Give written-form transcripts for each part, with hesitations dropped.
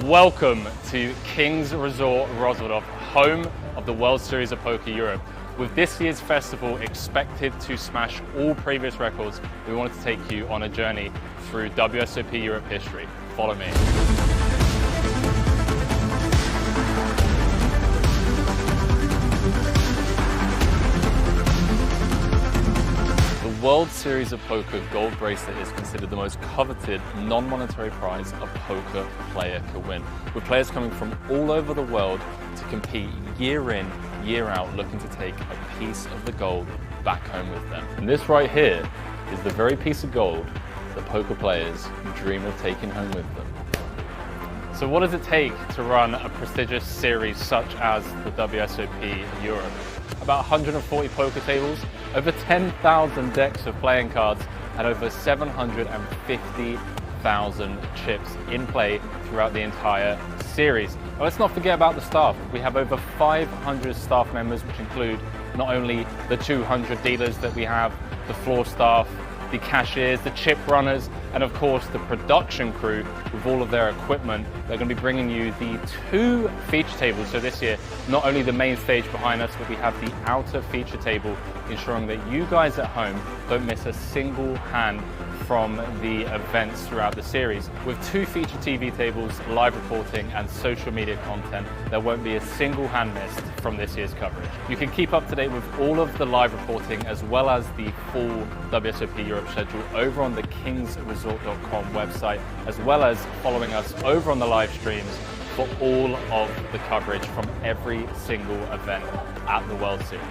Welcome to King's Resort Rotterdam, home of the World Series of Poker Europe. With this year's festival expected to smash all previous records, we wanted to take you on a journey through WSOP Europe history. Follow me. The World Series of Poker gold bracelet is considered the most coveted non-monetary prize a poker player could win, with players coming from all over the world to compete year in, year out, looking to take a piece of the gold back home with them. And this right here is the very piece of gold that poker players dream of taking home with them. So what does it take to run a prestigious series such as the WSOP Europe? About 140 poker tables, over 10,000 decks of playing cards, and over 750,000 chips in play throughout the entire series. Now, let's not forget about the staff. We have over 500 staff members, which include not only the 200 dealers that we have, the floor staff, the cashiers, the chip runners, and of course the production crew with all of their equipment. They're going to be bringing you the 2 feature tables. So this year, not only the main stage behind us, but we have the outer feature table, ensuring that you guys at home don't miss a single hand from the events throughout the series. With 2 feature TV tables, live reporting, and social media content, there won't be a single hand missed from this year's coverage. You can keep up to date with all of the live reporting as well as the full WSOP Europe schedule over on the kingsresort.com website, as well as following us over on the live streams for all of the coverage from every single event at the World Series.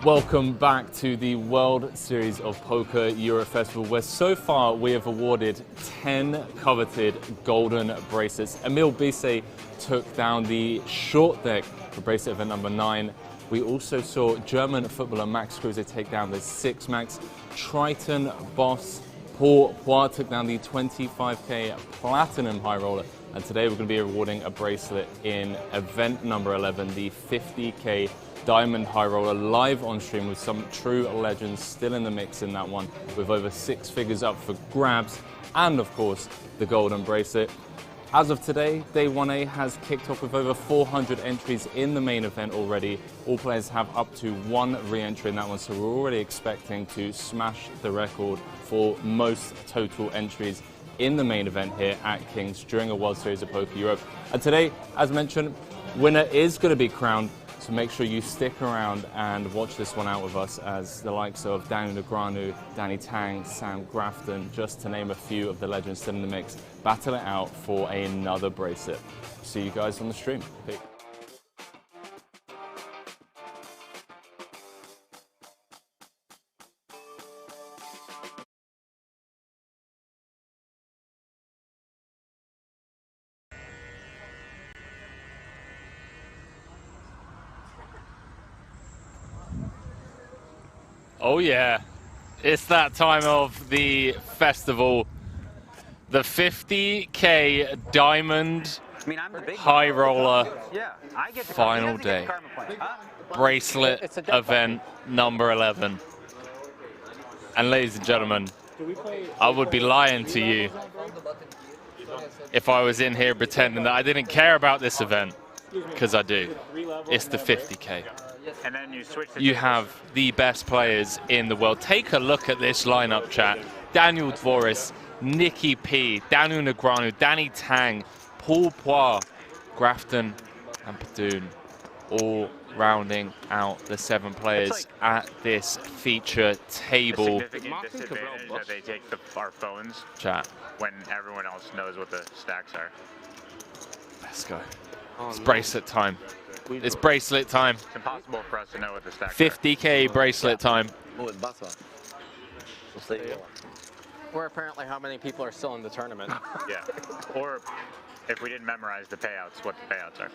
Welcome back to the World Series of Poker Europe Festival, where so far we have awarded 10 coveted golden bracelets. Emil Bisse took down the short deck for bracelet event number 9. We also saw German footballer Max Kruse take down the 6 max. Triton boss Phua took down the 25k platinum high roller. And today we're going to be awarding a bracelet in event number 11, the 50k diamond high roller, live on stream with some true legends still in the mix in that one, with over 6 figures up for grabs, and of course the golden bracelet. As of today, day 1A has kicked off with over 400 entries in the main event already. All players have up to 1 re-entry in that one, so we're already expecting to smash the record for most total entries in the main event here at King's during a World Series of Poker Europe. And today, as mentioned, winner is going to be crowned. So make sure you stick around and watch this one out with us, as the likes of Negreanu, Tang, Sam, Grafton, just to name a few of the legends still in the mix, battle it out for another bracelet. See you guys on the stream. Peace. Oh yeah, it's that time of the festival. The 50k diamond high roller final day. Bracelet event number 11. And ladies and gentlemen, I would be lying to you if I was in here pretending that I didn't care about this event, because I do. It's the 50k. And then you have the best players in the world. Take a look at this lineup, chat. Daniel Dvoress, Nicky P, Daniel Negreanu, Danny Tang, Phua, Grafton, and Padoon, all rounding out the 7 players at this feature table. Significant disadvantage that they take our phones, chat, when everyone else knows what the stacks are. Let's go. It's bracelet time. It's bracelet time. It's impossible for us to know what the stacks 50k bracelet time. Or apparently how many people are still in the tournament. Yeah. Or if we didn't memorize the payouts, what the payouts are.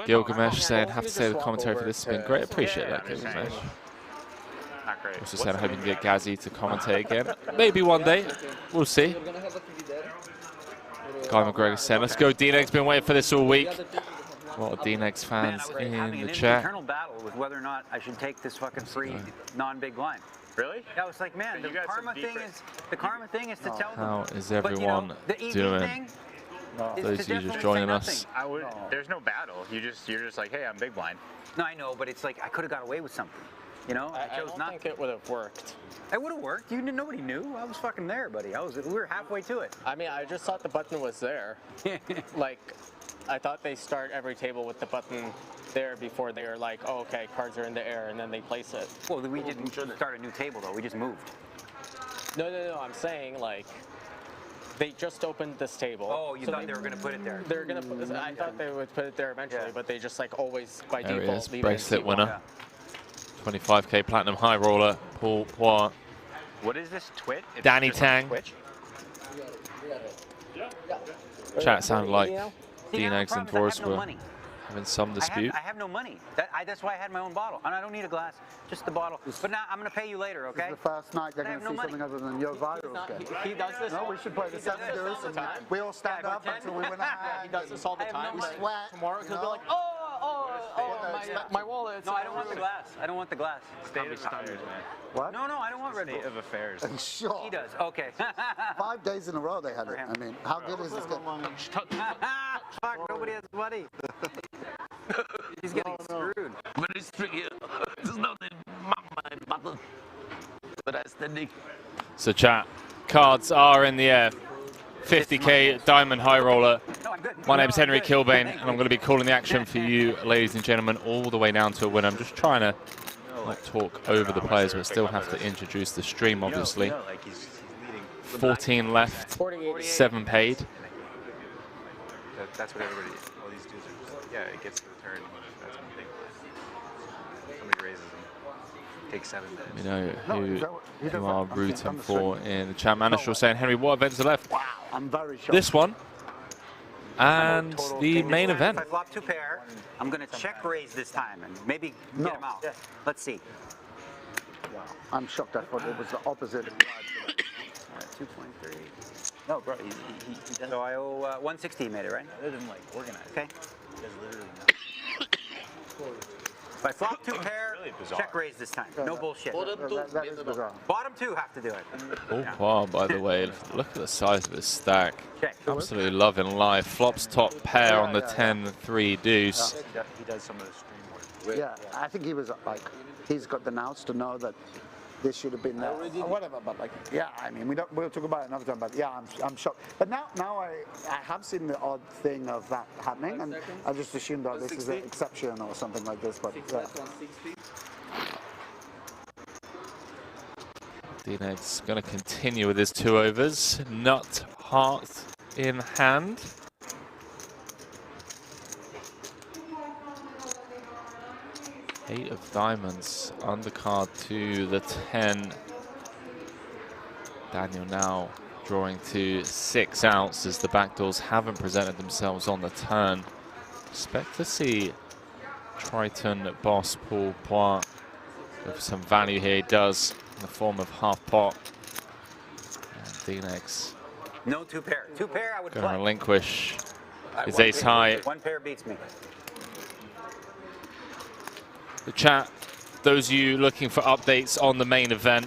Gilgamesh saying, have to say the commentary for this has been great. Appreciate that, Gilgamesh. Not not great. Also said I hope you can get Gazzy to commentate again. Maybe one day. We'll see. Guy McGregor saying, let's go. DNX been waiting for this all week. A lot of DNX fans in the chat. Internal battle with whether or not I should take this fucking free non-big blind. Really? I was like, man, the karma thing is to tell them. How is everyone doing? Those of you just joining us. There's no battle. You're just like, hey, I'm big blind. No, I know, but it's like I could have got away with something. You know, I don't think it would have worked. It would have worked. Nobody knew. I was fucking there, buddy. We were halfway to it. I mean, I just thought the button was there. Like, I thought they start every table with the button there before they were like, oh, okay, cards are in the air, and then they place it. Well, we didn't start a new table, though. We just moved. No. I'm saying, like, they just opened this table. Oh, you thought they were going to put it there? They're going to put this. I thought they would put it there eventually, but they just, like, always, by There default, he is, leave bracelet it in winner. C1. 25k platinum high roller, Phua. What is this twit? It's Danny just like Tang. Twitch? Chat sounded like See, DNX and Dvoress were having some dispute. I have no money. That's why I had my own bottle. And I don't need a glass, just the bottle. But now I'm going to pay you later, okay? This is the first night they're going to see something other than your virals game. He does this. No, we should play the seven deuce and we all stand up until we win a hand. He does this all the time. We but sweat. Tomorrow he'll be like, my wallet. No, I don't want the glass. I don't want the glass. State of affairs, man. What? No, I don't want Red Bull. State of affairs. Sure. He does. Okay. 5 days in a row they had it. I mean, how good is this game? Fuck, nobody has money. He's getting screwed. So chat, cards are in the air. 50k diamond high roller. No, I'm good. My name's Henry Good. Kilbane, Thank and I'm going to be calling the action for you, ladies and gentlemen, all the way down to a win. I'm just trying to not talk over the players, but still have to introduce the stream, obviously. 14 left, 7 paid. That's what everybody, all these dudes are just like, yeah, it gets to the turn. That's when big blind. Somebody raises them. Take 7 minutes. You know he who doesn't. are I'm rooting thinking for on the in the chat. Manish saying, Henry, what events are left? Wow, I'm very shocked. This one and the main event. If I flop 2 pair, I'm going to check raise this time and maybe get him out. Let's see. Wow. I'm shocked. I thought it was the opposite. 223. No, bro, he doesn't. So I owe 160, he made it, right? Other than like organized. Okay. He does literally nothing. If I flop 2 pair, Really bizarre. check raise this time. No bullshit. That is bizarre. Bottom 2 have to do it. Oh, wow, by the way, look at the size of his stack. Check. Absolutely loving life. Flops top pair on the 10-3 deuce. He does some of the stream work. Yeah, I think he was like, he's got the nous to know that this should have been there. Or whatever, but like, yeah, I mean, we'll talk about it another time, but yeah, I'm shocked. But now I have seen the odd thing of that happening, and I just assumed that this is an exception or something like this, but yeah. DNX going to continue with his 2 overs. Nut, heart in hand. Eight of diamonds, undercard to the 10. Daniel now drawing to 6 outs as the backdoors haven't presented themselves on the turn. Expect to see Triton boss Phua with some value here. He does in the form of half pot. And DNX No 2 pair. 2 pair I would going to play. relinquish his ace high. 1 pair beats me. The chat, those of you looking for updates on the main event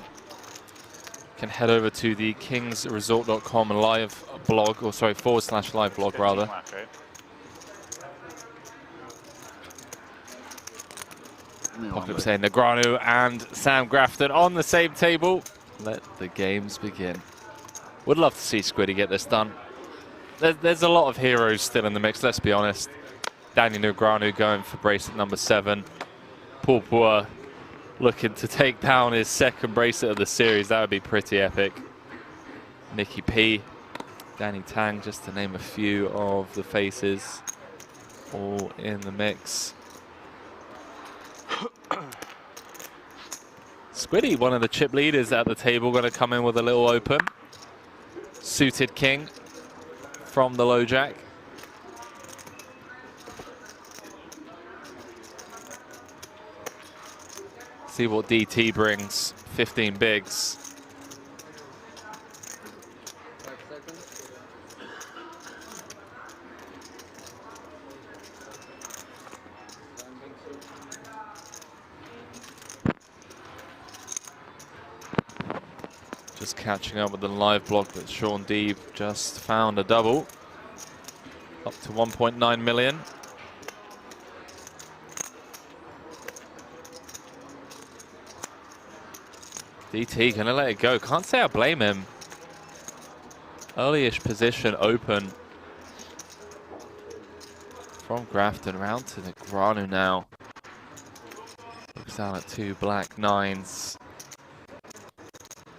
can head over to the kingsresort.com live blog, or sorry, /live blog rather. Left, right? PokerXpress saying Negreanu and Sam Grafton on the same table. Let the games begin. Would love to see Squiddy get this done. There's a lot of heroes still in the mix, let's be honest. Daniel Negreanu going for bracelet number 7. Phua looking to take down his 2nd bracelet of the series. That would be pretty epic. Mickey P, Danny Tang, just to name a few of the faces, all in the mix. Squiddy, one of the chip leaders at the table, going to come in with a little open. Suited king from the low jack. See what DT brings 15 bigs. Just catching up with the live block that Sean Deeb just found a double. Up to 1.9 million. DT gonna let it go. Can't say I blame him. Early-ish position open. From Grafton round to Negreanu now. Looks down at 2 black 9s.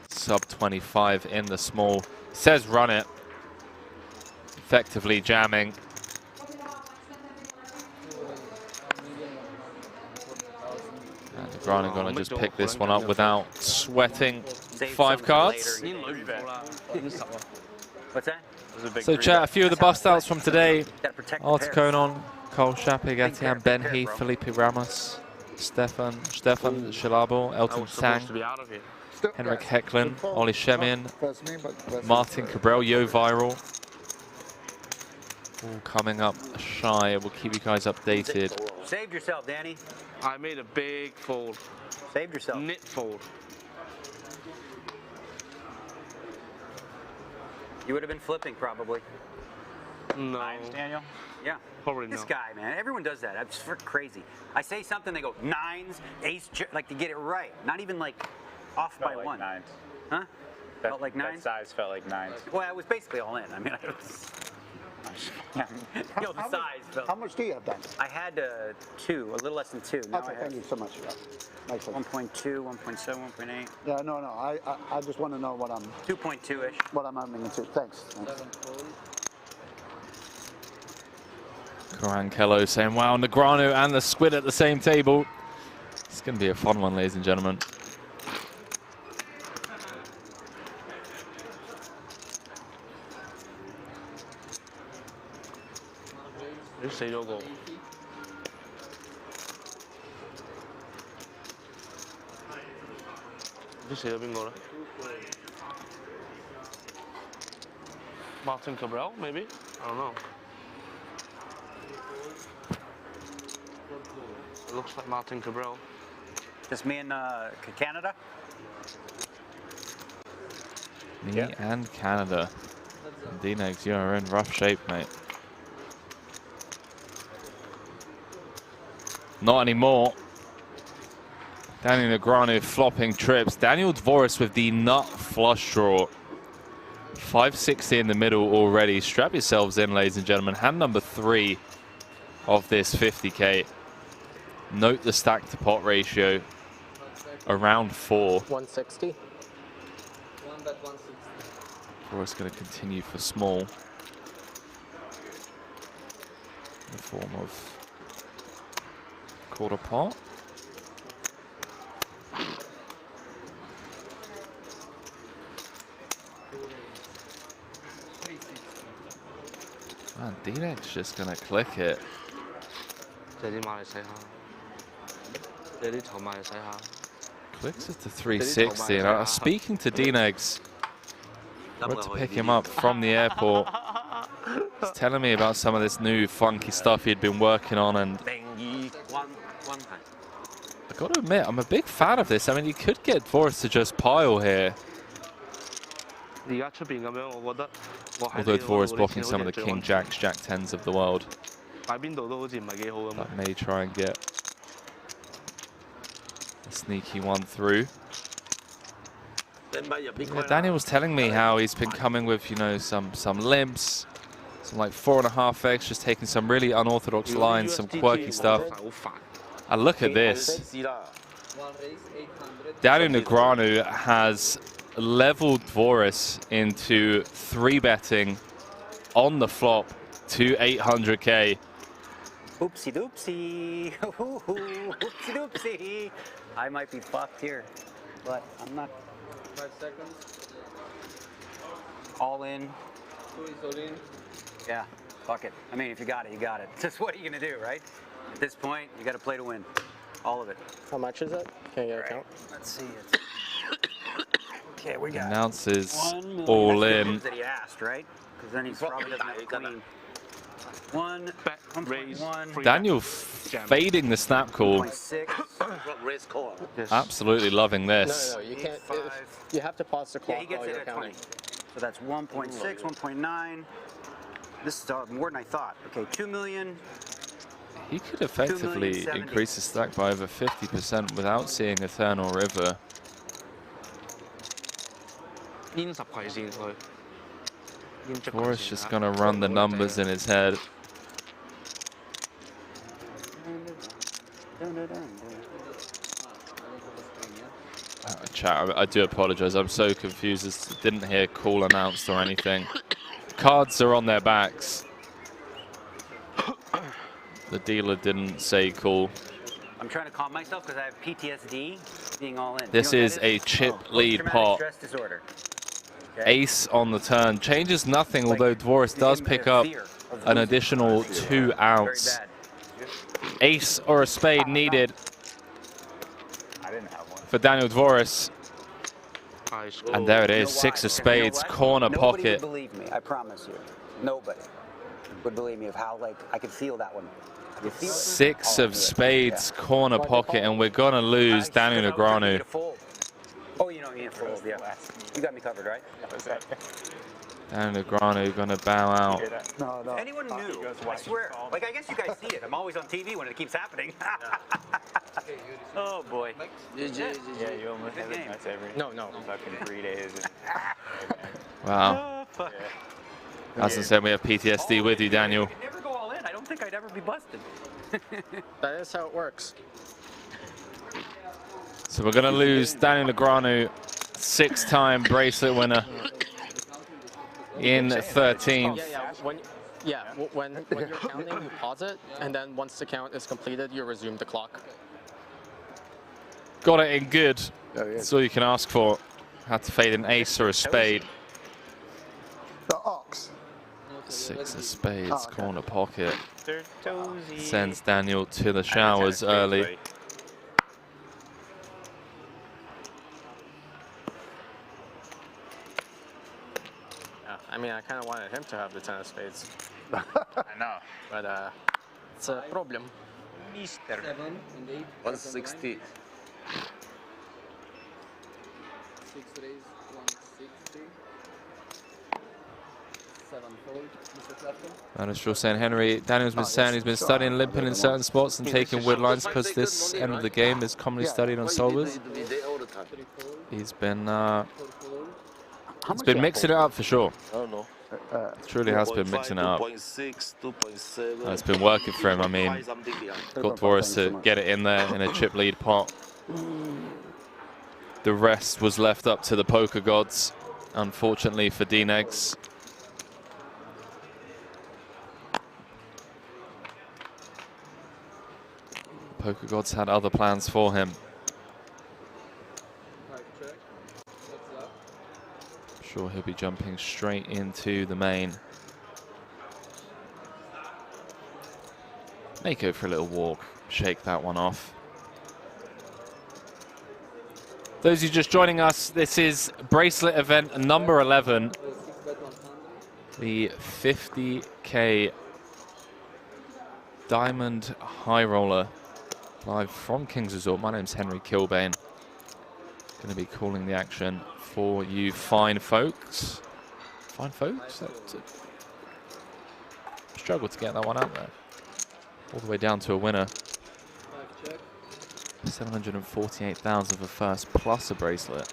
Sub 25 in the small. Says run it. Effectively jamming. And Negreanu gonna just pick this one up without sweating 5 cards. What's that? So chat, a few of the bust outs from today. Articonon, Cole Shapig, Etienne, Ben Heath, Felipe Ramos, Stefan Shalabo, Elton Tang, Henrik Hecklin, Ollie Shemian, Martin Cabral, Yo Viral. All coming up shy. We'll keep you guys updated. Saved yourself, Danny. I made a big fold. Saved yourself. Knit fold. You would have been flipping probably. No. Nines, Daniel? Yeah. Probably This not. guy, man, everyone does that. It's crazy. I say something, they go 9s, ace, like to get it right. Not even like off by Felt like 1. nines. Huh? That, Felt like 9s? That size felt like 9s. Well, I was basically all in. I mean, I was, the size felt. How much do you have done? I had 2, a little less than 2. Now Okay, I have thank you so much. Yeah. Nice one. 1.2, 1.7, 1.8. Yeah, no. I just want to know what I'm 2.2-ish. aiming into. Thanks. Corancello saying, wow, Negreanu and the Squid at the same table. It's going to be a fun one, ladies and gentlemen.死咗個。唔知死咗邊個咧 ？Martin Cabral, maybe? I don't know. It looks like Martin Cabral. Just me and Canada? Me and Canada. D-Negs, you're in rough shape, mate. Not anymore. Daniel Negreanu flopping trips. Daniel Dvoress with the nut flush draw. 560 in the middle already. Strap yourselves in, ladies and gentlemen. Hand number 3 of this 50k. Note the stack to pot ratio. Around 4. 160. Dvoress going to continue for small. In the form of quarter pot. Man, D-Nex just gonna click it. 借啲馬嚟洗下，借啲籌碼嚟洗下。 Clicks it to 360. And I was speaking to D-Negs. Went to pick him up from the airport. He's telling me about some of this new funky stuff he'd been working on, and I gotta admit, I'm a big fan of this. I mean, you could get Dvoress to just pile here. 而家出邊咁樣，我覺得我喺 Although 呢度 Dvoress blocking some of the King Jacks, Jack 10s of the world. 擺邊度都好似唔係幾好咁。 That may try and get a sneaky one through. Yeah, Daniel was telling me how he's been coming with, you know, some limps, some like 4.5x, just taking some really unorthodox lines, some quirky stuff. And look at this. Daniel Negreanu has leveled Dvoress into 3-betting on the flop to 800k. Oopsie doopsie. Oopsie doopsie. I might be fucked here, but I'm not. 5 seconds. All in. Who is all in? Yeah, fuck it. I mean, if you got it, you got it. Just what are you gonna do, right? At this point, you got to play to win. All of it. How much is it? Can I get a count? Let's see. It's Okay, we got Announces 1 million. all That's the in. move that he asked, right? Because then he probably doesn't have queen. 1.1. Daniel fading the snap call. 1.6. Absolutely loving this. No, you can't. You have to pause the clock Yeah, he gets while it you're at counting. 20. So that's 1.6, 1.9. This is more than I thought. Okay, 2 million. He could effectively increase his stack by over 50% without seeing Eternal River. 煙10係先佢，煙出佢 Dvoress 先 just 嚇 gonna run the numbers in his head. Chat, I do apologize. I'm so confused. I didn't hear call announced or anything. Cards are on their backs. The dealer didn't say call. I'm trying to calm myself because I have PTSD being all in. This You know is what a that chip is? lead Post-traumatic pot. stress disorder. Okay? Ace on the turn. Changes nothing, although Dvoress does pick up an additional 2 outs. Ace or a spade needed I didn't have one. for Daniel Dvoress. 係score And there it You know is, 6 why? of spades, You know what? corner Nobody pocket. would believe me, I promise you. Nobody would believe me of how, like, I could feel that one. I could feel it. 6 Oh, of yeah. spades, corner pocket, and we're gonna lose Daniel Negreanu. Oh, you know what I mean, a fold, yeah. You got me covered, right? Daniel Negreanu gonna bow out. No, no. If anyone knew, I swear, like, I guess you guys see it. I'm always on TV when it keeps happening. Oh, boy. Yeah, you almost have it. That's every No. fucking 3 days. Wow. Oh, fuck. As I said, we have PTSD with you, Daniel. I could never go all in. I don't think I'd ever be busted. That is how it works. So we're gonna lose Daniel Negreanu, 6-time bracelet winner in 13th. When you're counting, you pause it, and then once the count is completed, you resume the clock. Got it in good. That's all you can ask for. Had to fade an ace or a spade. The ox. 6 of spades, Oh, okay. corner pocket. Toesy. Sends Daniel to the showers early. Yeah, I mean, I kind of wanted him to have the 10 of spades, I know. but it's a problem. 160 Manager saying Henry, Daniel's been saying he's been studying limping in certain spots and taking weird lines because this end of the game is commonly studied on solvers. He's been mixing it up for sure. I don't know. Truly has been mixing it up. 2.6, 2.7. It's been working for him. I mean, got Dvoress to get it in there in a chip lead pot. The rest was left up to the poker gods, unfortunately for D-Negs. Poker gods had other plans for him. Sure, he'll be jumping straight into the main. May go for a little walk, shake that one off. Those of you just joining us, this is bracelet event number 11. The 50K Diamond High Roller. Live from King's Resort. My name's Henry Kilbane. Going to be calling the action for you fine folks. Fine folks? Struggled to get that one out there. All the way down to a winner. 748,000 for first, plus a bracelet.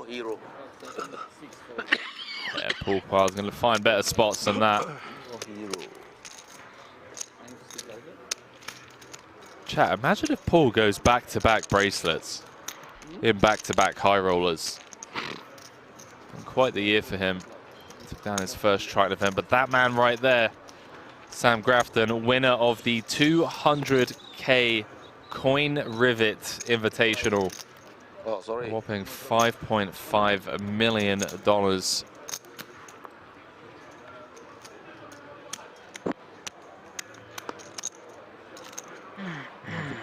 hero. Yeah, Paul Phua is going to find better spots than that. Hero. Chat, imagine if Paul goes back-to-back bracelets in back-to-back high rollers. And quite the year for him. Took down his first Triton event, but that man right there, Sam Grafton, winner of the 200K Coin Rivet Invitational. Oh, sorry. A whopping $5.5 million. The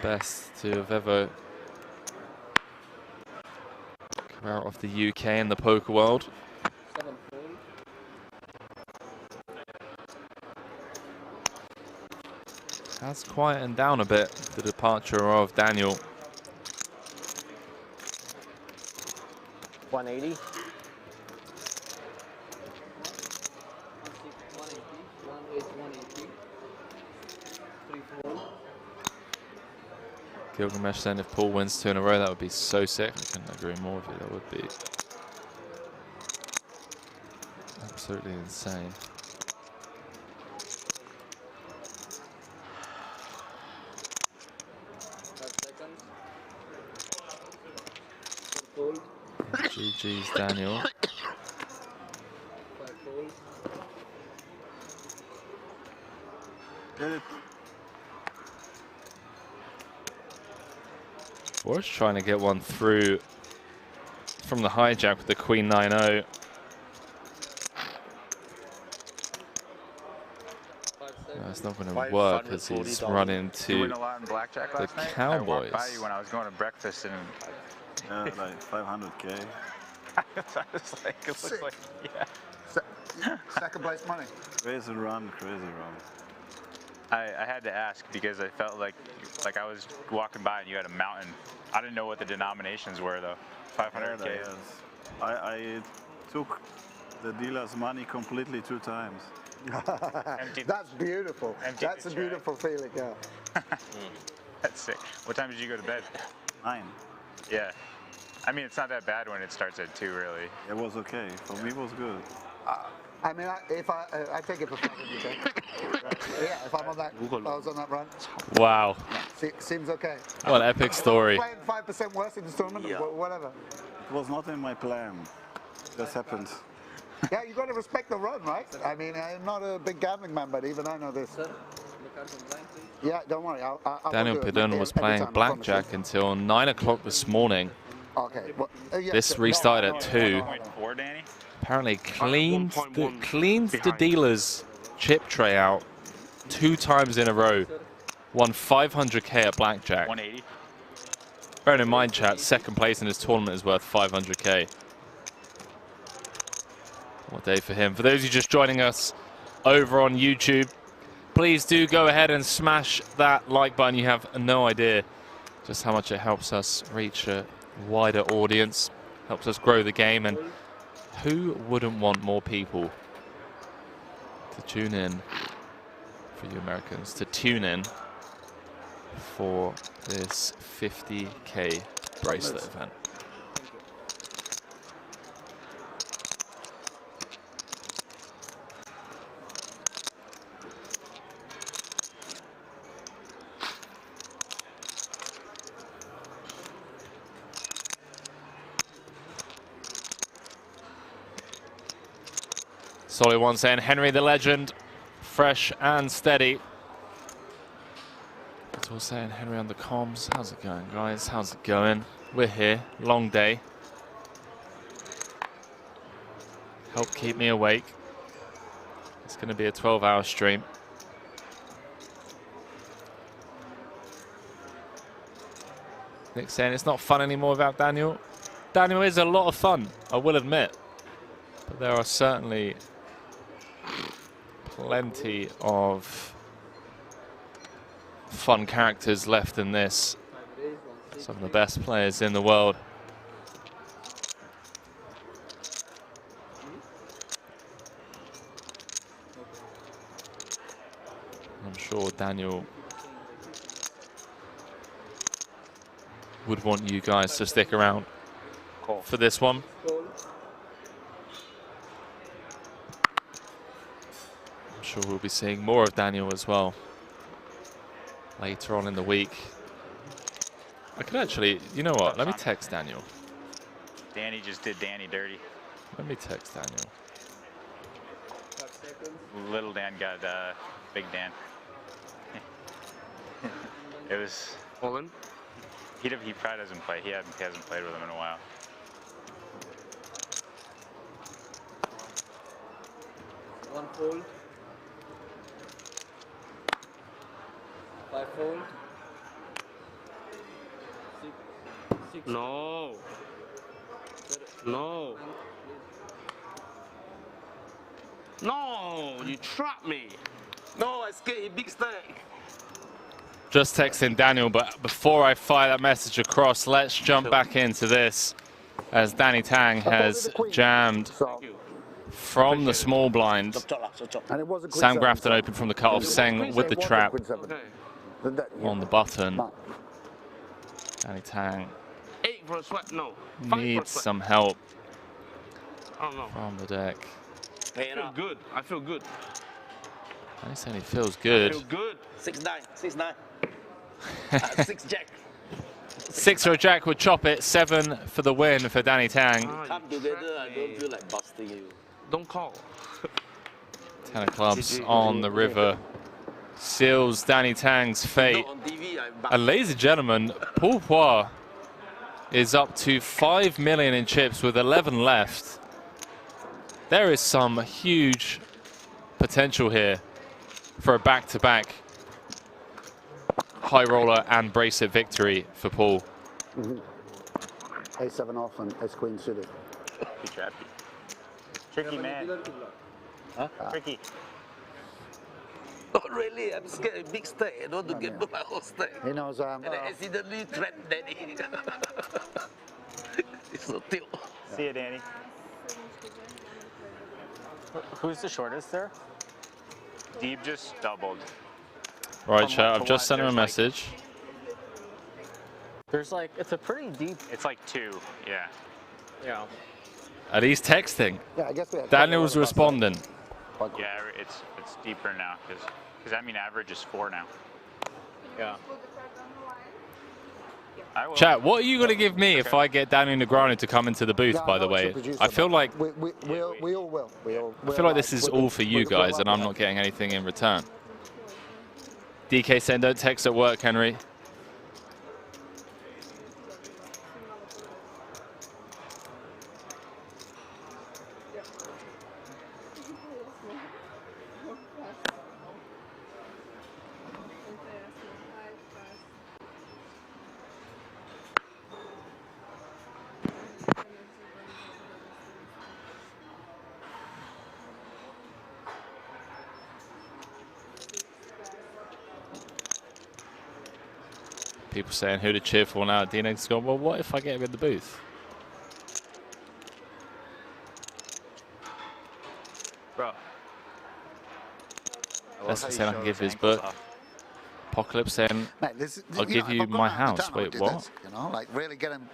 best to have ever come out of the UK in the poker world. Has quietened down a bit, the departure of Daniel. 180. Gilgamesh saying if Paul wins 2 in a row, that would be so sick. I couldn't agree more with you. That would be absolutely insane. GG's Daniel. Dvoress trying to get one through from the hijack with the Queen 9-0. No, it's not going to work as he's run You into win a lot in blackjack last the night? I Cowboys. walked by you when I was going to breakfast and like 500K. I was like, it looks like, yeah. Second place money. Crazy run, crazy run. I had to ask because I felt like I was walking by and you had a mountain. I didn't know what the denominations were though. 500K. Yes. I took the dealer's money completely 2 times. That's beautiful. That's a beautiful feeling, yeah. That's sick. What time did you go to bed? 9. Yeah. I mean, it's not that bad when it starts at 2, really. It was okay. For me, it was good. I mean, if I take it for 500K. Yeah, if I'm on that, if I was on that run. Wow. Seems okay. What an epic story. Playing 5% worse in this tournament, whatever. It was not in my plan. Just happened. Yeah, you got to respect the run, right? I mean, I'm not a big gambling man, but even I know this. Yeah, don't worry. Daniel Pidon was playing blackjack until 9 o'clock this morning. Okay. Well, yeah, This restarted at 2. 1.4, Danny? Apparently cleaned the dealer's chip tray out 2 times in a row. Won 500K at blackjack. 180. Bearing in mind, chat, second place in this tournament is worth 500K. What day for him. For those of you just joining us over on YouTube, please do go ahead and smash that like button. You have no idea just how much it helps us reach a wider audience, helps us grow the game, and who wouldn't want more people to tune in, for you Americans, to tune in for this 50K bracelet event. Solly one saying, Henry the legend, fresh and steady. It's all saying Henry on the comms. How's it going, guys? How's it going? We're here. Long day. Help keep me awake. It's going to be a 12-hour stream. Nick saying it's not fun anymore without Daniel. Daniel is a lot of fun, I will admit. But there are certainly plenty of fun characters left in this. Some of the best players in the world. I'm sure Daniel would want you guys to stick around for this one. sure we'll be seeing more of Daniel as well later on in the week. I could actually, you know what? Let me text Daniel. Danny just did Danny dirty. Let me text Daniel. Little Dan got Big Dan. It was. Olin? He probably doesn't play. He hasn't played with him in a while. One fold. 5 fold. 6. No. No. No, you trapped me. No, I scared a big stack. Just texting Daniel, but before I fire that message across, let's jump back into this as Danny Tang has jammed from the small blind. And it was a Sam Grafton open from the cutoff, Seng with the trap on the button. Danny Tang 8 for a sweat, no. 5 needs some help I don't know. from the deck. I feel good. I feel good. And he's saying he feels good. I feel good. 6-9. 6-9. 6 jack. 6 or a jack would chop it. 7 for the win for Danny Tang. Come together, I don't feel like busting you. Don't call. 10 of clubs on the river seals Danny Tang's fate. On TV, And ladies and gentlemen, Phua is up to 5 million in chips with 11 left. There is some huge potential here for a back-to-back high roller and bracelet victory for Paul. A7 off and Ace Queen suited. He trapped you. Tricky man. Huh? Tricky. Not really, I'm scared a big stack. I don't want to get my whole stack. He knows And I accidentally trapped Danny. It's so tilt. See ya, Danny. Who's the shortest there? Deep just doubled. Right, chat, I've just sent him a message. There's like, it's a pretty deep. It's like 2, yeah. Yeah. And he's texting. Yeah, I guess we had Daniel's responding. Yeah, it's deeper now because I mean average is 4 now. Yeah. I will. Chat, what are you going to give me if I get Daniel Negreanu to come into the booth, by the way? I feel like we all will. I feel like this is all for you guys and I'm not getting anything in return. DK saying don't text at work, Henry. People saying who to cheer for now. DNX's gone, well, what if I get him in the booth? Bro. That's saying I can give his book. Apocalypse saying, Mate, I'll give you my house. Wait, what? This, you know, like really get him.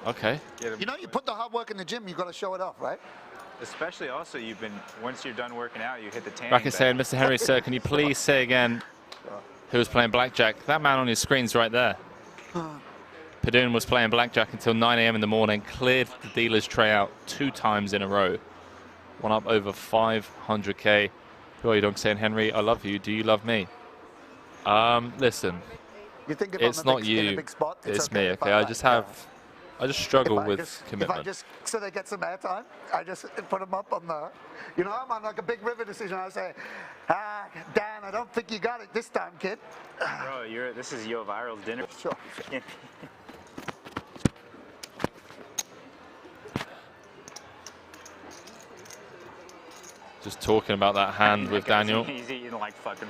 Okay. You know, you put the hard work in the gym, you've got to show it off, right? Especially also once you're done working out, you hit the Tang. Bracket saying, Mr. Henry, sir, can you please say again who was playing blackjack? That man on your screen's right there. Padoon was playing blackjack until 9 AM in the morning, cleared the dealer's tray out 2 times in a row. Won up over 500K. Who are you doing saying, Henry, I love you. Do you love me? Listen, You think it's not you, in a big spot, it's okay me, if okay? I just struggle with commitment. So they get some airtime, I just put them up on the, you know, I'm on like a big river decision. I say, Dan, I don't think you got it this time, kid. Bro, this is Yo Viral's dinner. Sure. Just talking about that hand with Daniel. He's eating like fucking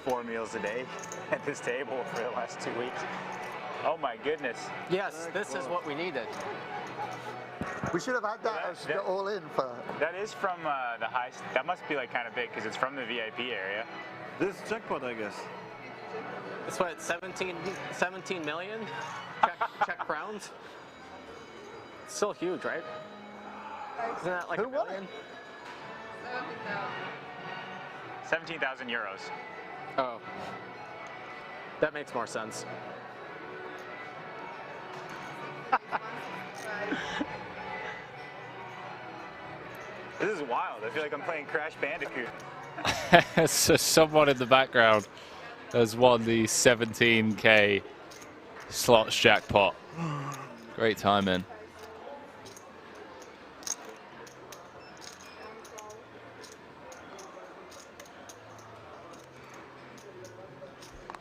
4 meals a day at this table for the last 2 weeks. Oh my goodness. Yes, this is what we needed. We should have had that as the all in for. That is from the high. That must be like kind of big because it's from the VIP area. This jackpot, I guess. It's what, 17 million? Czech crowns? It's still huge, right? Isn't that like Who a won million? it? 17,000 euros. Oh. That makes more sense. This is wild. I feel like I'm playing Crash Bandicoot. So someone in the background has won the 17K slots jackpot. Great timing.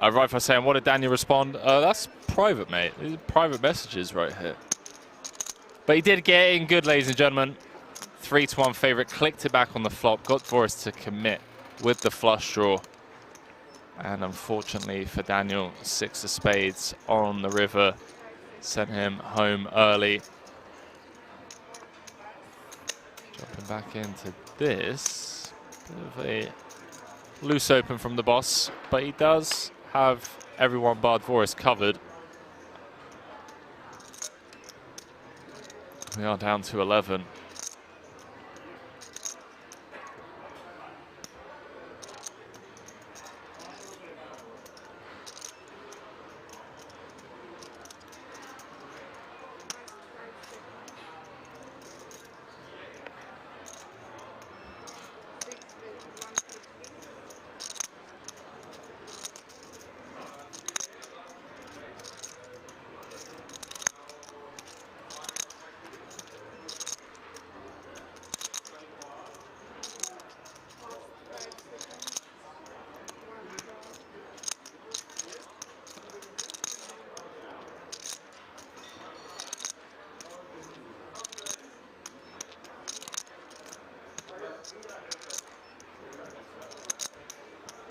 Right for saying, what did Daniel respond? That's private, mate. These are private messages right here. But he did get in good, ladies and gentlemen. 3-1 favorite, clicked it back on the flop, got Dvoress to commit with the flush draw. And unfortunately for Daniel, 6 of spades on the river sent him home early. Jumping back into this, bit of a loose open from the boss, but he does have everyone bar Dvoress covered. We are down to 11.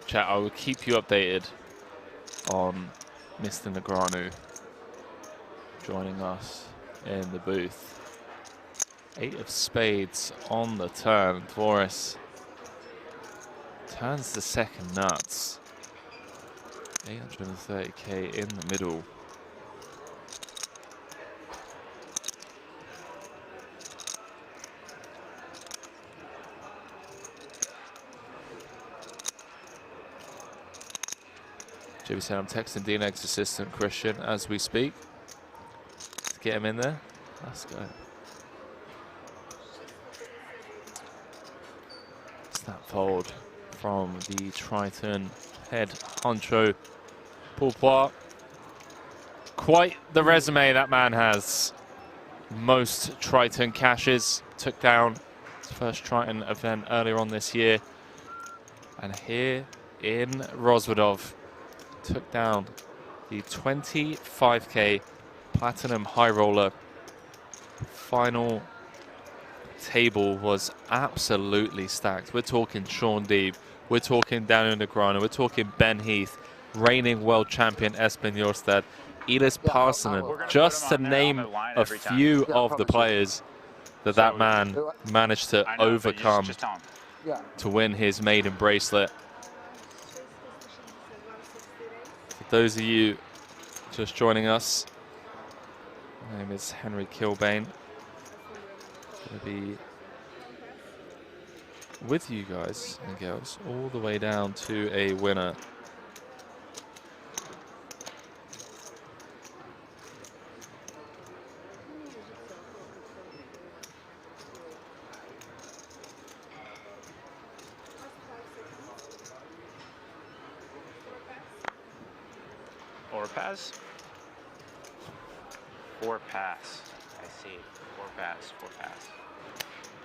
Chat, I will keep you updated on Mr. Negreanu joining us in the booth. 8 of spades on the turn. Dvoress turns the second nuts. 830K in the middle. JB said, I'm texting DNX's assistant Christian as we speak to get him in there. Let's go. Snap fold from the Triton head honcho Phua. Quite the resume that man has. Most Triton cashes. Took down his first Triton event earlier on this year. And here in Rozvadov, took down the 25K Platinum High Roller. Final table was absolutely stacked. We're talking Sean Deeb, we're talking Daniel Negreanu, we're talking Ben Heath, reigning world champion Espen Jorstad, Elis Parsonen, just to name a few of the players that man managed to overcome to win his maiden bracelet. For those of you just joining us, my name is Henry Kilbane. Going to be with you guys and girls all the way down to a winner. Pass? 4 pass. I see. 4 pass, 4 pass.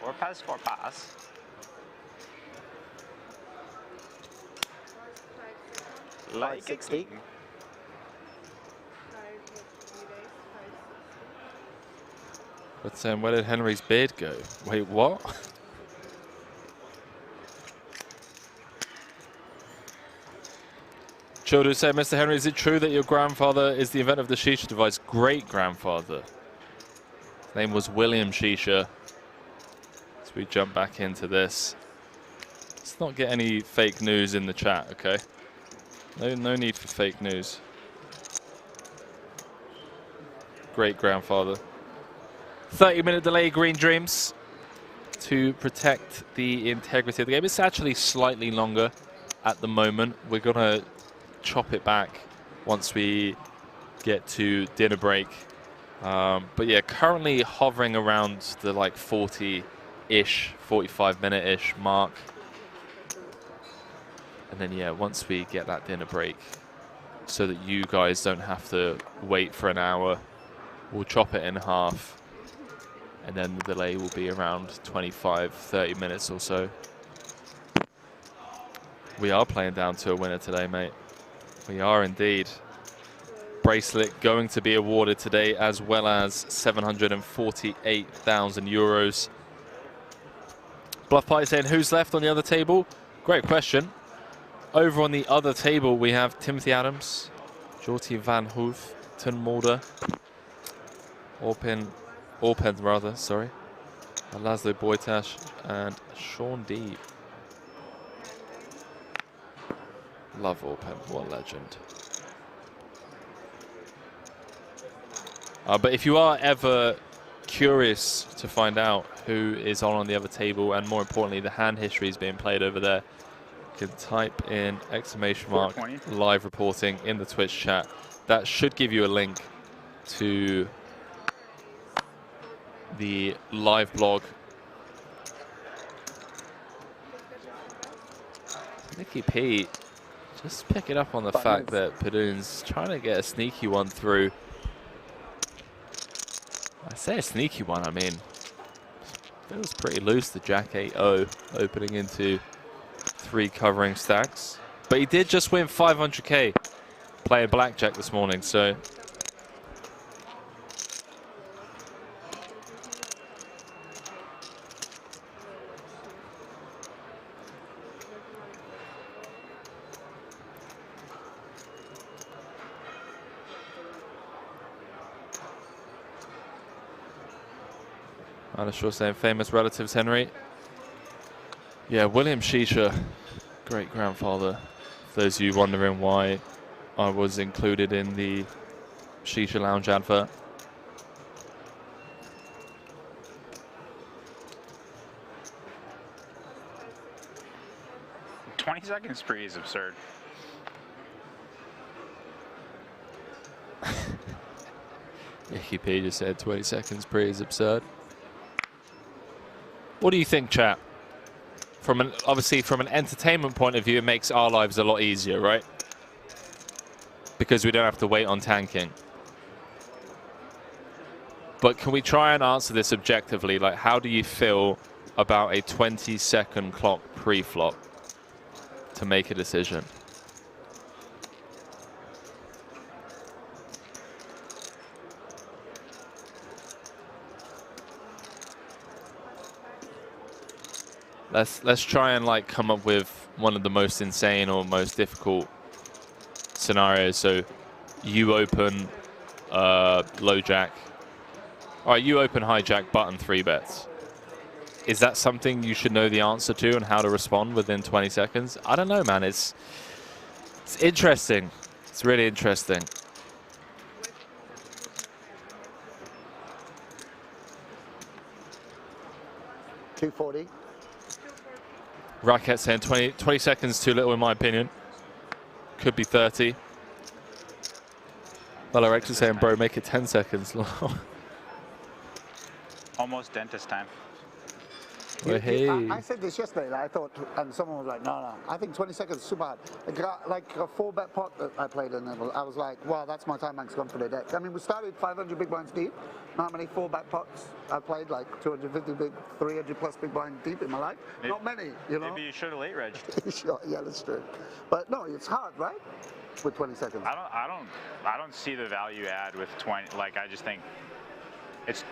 4 pass, 4 pass. Like 60. But where did Henry's beard go? Wait, what? Children said, Mr. Henry, is it true that your grandfather is the inventor of the shisha device? Great-grandfather. His name was William Shisha. As we jump back into this. Let's not get any fake news in the chat, okay? No need for fake news. Great-grandfather. 30-minute delay, Green Dreams. to protect the integrity of the game. It's actually slightly longer at the moment. We're going to chop it back once we get to dinner break. But yeah, currently hovering around the like 40-ish, 45-minute-ish mark. And then yeah, once we get that dinner break, so that you guys don't have to wait for an hour, we'll chop it in half. And then the delay will be around 25-30 minutes or so. We are playing down to a winner today, mate. We are indeed. Bracelet going to be awarded today, as well as 748,000 euros. Bluff Party saying, who's left on the other table? Great question. Over on the other table, we have Timothy Adams, Jorti van Hoof, Ten Mulder, Orpen rather, sorry, Laszlo Boytash, and Sean Deeb. Love Orpen, what a legend. But if you are ever curious to find out who is on the other table, and more importantly, the hand history is being played over there, you can type in !, live reporting in the Twitch chat. That should give you a link to the live blog. Nicky P just picking up on the fact that Padoon's trying to get a sneaky one through. I say a sneaky one, I mean, it was pretty loose, the Jack 8-0 opening into 3 covering stacks. But he did just win 500k playing blackjack this morning, so. Sure saying famous relatives, Henry. Yeah, William Shisha, great grandfather. For those of you wondering why I was included in the Shisha Lounge advert. "20-second spree is absurd." Nicky P just said 20 seconds spree is absurd. What do you think, chat? Obviously, from an entertainment point of view, it makes our lives a lot easier, right? Because we don't have to wait on tanking. But can we try and answer this objectively? Like, how do you feel about a 20-second clock pre-flop to make a decision? Let's try and like come up with one of the most insane or most difficult scenarios. So you open low jack. All right, you open hijack button 3 bets. Is that something you should know the answer to and how to respond within 20 seconds? I don't know, man. It's interesting. It's really interesting. $240. Racket saying 20 seconds too little in my opinion. Could be 30. Valorex is saying, bro, make it 10 seconds. Almost dentist time. Well, hey. I said this yesterday, I thought, and someone was like, no, I think 20 seconds is super hard. Like a 4-bet pot that I played in, I was like, wow, that's my time max gone for the day. I mean, we started 500 big blinds deep. How many 4-bet pots I played? Like 250 big, 300 plus big blinds deep in my life? Not many, you know? Maybe you should have late regged. Sure, yeah, that's true. But no, it's hard, right? With 20 seconds. I don't see the value add with 20. Like, I just think it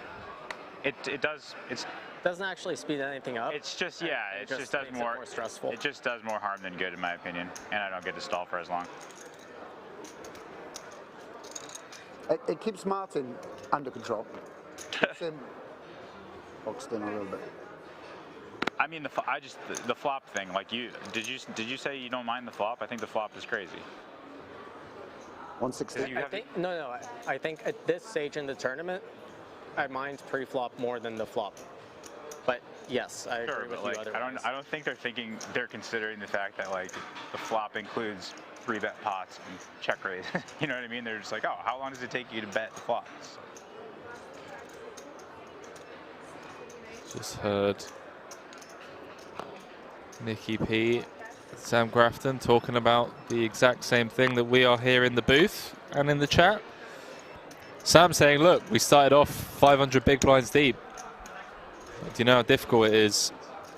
doesn't actually speed anything up. It's just, yeah, it just does more stressful. It just does more harm than good, in my opinion, and I don't get to stall for as long. It keeps Martin under control. Keeps him boxed in a little bit. I mean, the flop thing. Like, did you say you don't mind the flop? I think the flop is crazy. 160. No. I think at this stage in the tournament, I mind pre-flop more than the flop. But Yes, I Sure, agree with but you like, otherwise. I don't think they're considering the fact that like the flop includes 3-bet pots and check raise. You know what I mean? They're just like, oh, how long does it take you to bet the flops? Just heard Nicky P, Sam Grafton talking about the exact same thing that we are here in the booth and in the chat. Sam saying, look, we started off 500 big blinds deep. Do you know how difficult it is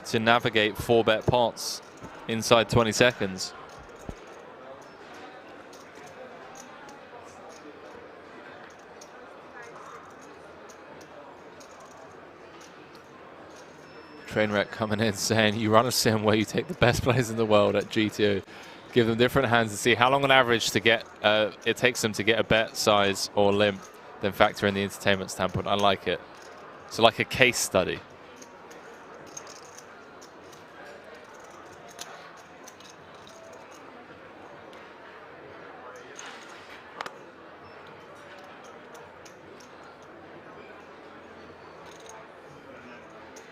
to navigate 4-bet pots inside 20 seconds? Trainwreck coming in saying, you run a sim where you take the best players in the world at GTO, give them different hands and see how long on average to get it takes them to get a bet size or limp, then factor in the entertainment standpoint. I like it. So like a case study.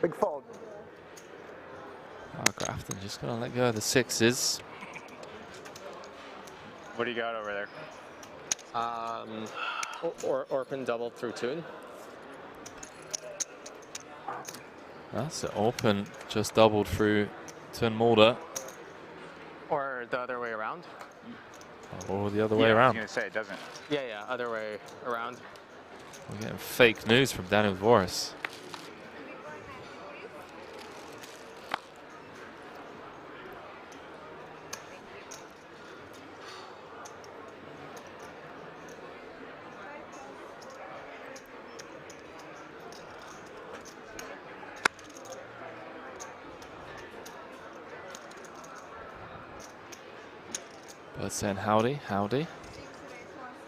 Big fold. Oh, Grafton just gonna let go of the sixes. What do you got over there? Orpen doubled through tune. That's it. Orpen just doubled through Turn Mulder. Or the other way around. Or the other way I around. was gonna say it doesn't. Yeah, other way around. We're getting fake news from Daniel Dvoress. But saying howdy, howdy.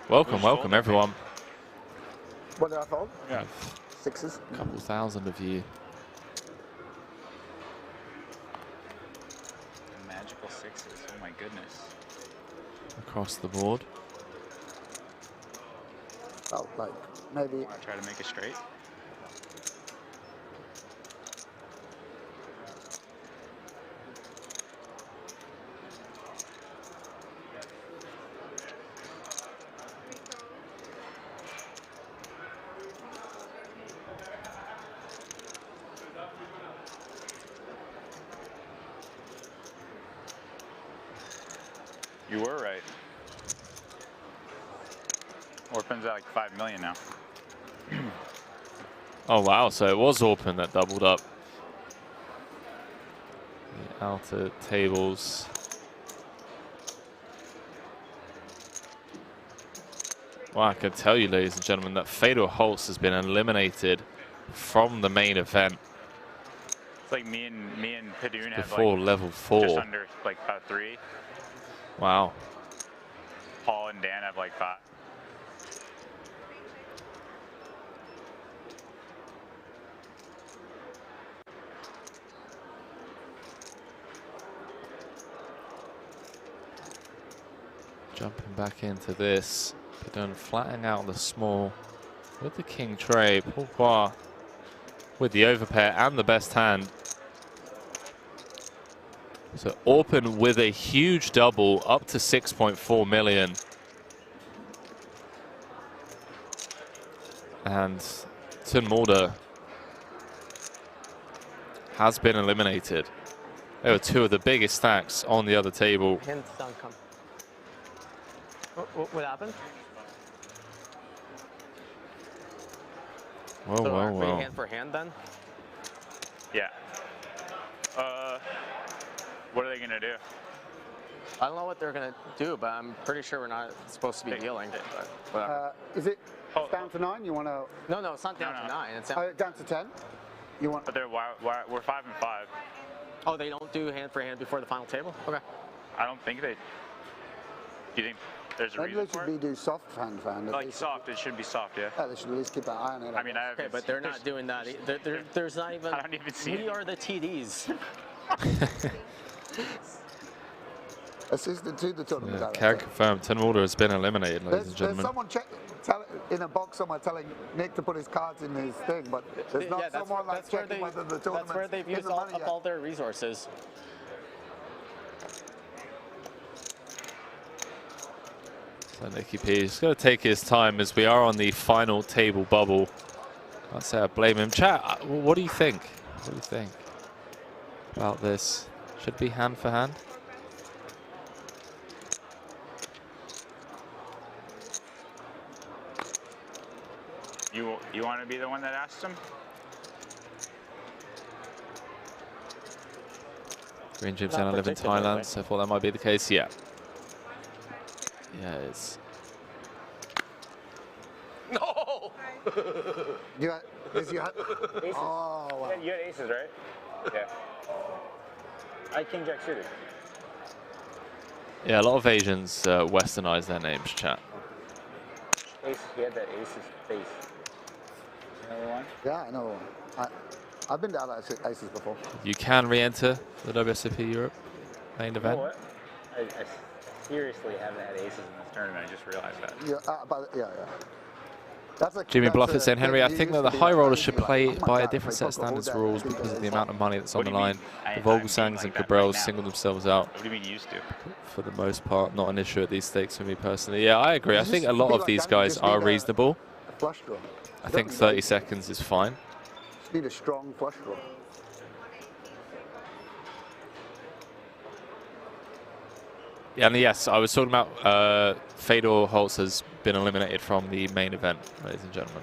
Welcome, welcome everyone. What did I fold? Yeah. Sixes. A couple thousand of you. Magical sixes. Oh my goodness. Across the board. Felt like maybe. Want to try to make it straight? You were right. Orpen's at like 5 million now. Oh wow, so it was Orpen that doubled up. The outer tables. Well, I can tell you, ladies and gentlemen, that Fedor Holtz has been eliminated from the main event. It's like me and Padoon have Before like level 4. just under like about 3. Wow. Paul and Dan have like 5. Jumping back into this, but then flattening out the small with the king tray. Phua with the overpair and the best hand. So Orpen with a huge double up to 6.4 million. And Turn Mulder has been eliminated. There were two of the biggest stacks on the other table. Hands don't come. What happened? Whoa, So whoa, aren't we whoa. hand for hand then? Yeah. What are they gonna do? I don't know what they're gonna do, but I'm pretty sure we're not supposed to be dealing. But whatever. Is it down to 9? You want to? No, it's not down to 9. It's down. Down to 10. You want? But we're 5 and 5. Oh, they don't do hand for hand before the final table? Okay. I don't think they. Do you think there's a Maybe reason they for should it? do soft hand for hand. Like soft, it should be soft, yeah. Yeah, they should at least keep an eye on it. I mean, I Okay, but they're not doing that. There's not even. I don't even see We it. are the TDs. assistant to the tournament director. Can confirm Tim Mulder has been eliminated, ladies and There's gentlemen. someone in a box somewhere telling Nick to put his cards in his thing, but there's not someone like checking whether the tournament. That's where they've used up all their resources. So Nicky P is going to take his time as we are on the final table bubble. Can't say I blame him. Chat, what do you think? What do you think about this? Should it be hand for hand? You want to be the one that asked him? Green Jibs and I live in Thailand, so I thought that might be the case. Yeah. Yeah, it's. No! You had, you had, Aces. oh, wow. You had aces, right? Yeah. I king jack suited. Yeah, a lot of Asians westernize their names, chat. Ace, he had that aces face. Another one? Yeah, I know. I've been down at aces before. You can re-enter the WSOP Europe main event. You know what? I seriously haven't had aces in this tournament. I just realized that. Yeah, yeah. That's a, Jimmy that's Bluffett saying, Henry, I you think used that to the be high rollers like, should oh play my by a God, different if set I of put all standards that, rules it'd be because of the this. amount of money that's on What the do you line. mean? The I mean Vogelsangs like and that Cabrels right now. single themselves out. What do you mean used to? For the most part, not an issue at these stakes for me personally. Yeah, I agree. I Just think a lot be of like these that, you guys just are need reasonable. A flush draw. I You think don't need 30 aces. seconds is fine. Just need a strong flush draw. Yeah, and yes, I was talking about Fedor Holtz has been eliminated from the main event, ladies and gentlemen.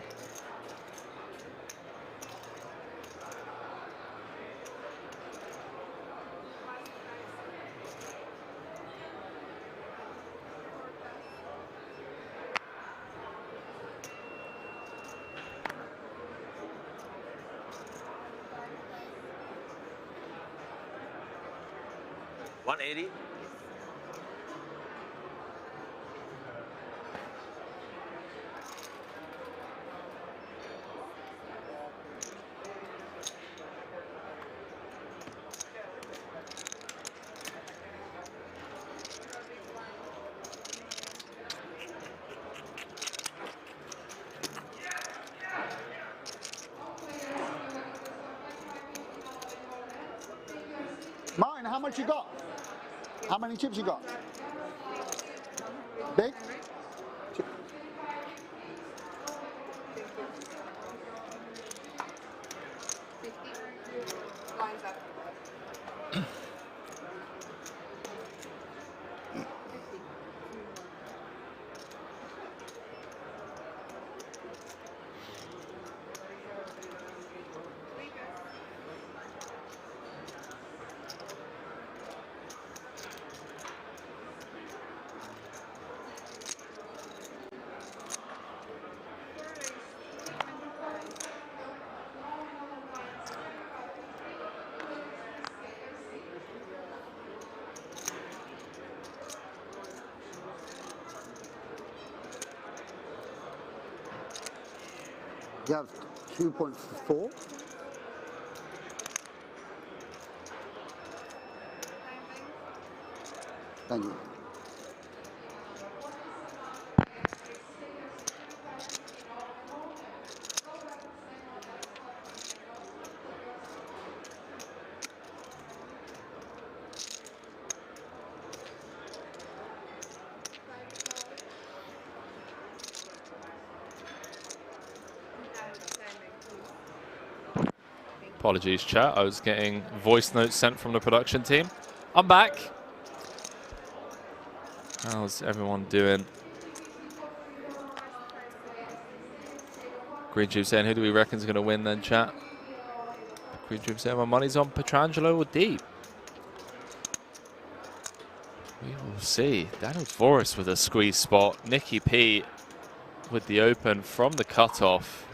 $180. Mine, how much you got? How many chips you got? Big? You have 2.4. Thank you. Apologies, chat. I was getting voice notes sent from the production team. I'm back. How's everyone doing? Green Tube saying, who do we reckon is going to win then, chat? Green Tube saying, my money's on Petrangelo or Deep. We will see. Daniel Dvoress with a squeeze spot. Nicky P with the open from the cutoff.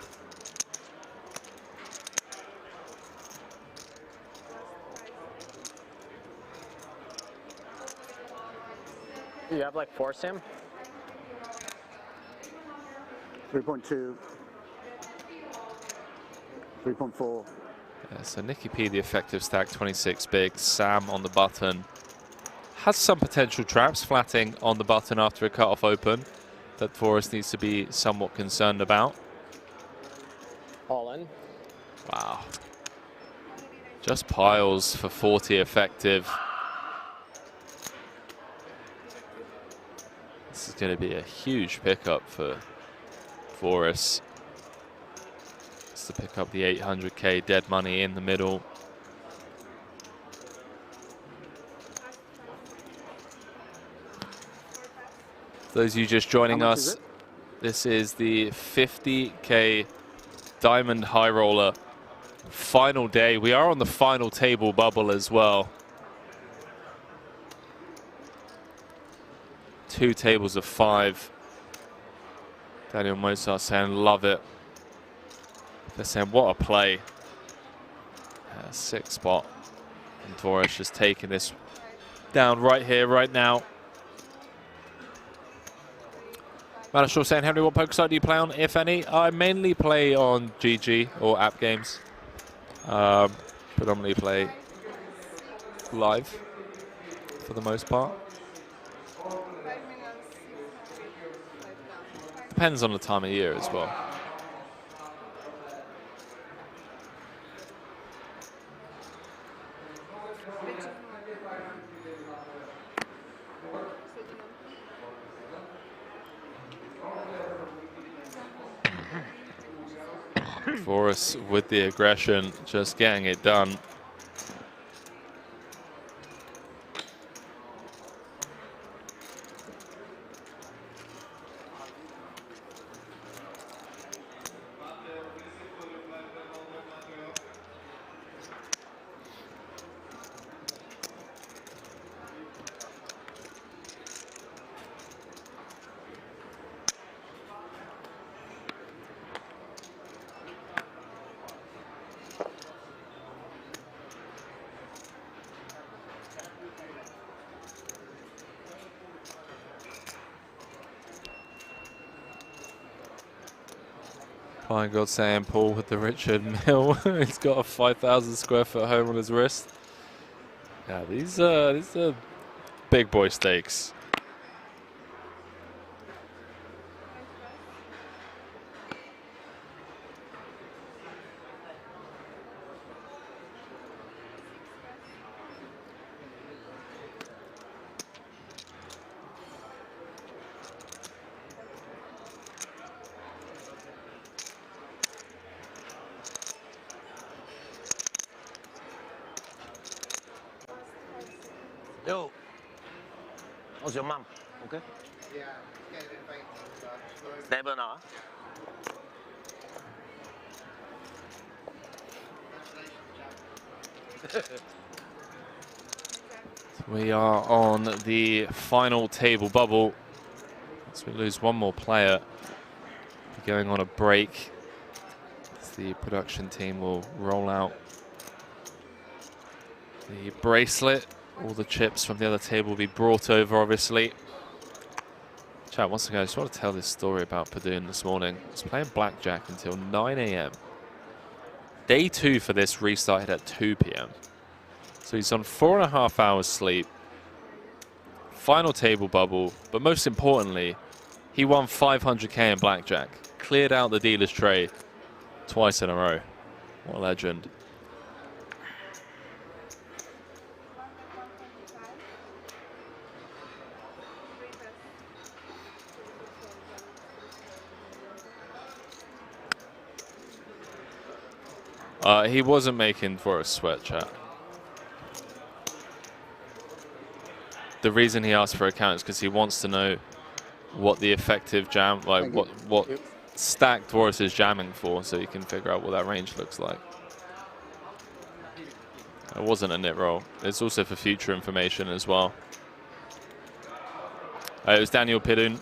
You have like 4 Sam? 3.2. 3.4. Yeah, so Nicky P, the effective stack, 26 big. Sam on the button has some potential traps flatting on the button after a cut-off open that Dvoress needs to be somewhat concerned about. All in. Wow. Just piles for 40 effective. This is going to be a huge pickup for Dvoress. Just to pick up the 800k dead money in the middle. For those of you just joining us, this is the 50k Diamond High Roller final day. We are on the final table bubble as well. 2 tables of 5. Daniel Mozart saying, love it. They're saying, what a play. 6th spot. And Dvoress just taking this down right here, right now. Manashaw saying, Henry, what poker site do you play on, if any? I mainly play on GG or app games. Predominantly play live for the most part. Depends on the time of year as well. Dvoress with the aggression, just getting it done. Fine God saying Paul with the Richard Mill. He's got a 5,000 square foot home on his wrist. Yeah, these are big boy stakes. Yo, how's your mom? Okay? Yeah, Stable now, huh? We are on the final table bubble. As we lose one more player, going on a break. As the production team will roll out the bracelet. All the chips from the other table will be brought over, obviously. Chat, once again, I just want to tell this story about Padoon this morning. I was playing blackjack until 9 AM. Day 2 for this restarted at 2 PM. So he's on 4.5 hours sleep. Final table bubble, but most importantly, he won 500k in blackjack. Cleared out the dealer's tray twice in a row. What a legend. He wasn't making for a sweat, chat. The reason he asked for a count is because he wants to know what the effective jam, like what stack Dvoress is jamming for, so he can figure out what that range looks like. It wasn't a nit roll. It's also for future information as well. It was Daniel Pidun.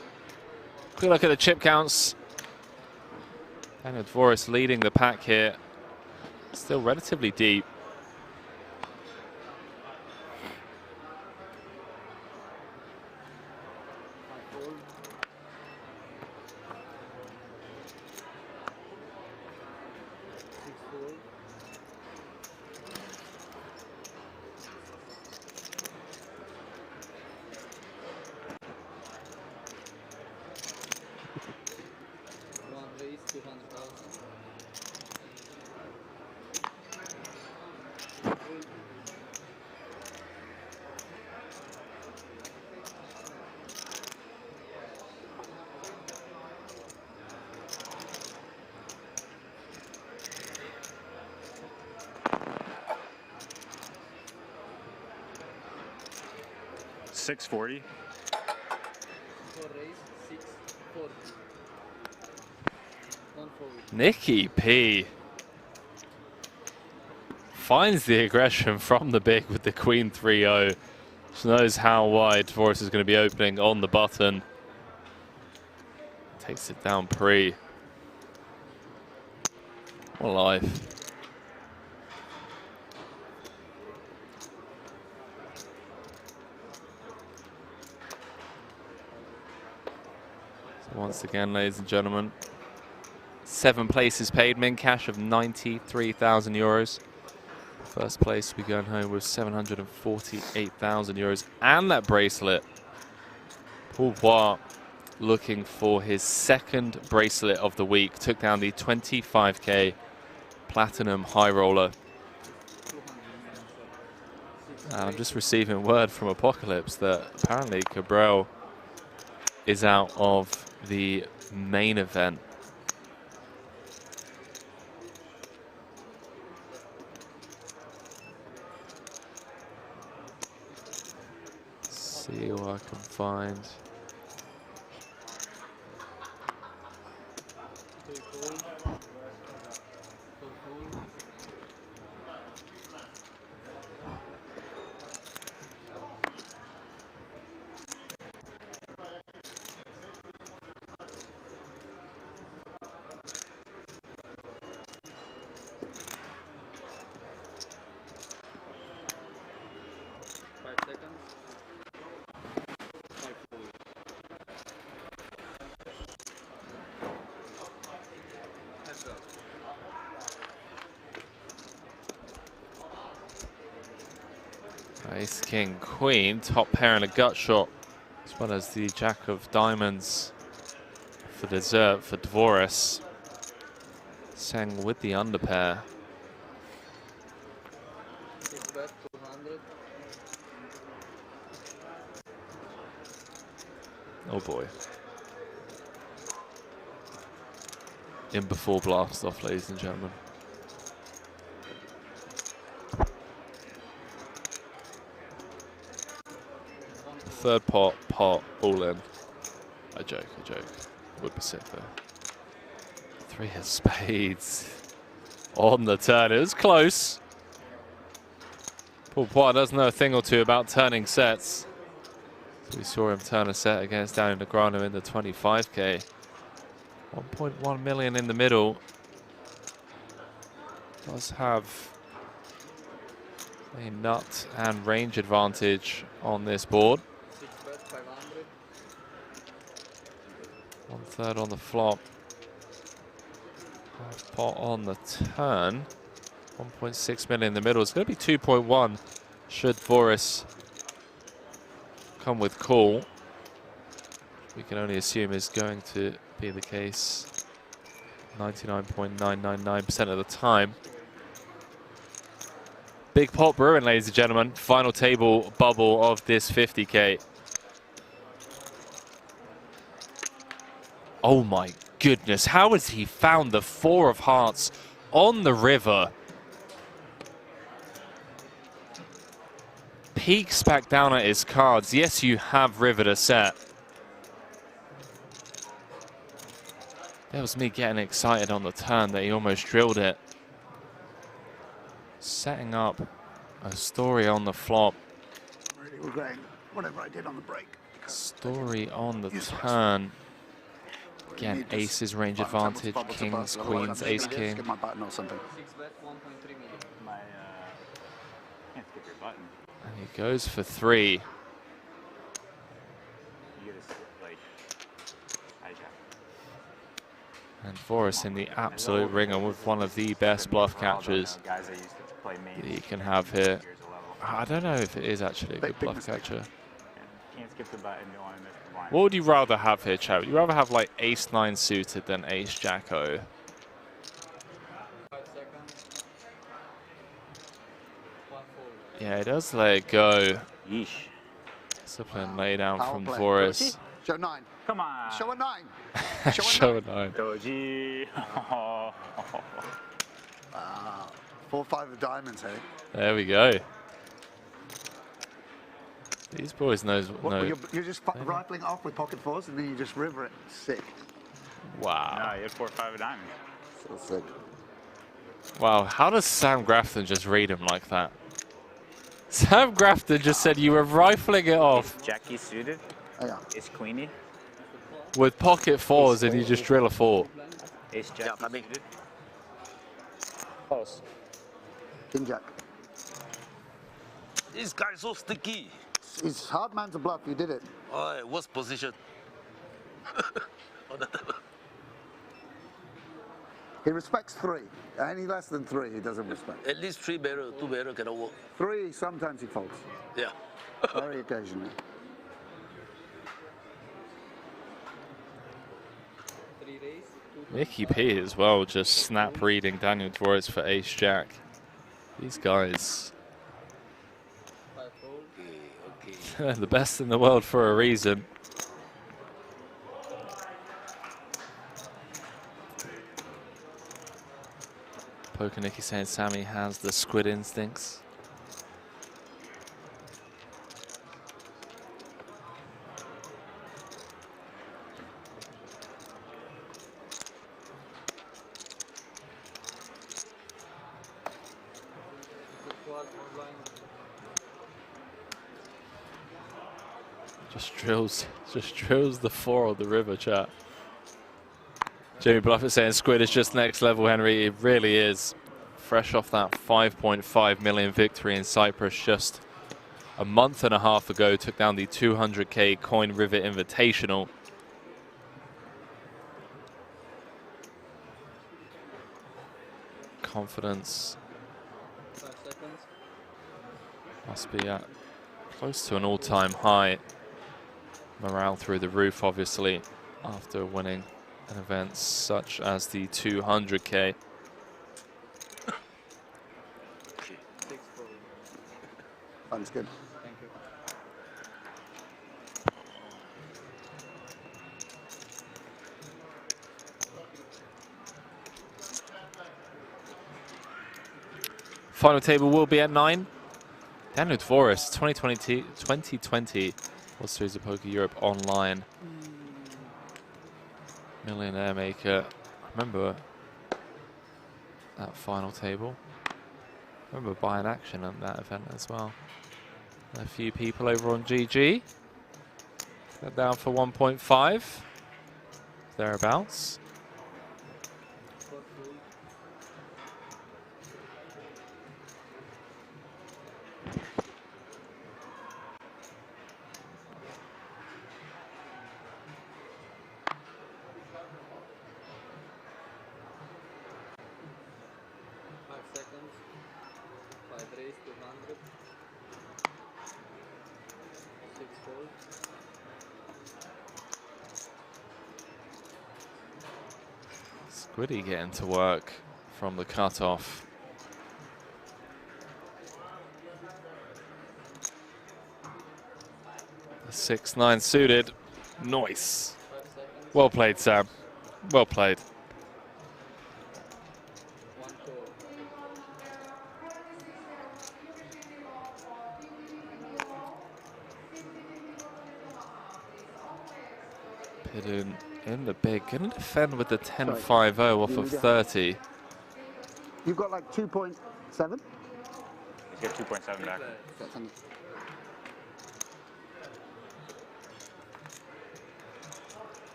Quick look at the chip counts. Daniel Dvoress leading the pack here. Still relatively deep. 640. Nicky P finds the aggression from the big with the Queen 3-0. She knows how wide Dvoress is going to be opening on the button. Takes it down pre. What a life. So once again, ladies and gentlemen, 7 places paid, min cash of 93,000 euros. First place, we going home with 748,000 euros and that bracelet. Phua looking for his 2nd bracelet of the week. Took down the 25k platinum high roller. And I'm just receiving word from Apocalypse that apparently Cabral is out of the main event. See what I can find. Ace, King, Queen, top pair and a gut shot, as well as the Jack of Diamonds for dessert for Dvoress. Sang with the underpair. Oh boy. In before blast off, ladies and gentlemen. Third pot, all in. I joke. Would be sick though. 3 of spades on the turn. It was close. Phua does know a thing or two about turning sets. So we saw him turn a set against Negreanu in the 25k. 1.1 million in the middle. Does have a nut and range advantage on this board. 1/3 on the flop. Half pot on the turn. 1.6 million in the middle. It's going to be 2.1 should Dvoress come with call. We can only assume is going to be the case 99.999% of the time. Big pot brewing, ladies and gentlemen. Final table bubble of this 50k. Oh my goodness, how has he found the 4 of hearts on the river? Peeks back down at his cards. Yes, you have rivered a set. That was me getting excited on the turn that he almost drilled it. Setting up a story on the flop. I'm really regretting whatever I did on the break. Story on the turn. Again, aces range advantage, kings, queens, ace, king. Skip my button or something. Can't skip your button. And he goes for 3. You gotta like hijack. And Dvoress in the absolute ringer with one of the best bluff catchers Guys that used to play that you can have here. I don't know if it is actually a good Big bluff mistake. catcher. Can't skip the button, don't want to miss the blind. What would you rather have here, Chad? Would you rather have like ace-9 suited than ace-jack-o? Yeah, he does let it go. Yeesh. Discipline lay down Power from play. Dvoress. Show 9. Come on. Show a 9. Show a 9. Doji. 4-5 of diamonds, hey? There we go. These boys knows. What, you're just rifling off with pocket fours and then you just river it. Sick. Wow. No, you had 4 or 5 of diamonds. So sick. Wow, how does Sam Grafton just read him like that? Sam Grafton just said you were rifling it off. Is Jackie suited? Oh, yeah. Is Queenie? With pocket fours and you just drill a 4. Is Jackie suited? Close. King Jack. This guy's so sticky. He's hard man to bluff. You did it. Alright, worst position. He respects 3. Any less than 3, he doesn't respect. At least 3 barrel, 2 barrel cannot work. 3, sometimes he folds. Yeah. Very occasionally. Mickey P as well, just snap reading Daniel Dvoress for ace jack. These guys, Okay. the best in the world for a reason. Poker Nicky saying Sammy has the squid instincts. Just drills the 4 on the river, chat. Jamie Bluffett saying squid is just next level, Henry. It really is. Fresh off that 5.5 million victory in Cyprus just a month and a half ago, took down the 200k Coin River Invitational. Confidence must be at close to an all-time high. Morale through the roof, obviously, after winning an event such as the 200k. Sounds good. Thank you. Final table will be at 9. Daniel Dvoress, 2020 World Series of Poker Europe online. Millionaire maker. Remember that final table. Remember buying action at that event as well. A few people over on GG. Got down for 1.5. Thereabouts. Squiddy getting to work from the cutoff. The 6-9 suited. Nice. Well played, Sam. Well played. Pidun in the big, gonna defend with the 10-5-0 off of 30. You've got like 2.7? He's got 2.7 back.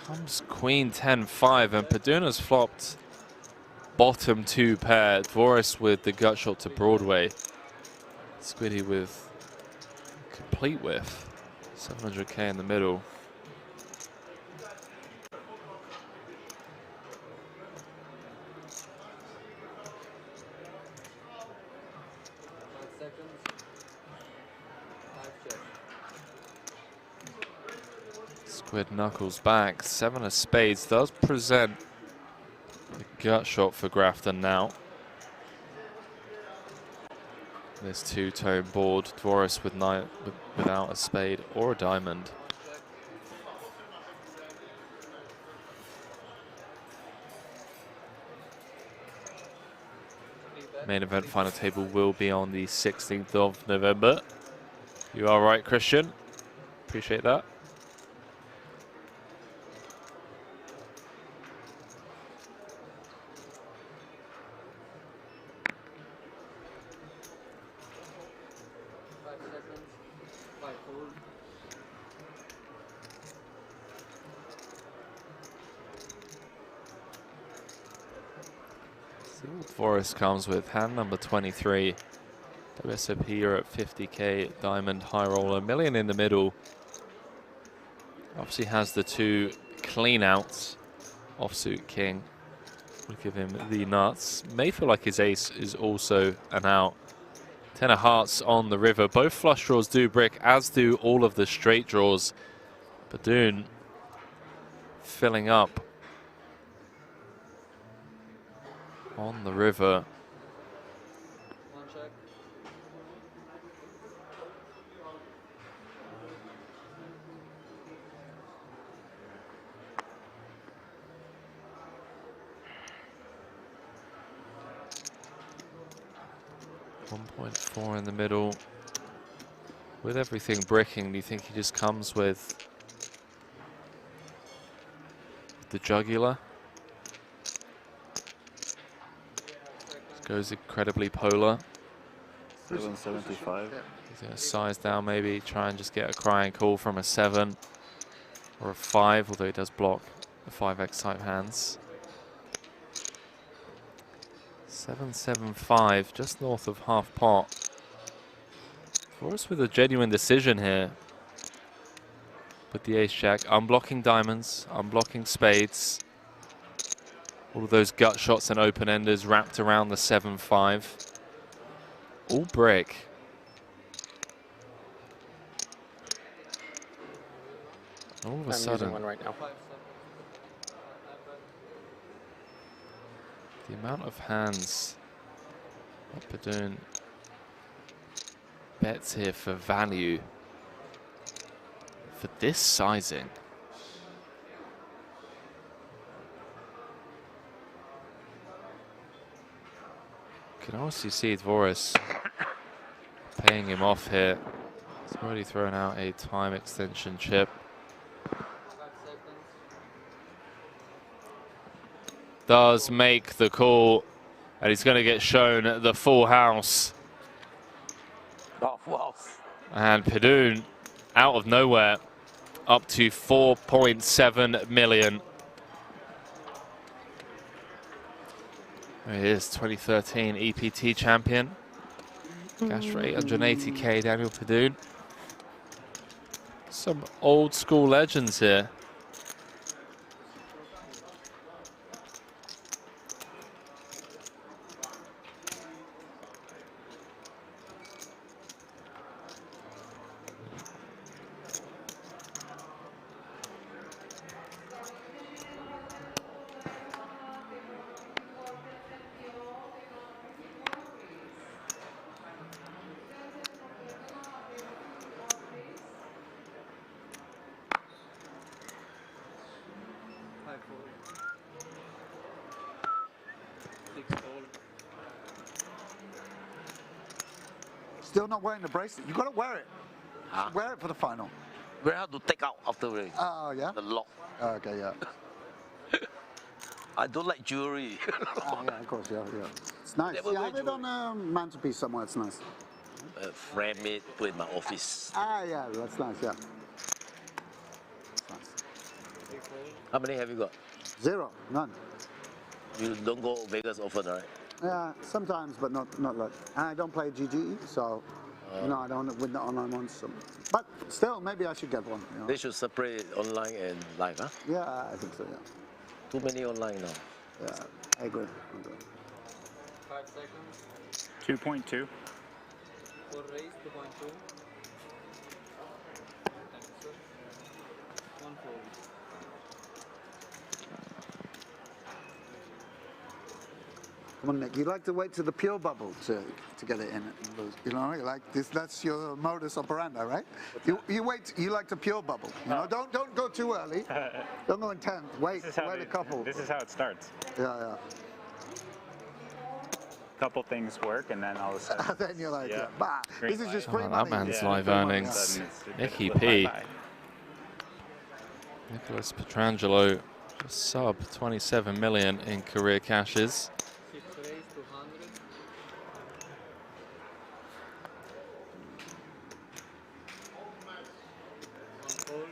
Comes Queen 10-5 and Paduna's flopped bottom 2 pair. Dvoress with the gut shot to Broadway. Squiddy with complete whiff. 700k in the middle. Squid knuckles back. 7 of spades does present a gut shot for Grafton now. This 2-tone board. Dvoress with without a spade or a diamond. Main event final table will be on the 16th of November. You are right, Christian. Appreciate that. Dvoress comes with hand number 23. WSOP Europe 50k diamond high roller, $1 million in the middle. Obviously has the 2 clean outs. Offsuit king will give him the nuts. May feel like his ace is also an out. 10 of hearts on the river. Both flush draws do brick, as do all of the straight draws. Badoon filling up on the river. One check. .4 in the middle. With everything bricking, do you think he just comes with the jugular? Goes incredibly polar. 775. He's going to size down, maybe try and just get a crying call from a 7 or a 5, although he does block the 5x type hands. 775, just north of half pot. Dvoress with a genuine decision here. With the ace-jack, unblocking diamonds, unblocking spades. All of those gut shots and open-enders wrapped around the 7-5. All brick. All of a I'm sudden, using one right now. the amount of hands that Badoon bets here for value for this sizing. You can also see Dvoress paying him off here. He's already thrown out a time extension chip. 5 seconds. Does make the call, and he's going to get shown the full house. Oh, wow. And Badoon, out of nowhere, up to 4.7 million. There he is, 2013 EPT champion. Cash for 880k, Daniel Badoon. Some old school legends here. Still not wearing the bracelet. You gotta wear it. Huh? Wear it for the final. We have to take out after the Oh yeah. the lock. Okay, yeah. I don't like jewelry. Oh, yeah, of course, yeah, yeah. It's nice. Never Yeah, wear have it on a mantelpiece somewhere. It's nice. Frame it, put it in my office. Ah, yeah, that's nice. Yeah. That's nice. How many have you got? 0, none. You don't go Vegas often, right? Yeah, sometimes, but not like. And I don't play GGE, so you know I don't win the online ones. So. But still, maybe I should get one. You know? They should separate online and live, huh? Yeah, I think so. Yeah. Too many online now. Yeah, I agree. 5 seconds. 2.2. For raise, 2.2. Thank you, sir. 1 fold. Come on, Nick. You like to wait to the pure bubble to get it in it. You know, you like this. That's your modus operandi, right? You wait. You like to pure bubble. You know, don't go too early. Don't go in 10th. Wait a couple. This is how it starts. Yeah, yeah. couple things work, and then all of a sudden. Then you're like, yeah. bah, this is just free Oh, money. that man's Yeah. live Free money. earnings. Sudden it's Nicky bye P. bye. Nicholas Petrangelo, just sub 27 million in career cashes. Fifth raise 200. One fold.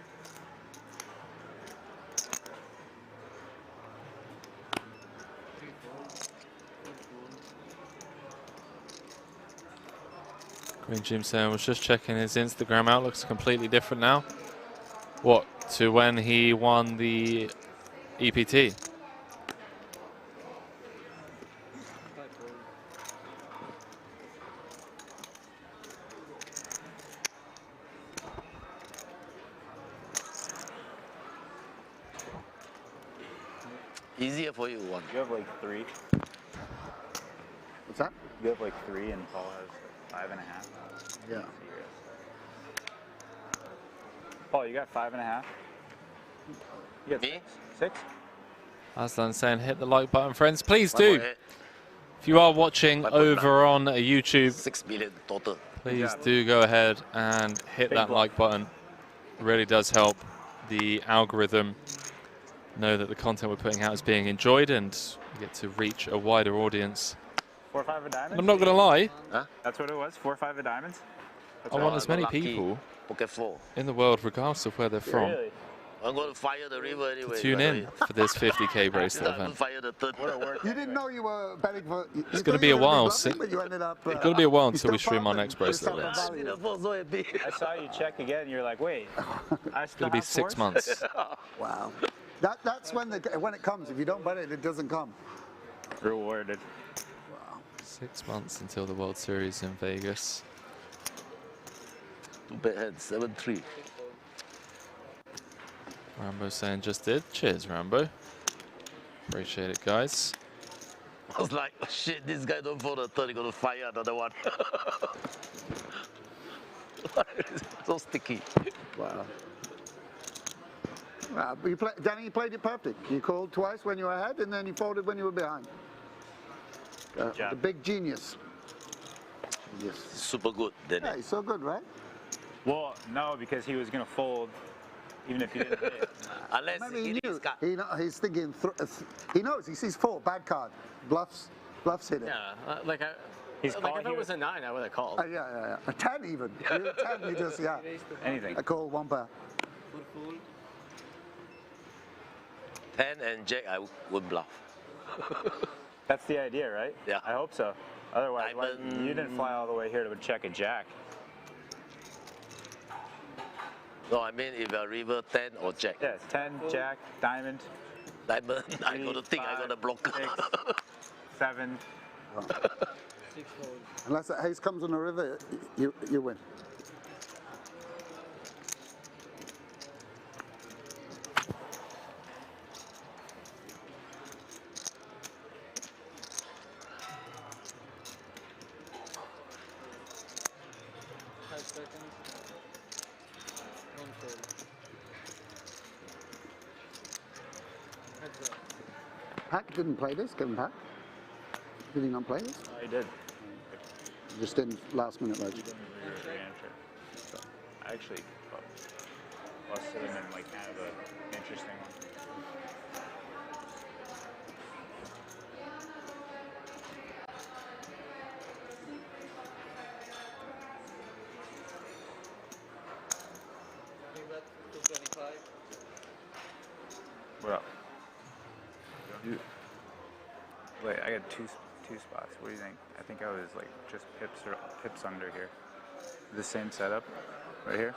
Three fold. Four fold. Green Jim saying was just checking his Instagram out. Looks completely different now. What, to when he won the EPT? Five fold. Easier for you, one. You have like 3. What's that? You have like 3, and Paul has 5.5. Yeah. Paul, you got 5.5. You got Me? 6. Aslan saying hit the like button, friends. Please One more do. hit. If you are watching 5.9. over on YouTube, 6 million total. please do go ahead and hit that like button. It really does help the algorithm know that the content we're putting out is being enjoyed and we get to reach a wider audience. 4 or 5 of diamonds. And I'm not going to lie, That's what it was. 4 or 5 of diamonds. I want I as got many lucky. people Pocket 4. in the world, regardless of where they're from, Really? I'm going to fire the river to anyway. tune in for this 50k bracelet I'm going to event. fire the third. You didn't know you were betting for. It's going to be a while. But you ended up. It's going to be a while you until we still stream our found next it. bracelet It's events. not value. I saw you check again, and you're like, wait. It's going to be 6 months. Wow. That's when it comes. If you don't bet it, it doesn't come. Rewarded. 6 months until the World Series in Vegas. 2 bad hands, 7-3. Rambo saying just did. Cheers, Rambo. Appreciate it, guys. I was like, oh, shit, this guy don't fold the third, he's going to fire another one. So sticky. Wow. Danny, you played it perfect. You called twice when you were ahead, and then you folded when you were behind. The big genius. Yes. Super good, Danny. Yeah, he's so good, right? Well, no, because he was going to fold even if he didn't hit it. Unless Maybe he he hit knew. his card. He's thinking. He knows. He sees 4, bad card. Bluffs hit it. Yeah, like He's if calling it was a 9, I would have called. Yeah. A 10 even. You're a 10, you just, yeah. Raise 200. Anything. I call 1 pair. Four fold. 10 and Jack, I wouldn't bluff. That's the idea, right? Yeah. I hope so. Otherwise, Diamond. you didn't fly all the way here to check a jack. No, I mean if a river 10 or Jack. Yes, 10, jack, diamond, Diamond, I 3, got to think I 5, got to block. 6, 7. 6 fold. Unless the ace comes on the river, you win. Five seconds. One fold. Heads up. Pack didn't play this, Kevin Pack. Did he not play this? Oh, he did. Just in last minute ledge. I actually busted him in like kind of an interesting one. King bet 225. What up? Wait, I got two spots. What do you think? I think I was like just pips under here. The same setup right here.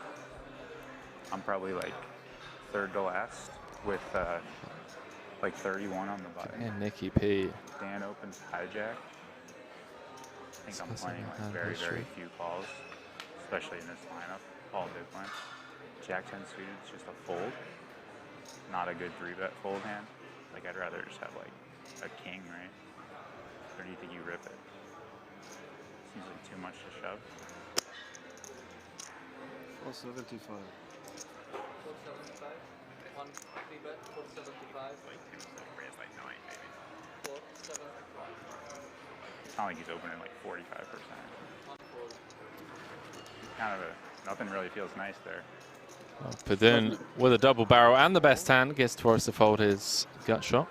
I'm probably like third to last with like 31 on the button. And Nicky P. Dan opens hijack. I think I'm playing like very few calls, especially in this lineup. All big blind. Jack 10 suited is just a fold. Not a good 3-bet fold hand. Like I'd rather just have like a king, right? Or do you think you rip it? Seems like too much to shove. 475. 475. One 3-bet 475. Like 2 raise like 9 maybe. 475. It's not like he's opening like 45%. Kind of nothing really feels nice there. Well, Padun with a double barrel and the best hand gets Dvoress to fold his gut shot.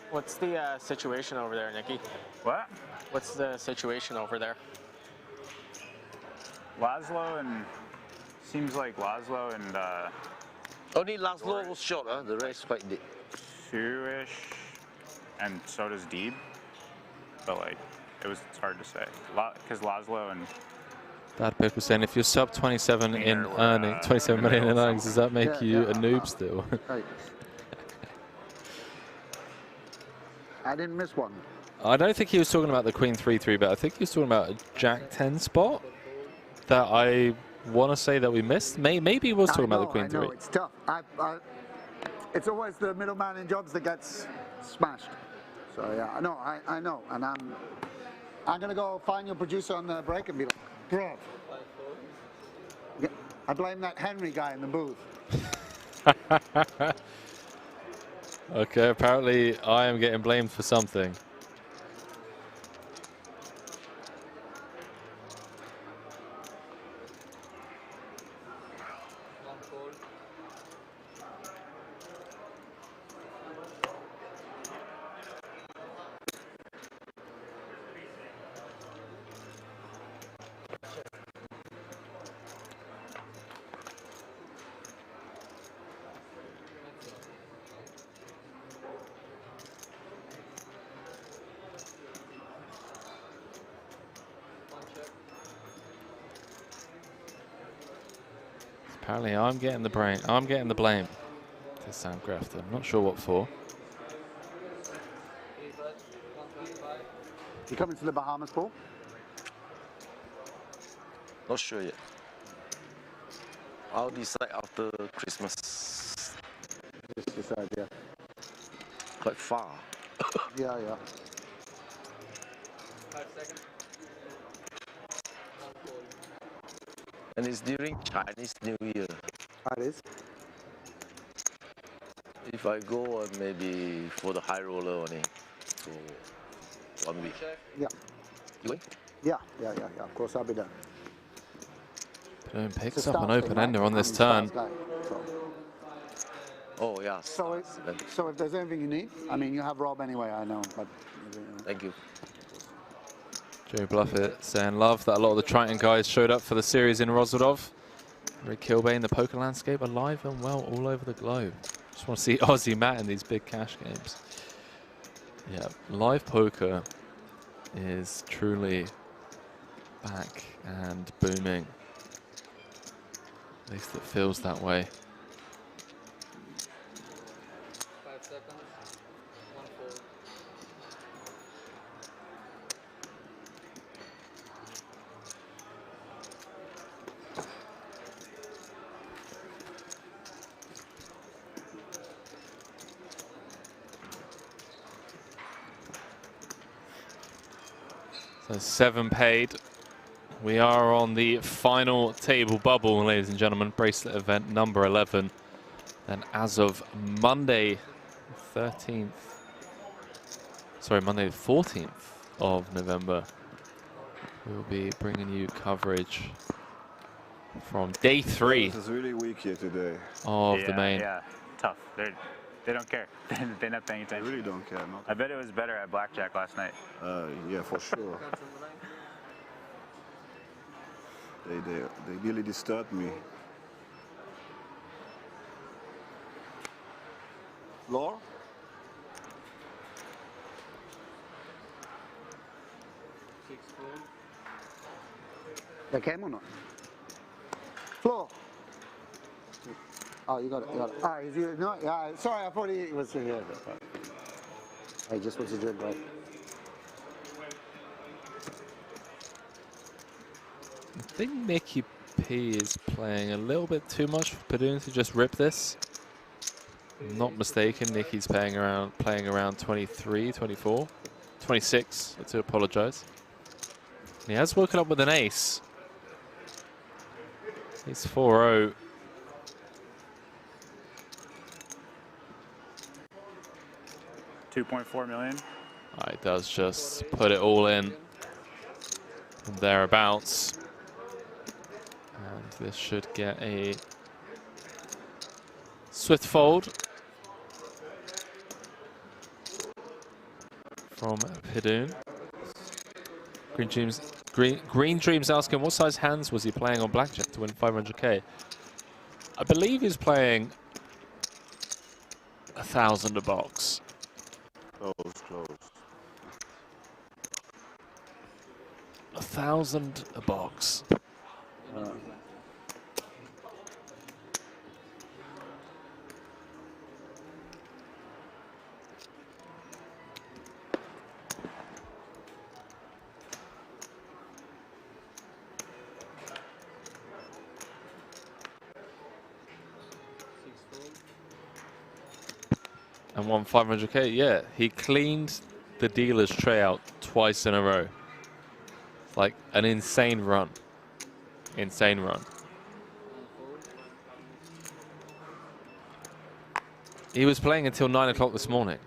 What's the situation over there, Nicky? What? What's the situation over there? Laszlo and seems like Laszlo and Only Laszlo was short, huh? The rest quite deep. 2-ish, and so does Deeb. But like, it's hard to say because Laszlo and Bad Pick was saying if you're sub 27 in earnings, 27 million in earnings, does that make you a noob still? Right. I didn't miss one. I don't think he was talking about the Queen 3-3, but I think he was talking about a Jack 10 spot that I want to say that we missed. Maybe he was talking about the Queen 3. I know, it's tough. It's always the middleman in jobs that gets smashed. So yeah, I know, and I'm gonna go find your producer on the break and be like, bro. I blame that Henry guy in the booth. Okay, apparently I am getting blamed for something. Apparently, I'm getting the blame. This sound Grafton. I'm not sure what for. You coming to the Bahamas, Paul? Not sure yet. I'll decide after Christmas. Just decide, yeah. Quite far. Yeah. 5 seconds. And it's during Chinese New Year. It is. If I go, maybe for the high roller only. So 1 week. Yeah. You going? Yeah. Of course, I'll be there. Padun picks It's a up an stance open thing, ender right? on this I'm a turn. stance guy, so. Oh, yeah. So if there's anything you need, I mean, you have Rob anyway, I know, but. Thank you. Joe Bluffett saying love that a lot of the Triton guys showed up for the series in Rozvadov. Rick Kilbane, the poker landscape alive and well all over the globe. Just want to see Aussie Matt in these big cash games. Yeah, live poker is truly back and booming. At least it feels that way. 5 seconds. 1 fold. So 7 paid. We are on the final table bubble, ladies and gentlemen. Bracelet event number 11. And as of Monday the 14th of November, we'll be bringing you coverage from day 3. It is really weak here today. Of the main. Yeah, tough. They don't care. They're not paying attention. They really don't care. I bet it was better at blackjack last night. Yeah, for sure. They really disturbed me. Floor? They came or not? Floor. Oh, you got it. Ah, is you no? Yeah, sorry, I thought he was here. He just wants to drink, right? I think Nicky P is playing a little bit too much for Padun to just rip this. I'm not mistaken, Nicky's playing around 23, 24, 26, I do apologize. He has woken up with an ace. He's 4-0. 2.4 million. It does just put it all in and thereabouts. And this should get a swift fold from Pidoon. Green Dreams asking what size hands was he playing on blackjack to win 500k? I believe he's playing 1,000 a box. Close. 1,000 a box. And won 500k. Yeah, he cleaned the dealer's tray out twice in a row. It's like an insane run. Insane run. He was playing until 9 o'clock this morning.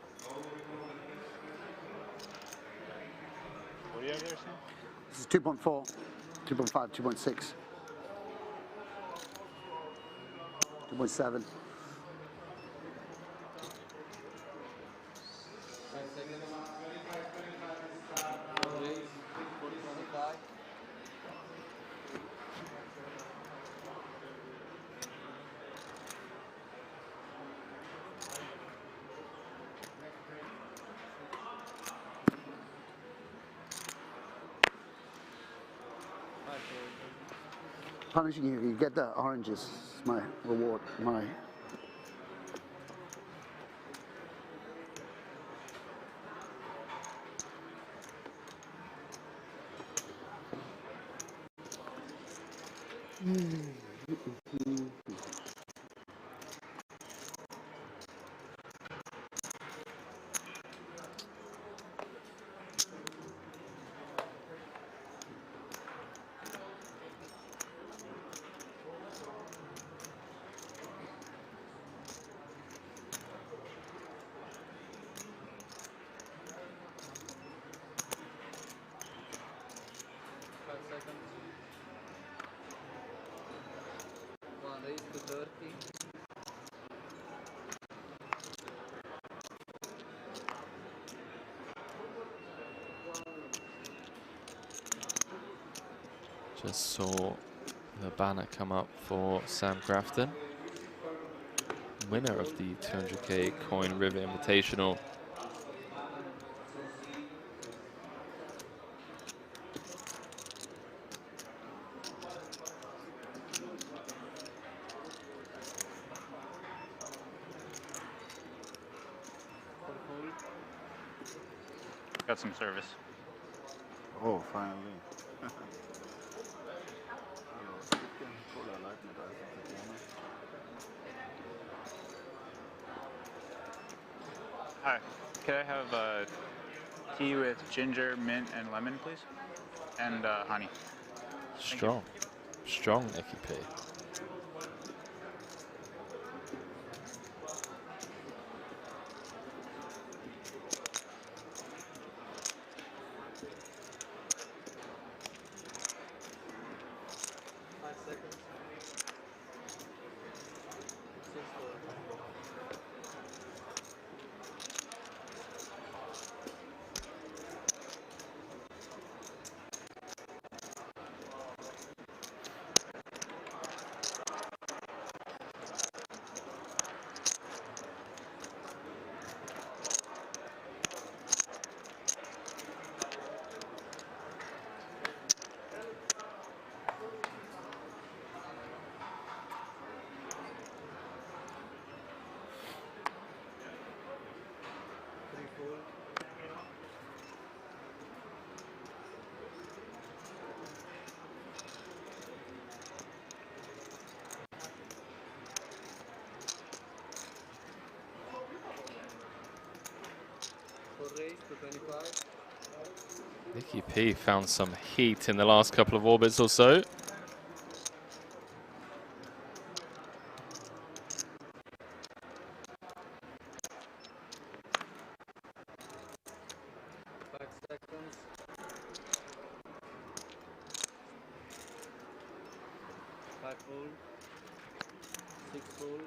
What do you have there, Sam? This is 2.4, 2.5, 2.6, 2.7. Punishing you, you get the oranges. It's my reward, my. Just saw the banner come up for Sam Grafton, winner of the 200k Coin River Invitational. Got some service. Oh, finally. Hi, could I have tea with ginger, mint, and lemon, please? And honey. Strong. Strong Nicky P. Nicky P found some heat in the last couple of orbits or so. seconds. 5 fold. 6 fold.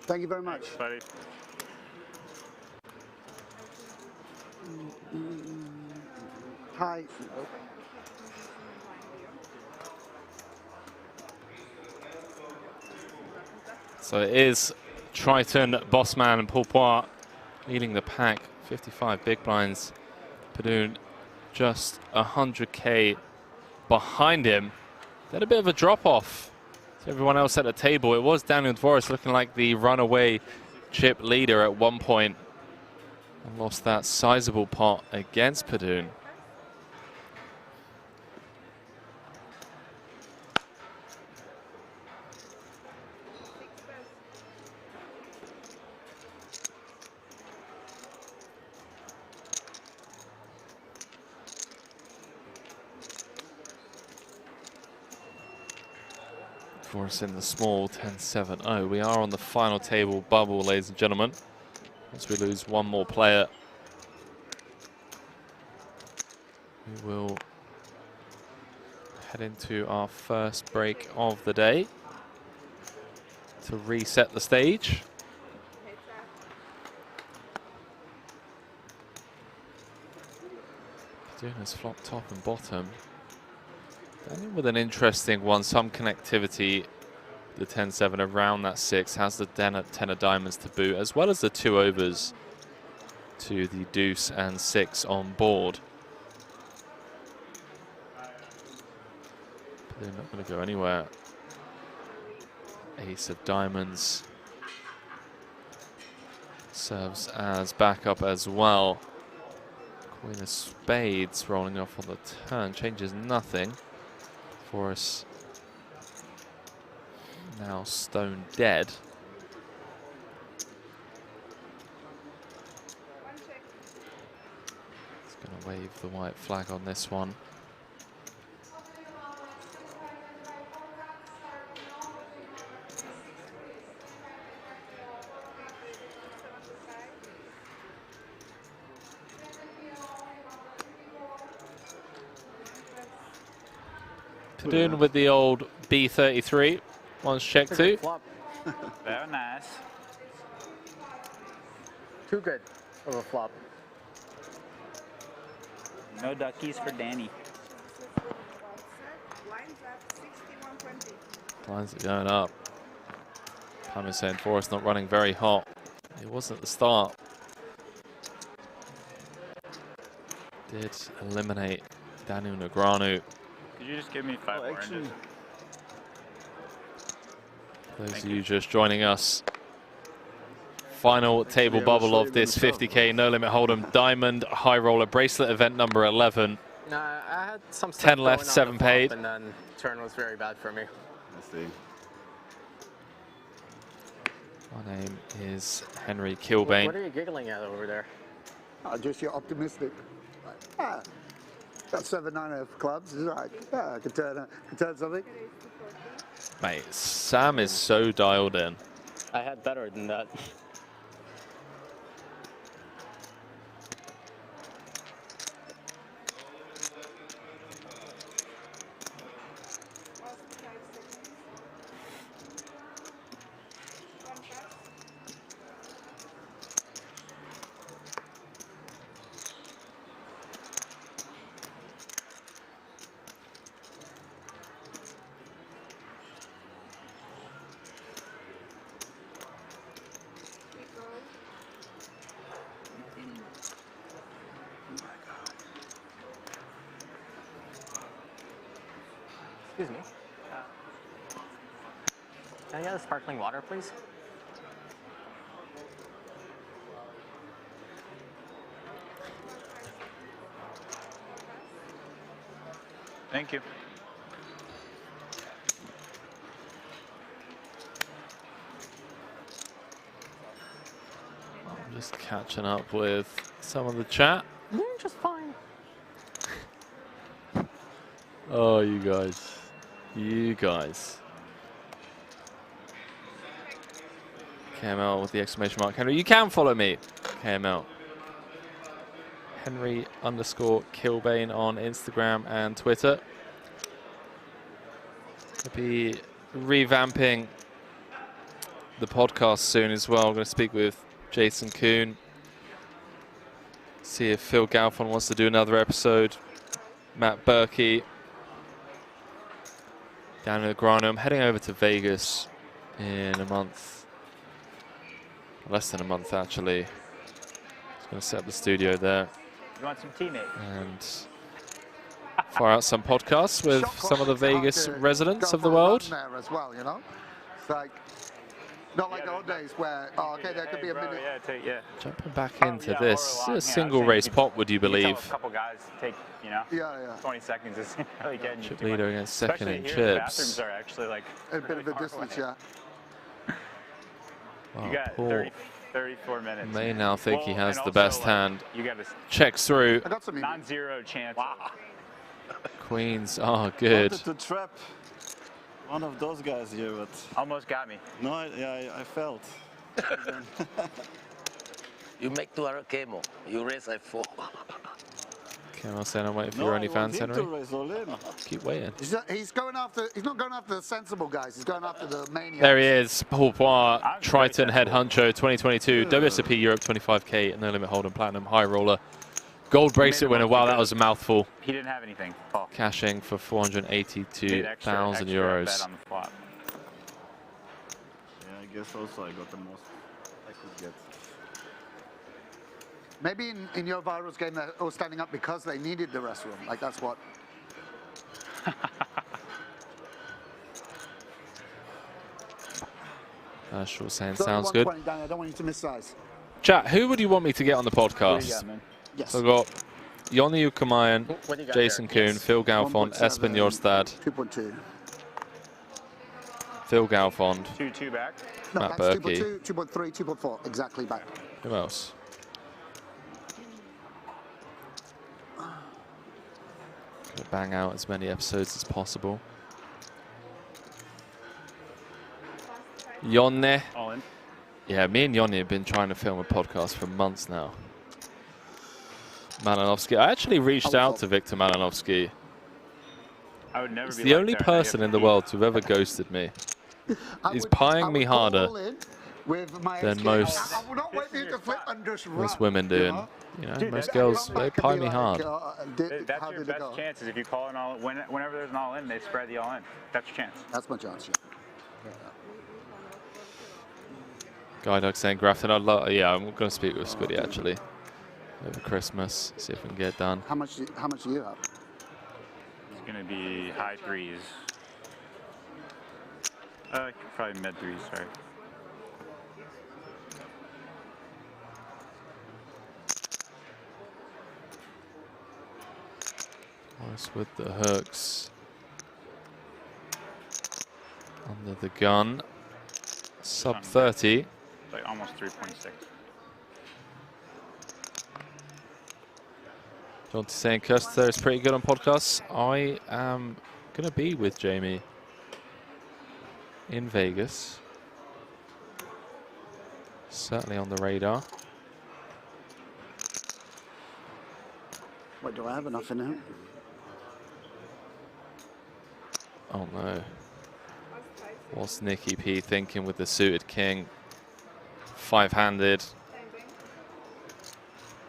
Thank you very much. Thanks, buddy. Hi. So it is Triton, Bossman, and Phua leading the pack. 55 big blinds. Padoon just 100k behind him. Then a bit of a drop-off to everyone else at the table. It was Daniel Dvoress looking like the runaway chip leader at one point and lost that sizable pot against Padoon. Dvoress in the small 10-7-0. We are on the final table bubble, ladies and gentlemen. As we lose one more player, we will head into our first break of the day to reset the stage. Doing his flop top and bottom. Daniel with an interesting one, some connectivity. The 10-7 around that 6 has the 10 of diamonds to boot, as well as the 2 overs to the deuce and 6 on board. But they're not going to go anywhere. Ace of diamonds serves as backup as well. Queen of spades rolling off on the turn changes nothing. Dvoress now stone dead. He's going to wave the white flag on this one. Padoon with the old B33. One's check two. Very nice. Too good of a flop. No duckies for Danny. Blinds are going up. Pam is saying Dvoress not running very hot. It wasn't at the start. Did eliminate Daniel Negreanu. Could you just give me 5 oranges? Those of you just joining us. Final table bubble of this 50k No Limit Hold'em Diamond High Roller Bracelet event number 11. No, I had some 10 left, 7 paid. And then turn was very bad for me. I see. My name is Henry Kilbane. What are you giggling at over there? Just you're optimistic. Ah, got 7-9 of clubs. Is right. Yeah, I could turn something. Mate, Sam is so dialed in. I had better than that. Excuse me. Can I get a sparkling water, please? Thank you. Just catching up with some of the chat. Just fine. Oh, you guys. You guys. KML with the exclamation mark. Henry, you can follow me. KML. Henry_Kilbane on Instagram and Twitter. I'll be revamping the podcast soon as well. I'm going to speak with Jason Kuhn. See if Phil Galfond wants to do another episode. Matt Berkey. Down in Negreanu. I'm heading over to Vegas in a month. Less than a month, actually. Just going to set up the studio there. You want some teammates? And fire out some podcasts with some of the Vegas residents of the world. There as well, you know? It's like, not like the old days where, oh, okay, there could be a minute. Jumping back into this. A single race pot, would you believe? A couple guys take, 20 seconds is really getting you Chip too leader much. against second in Especially here, the chips. bathrooms are actually like A bit of a distance, yeah. Wow, you got Paul 34 minutes. may now think he has and the also, best like, hand. You got Checks through. I got some non-zero chance. Wow. Queens are good. I wanted to trap one of those guys here, but almost got me. No, I felt. You make 200 KMO. You raise at 4. Camo saying I'm waiting for No, your I want OnlyFans, him Henry. to raise all in. Keep waiting. He's going after, he's not going after the sensible guys, he's going after the maniacs. There he is, Paul Phua, Triton Head Honcho 2022, WSOP Europe 25K, and No Limit Hold'em Platinum High Roller. Gold bracelet winner. Wow, that was a mouthful. He didn't have anything, Paul. Cashing for 482,000 Bet euros. on the flop. Yeah, I guess also I got the most I could get. Maybe in your virus game they're all standing up because they needed the restroom. Like that's what. Sure, saying sounds good. Danny, I don't want you to miss size. Chat, who would you want me to get on the podcast? Got, man? Yes. So I've got Yoni Ukamayan, Jason Kuhn, Yes. Phil Galfond, Espen Jorstad, 2.2. Phil Galfond, 2-2 back. No, Matt that's Berkey. 2.2, 2.3, 2.4, exactly back. Who else? Gonna bang out as many episodes as possible. Yonne. All in. Yeah, me and Yonne have been trying to film a podcast for months now. Malinovsky. I actually reached out to Victor Malinovsky. I would never He's be the like only that. person in the world to have ever ghosted me. He's pieing me harder than most women do. And, Dude, most that- girls, they pie me hard. That's your best chance is if you call an all whenever there's an all in, they spread the all in. That's your chance. That's my chance, yeah. Guy Doug saying Grafton, I'd love. Yeah, I'm going to speak with Squiddy actually over Christmas. See if we can get it done. How much do you have? It's gonna be high threes. Probably mid threes. Sorry. Nice with the hooks. Under the gun. Sub 30. Like almost 3.6. John saying Kirsten is pretty good on podcasts. I am going to be with Jamie in Vegas. Certainly on the radar. Wait, do I have enough in here? Oh no. What's Nicky P thinking with the suited king? Five-handed.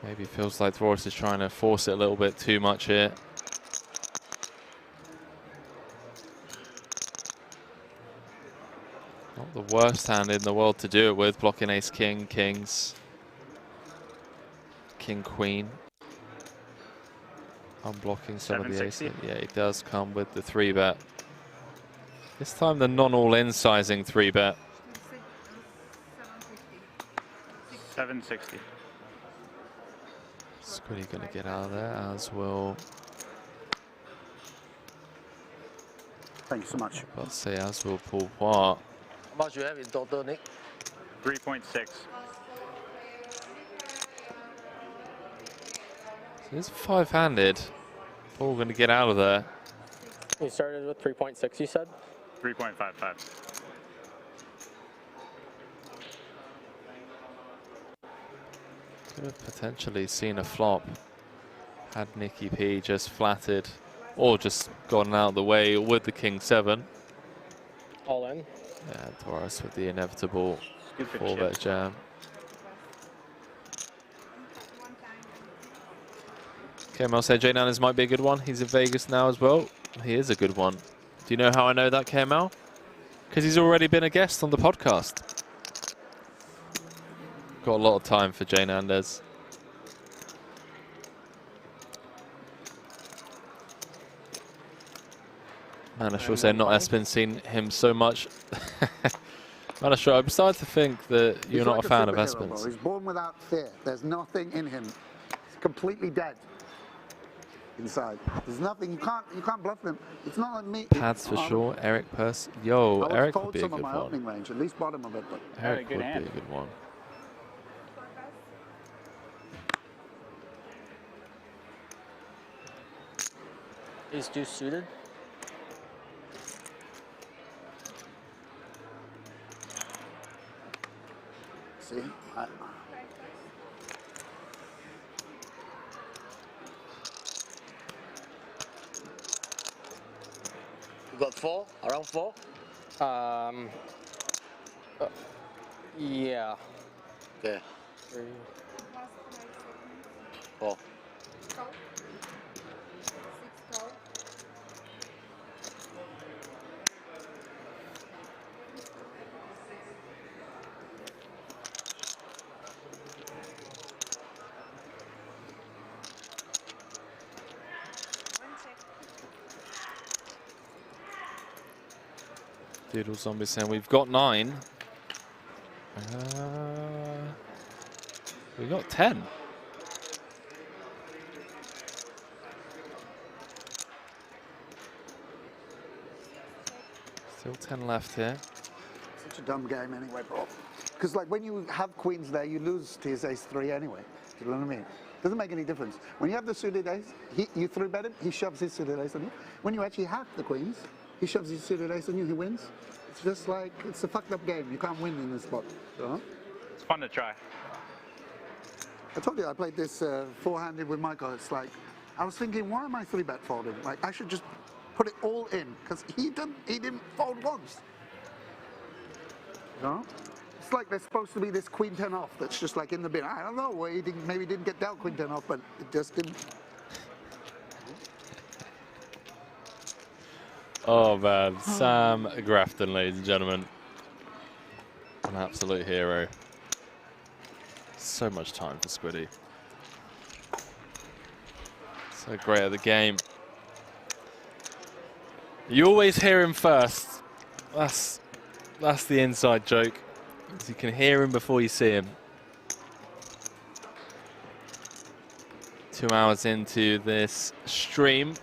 Maybe feels like Dvoress is trying to force it a little bit too much here. Not the worst hand in the world to do it with, blocking ace king, kings. King queen. Unblocking some of the ace. 760. Yeah, he does come with the 3-bet. This time the non-all-in sizing 3-bet. 760. Squiddy going to get out of there, as will. Thank you so much. Let's say as will Paul Phua. How much you have in total, Nick? 3.6. It's five-handed. All going to get out of there. You started with 3.6, you said? 3.55. Could have potentially seen a flop had Nicky P just flatted or just gotten out of the way with the King 7. All in. Yeah, Dvoress with the inevitable Stupid 4-bet jam. Okay, Mel said J Nanners might be a good one. He's in Vegas now as well. He is a good one. Do you know how I know that, KML? Because he's already been a guest on the podcast. Got a lot of time for J Nandez. Manashur said not Espen seen him so much. Manashur, I'm starting to think that you're not a fan of Espen's. He's born without fear. There's nothing in him. He's completely dead inside. There's nothing. You can't bluff him. It's not like me. Pads for sure. Eric Purse. Yo, Eric would be a good my one. opening range, at least bottom of it. But Eric would be a good one. Ace deuce suited. See, You got 4? Around 4? Yeah. Okay. 3. 4. Doodle Zombie saying we've got 9. We got 10. Still 10 left here. such a dumb game anyway, bro. Because like when you have queens there, you lose to his ace-3 anyway. Do you know what I mean? Doesn't make any difference. When you have the suited ace, you 3-bet him, he shoves his suited ace on you. When you actually have the queens, he shoves his suited ace on you, he wins. It's just like, it's a fucked up game. You can't win in this spot. It's fun to try. I told you I played this 4-handed with Michael. It's like, I was thinking, why am I 3-bet folding? Like, I should just put it all in, because he didn't fold once. You know? It's like there's supposed to be this queen 10 off that's just like in the bin. I don't know where he didn't, maybe didn't get dealt queen 10 off, but it just didn't. Oh man, Sam Grafton, ladies and gentlemen. An absolute hero. So much time for Squiddy. So great at the game. You always hear him first. That's the inside joke. You can hear him before you see him. 2 hours into this stream.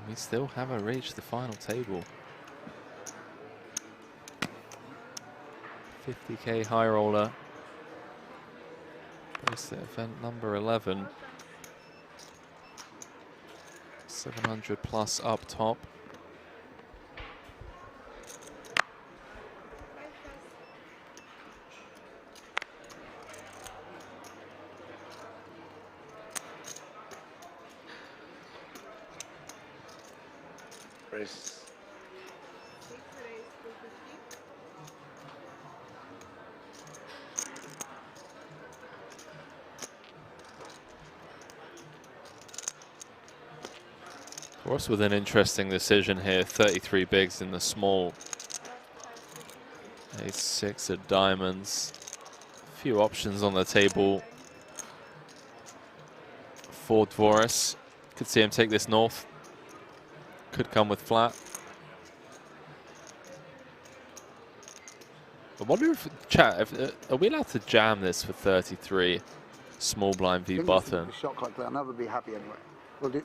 We still haven't reached the final table. 50k high roller. Bracelet event number 11. 700 plus up top. Race. Dvoress with an interesting decision here. 33 bigs in the small. Ace-6 of diamonds. A few options on the table for Dvoress. Could see him take this north. Could come with flat. I wonder if, chat, are we allowed to jam this for 33? Small blind v button. Shot clock there, and I would be happy anyway.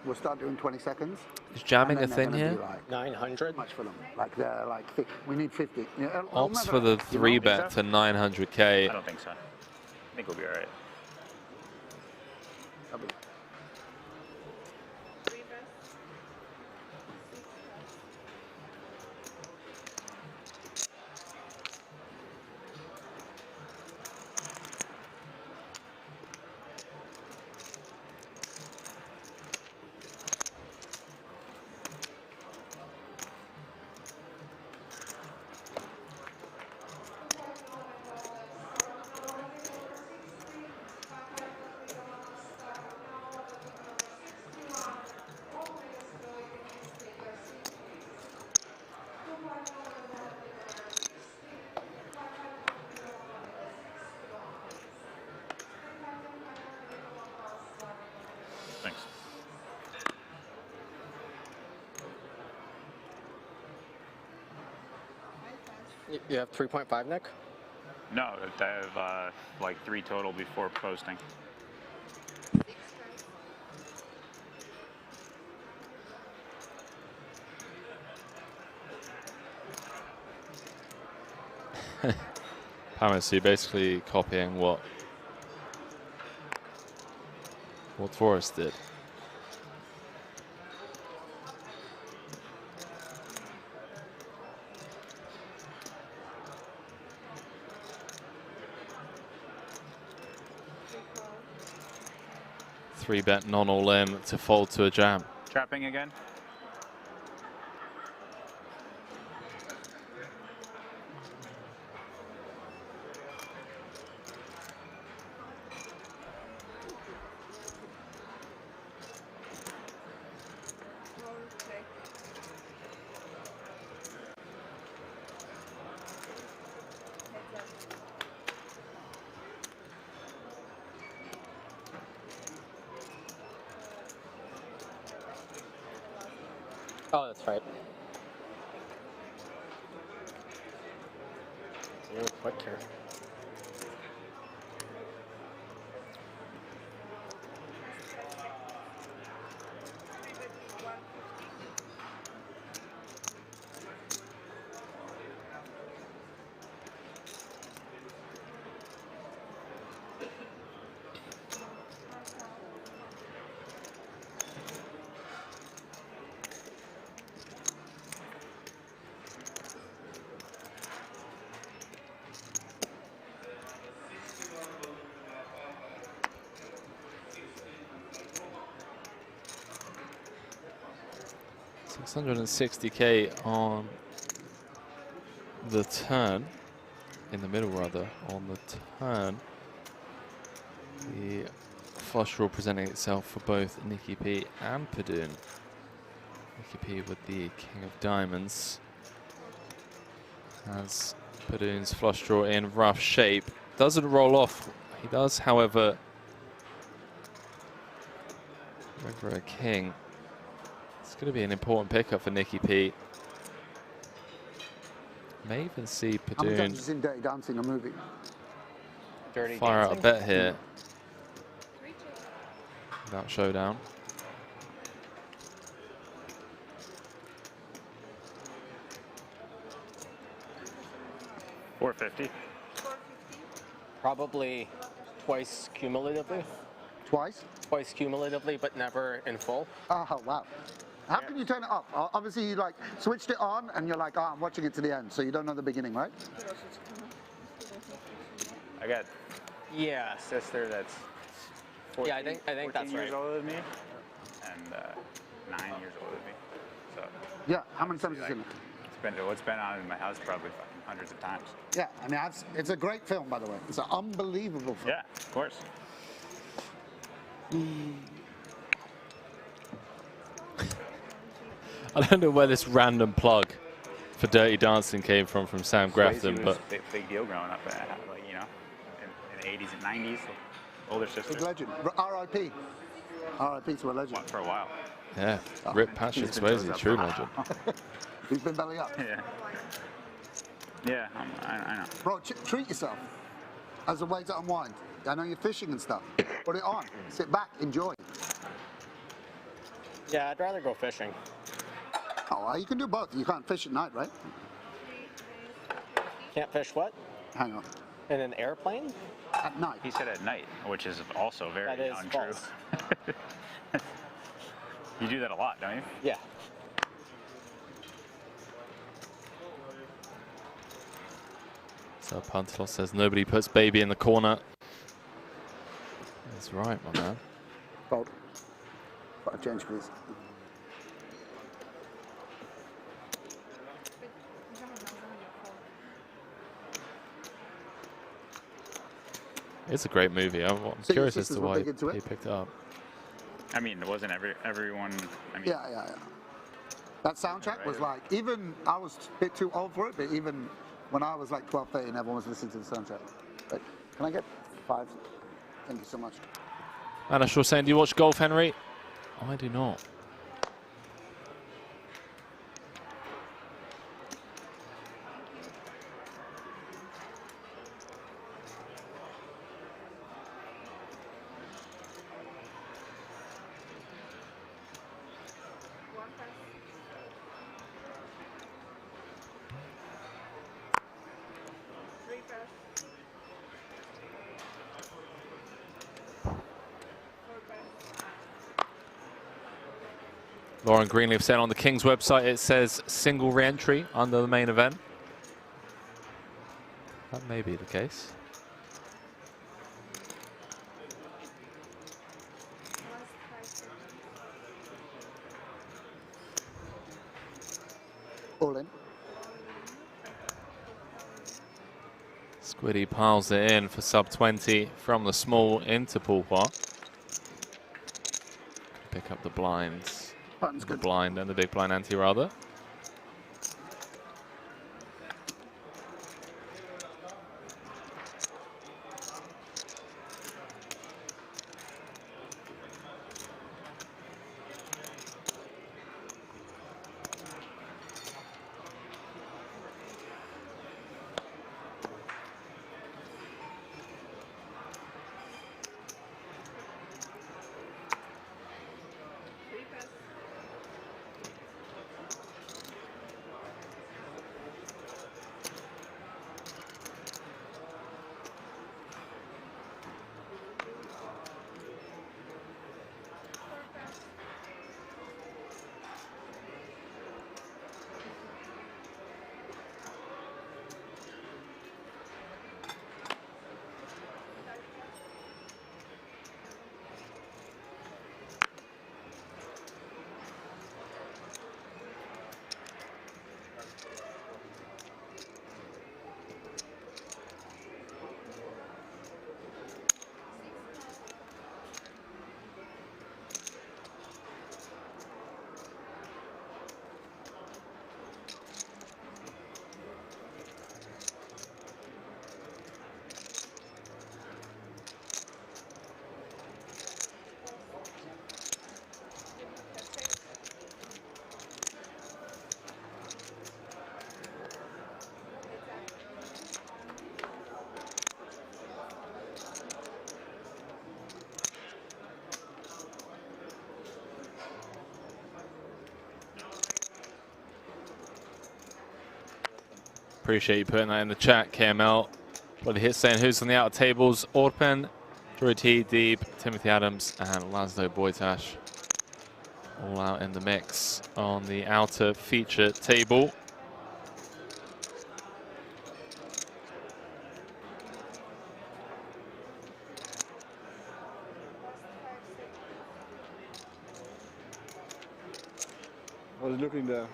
We'll start doing 20 seconds. Is jamming a thing here? Like 900? Much for them. Like they're like, we need 50. Yeah, Opts for the 3-bet to 900k. I don't think so. I think we'll be all right. Thanks. You have 3.5, Nick? No, I have like 3 total before posting. So you're basically copying what Dvoress did. Three bet non all in to fold to a jam. Trapping again. Oh, that's right. You're quick here. $660K on the turn, in the middle rather, on the turn. The flush draw presenting itself for both Nikki P and Padoon. Nikki P with the King of Diamonds. As Padoon's flush draw in rough shape. Doesn't roll off. He does, however, over a king. It's going to be an important pickup for Nikki P. May even see How many times have Padoon you seen Dirty Dancing, a movie? Dirty fire out a Dancing? bet here. Without showdown. $450. Probably twice cumulatively. Twice? Twice cumulatively, but never in full. Oh, wow. How can you turn it off? Obviously, you like switched it on and you're like, oh, I'm watching it to the end, so you don't know the beginning, right? I got Yeah. a sister that's 14, Yeah, I think that's years right. older than me, and 9 years older than me. So Yeah, how many times have you seen it? it's been on in my house probably fucking hundreds of times. Yeah, I mean, it's a great film, by the way. It's an unbelievable film. Yeah, of course. I don't know where this random plug for Dirty Dancing came from Sam Grafton, Swayze but was a big deal growing up, like, you know, in the 80s and 90s. So older sister. Big legend. R.I.P. R.I.P. to a legend. For a while. yeah, Rip Patrick Swayze, true legend. He's been belly up. Yeah. Yeah, I know. Bro, treat yourself as a way to unwind. I know you're fishing and stuff. Put it on. Sit back. Enjoy. Yeah, I'd rather go fishing. Oh, well, you can do both. You can't fish at night, right? Can't fish what? Hang on. In an airplane? At night. He said at night, which is also very That is untrue. false. You do that a lot, don't you? Yeah. So Pantelos says nobody puts baby in the corner. That's right, my man. Fold. Got a change, please. It's a great movie. I'm So your curious as sisters to were why big into he it? picked it up. I mean, it wasn't everyone. I mean, Yeah. That soundtrack was like, even I was a bit too old for it, but even when I was like 12, 13, everyone was listening to the soundtrack. But can I get 5? Thank you so much. Anna Shaw saying, do you watch golf, Henry? I do not. Lauren Greenleaf said on the King's website it says single re-entry under the main event. That may be the case. All in. Squiddy piles it in for sub 20 from the small into Phua. Pick up the blinds. Button's The good. blind and the big blind ante rather. Appreciate you putting that in the chat, KML. But the hit saying who's on the outer tables: Orpen, Drew T, Deeb, Timothy Adams, and Laszlo Boytash. All out in the mix on the outer feature table. I was looking there.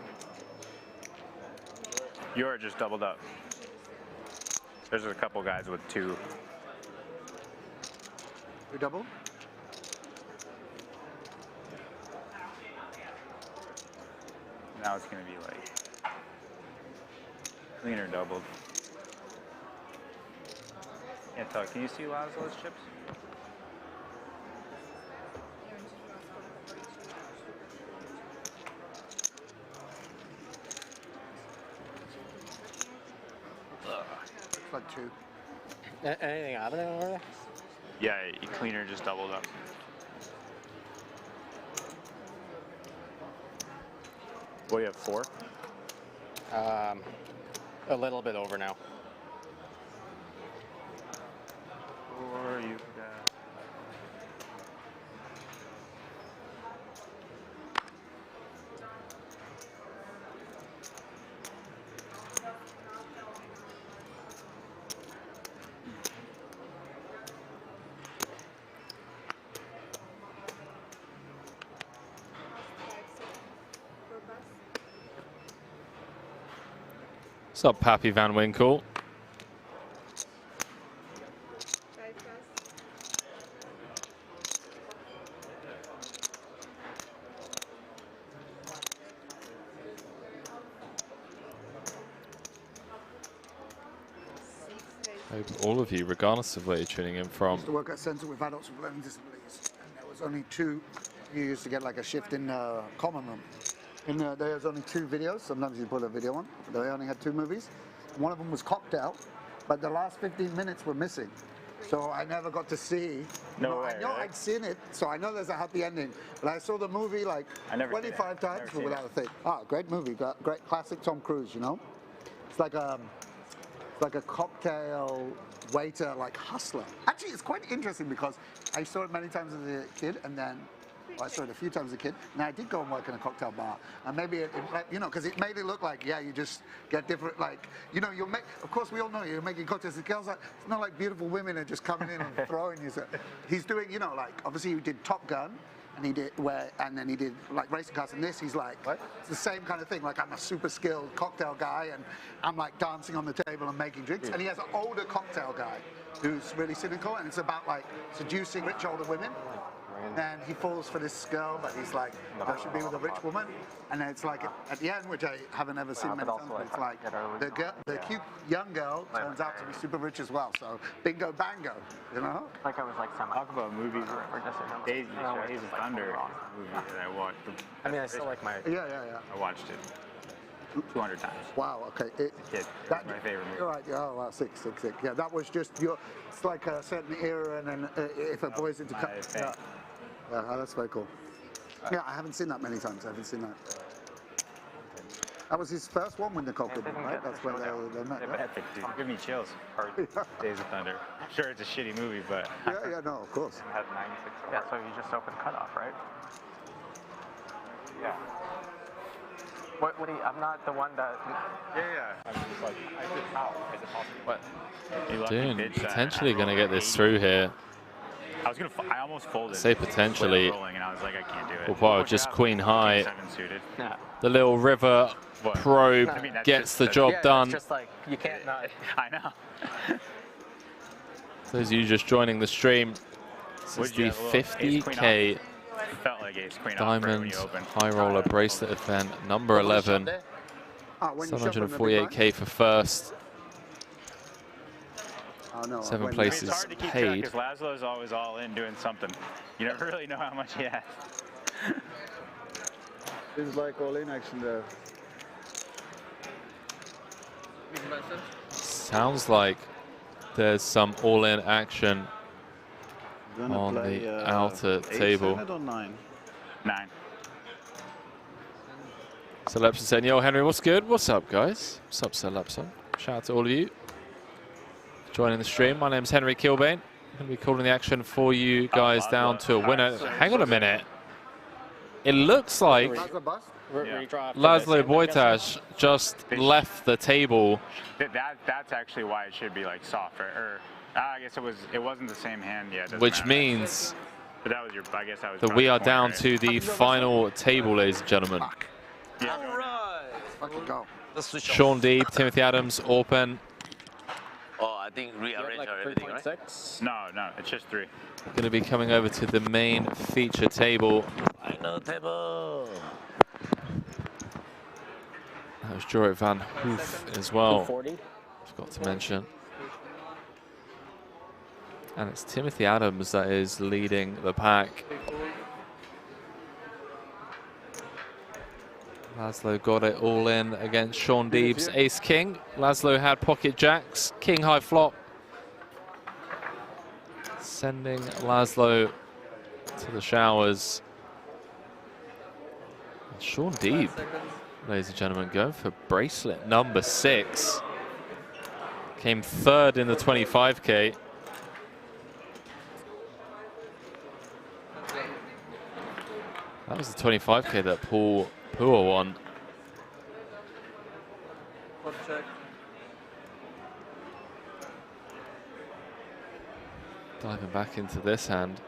You're just doubled up. There's a couple guys with 2. You double? Now it's going to be like cleaner doubled. Yeah, Tuck, can you see Laszlo's chips? It's like 2. Anything happening over there? Yeah, cleaner just doubled up. What, you have 4? A little bit over now. What's up, Pappy Van Winkle? Hope all of you, regardless of where you're tuning in I from. used to work at a centre with adults with learning disabilities, and there was only two. You used to get like a shift in the common room. There was only 2 videos. Sometimes you put a video on. They only had 2 movies. One of them was Cocktail, but the last 15 minutes were missing. So I never got to see. I know I'd seen it, so I know there's a happy ending. But I saw the movie like 25 times, but without a thing. Ah, great movie, great classic Tom Cruise. You know, it's like a cocktail waiter, like hustler. Actually, it's quite interesting because I saw it many times as a kid, and then I saw it a few times as a kid. Now I did go and work in a cocktail bar, and maybe because it made it look like you just get different, you'll make. Of course, we all know you're making cocktails. The girls, it's not like beautiful women are just coming in and throwing you. He's doing, obviously he did Top Gun. And he did then he did like racing cars, and this he's like it's the same kind of thing. Like I'm a super skilled cocktail guy, and I'm like dancing on the table and making drinks. And he has an older cocktail guy who's really cynical, and it's about like seducing rich older women. And he falls for this girl, but he's like, I should be with a rich woman. And then it's like at the end, which I haven't ever seen many times, but it's like the cute young girl turns out to be super rich as well. So bingo bango, you know? Like I was like Talk about movies. Days of Thunder movie that I watched. I mean, I still like my. Yeah. I watched it 200 times. Wow. Okay. It was my favorite movie. Right. Oh, wow. Sick. Yeah, that was just it's like a certain era, and then if a boy's into. Yeah, that's very cool. Yeah, I haven't seen that many times. I haven't seen that. That was his first one with Nicole Kidman, right? That's when they met. Right? Epic, dude. Give me chills. Days of Thunder. Sure, it's a shitty movie, but. Yeah, no, of course. Had 96. Yeah, so you just opened cutoff, right? Yeah. What do you, I'm not the one that. Yeah. I'm just like, how is it possible? What? Dude, potentially going to get this through here. I almost folded. Say potentially. Rolling, and I was like, I can't do it. Wow, just queen high. The little river probe gets the job done. It's just like, you can't not. I know. Those of you just joining the stream, this is the 50K Diamond High Roller Bracelet event, number 11. 748K for first. Oh, no, 7 places it's hard to keep paid. Track, Laszlo's always all in doing something. You never really know how much he has. It's like all in action there. Sounds like there's some all-in action on the outer table. 8, 7 or 9? 9. So Lepson saying, yo, Henry, what's good? What's up, guys? What's up, Sir Lepson? Shout out to all of you joining the stream. My name's Henry Kilbane. I'm going to be calling the action for you guys down to a winner. Hang on a minute. It looks like Laszlo Bojtas just left the table. That's actually why it should be like soft, or I guess it wasn't the same hand yet. Which means but that was your, I guess that was that we are down to the final table, ladies and gentlemen. Yeah. All right. Fucking go. Sean Deeb, Timothy Adams, Orpen. Oh, I think rearrange like everything, right? No, it's just 3. Going to be coming over to the main feature table. Final table. That was Jorik van Hoof as well. 240. Forgot to mention. And it's Timothy Adams that is leading the pack. Laszlo got it all in against Sean Deeb's ace-king. Laszlo had pocket jacks, king high flop. Sending Laszlo to the showers. And Sean Deeb, ladies and gentlemen, going for bracelet number 6. Came 3rd in the 25K. That was the 25K that Phua won. Diving back into this hand.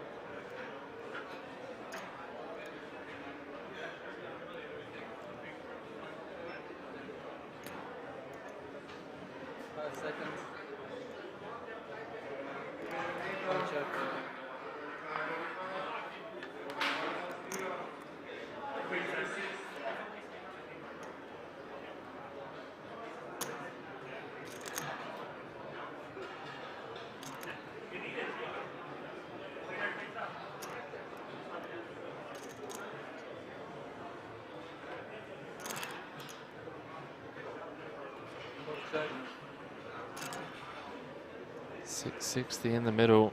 660 in the middle.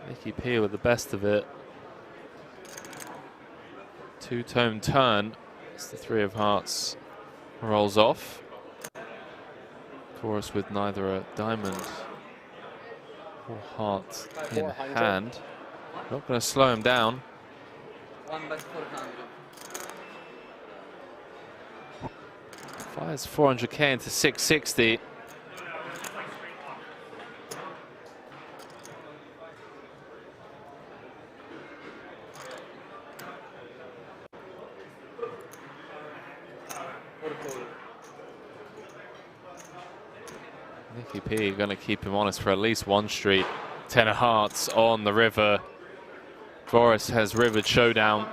Nicky P with the best of it. Two-tone turn as the 3 of hearts rolls off. Dvoress with neither a diamond or heart in hand. Not going to slow him down. 1 bet 400. Fires 400k into 660. Nicky P going to keep him honest for at least one street. 10 of hearts on the river. Dvoress has rivered showdown.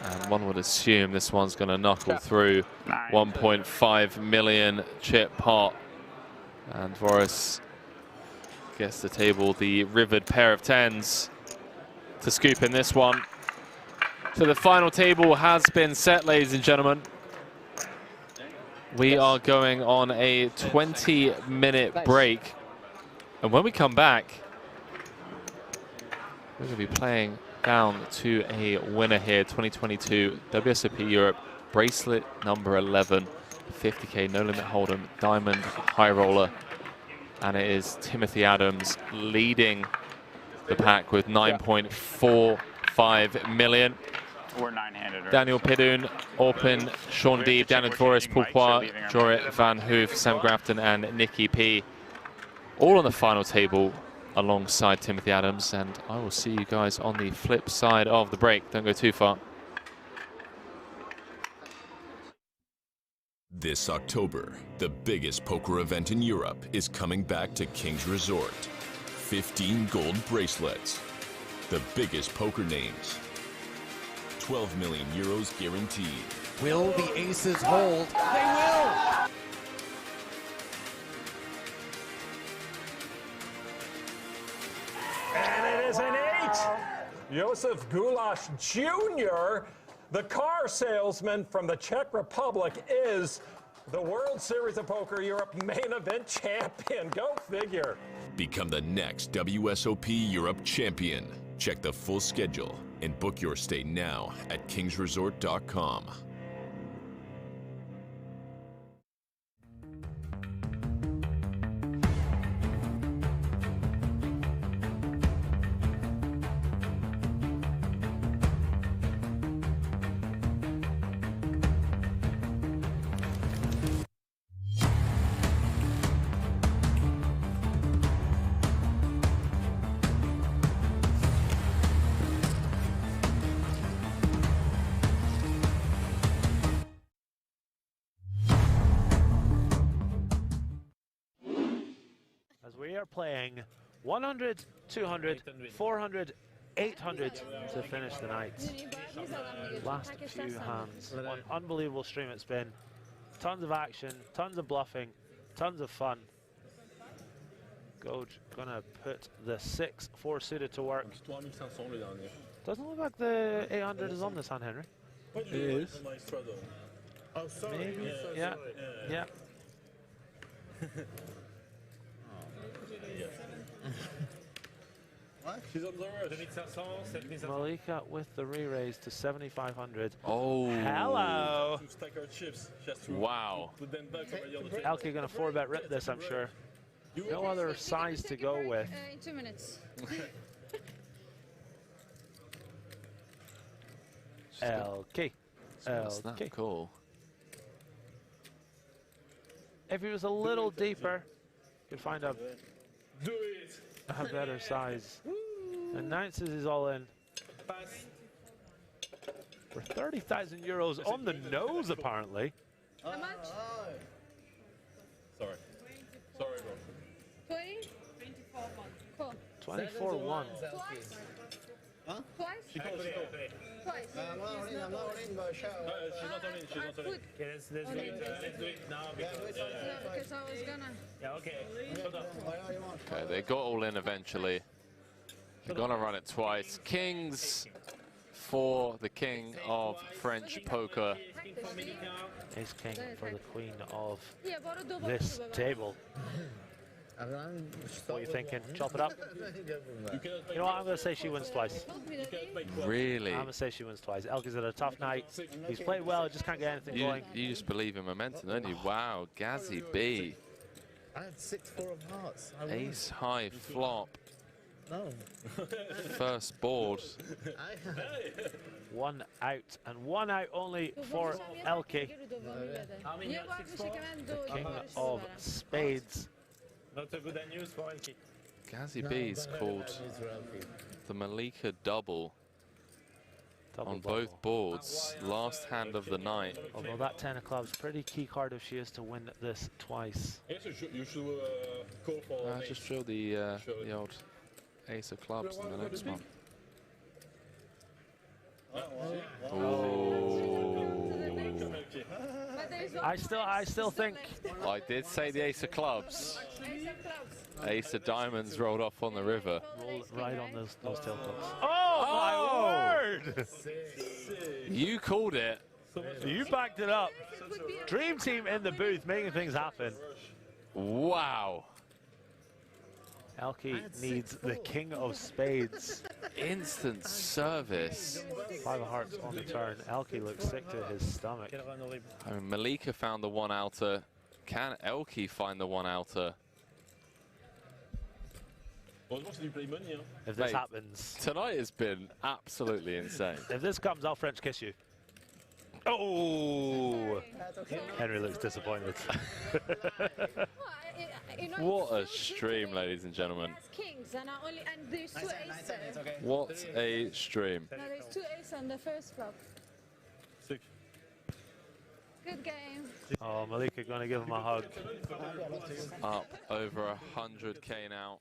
And one would assume this one's going to knuckle through. 1.5 million chip pot. And Dvoress gets the table the rivered pair of 10s to scoop in this one. So the final table has been set, ladies and gentlemen. We are going on a 20-minute break. And when we come back, we're going to be playing down to a winner here, 2022 WSOP Europe bracelet number 11, 50k no limit hold'em, diamond high roller, and it is Timothy Adams leading the pack with 9.45 million. We're 9-handed. Daniel Pidun, Orpen, Sean Deeb, Daniel Dvoress, Phua, Jorrit Van Hoof, Sam Grafton, and Nicky P. All on the final table alongside Timothy Adams, and I will see you guys on the flip side of the break. Don't go too far. This October, the biggest poker event in Europe is coming back to King's Resort. 15 gold bracelets, the biggest poker names, 12 million euros guaranteed. Will the aces hold? They will! And it is an 8. Josef Gulash Jr., the car salesman from the Czech Republic, is the World Series of Poker Europe main event champion. Go figure. Become the next WSOP Europe champion. Check the full schedule and book your stay now at kingsresort.com. We are playing 100, 200, 400, 800 to finish the night. Last few hands. One unbelievable stream it's been. Tons of action, tons of bluffing, tons of fun. Goj gonna put the 6-4 suited to work. Doesn't look like the 800 is on this hand, Henry. It is. Oh, sorry. Maybe. Yeah. Yeah. Malika with the re-raise to 7,500. Oh. Hello. Wow. Elke gonna 4-bet rip this, I'm sure. No other size to go with. In 2 minutes. LK. LK. Cool. If he was a little deeper, could find a better size. Announces he's all in. For 30,000 euros on the nose, apparently. How much? Sorry. Sorry, bro. 20? 24. Cool. 24-1. Twice? Huh? Twice? Twice. I'm not on in, but she's not on in, she's not on in. Okay, let's do it now. Because I was gonna. Yeah, okay. Okay, they got all in eventually. They're gonna run it twice. Kings for the king of French poker. Ace king for the queen of this table. What are you thinking? Chop it up? You know what? I'm going to say she wins twice. Really? I'm going to say she wins twice. Elke's had a tough night. He's played well, just can't get anything going. You just believe in momentum, don't you? Wow, Gazzy B. I had 6-4 of hearts. Ace high flop. No. First board. One out, and one out only for Elke. The king of spades. Not a good news for Elke. Gazzy B's called the Malika double on both boards. Last hand of the night. Although that 10 of clubs, pretty key card if she is to win this twice. Yes, you should go for. Just show the old ace of clubs in the next one. I still think. I did say the ace of clubs. Ace of diamonds rolled off on the river. Roll right on those tail clubs. Oh my word! You called it. You backed it up. Dream team in the booth making things happen. Wow. Elke needs the king of spades. Instant service. 5 of hearts on the turn. Elke looks sick to his stomach. I mean, Malika found the one outer. Can Elke find the one outer? If this happens. Tonight has been absolutely insane. If this comes, I'll French kiss you. Oh! Henry looks disappointed. What a stream, ladies and gentlemen. Kings and there's 2 aces. What a stream. No, there's 2 aces on the first flop. Good game. Oh, Malika going to give him a hug. Up over 100k now.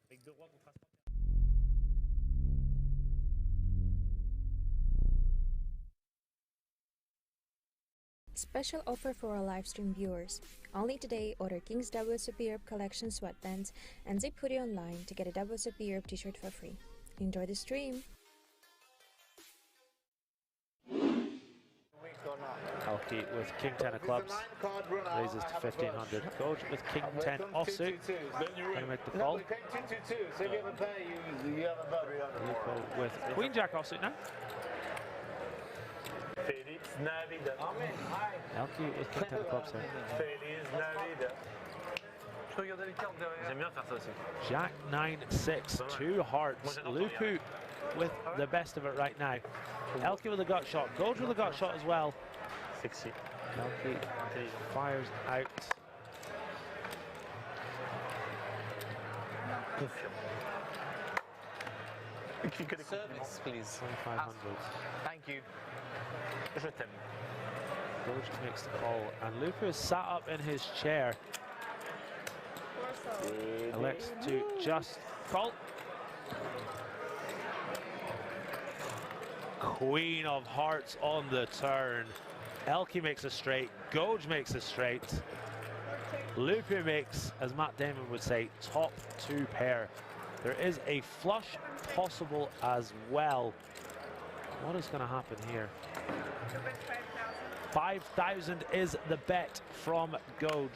Special offer for our live stream viewers. Only today, order King's WSOP Europe collection sweatbands and Zip Hoodie online to get a WSOP Europe t-shirt for free. Enjoy the stream! Elke with king 10 of clubs, raises to 1500. Coach with king 10 offsuit, going to make the call. Nico with queen jack offsuit now. Elke with king 10 of clubs here. Jack 9-6, 2 hearts. Lupu with the best of it right now. Elke with a gut shot. Gold with a gut shot as well. Elke fires out. Service, please. 2500. Thank you. Gold makes the call, and Lupu is sat up in his chair. Elects to just call. Queen of hearts on the turn. Elke makes a straight. Goj makes a straight. Lupu makes, as Matt Damon would say, top 2 pair. There is a flush possible as well. What is going to happen here? 5,000 is the bet from Goj.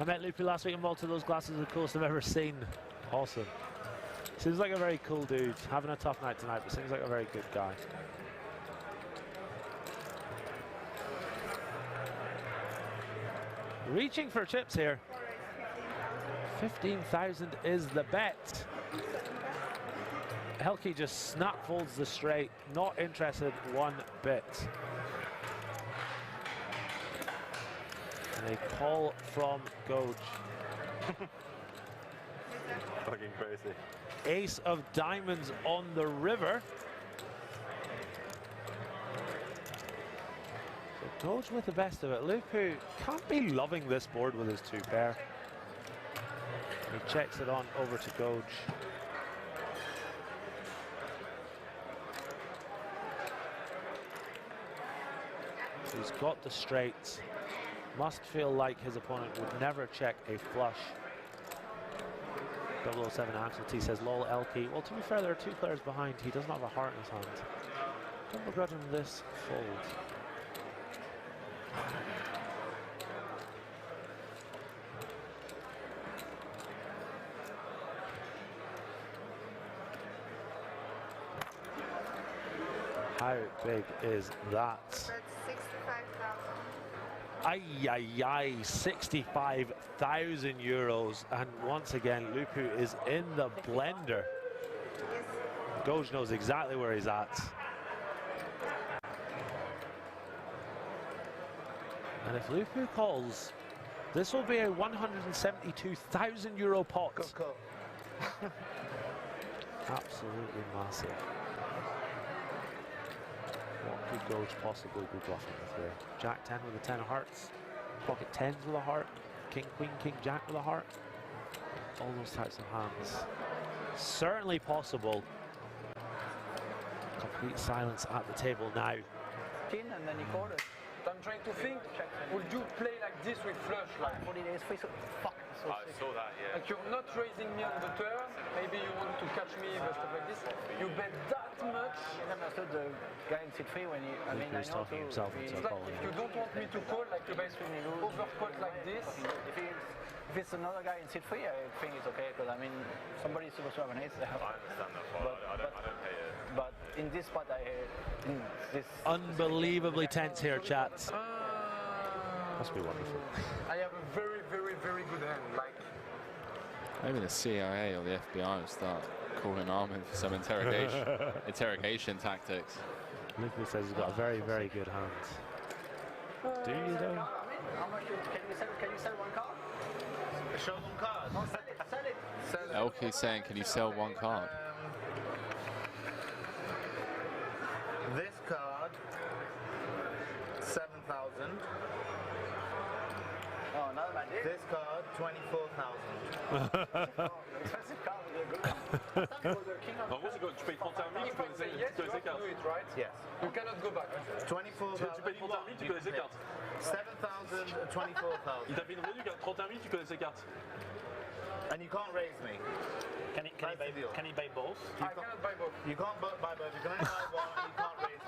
I met Lupu last week in Malta. Those glasses are the coolest I've ever seen. Awesome. Seems like a very cool dude. Having a tough night tonight, but seems like a very good guy. Reaching for chips here. 15,000 is the bet. Elke just snap folds the straight. Not interested one bit. And a call from Goj. Fucking crazy. Ace of diamonds on the river. So Goj with the best of it. Lupu can't be loving this board with his 2 pair. He checks it on over to Goj. So he's got the straights. Must feel like his opponent would never check a flush. 007 Axel T says, lol, Elky. Well, to be fair, there are two players behind. He doesn't have a heart in his hand. Don't begrudge him this fold. How big is that? That's 65,000. Ay, 65,000 euros. And once again, Lupu is in the blender. Goj knows exactly where he's at. And if Lupu calls, this will be a 172,000 euro pot. Absolutely massive. What could Goj possibly be bluffing with here? Jack 10 with a 10 of hearts, pocket 10s with a heart, king, queen, king, jack with a heart. All those types of hands. Certainly possible. Complete silence at the table now. And then he called it. I'm trying to think, would you play like this with flush? Like, fuck. I saw that, yeah. Like you're not raising me on the turn, maybe you want to catch me or stuff like this. You bet that much. I understood the guy in C3 when he, I mean, I He's know talking to, himself It's into like calling. if you don't want me to call, like you guys overcut like this. If it's another guy in C3, I think it's okay, because I mean, somebody's supposed to have an ace there. I understand that, I don't pay it. But in this spot, in this... Unbelievably tense here, chat. Must be wonderful. I have a very, very, very good hand. Like, maybe the CIA or the FBI will start calling Armin for some interrogation tactics. Lupu says he's got a very, very good hand. Do you though? How much can you sell one card? Show one card. No, sell it. Elky's saying, can you sell one card? This card, 7,000. Oh, not like this. This card, 24,000. Expensive card with a good card. En gros, c'est quoi? Tu payes 31 000, tu connais ses cartes. You have to do it, right? Yes. You cannot go back. 24,000. Tu payes 31 000, tu connais ses cartes. 7,000, 24,000. Il t'a fait une revue qui a 31 000, tu connais ses cartes. And you can't raise me. Can he buy both? I cannot buy both. You can't buy both. You can only buy one and you can't raise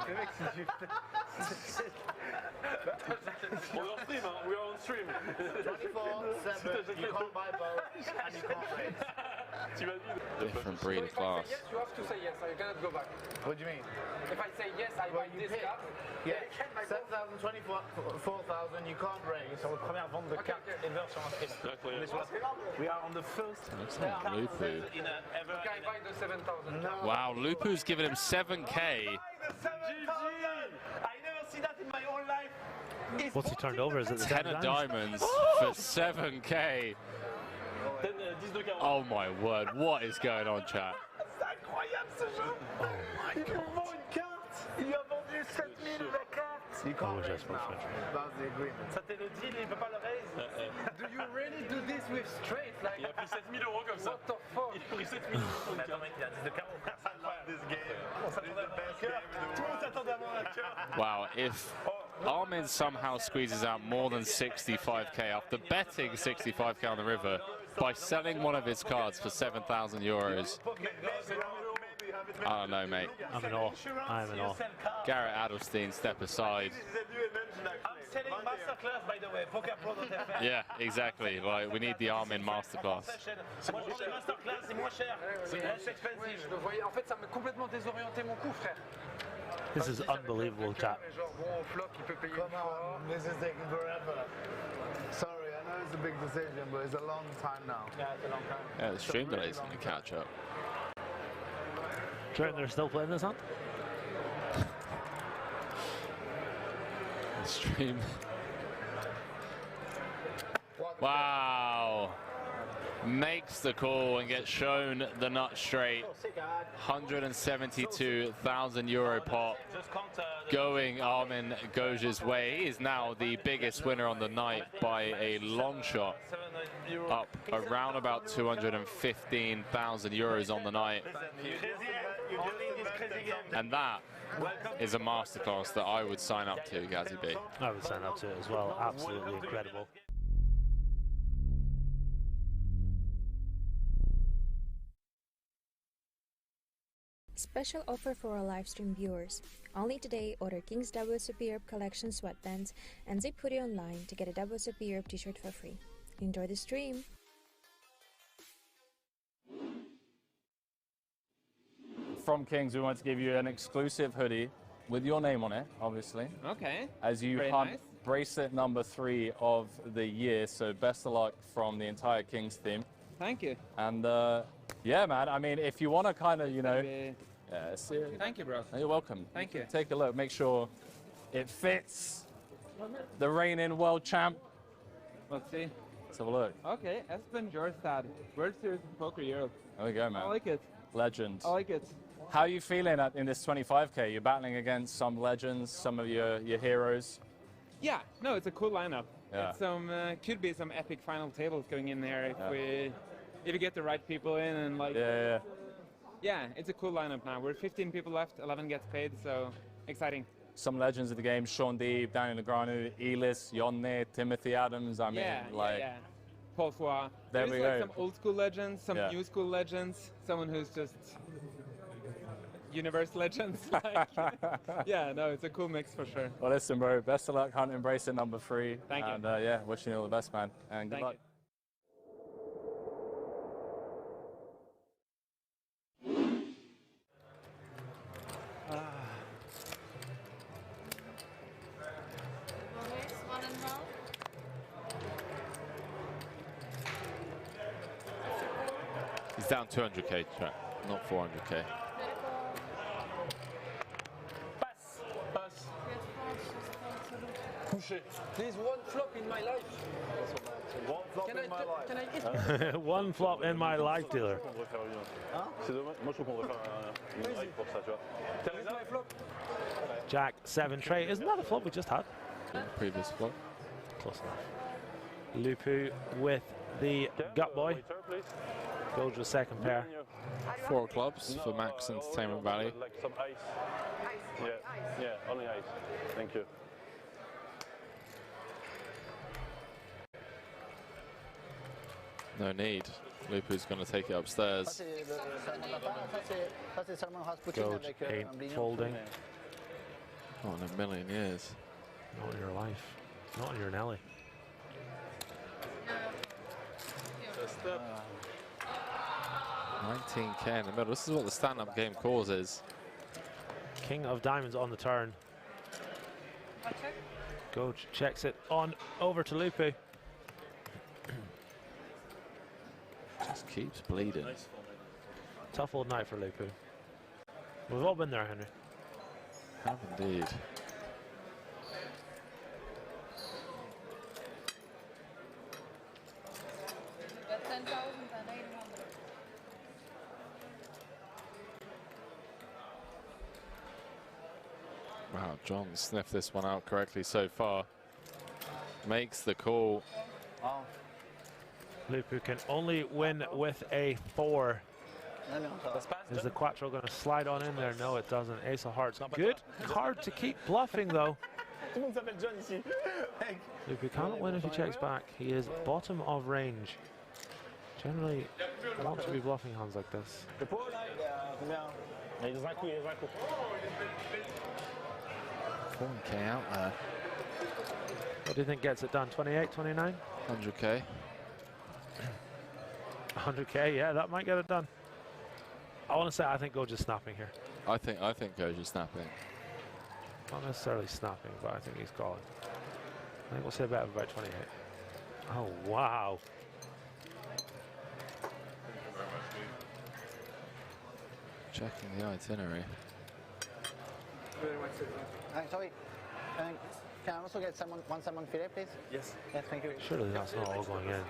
me. On est en stream, hein? We are on stream. 24/7, you can't buy both and you can't raise. Different breed of class. Yes, you have to say yes. I cannot go back. What do you mean? If I say yes, I buy this card. Yeah, 7,000, 24,000, you can't raise. Sur votre première vente de cartes ever sur un stream. We are on the first Looks like Lupu. Okay, I buy the 7,000. No. Wow, Lupu's giving him 7K. I never see that in my whole life. What's he turned over? Is it the 10 of diamonds for 7K. Oh my word, what is going on, chat? C'est incroyable ce jeu. Oh my god. Vend une carte. Il a vendu 7000 la carte. You can't raise now. That's the agreement. Ça t'est le deal, il peut pas le raise. Do you really do this with straight? Like, Il a pris 7 000 euros comme ça. what the fuck? Il a pris 7 000 euros. Mais attends mec, il a 10 de carreau. I love this game. On s'attendait à un cœur. Tout le monde s'attendait à avoir un cœur. Wow, if Armin somehow squeezes out more than 65k after betting 65k on the river by selling one of his cards for 7,000 euros, I don't know, mate. I'm in awe. I'm in awe. Garrett Adelstein, step aside. I'm selling masterclass, by the way, PokerPro.fr. Yeah, exactly. Like, we need the Armin masterclass. Moi, je prends masterclass, c'est moins cher. C'est less expensive. Je le voyais. En fait, ça m'a complètement désorienté mon coup, frère. This is unbelievable, chat. Genre, bon, flop, il peut payer. Come on, this is taking forever. Sorry, I know it's a big decision, but it's a long time now. Yeah, it's a long time. Yeah, the stream delay's going to catch up. Do you reckon they're still playing this hand? The stream. Wow. Makes the call and gets shown the nut straight. 172,000 euro pot going Armin Goj's way. He is now the biggest winner on the night by a long shot, up around about 215,000 euros on the night. And that is a masterclass that I would sign up to, Gazi B. I would sign up to it as well. Absolutely incredible. Special offer for our livestream viewers. Only today, order King's WSOP Europe collection sweatbands and zip hoodie online to get a WSOP Europe t-shirt for free. Enjoy the stream! From Kings, we want to give you an exclusive hoodie with your name on it, obviously. Okay. As you Very hunt nice. bracelet number 3 of the year. So best of luck from the entire Kings team. Thank you. And yeah, man, I mean, if you want to kind of, you know, Thank you, bro. You're welcome. Thank you. Take a look, make sure it fits the reigning world champ. Let's see. Let's have a look. Okay, Espen Jorstad, World Series of Poker Europe. There we go, man. I like it. Legend. I like it. How are you feeling in this 25K? You're battling against some legends, some of your heroes. Yeah, no, it's a cool lineup. Yeah. It's some could be some epic final tables going in there if you get the right people in and like. Yeah, it's a cool lineup now. We're 15 people left, 11 gets paid, so exciting. Some legends of the game: Sean Deeb, Daniel Negreanu, Elis, Jonne, Timothy Adams. I mean, yeah. Paul Phua. There There's we like go. some old school legends, some new school legends, someone who's just universe legends. Like, yeah, no, it's a cool mix for sure. Well, listen, bro. Best of luck hunting bracelet number 3. Thank you. And yeah, wishing you all the best, man. And good Thank luck. you. He's down 200k, track, not 400k. Pass. Couché. There's one flop in my life. One flop in my life. Can I hit? One flop in my life, dealer. C'est dommage. Moi, je trouve qu'on devrait faire une règle pour ça, tu vois. Where's my flop? Jack 7 tray. Isn't that the flop we just had? Previous flop. Close enough. Lupu with the gut boy. Goes with second pair. 4 clubs for max entertainment value. Like some ice. Yeah, only ice. Thank you. No need. Lupu's going to take it upstairs. Gold ain't folding. Not in a million years. Not in your life. Not in your Nelly. 19k in the middle. This is what the stand-up game causes. King of diamonds on the turn. Gold checks it on over to Lupu. Just keeps bleeding. Tough old night for Lupu. We've all been there, Henry. Have indeed. Wow, John sniffed this one out correctly so far. Makes the call. Lupu can only win with a 4. Is the Quattro going to slide on in there? No, it doesn't. Ace of Hearts. Good card to keep bluffing, though. Lupu can't win if he checks back. He is bottom of range. Generally, want to be bluffing hands like this. 4k out there. What do you think gets it done? 28, 29? 100k. 100k, yeah, that might get it done. I want to say I think Gojo is snapping here. I think Gojo's snapping. Not necessarily snapping, but I think he's calling. I think we'll say about 28. Oh, wow. Checking the itinerary. Sorry. Can I also get one salmon fillet, please? Yes. Yes, thank you. Surely that's not all going in.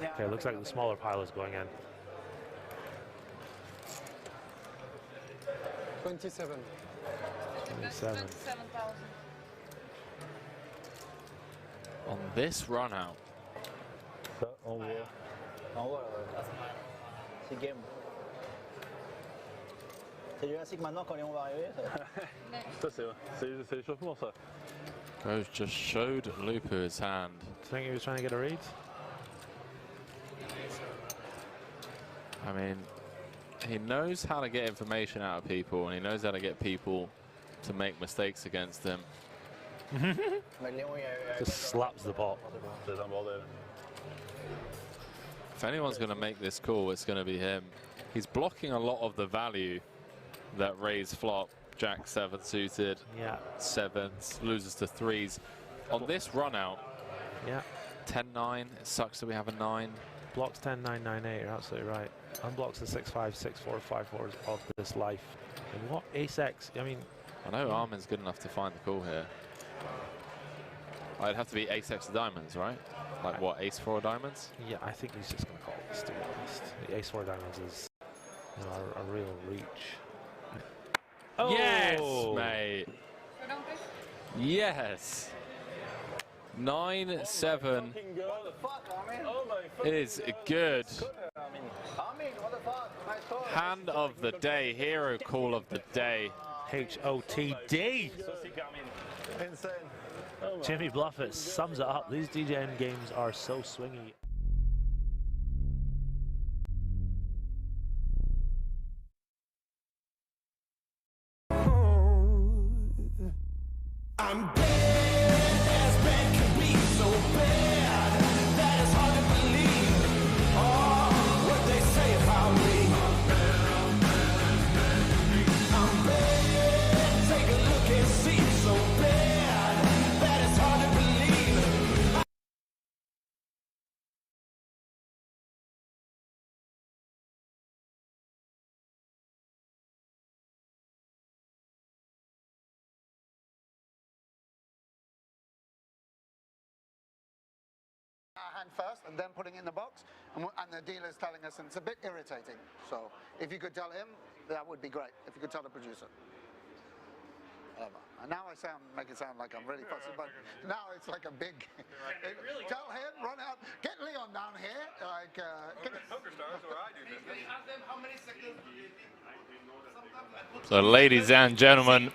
Okay, looks like the smaller pile is going in. 27. 27. On this run out. C'est game. C'est Jurassic maintenant quand Léon va arriver. Ça, c'est l'échauffement, ça. Goj just showed Lupu his hand. Do you think he was trying to get a read? I mean, He knows how to get information out of people, and he knows how to get people to make mistakes against him. Just slaps the pot. If anyone's going to make this call, it's going to be him. He's blocking a lot of the value that raise flop, Jack 7 suited, yeah, 7s, loses to 3s. On this run out, yeah, 10-9, it sucks that we have a 9. Blocks 10, 9, 9, 8, you're absolutely right. Unblocks the 6, 5, 6, 4, 5, 4s of this life. And what ace-X, I mean... I know Armin's good enough to find the call here. It'd have to be ace-X diamonds, right? Like what, ace-4 diamonds? Yeah, I think he's just going to call this, to be honest. The ace-4 diamonds is, you know, a real reach. Oh. Yes, mate. Yes. 9-7 is good. Hand of the day, hero call of the day. HOTD. Insane. Jimmy Bluffett sums it up. These DJN games are so swingy. I'm bad as bad can be, so bad that it's hard to believe what they say about me. I'm bad, take a look and see, so bad that it's hard to believe. Hand first and then putting it in the box, and the dealer's telling us, and it's a bit irritating. So if you could tell him, that would be great. If you could tell the producer. And now I make it sound like I'm really fussy, but now it's like a big. Tell him, run out, get Leon down here. Like, Poker stars, or I do this. They ask them how many seconds do they think? So ladies and gentlemen,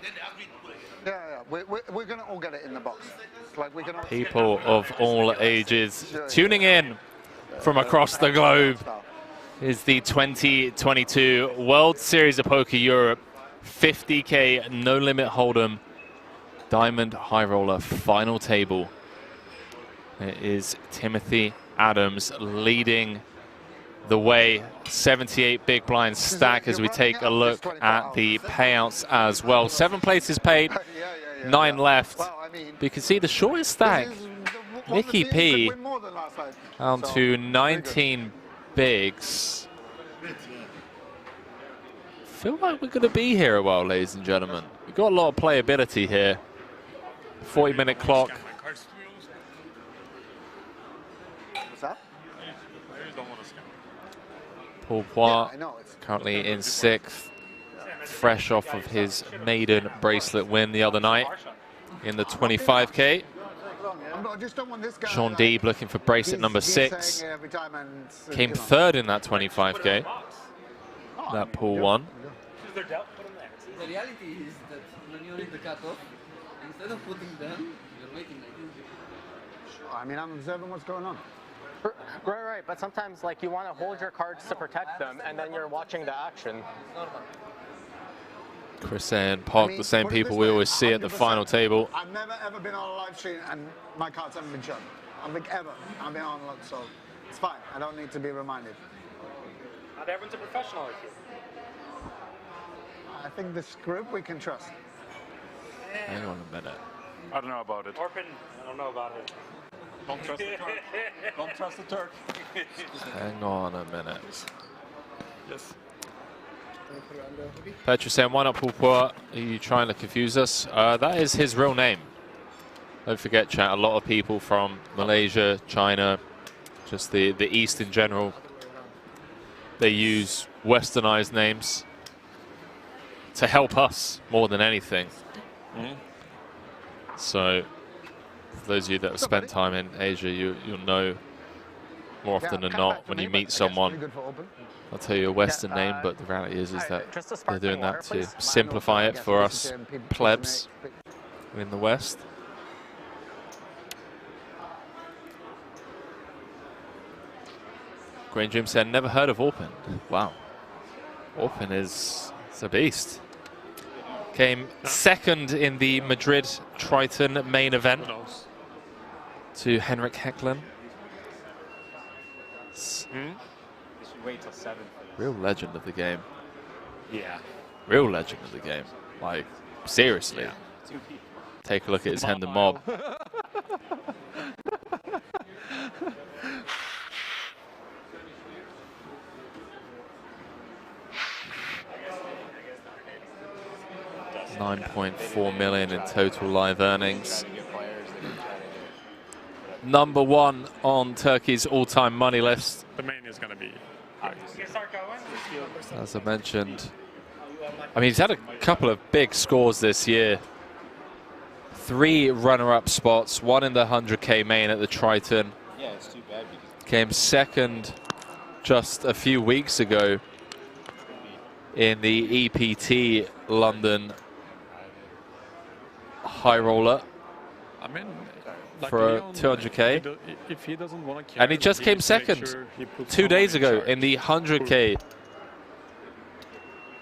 yeah, we're gonna all get it in the box. Like we can all people of all ages tuning in from across the globe is the 2022 World Series of Poker Europe 50K No Limit Hold'em Diamond High Roller final table. It is Timothy Adams leading the way. 78 big blind stack as we take a look at the payouts as well. 7 places paid, 9 left. You can see the shortest stack, Nicky P, down to 19 bigs. Feel like we're going to be here a while, ladies and gentlemen. We've got a lot of playability here. 40-minute clock. What's that? Phua currently in 6th, fresh off of his maiden bracelet win the other night in the 25K. Sean Deeb looking for bracelet number 6. Came 3rd in that 25K. That pool won. The reality is that when you're in the cutoff, instead of putting them, you're waiting like this. I mean, I'm observing what's going on. Right, but sometimes like you want to hold your cards to protect them, and then you're watching the action. Chris and Park, the same people we always see at the final table. I've never ever been on a live stream and my cards haven't been shown. I think ever. I've been on a lot, so it's fine. I don't need to be reminded. Not everyone's a professional like you. I think this group we can trust. Hang on a minute. I don't know about it. Orpen, I don't know about it. Don't trust the Turk. Don't trust the Turk. Hang on a minute. Yes. Petra saying, why not Phua? Are you trying to confuse us? That is his real name. Don't forget, chat, a lot of people from Malaysia, China, just the East in general, they use westernized names to help us more than anything. So, for those of you that have spent time in Asia, you'll know more often than not when you meet someone, I'll tell you a Western name, but the reality is that they're doing that to simplify it for us plebs in the West. Green Jim said, never heard of Orpen. Wow. Orpen is a beast. Came second in the Madrid Triton main event to Henrik Hecklin. Wait till 7. Real legend of the game. Yeah. Real legend of the game. Like, seriously. Yeah. Take a look at his hand and mob. $9.4 million in total live earnings. Number 1 on Turkey's all-time money list. The main is going to be. As I mentioned, I mean, he's had a couple of big scores this year. 3 runner-up spots, 1 in the 100K main at the Triton. Yeah, it's too bad because Came second just a few weeks ago in the EPT London high roller. I mean, like for Leon, 200K. If he doesn't want to And he just came second 2 days ago in the 100K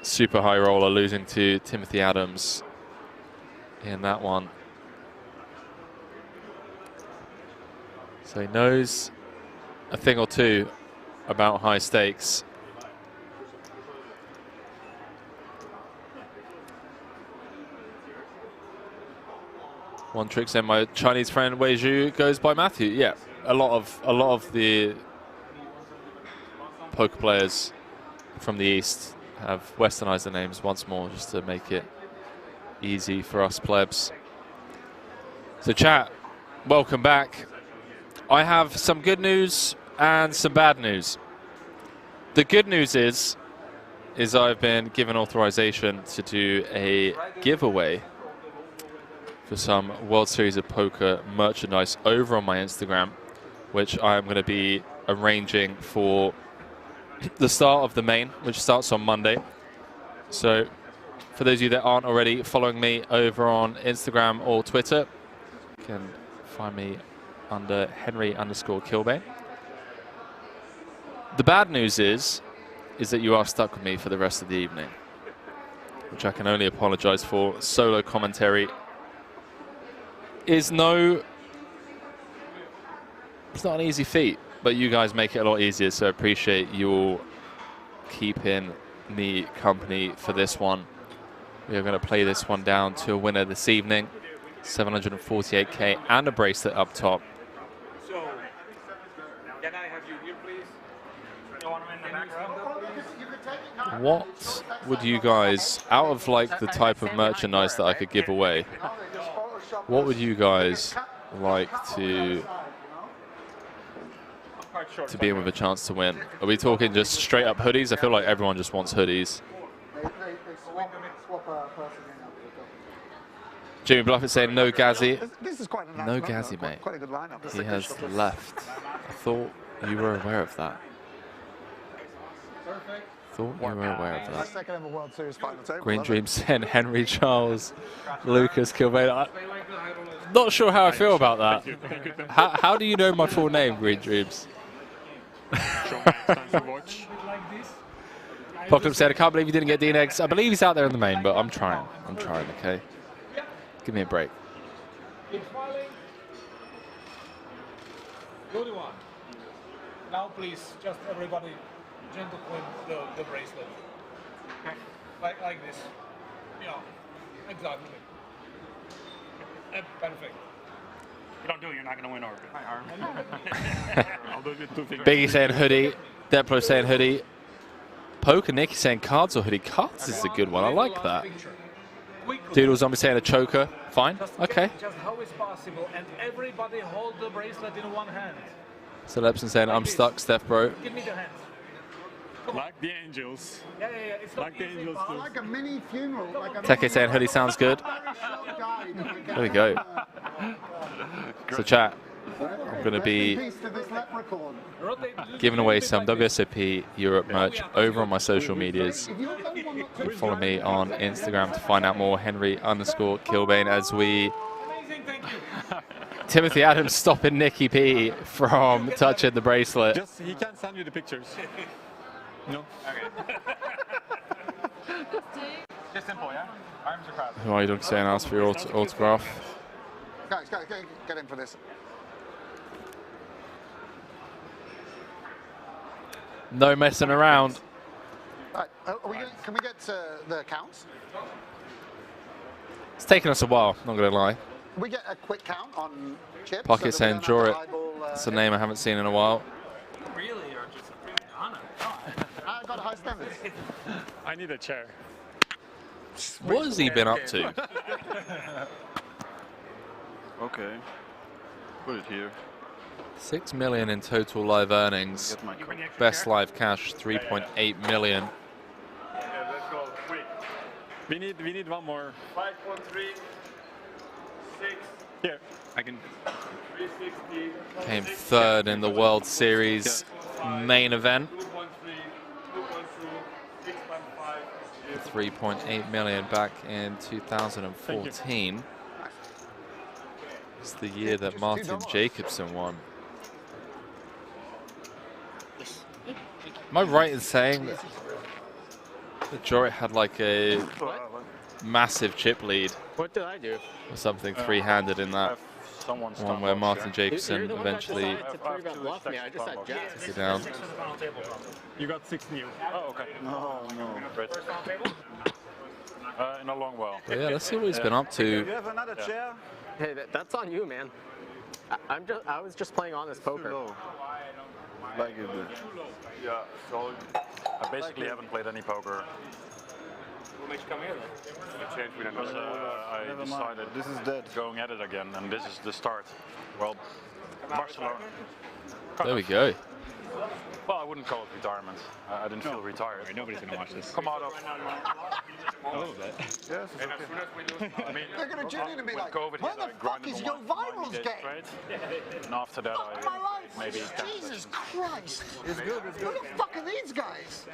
super high roller, losing to Timothy Adams in that one. So he knows a thing or two about high stakes. One trick saying my Chinese friend Wei Zhu goes by Matthew. Yeah, a lot of the poker players from the East have westernized their names once more just to make it easy for us plebs. So chat, welcome back. I have some good news and some bad news. The good news is I've been given authorization to do a giveaway for some World Series of Poker merchandise over on my Instagram, which I'm going to be arranging for the start of the main, which starts on Monday. So for those of you that aren't already following me over on Instagram or Twitter, you can find me under Henry_Kilbane. The bad news is that you are stuck with me for the rest of the evening, which I can only apologize for. Solo commentary is it's not an easy feat, but you guys make it a lot easier, so I appreciate you all keeping me company for this one. We are going to play this one down to a winner this evening, 748K and a bracelet up top. So, can I have you here, please? You want to in the back row? What would you guys, out of like the type of merchandise that I could give away, what would you guys like to be in with a chance to win? Are we talking just straight up hoodies? I feel like everyone just wants hoodies. Jimmy Bluffett saying no Gazzy. This is quite a nice No lineup, Gazzy, mate. Quite a good lineup. He has left. I thought you were aware of that. Thought you were aware of that. Second ever World Series final table. Green Dream saying Henry Charles, Lucas Kilbane. Not sure how I feel about that. How do you know my full name, Green Dreams? Apocalypse said, I can't believe you didn't get DNX. I believe he's out there in the main, but I'm trying. I'm trying, okay? Give me a break. Good one. Now please, just everybody gentle with the bracelet. Like this. Yeah, exactly. Perfect. You don't do it, you're not going to win, Orpen. Hi, Arm. I'll do it 2 fingers. Biggie saying hoodie. Deplo saying hoodie. Poker Nicky saying cards or hoodie. Cards is a good one. I like that. Doodle Zombie saying a choker. Fine. Okay. Just how is possible, and everybody hold the bracelet in one hand. So Lepson saying I'm stuck, Steph bro. Give me the hand. Like the angels. Yeah. It's like the angels do. Like a mini funeral. Like a Teke saying hoodie sounds good. There we go. So chat, I'm going to be giving away some WSOP Europe merch over on my social medias. Follow me on Instagram to find out more. Henry_Kilbane as we... Timothy Adams stopping Nicky P from touching the bracelet. He can't send you the pictures. No? Okay. Just simple, yeah? Arms are crossed. Who are you looking to say and ask for your autograph? Guys, get in for this. No messing around. Right, can we get the counts? It's taken us a while, not going to lie. Can we get a quick count on chips? Pocket saying draw it. It's It's a name I haven't seen in a while. Really, or just I've got high standards. I need a chair. What has he been up to? Okay. Put it here. 6 million in total live earnings. Best live cash, 3.8 million. Yeah, let's go quick. We need one more. 513, 6. Here, I can. 360. Came third in the World Series main event. 3.8 million back in 2014. It's the year that Martin Jacobson won. Am I right in saying that Jorit had like a massive chip lead What did I do? or something three-handed in that one where Martin Jacobson eventually bluff me. I just had jacks. took it down? You got 6 new. Oh, okay. No. First on table? In a long well. But yeah, let's see what he's been up to. You have another chair? Hey, that's on you, man. I was just playing honest poker. Like it. Yeah, so I basically haven't played any poker. What makes you come here then? I changed because I decided this is dead. Going at it again, and this is the start. Well, Barcelona. There we go. Well, I wouldn't call it retirement. I didn't feel retired. Nobody's gonna watch this. Come out of. A little bit. Yes, it's okay. I mean, They're going to tune in and be like, COVID where hit, the I fuck grinded is for your one virals day game? straight. And after that, Fuck my life. maybe Jesus Christ. It's good. It's Who good. the fuck are these guys?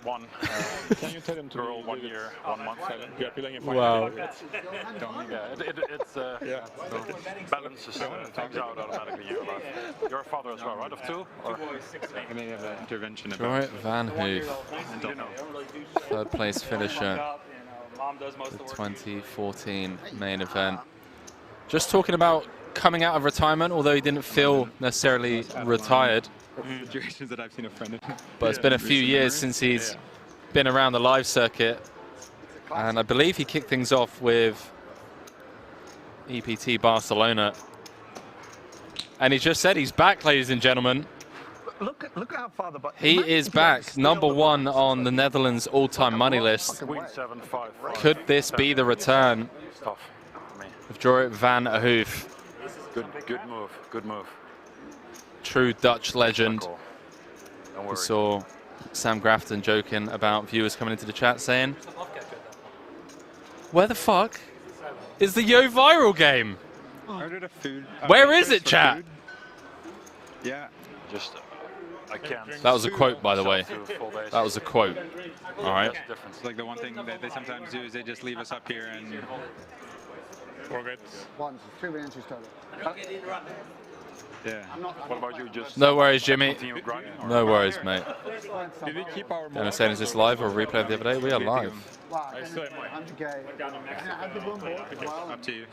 One. Can you tell them to girl, 1 year, 1 month. We are feeling Wow. Yeah, balances things out automatically in your life. You're a father as well, right? Of 2? Or? And then you have an intervention Jorit Van Hoof, third place finisher, the 2014 main event. Just talking about coming out of retirement, although he didn't feel necessarily retired. Situations that I've seen a friend in. But it's been a few years since he's been around the live circuit. And I believe he kicked things off with EPT Barcelona. And he just said he's back, ladies and gentlemen. Look how far the He is back, #1 on the Netherlands all-time money list. Could this be the return of Jorit Van Hoof? Good move. Good move. True Dutch legend. We saw Sam Grafton joking about viewers coming into the chat saying, where the fuck is the Yo Viral game? Where is it, chat? Yeah. Just, I can't. That was a quote, by the way. That was a quote. All right. It's like the one thing that they sometimes do is they just leave us up here and forget. Once, 2 minutes total. Yeah. What about you? Just No worries, Jimmy. No worries, mate. Did we keep our And I'm saying, is this live or replay of the other day? We are live. Wow, 100K. Up to you.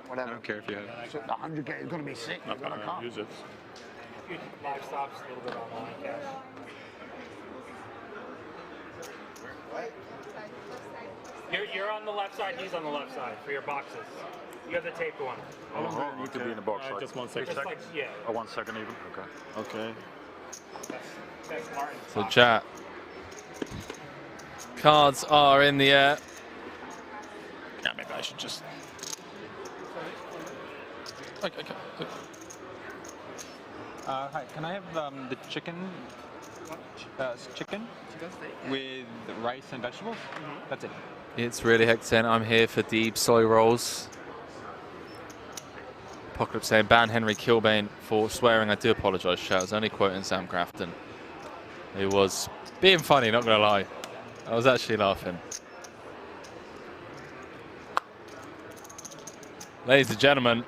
Whatever. I don't care if you have it. 100K is going to be sick. You're going to come. Use it. Live stops, a little bit online cash. You're on the left side, he's on the left side for your boxes. You have the taped one. How long do I need to be in the box? Like just 1 second. Just like, yeah. Oh, 1 second even? Okay. That's Martin. So chat. Cards are in the air. Yeah, maybe I should just. Okay. Hi, can I have the chicken with rice and vegetables? That's it. It's really hectic. I'm here for deep soy rolls. Apocalypse saying ban Henry Kilbane for swearing. I do apologise, chat. I was only quoting Sam Grafton. He was being funny, not going to lie. I was actually laughing. Ladies and gentlemen,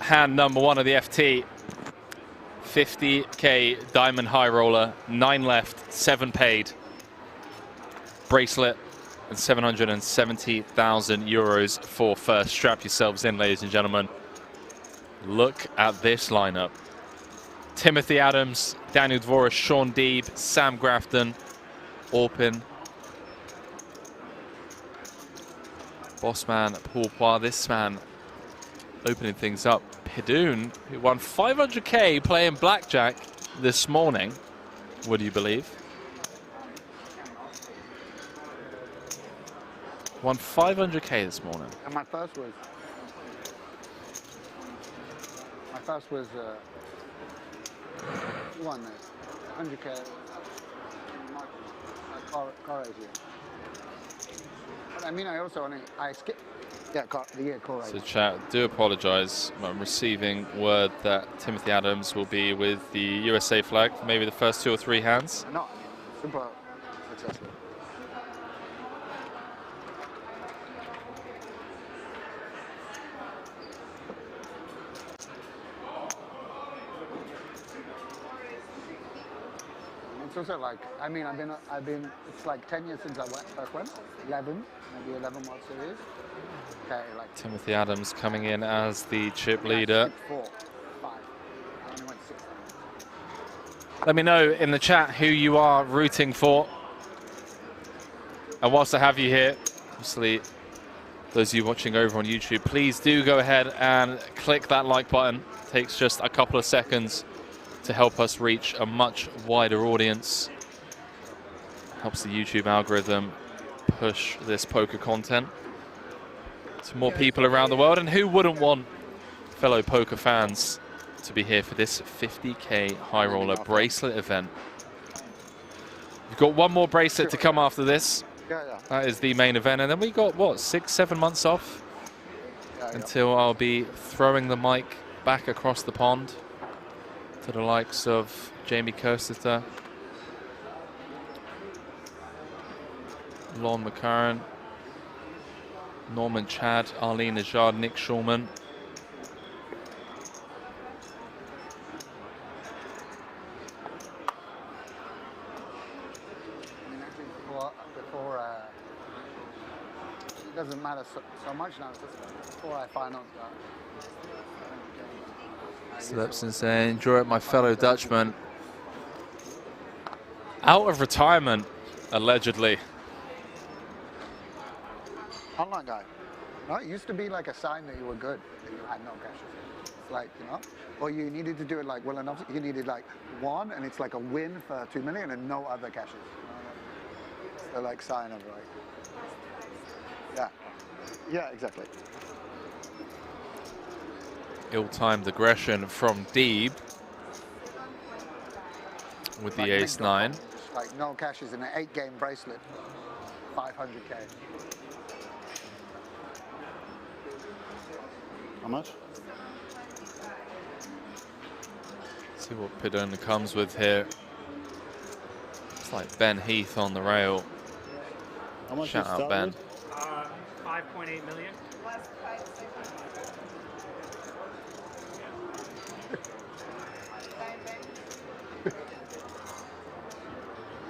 hand #1 of the FT. 50K diamond high roller, 9 left, 7 paid. bracelet and 770,000 euros for first. Strap yourselves in, ladies and gentlemen. Look at this lineup. Timothy Adams, Daniel Dvoress, Sean Deeb, Sam Grafton, Orpen, Bossman, Phua. This man opening things up. Pidoon, who won 500k playing blackjack this morning. Would you believe? Won 500k this morning. And my first was one 100k. Car race, yeah. But I mean, I skipped. Yeah, the year car race. So chat, do apologise. I'm receiving word that Timothy Adams will be with the USA flag for maybe the first 2 or 3 hands. No, super successful. It's also like, I mean, I've been. It's like 10 years since I first went. 11, maybe 11 World Series. Okay, like Timothy Adams coming in as the chip leader. 4, 5. I only went 6. Let me know in the chat who you are rooting for. And whilst I have you here, obviously, those of you watching over on YouTube, please do go ahead and click that like button. It takes just a couple of seconds to help us reach a much wider audience. Helps the YouTube algorithm push this poker content to more people around the world. And who wouldn't want fellow poker fans to be here for this 50k high roller bracelet event? We've got one more bracelet to come after this. That is the main event, and then we got what, 6-7 months off until I'll be throwing the mic back across the pond to the likes of Jamie Kerstetter, Lon McCarran, Norman Chad, Arlene Najad, Nick Schulman. It doesn't matter so much now, it's just before I find out that. Slepson saying, enjoy it, my fellow Dutchman. Out of retirement, allegedly. Online guy. No, it used to be like a sign that you were good, that you had no cashes. It's like, you know, or you needed to do it like well enough, you needed like 1, and it's like a win for 2 million and no other cashes. It's the like sign of like, yeah, exactly. Ill-timed aggression from Deeb with the ace-9. Like no cashes in an 8-game bracelet, 500k. How much? See what Pidona comes with here. It's like Ben Heath on the rail. How much Shout out Ben. 5.8 million.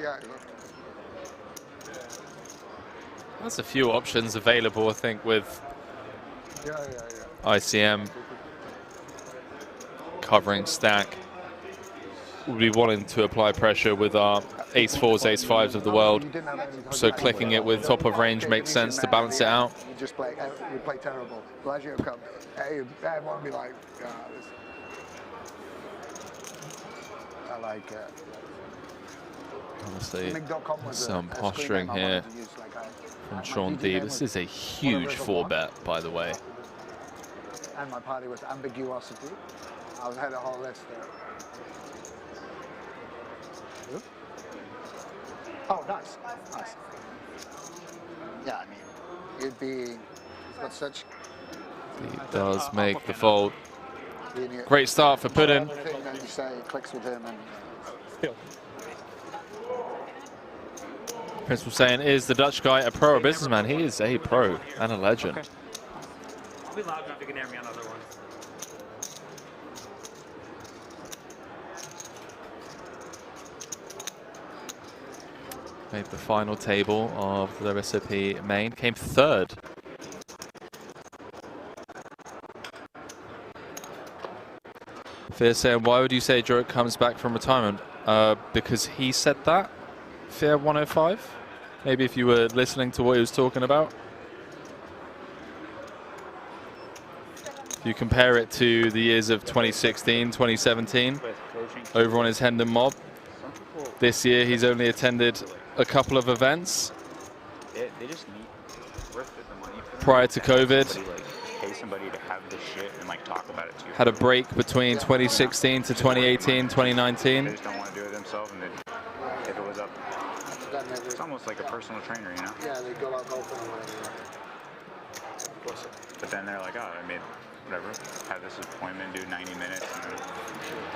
Yeah. There's a few options available, I think, with ICM covering stack. We'll be wanting to apply pressure with our ace-4s, ace-5s of the world. So clicking it with top of range makes sense to balance it out. You just play, you play terrible. Bellagio comes, hey, that won't be like, I like it. Honestly, some posturing here from Sean D. This is a huge 4-bet, by the way. And my party was ambiguosity. I had a whole list there. Oh, nice. Nice. Yeah, I mean, it'd be, he's got such... He does make the fold. Great start for Puddin. That you say clicks with him and still. Principal saying, is the Dutch guy a pro or businessman? He is a pro and a legend. Okay. I'll be loud enough you can hear me on other ones. Played the final table of the WSOP main, came third. Fear saying, why would you say Jorek comes back from retirement? Because he said that, Fear 105? Maybe if you were listening to what he was talking about. If you compare it to the years of 2016, 2017, over on his Hendon mob. This year he's only attended a couple of events. They just need worth the money for prior to COVID. Pay somebody to have this shit and like talk about it to you. Had a break between 2016 to 2018, 2019. They just don't want to do it themselves, and if it was up, it's almost like a personal trainer, you know? Yeah, they go out golfing or whatever. But then they're like, oh, I made whatever, have this appointment, do 90 minutes, and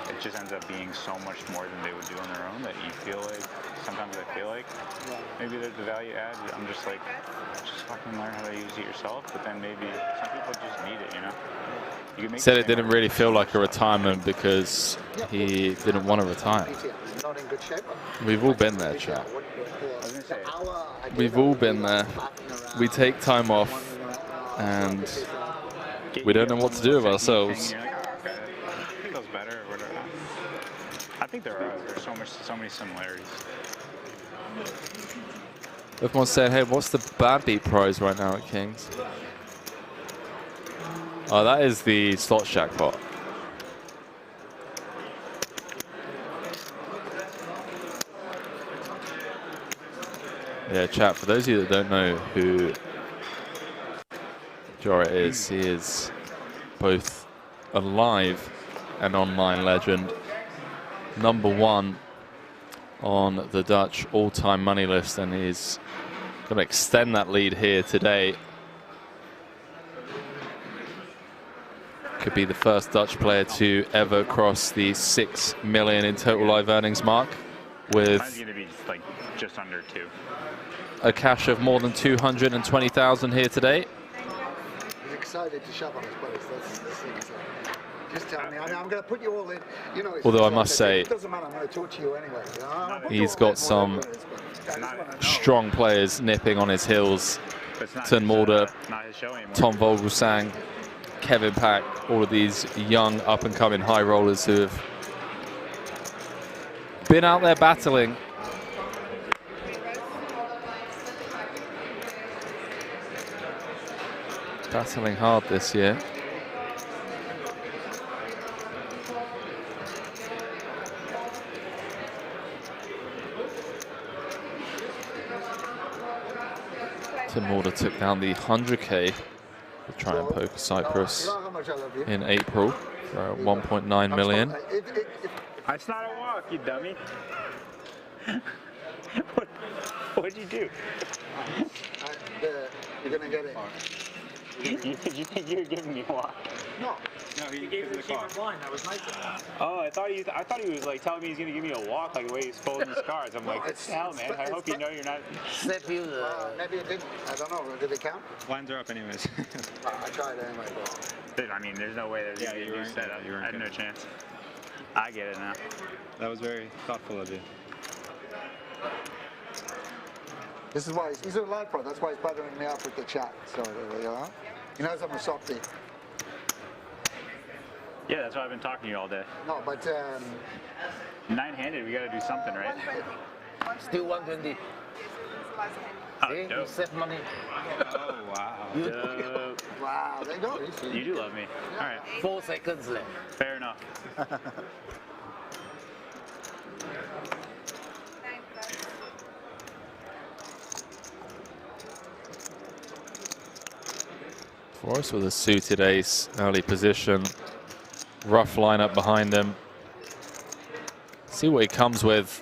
it just ends up being so much more than they would do on their own that you feel like, sometimes I feel like, maybe there's the value add. I'm just like, just fucking learn how to use it yourself, but then maybe some people just need it, you know? You can make Said it didn't really feel like a retirement because he didn't want to retire. Not in good shape. We've all been there, chat. We've all been there. We take time off and we don't know what to do with ourselves. Feels better or whatever. I think there's so many similarities. Everyone's saying, hey, what's the bad beat prize right now at Kings? Oh, that is the slots jackpot. Yeah, chat, for those of you that don't know who Jorek is, he is both a live and online legend. #1 on the Dutch all-time money list, and he's going to extend that lead here today. Could be the first Dutch player to ever cross the 6 million in total live earnings mark, with Mine's gonna be like just under 2. a cash of more than 220,000 here today. He's excited to shove on his buddies. That's the thing. So just tell me. I mean, I'm going to put you all in. You know, Although I must say, it doesn't matter. I'm going to talk to you anyway. You know? he's got some strong players nipping on his heels. Ten Mulder, Tom Vogelsang, Kevin Pack, all of these young up-and-coming high rollers who have been out there battling. Battling hard this year. Tim Mulder took down the 100K for Triton Poker Cyprus in April for 1.9 million. It's not a walk, you dummy. What'd you do? You're going to get it. You think you were giving me a walk? No. No, he gave you the card blind. That was nice of him. Oh, I thought he was like telling me he's gonna give me a walk, like the way he's folding his cards. I'm like, what the hell, man? I hope you know you're not. Maybe it didn't. I don't know. Did it count? Blinds are up anyways. I tried anyway. Dude, I mean, there's no way there's gonna be a new setup. I had no chance. I get it now. That was very thoughtful of you. This is why he's a live pro. That's why he's buttering me up with the chat. So you know, he knows I'm a softie. Yeah, that's why I've been talking to you all day. No, but 9-handed, we gotta do something, right? Still 120. Oh, See, dope. you save money. Oh, wow. Dope. Wow, there you go. You do love me. All right. 4 seconds left. Fair enough. Dvoress with a suited ace, early position. Rough lineup behind him. See what he comes with.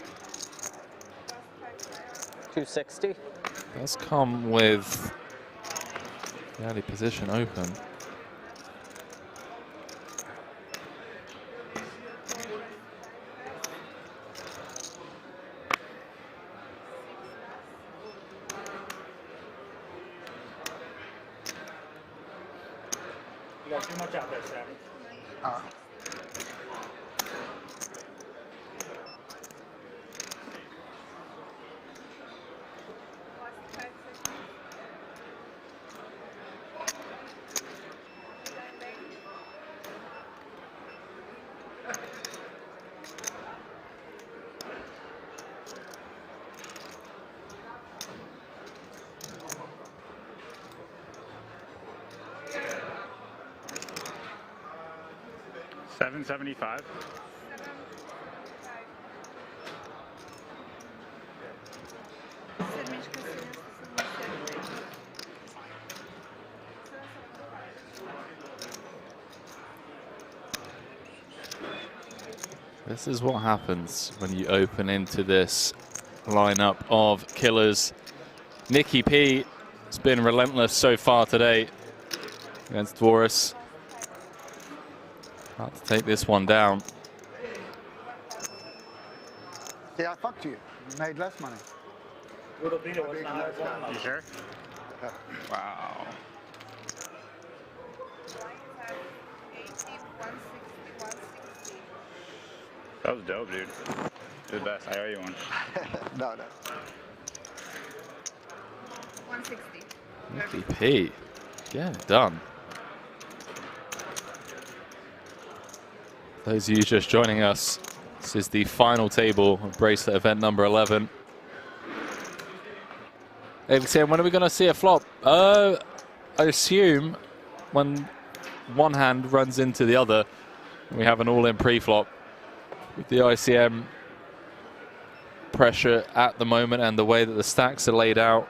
260. Does come with the early position open. You got too much out there, Sam. 775. This is what happens when you open into this lineup of killers. Nicky P has been relentless so far today against Dvoress. About to take this one down. Yeah, I fucked you. You made less money. You sure? Wow. That was dope, dude. You're the best. I owe you one. No. 160. Nicky P, get it done. Those of you just joining us, this is the final table of bracelet event number 11. David saying, when are we going to see a flop? I assume when one hand runs into the other, we have an all-in pre-flop. With the ICM pressure at the moment and the way that the stacks are laid out,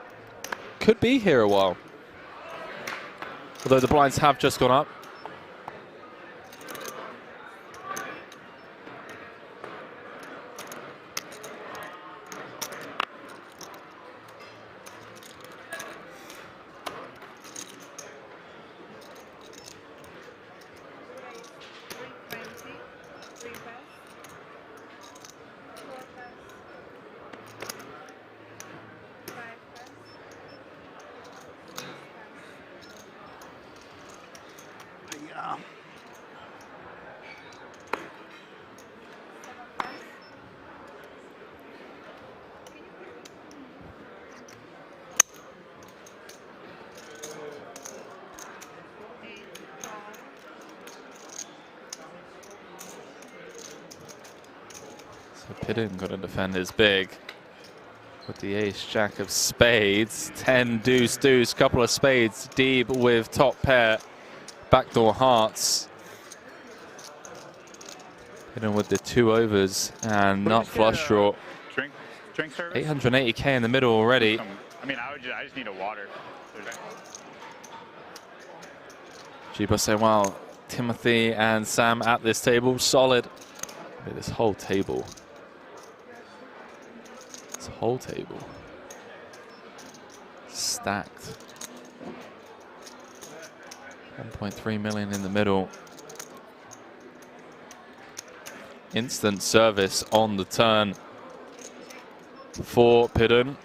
could be here a while. Although the blinds have just gone up. Pidden got to defend his big. With the ace jack of spades, 10 deuce deuce, couple of spades, Deeb with top pair, backdoor hearts. Pidden with the 2 overs and nut flush draw. Drink service? 880k in the middle already. I mean, I just need a water. Jiba saying, wow, Timothy and Sam at this table, solid. Look at this whole table. Whole table stacked. 1.3 million in the middle. Instant service on the turn for Pidden.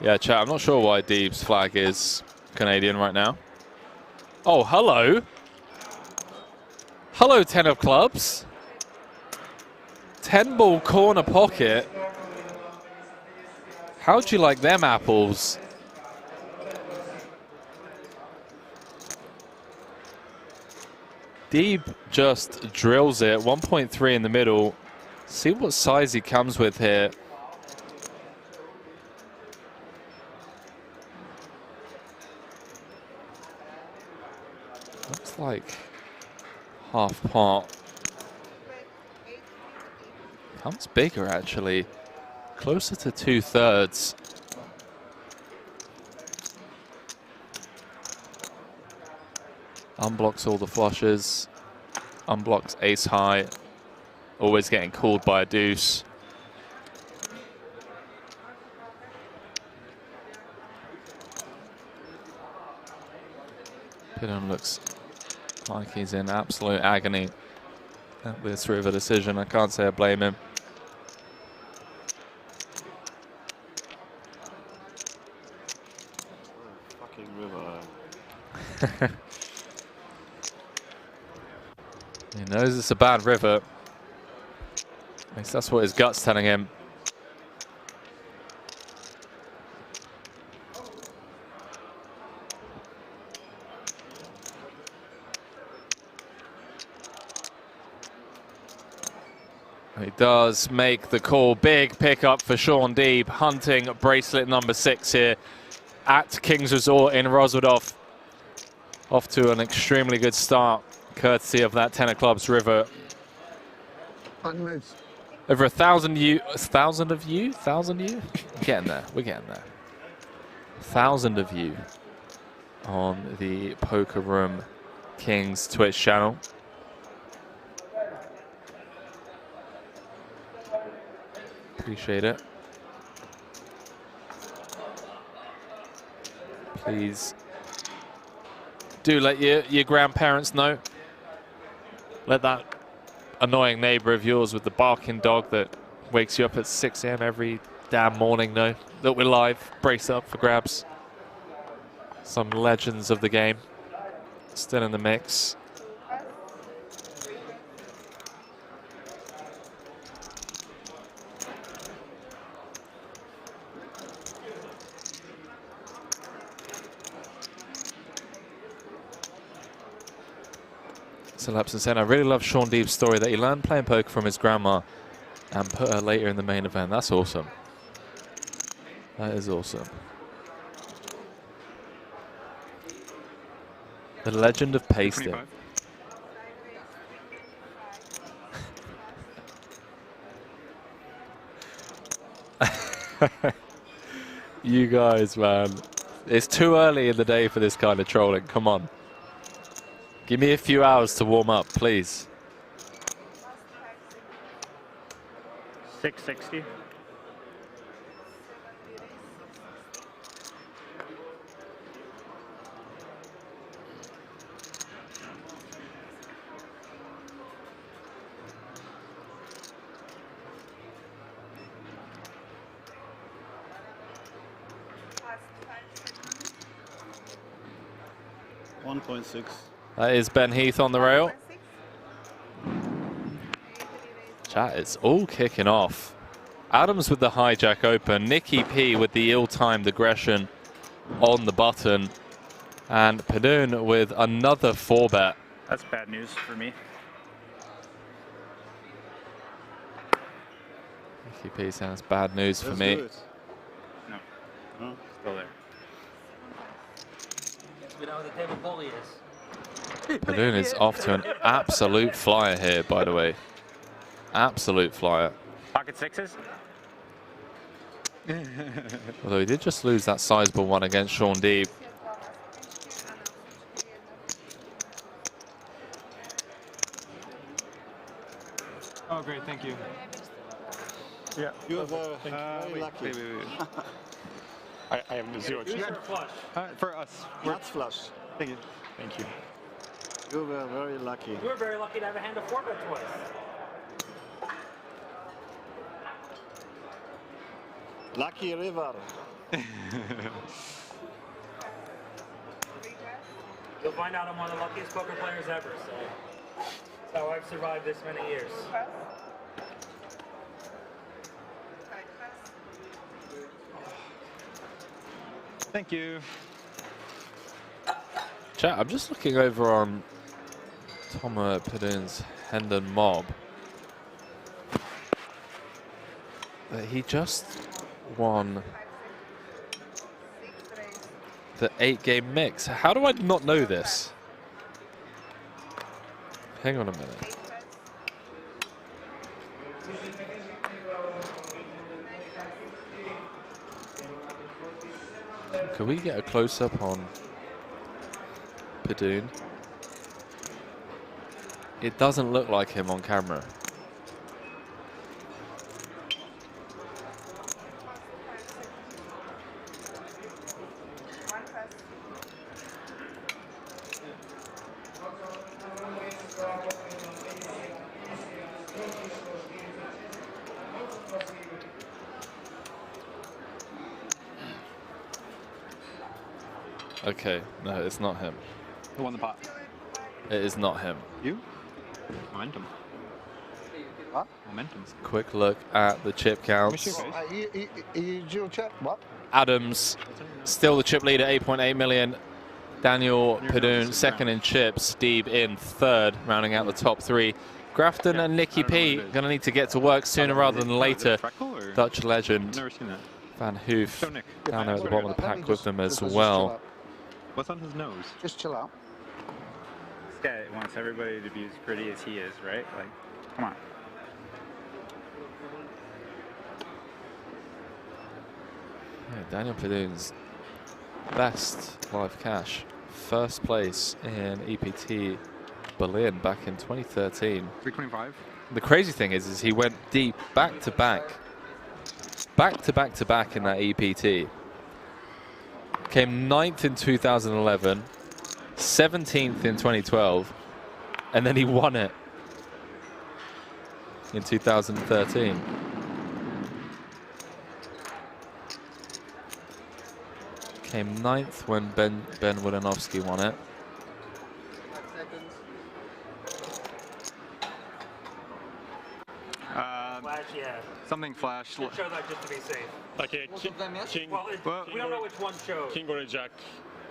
Yeah, chat, I'm not sure why Deeb's flag is Canadian right now. Oh, hello. Hello, 10 of clubs. 10 ball corner pocket. How'd you like them apples? Deeb just drills it. 1.3 in the middle. See what size he comes with here. Looks like half pot. Comes bigger actually. Closer to 2/3. Unblocks all the flushes. Unblocks ace high. Always getting called by a deuce. Pidden looks like he's in absolute agony at this river decision. I can't say I blame him. Fucking river. He knows it's a bad river. At least that's what his gut's telling him. He does make the call. Big pickup for Sean Deeb, hunting bracelet number 6 here at King's Resort in Rozwadov. Off to an extremely good start, courtesy of that 10 of clubs river. Over 1,000 you, 1,000 of you, 1,000 you? Getting there, we're getting there. 1,000 of you on the Poker Room Kings Twitch channel. Appreciate it. Please do let your grandparents know. Let that annoying neighbor of yours with the barking dog that wakes you up at 6 AM every damn morning know that we're live. Brace up for grabs. Some legends of the game still in the mix. Lapson said, I really love Sean Deeb's story that he learned playing poker from his grandma and put her later in the main event. That's awesome. That is awesome. The legend of pasting. You guys, man. It's too early in the day for this kind of trolling. Come on. Give me a few hours to warm up, please. 660. $1.6. That is Ben Heath on the rail. Chat, it's all kicking off. Adams with the hijack open. Nicky P with the ill-timed aggression on the button. And Padoon with another 4-bet. That's bad news for me. Nicky P sounds bad news for me. No. No. Still there. You know the table bully is. Padoon is off to an absolute flyer here, by the way. Absolute flyer. Pocket sixes? Although he did just lose that sizable one against Sean Deeb. Oh, great, thank you. Yeah. You're very lucky. Wait. I have 0 Use for flush. for us. That's flush. Thank you. Thank you. You were very lucky. You were very lucky to have a hand of 4-bet twice. Lucky river. You'll find out I'm one of the luckiest poker players ever, so that's how I've survived this many years. Thank you. Chat, I'm just looking over on Toma Padoon's Hendon Mob. He just won the 8-game mix. How do I not know this? Hang on a minute. Can we get a close-up on Padoon? It doesn't look like him on camera. Okay, no, it's not him. Who won the pot? It is not him. You? Momentum. What? Momentum. Quick look at the chip counts. You check what? Adams, still the chip leader, 8.8 million. Daniel Padoon, second in chips. Deeb in third, rounding out the top three. Grafton and Nicky P going to need to get to work sooner rather than later. Dutch legend Never seen that. Van Hoof down there at the bottom of the pack with them as well. What's on his nose? Just chill out. This guy wants everybody to be as pretty as he is, right? Like, come on. Yeah, Daniel Padoon's best live cash. First place in EPT Berlin back in 2013. 325. The crazy thing is he went deep back to back in that EPT. Came 9th in 2011, 17th in 2012, and then he won it in 2013. Came 9th when Ben Wilanowski won it. Flash, yeah. Something flash. Should show that just to be safe. Okay, king. Well, we don't know which one shows. King or a jack.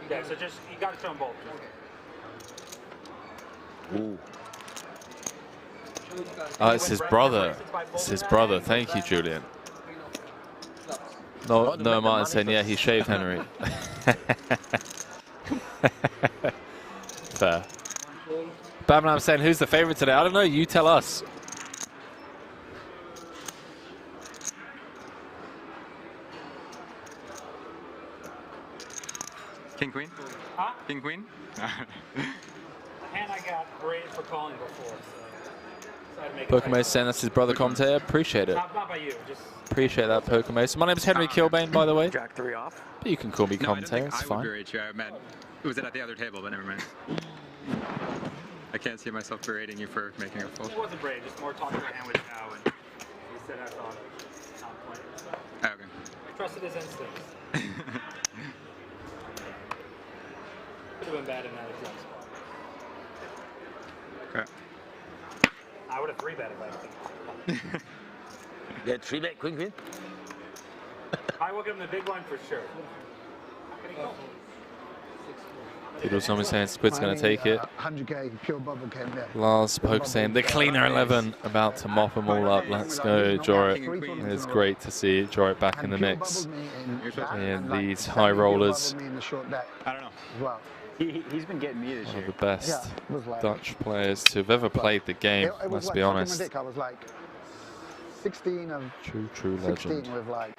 Yeah, so just, you got to show them both. Ooh. Oh, it's his brother. It's his brother. Thank you, Julian. No, no, Martin saying, yeah, he shaved Henry. Fair. Bamlam saying, who's the favorite today? I don't know. You tell us. King queen? Huh? King queen? The hand I got berated for calling before, so I had to make Pokemon saying that's his brother commentator. Appreciate it. Not by you, just... Appreciate that, Pokemon. My name is Henry Kilbane, by the way. Jack 3 off. But you can call me No, commentator. It's I would fine. berate you. I meant it was at the other table, but never mind. I can't see myself berating you for making a fold. It wasn't berated, just more talking about hand with now, and he said I thought of top point. Oh, okay. I trusted his instincts. Could have been bad in that exact spot. Okay. I would have 3-betted, I think. Get 3-bet queen. I will give him the big one for sure. People somebody saying Squid's going to take it. 100k pure bubble came there. Lars Poke saying the cleaner 11 about to mop them all up. Let's go, Jorrit. It's great to see Jorrit back in the mix. And these high rollers. I don't know. He's been getting me this One year. of the best Dutch players to have ever played the game, let's be honest. I was like 16 of True 16 legend. with like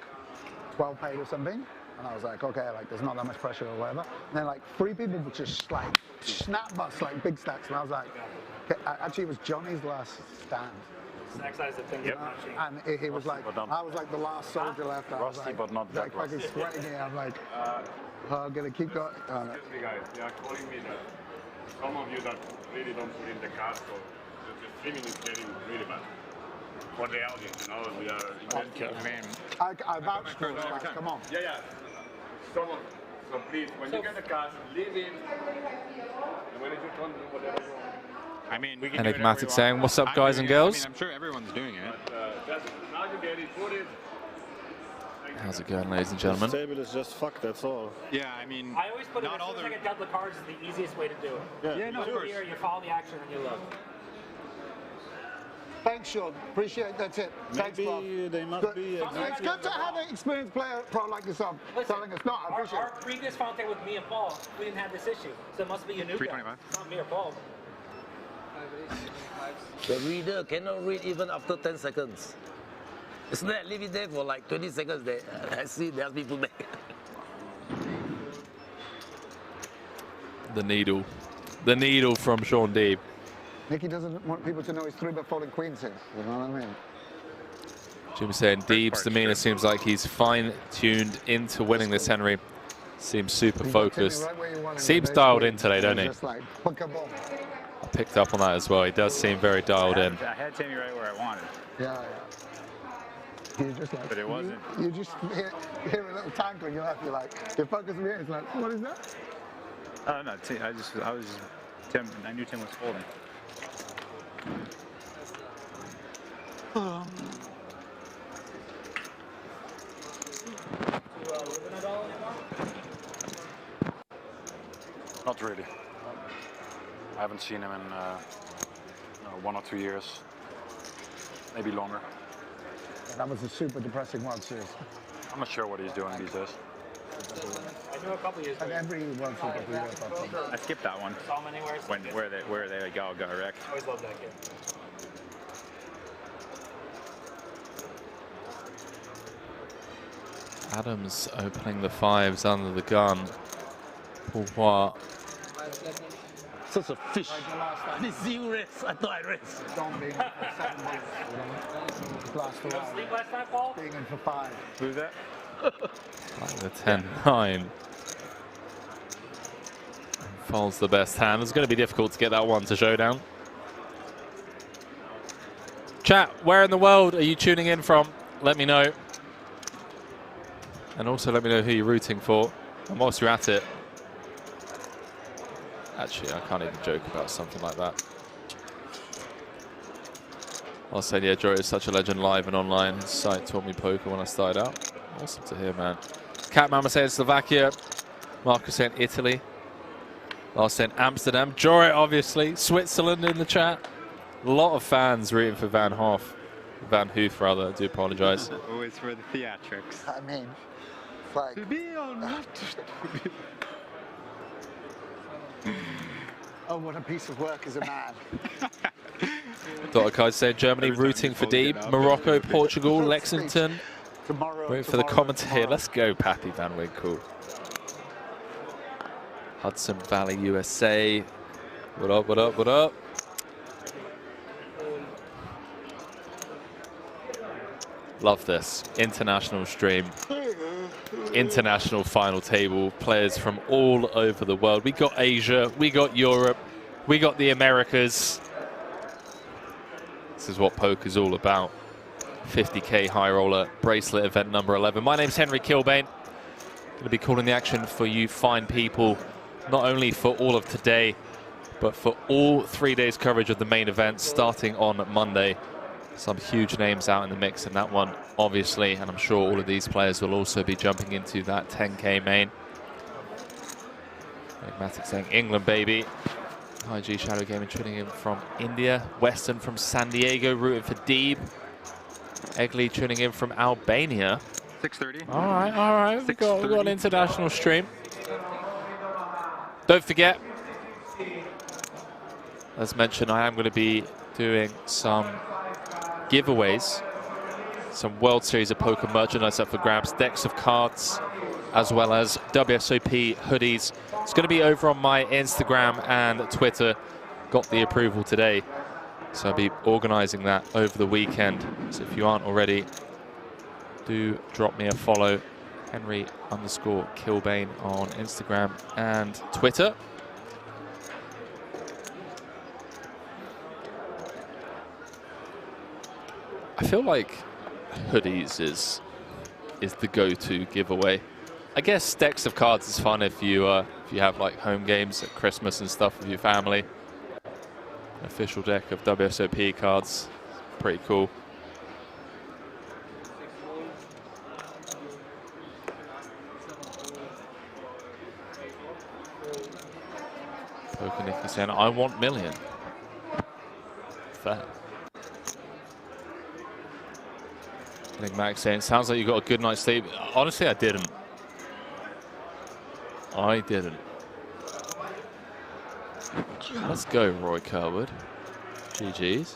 12 paid or something. And I was like, okay, like there's not that much pressure or whatever. And then like 3 people would just like snap bust like big stacks. And I was like, okay, actually it was Johnny's last stand. Stack size of things. And he was like, I was like the last soldier left. I was Rusty, like, but not like that fucking rusty. sweating here. I'm like, I'm gonna keep going. Excuse me, guys. They are calling me that some of you that really don't put in the card, so the streaming is getting really bad. For the audience, you know, we are investing. I vouch for it, guys, come on. Yeah. So please, when you get the card, leave it. And when it's your turn, do whatever you want. I mean, we can Enigmatic saying, what's up, guys and girls? I'm sure everyone's doing it. But now you get it, put it. How's it going, ladies and gentlemen? This table is just fucked, that's all. Yeah, I mean, I always put it as soon as I get dealt the cards is the easiest way to do it. Yeah, no, here, you follow the action and you look. Thanks, Sean. Appreciate that tip. Thanks, Bob. They must Good. be It's good to have an experienced player pro like yourself telling us not. I appreciate Our previous final table with me and Paul, we didn't have this issue. So it must be a new guy. 325. It's not me or Paul. The reader cannot read even after 10 seconds. It's not leave it there for like 20 seconds. I see there are people there. The needle. The needle from Sean Deeb. Nicky doesn't want people to know he's 3-bet folding queens here. You know what I mean? Jim saying Deeb's demeanor seems like he's fine-tuned into winning this, Henry. Seems super focused. Seems dialed in today, don't he? Just like, hook a ball. I picked up on that as well. He does seem very dialed in. I had Timmy right where I wanted. Yeah. You're just like, But it wasn't. You just hear a little tank on your left. You're like, you focus me in. It's like, what is that? Oh no, I knew Tim was folding. Not really. I haven't seen him in 1 or 2 years, maybe longer. That was a super depressing World Series. I'm not sure what he's doing these days. I knew a couple years ago. Every World Series of Europe, I think. I skipped that one. Saw him anywhere. Where they got wrecked. I always loved that kid. Adams opening the 5s under the gun. Phua. Such a fish. And it's you race. I thought I raced. Don't be in for 7 months. Last You don't sleep last night, Paul? Being in for 5. Who's that? Like the 10-9. Folds the best hand. It's going to be difficult to get that one to showdown. Chat, where in the world are you tuning in from? Let me know. And also let me know who you're rooting for. And whilst you're at it, actually, I can't even joke about something like that. I was saying, yeah, Jory is such a legend live and online. His site taught me poker when I started out. Awesome to hear, man. Cat Mama saying Slovakia. Marcus saying Italy. Lars saying Amsterdam. Jory, obviously. Switzerland in the chat. A lot of fans rooting for Van Hoof. Van Hoof, rather. I do apologise. Always for the theatrics. I mean, it's like... To be or not to be. Oh, what a piece of work as a man. Dr. Kai said Germany rooting for Deeb. Morocco, Portugal, Lexington. Waiting for the commentator. Let's go, Pappy Van Winkle. Hudson Valley, USA. What up, what up, what up? Love this. International stream. International final table. Players from all over the world. We got Asia. We got Europe. We got the Americas. This is what poker's all about. 50k high roller bracelet event number 11. My name's Henry Kilbane. Going to be calling the action for you fine people, not only for all of today, but for all 3 days coverage of the main event starting on Monday. Some huge names out in the mix in that one, obviously, and I'm sure all of these players will also be jumping into that 10k main. Magmatic saying England, baby. IG Shadow Gaming tuning in from India. Western from San Diego, rooting for Deeb. Eggley tuning in from Albania. 6:30. All right. We've got an international stream. Don't forget, as mentioned, I am going to be doing some giveaways, some World Series of Poker merchandise up for grabs, decks of cards, as well as WSOP hoodies. It's going to be over on my Instagram and Twitter. Got the approval today, so I'll be organising that over the weekend. So if you aren't already, do drop me a follow, Henry_Kilbane on Instagram and Twitter. I feel like hoodies is the go-to giveaway. I guess decks of cards is fun if you have like home games at Christmas and stuff with your family. An official deck of WSOP cards, pretty cool. Poker Nicky saying, I want million. Fair. I think Max saying, sounds like you got a good night's sleep. Honestly, I didn't. Let's go, Roy Kerwood. GG's.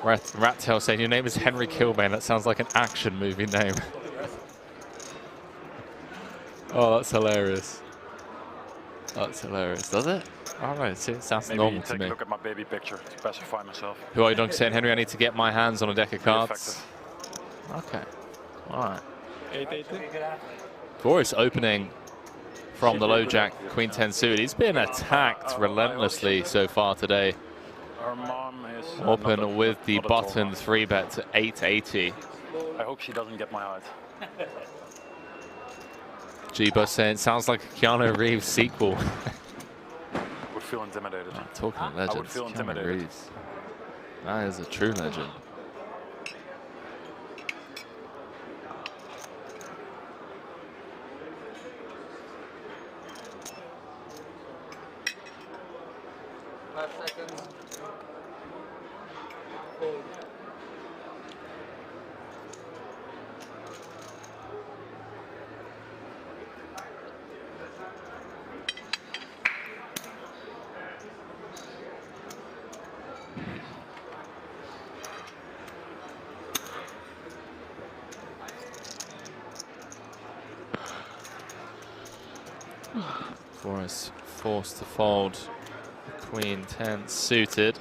Rattail saying, your name is Henry Kilbane. That sounds like an action movie name. Oh, that's hilarious. That's hilarious, does it? All right, see, it sounds normal to me. Maybe take a look at my baby picture to specify myself. Who are you doing saying, Henry, I need to get my hands on a deck of cards? Okay, all right. Dvoress opening from the low jack, Queen 10 suited. He's been attacked relentlessly so far today. Our mom is Orpen with the button 3-bet to 880. I hope she doesn't get my height. G-Bus saying, sounds like a Keanu Reeves sequel. Would feel intimidated. Talking legends, I would feel Keanu intimidated. Reeves. That is a true legend. 5 seconds. Fold. Dvoress forced to fold. Queen 10 suited.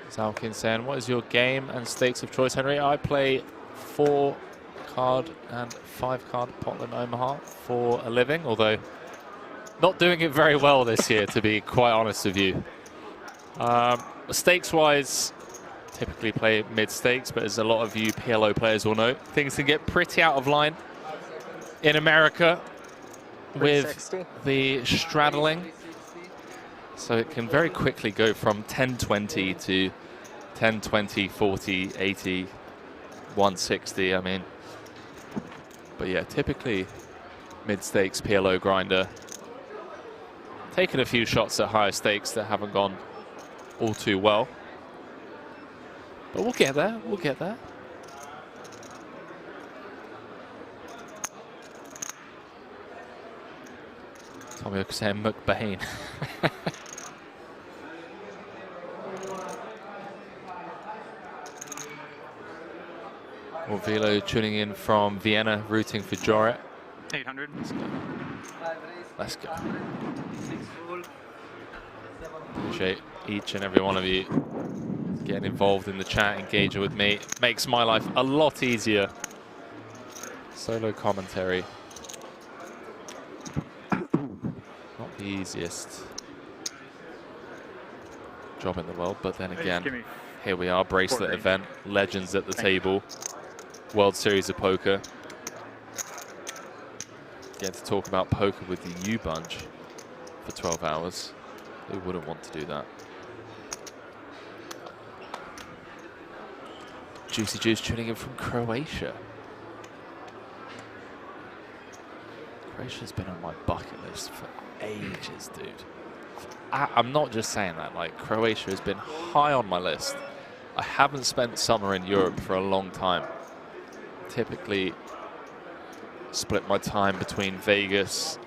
Zalkin saying, what is your game and stakes of choice, Henry? I play 4-card and 5-card Potland Omaha for a living, although not doing it very well this year, to be quite honest with you. Stakes-wise, typically play mid-stakes, but as a lot of you PLO players will know, things can get pretty out of line in America with the straddling. So it can very quickly go from 10-20 to 10-20, 40, 80, 160, I mean. But yeah, typically mid-stakes PLO grinder. Taken a few shots at higher stakes that haven't gone all too well. But we'll get there, we'll get there. Tommy saying McBain. Velo tuning in from Vienna, rooting for Joret. 800. Let's go. Appreciate each and every one of you getting involved in the chat, engaging with me. Makes my life a lot easier. Solo commentary. Not the easiest job in the world, but then again, here we are, bracelet event, legends at the table. World Series of Poker. Get to talk about poker with the U-Bunch for 12 hours. Who wouldn't want to do that? Juicy Juice tuning in from Croatia. Croatia's been on my bucket list for ages, dude. I'm not just saying that, like, Croatia has been high on my list. I haven't spent summer in Europe for a long time. Typically split my time between Vegas,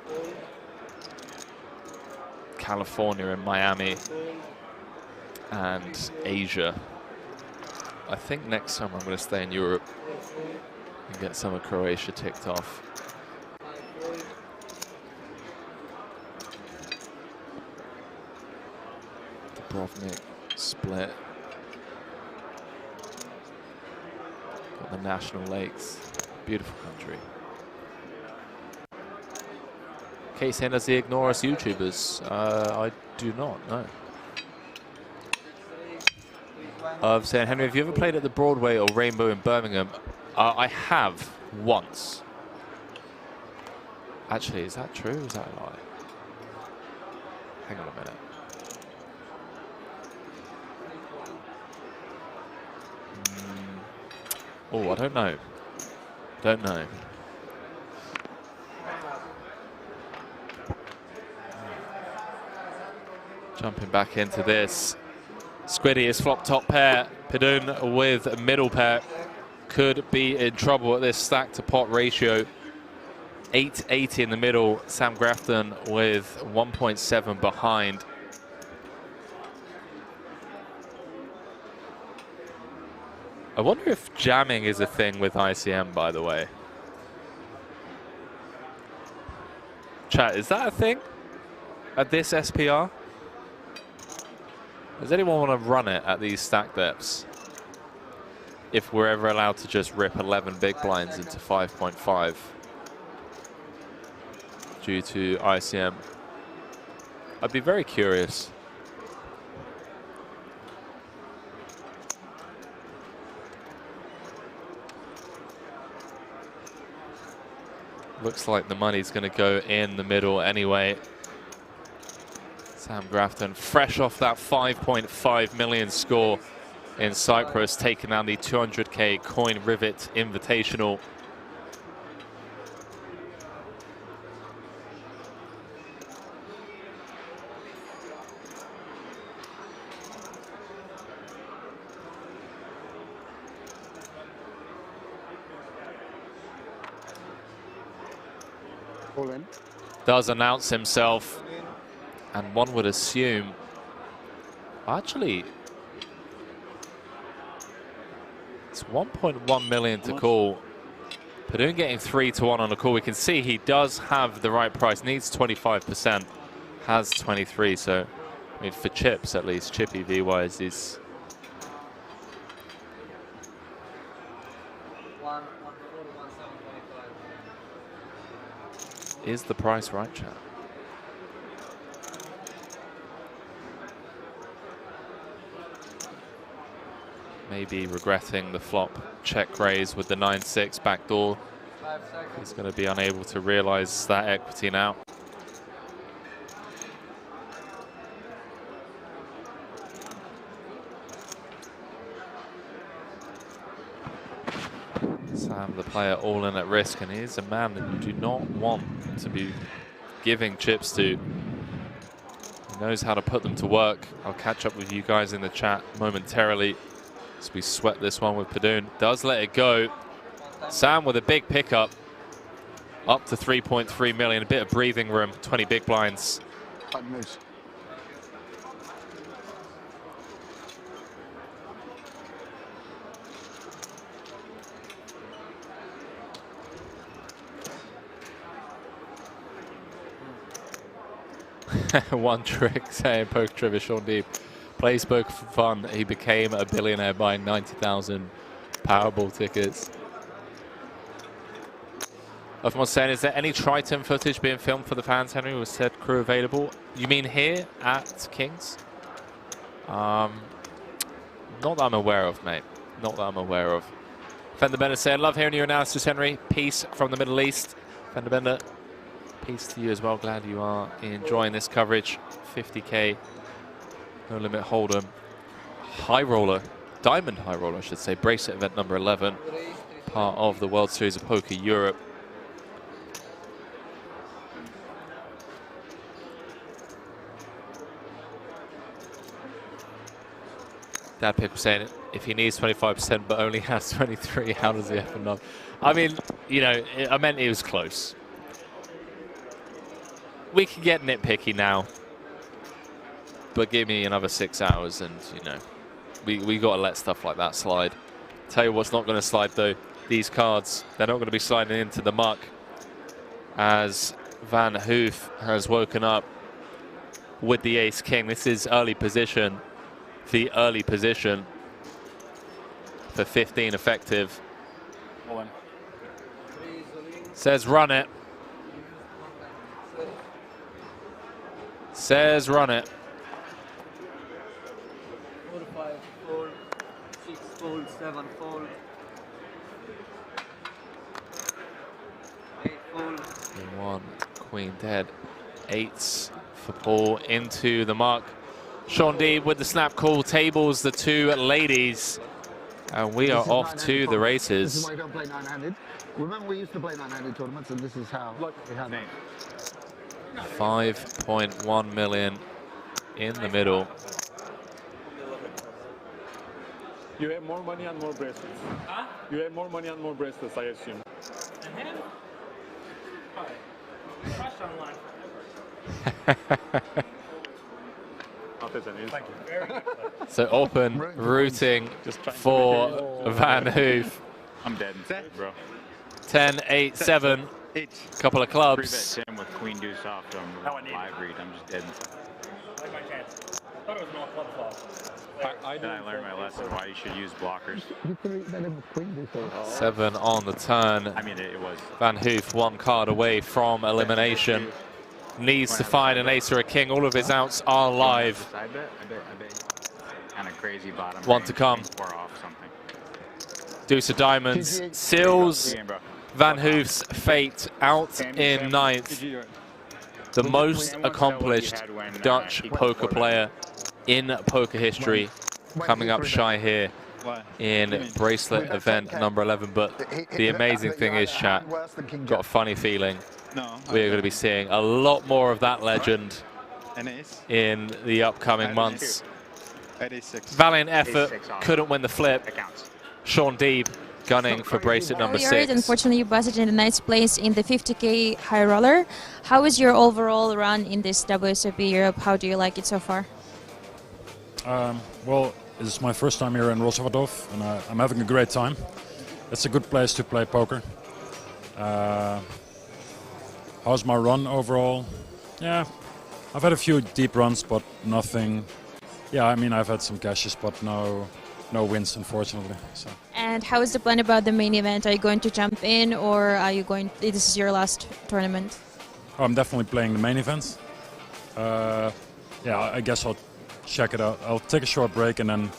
California and Miami, and Asia. I think next summer I'm going to stay in Europe and get some of Croatia ticked off. Dubrovnik split. Got the national lakes. Beautiful country. Kate saying, does he ignore us YouTubers? I do not, no. Saying, Henry, have you ever played at the Broadway or Rainbow in Birmingham? I have once. Actually, is that true? Is that a lie? Hang on a minute. Oh, I don't know. Don't know. Jumping back into this. Squiddy is flop top pair. Pidun with middle pair. Could be in trouble at this stack to pot ratio. 880 in the middle. Sam Grafton with 1.7 behind. I wonder if jamming is a thing with ICM, by the way. Chat, is that a thing at this SPR? Does anyone want to run it at these stack depths? If we're ever allowed to just rip 11 big blinds into 5.5 due to ICM. I'd be very curious. Looks like the money's going to go in the middle anyway. Sam Grafton, fresh off that 5.5 million score in Cyprus, taking down the 200k coin rivet invitational. All in. Does announce himself, and one would assume, actually, it's 1.1 million to call. Padun getting 3-1 on the call. We can see he does have the right price, needs 25%, has 23, so I mean for chips at least, chippy V-wise is... Is the price right, chat? Maybe regretting the flop check raise with the 9-6 backdoor. He's going to be unable to realize that equity now. Sam, the player, all in at risk, and he is a man that you do not want to be giving chips to. He knows how to put them to work. I'll catch up with you guys in the chat momentarily as we sweat this one with Padun. Does let it go. Sam with a big pickup, up to 3.3 million, a bit of breathing room, 20 big blinds. Moves. One trick saying poker trivia, Sean Deep. Plays poker for fun. He became a billionaire buying 90,000 Powerball tickets. Everyone's saying, is there any Triton footage being filmed for the fans, Henry? Was said crew available? You mean here at Kings? Not that I'm aware of, mate. Not that I'm aware of. Fender Bender saying, love hearing your analysis, Henry. Peace from the Middle East. Fender Bender, peace to you as well. Glad you are enjoying this coverage. 50k, no limit hold'em. High roller, diamond high roller, I should say. Bracelet event number 11, part of the World Series of Poker Europe. Dad Pick was saying if he needs 25% but only has 23, how does he ever know? I mean, you know, I meant it was close. We can get nitpicky now, but give me another 6 hours and, you know, we got to let stuff like that slide. Tell you what's not going to slide, though. These cards, they're not going to be sliding into the muck as Van Hoof has woken up with the ace-king. This is early position. The early position for 15 effective. Says run it. Says run it. 4, 5, fold, 6, fold, 7, fold, 8, fold. 1, queen dead. 8s for Paul into the mark. Sean D with the snap call, tables the two ladies, and we are off to the races. This is why you don't play nine-handed. Remember, we used to play nine-handed tournaments, and this is how we had it. 5.1 million in the middle. You have more money and more bracelets. Huh? You have more money and more bracelets, I assume. And him? Probably. Crush online. Thank you. Very good. So Orpen rooting for Van Hoof. I'm dead inside, bro. 10, 8, 7. Couple of clubs. 3-bet 10 with queen deuce off on live read. I'm just dead inside. I like my chance. I thought it was an all club flop. Then I learned my lesson why you should use blockers. 7 on the turn. I mean, it was. Van Hoof 1 card away from elimination. Needs to find an ace or a king. All of his outs are live. I bet. Kind of crazy bottom. 1 to come. 4 off something. Deuce of diamonds seals Van Hoof's fate out in 9th. the most accomplished Dutch poker player in poker history, coming up shy here in bracelet event number 11. But the amazing thing is, chat, got a funny feeling we're going to be seeing a lot more of that legend in the upcoming months. Valiant effort, couldn't win the flip. Sean Deeb gunning for bracelet number 6. Unfortunately, you busted in the ninth place in the 50K high roller. How is your overall run in this WSOP Europe? How do you like it so far? Well, this is my first time here in Rosavadov, and I'm having a great time. It's a good place to play poker. How's my run overall? Yeah, I've had a few deep runs, but nothing. Yeah, I mean, I've had some cashes, but no wins, unfortunately. So. And how is the plan about the main event? Are you going to jump in, or are you going? This is your last tournament. Oh, I'm definitely playing the main event. Yeah, I guess I'll check it out. I'll take a short break and then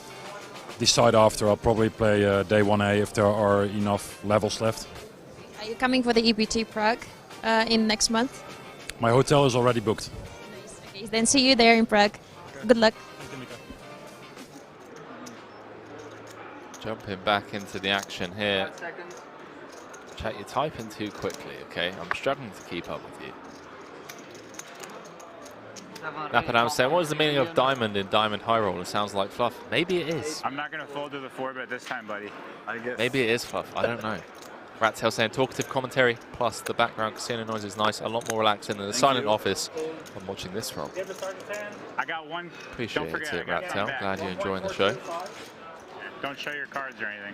decide after. I'll probably play day 1A if there are enough levels left. Are you coming for the EPT Prague in next month? My hotel is already booked. Nice. Okay, then see you there in Prague. Good luck. Jumping back into the action here. Chat, you're typing too quickly, okay? I'm struggling to keep up with you. Napadam saying, what is the meaning of diamond in diamond high roll? It sounds like fluff. Maybe it is. I'm not going to fold to the 4-bet this time, buddy. I guess. Maybe it is fluff. I don't know. Rattail saying, talkative commentary plus the background casino noise is nice. A lot more relaxing than the silent office I'm watching this from. I got one. Appreciate it, Rattail. Glad you're enjoying the show. Don't show your cards or anything.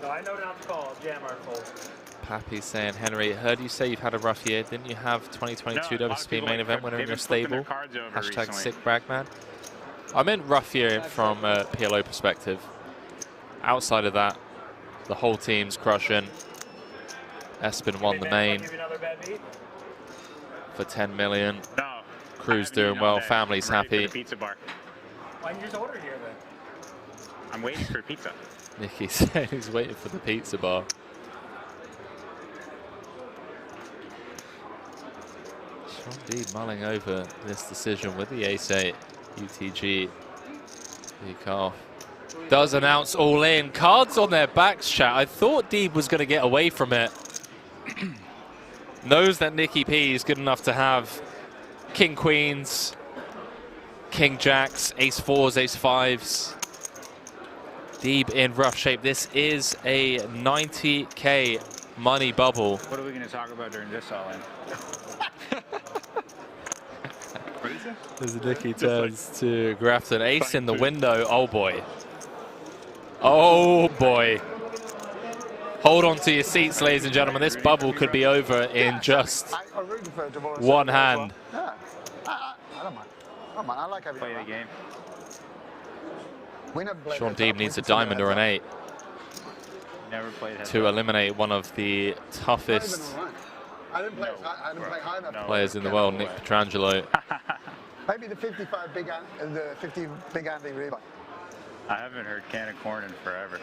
No, I know not to call. Jam our fold. Pappy saying, Henry, heard you say you've had a rough year. Didn't you have 2022 WSOP main event winner in your stable? Hashtag sick brag man. I meant rough year from a PLO perspective. Outside of that, the whole team's crushing. Espen won the main for 10 million. No. Crew's doing well. Family's happy. Pizza bar. Why don't you just order here then? I'm waiting for pizza. Nicky saying he's waiting for the pizza bar. Sean Deeb mulling over this decision with the ace-8 UTG. Calf does announce all in. Cards on their backs, chat. I thought Deeb was going to get away from it. Knows that Nicky P is good enough to have king queens, king jacks, ace 4s, ace 5s. Deeb in rough shape. This is a 90K money bubble. What are we going to talk about during this all-in? As Nicky turns to Grafton. Ace in the window. Oh boy. Oh boy. Hold on to your seats, ladies and gentlemen. This bubble could be over in just one hand. Yeah. I don't mind. I don't mind. I like having play the game. Sean Deeb needs a diamond or an 8 Never played to eliminate one of the toughest players in the world, Nick Petrangelo. Maybe the 55 big the 50 big Andy Reebok. I haven't heard can of corn in forever.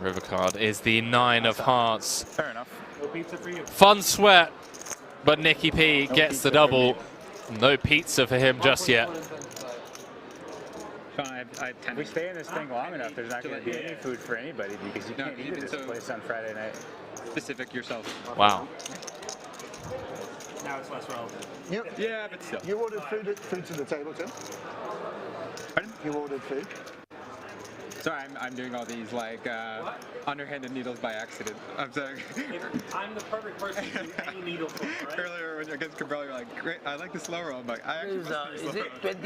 River card is the 9 of hearts. Fair enough. No pizza for you. Fun sweat, but Nicky P gets the double. No pizza for him just yet. If we stay in this thing long enough, there's not going to be any food for anybody because you can't eat at this place on Friday night. Specific yourself. Wow. Now it's less relevant. Yeah, but still. You ordered food to the table too? Pardon? You ordered food? Sorry, I'm doing all these like underhanded needles by accident. I'm sorry. I'm the perfect person to do any needle for, right? Earlier when against Cabral, you're like, great, I like the slow roll. I'm like, I actually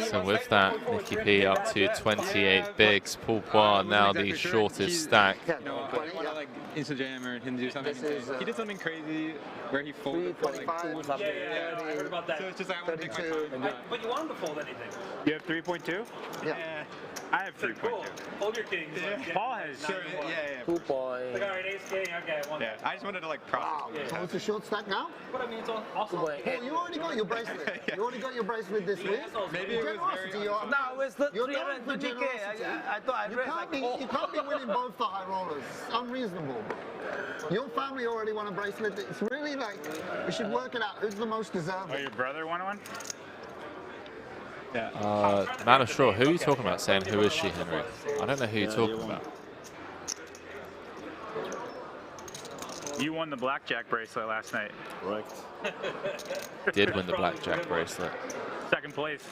So with that, Nicky P up to 28 bigs. Paul Phua now the shortest stack. No, I want to like insta-jam or him do something. He did something crazy where he folded for like 4 Yeah, I heard about that. So it's just like, I want to take my time. But you want him to fold anything. You have 3.2? Yeah. I have 3.2. Cool. Hold your kings. Yeah. Paul has. Sure, yeah. 2 point. Like, all right, ace king. Okay, one. Yeah, I just wanted to like process. So it's a short stack now? What I mean, it's awesome. Paul, you already got your bracelet. You already got your bracelet this week. Maybe it was very. No, it's not You're known for 320K. generosity. I thought I dressed like You can't be winning both the high rollers. It's unreasonable. Your family already won a bracelet. It's really like, we should work it out. Who's the most deserving? Oh, your brother won one? Yeah. Man of Straw, who are you talking about saying, who is she, Henry? I don't know who you're talking about. You won the blackjack bracelet last night. Correct. Did win the blackjack bracelet. Second place.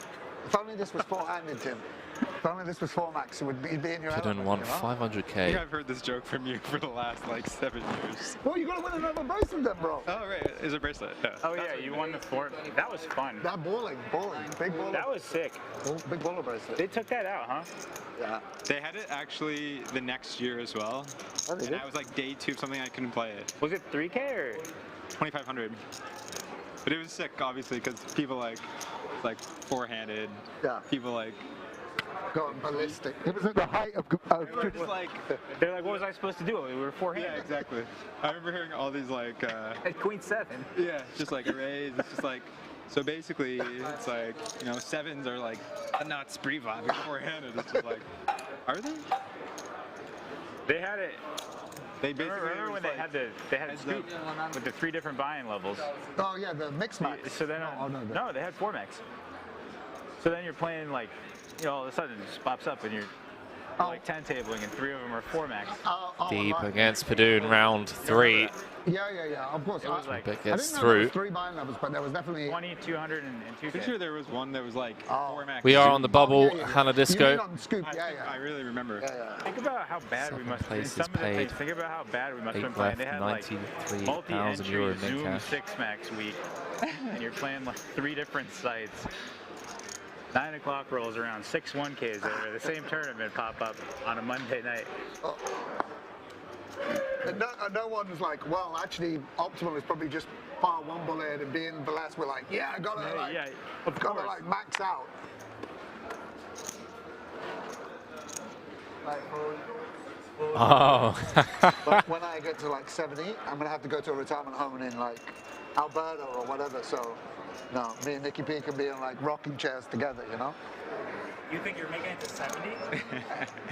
If only this was four-handed, Tim. If only this was four max, it would be in your Triton element, won you know? 500K. I think I've heard this joke from you for the last like 7 years. Well, you gotta win another bracelet then, bro. Oh right, it's a bracelet. Yeah. Oh yeah, you won the 4. That was fun. That balling, big baller. That was sick. Big baller bracelet. They took that out, huh? Yeah. They had it actually the next year as well. Oh, they and did? I was like day 2 of something I couldn't play it. Was it 3K or 2,500. But it was sick, obviously, because people like four-handed. Yeah. People like. Going ballistic. It was at the height of like, they're like, what was I supposed to do? We were four-handed. Yeah, exactly. I remember hearing all these like. At Queen 7. Yeah, just like arrays. It's just like. So basically, it's like, you know, 7s are like a not spree vibe. Like four-handed. It's just like, are they? They had it. They basically remember when they had scoop with the 3 different buy-in levels. Oh yeah, the mix max. So then, no, they had 4 max. So then you're playing like, you know, all of a sudden it just pops up and you're like 10 tabling and 3 of them are 4 max. Deep against Padoon, round 3. Yeah, of course. It was like, I didn't know there through. was 3 buy-in levels, but there was definitely 20, 200, and 2K. Pretty sure there was one that was like 4 max. We are on the bubble, Hannah You Disco. mean on Scoop, I really remember. Think about how bad we must have been. place Some is of the paid. things, think about how bad we must have been 8 playing. left, They had like 93,000 euro multi-entry in Zoom cash. 6 max week, and you're playing like 3 different sites. 9 o'clock rolls around, 6 1Ks over the same tournament pop up on a Monday night. And no one's like, well, actually, optimal is probably just fire 1 bullet and being the last. We're like, yeah, I gotta like max out. Oh. But when I get to like 70, I'm gonna have to go to a retirement home in like Alberta or whatever. So, no, me and Nicky P can be in like rocking chairs together, you know. You think you're making it to 70?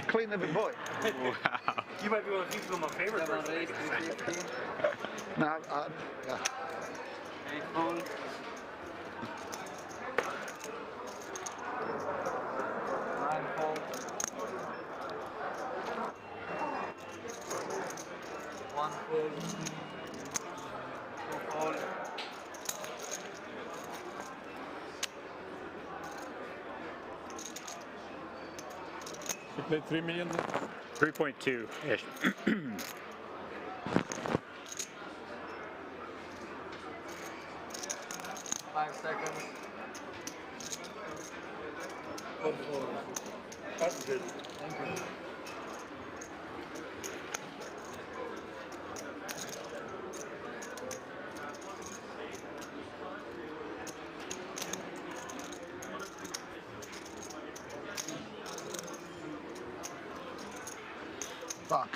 Clean living boy. Wow. You might be one of the people my favorite person. No, yeah. One fold. 2 fold. You played 3 million? 3.2-ish. 5 seconds. That's good. Thank you. Fuck.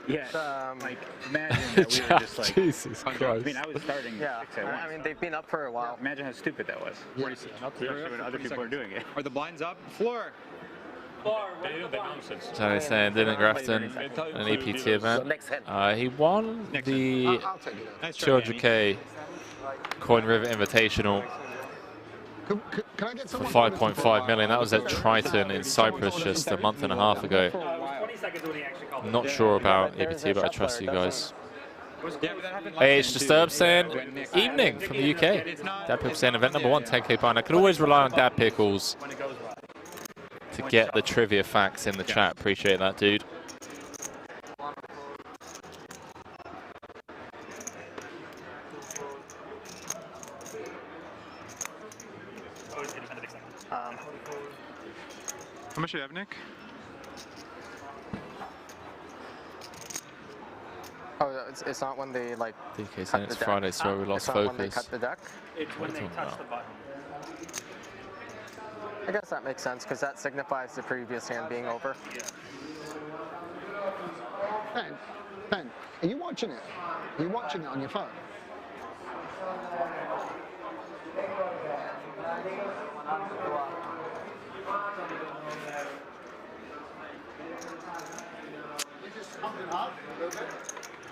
Yeah, like imagine that we were just like. Jesus Christ. I mean, I was starting 6 at once. I mean, they've been up for a while. Imagine how stupid that was. Especially when other people are doing it. Are the blinds up? Floor. So he's saying Dylan Grafton, an EPT event. He won the 200K Coin River Invitational Can I get for someone 5.5 million. That was at Triton in Cyprus just a month and a half ago. 20 seconds when he actually called. I'm not sure about EPT, but I trust you guys. AH Disturbed saying, evening from the UK. Dad Pickles saying event number 1, 10K buy. I could always rely on Dad Pickles to get the trivia facts in the chat. Appreciate that, dude. How much do you have, Nick? Oh, it's not when they like. DK saying it's Friday, so we lost it's not when they focus. cut the deck. It's when they touch the button. I guess that makes sense because that signifies the previous hand being over. Ben, are you watching it? Are you watching it on your phone?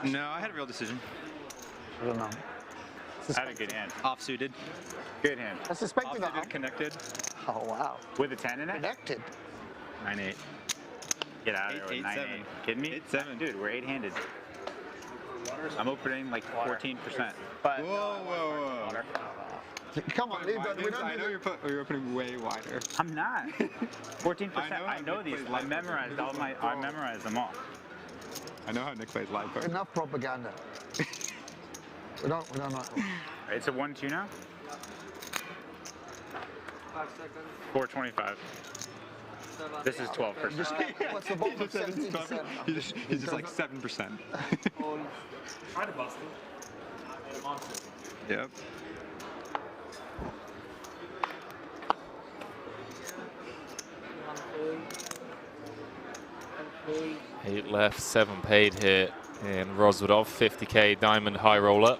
No, I had a real decision. I don't know. I had a good hand. Off-suited. Good hand. I suspect that. Off-suited, connected. Oh, wow. With a 10 in it? Connected. 9-8. Get out of there with 9-8. Kidding me? 8-7. Dude, we're 8-handed. I'm opening like 14%. But whoa. Come on, leave that. I know you're opening way wider. I'm not. 14%. I know these. I memorized I memorized them all. I know how Nick plays live poker. Enough propaganda. we don't know. It's a 1-2 now? 5 seconds. 425. This is 12%. What's the ball? 17%. He's just like 7%. Try to bust it. Yep. Eight left, 7 paid here in Rozvadov, 50k diamond high roller.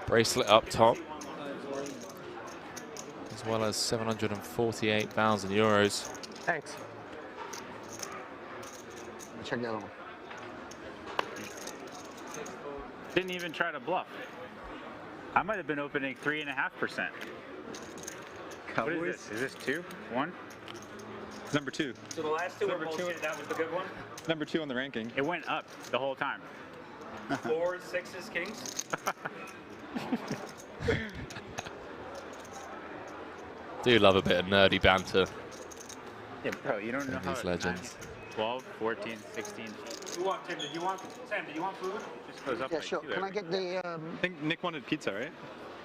Bracelet up top, as well as 748,000 euros. Thanks. Check that out. Didn't even try to bluff. I might have been opening 3.5%. What is this? Is this 2? 1? Number 2. So the last two were bullshit. That was the good one? Number 2 on the ranking. It went up the whole time. 4s, 6s, kings. Do love a bit of nerdy banter. Yeah, bro, you don't know how these legends. 12, 14, 16. You want, Tim, did you want, Sam, did you want food? Just goes up Yeah, like sure. 2 Can I every- get the? I think Nick wanted pizza, right?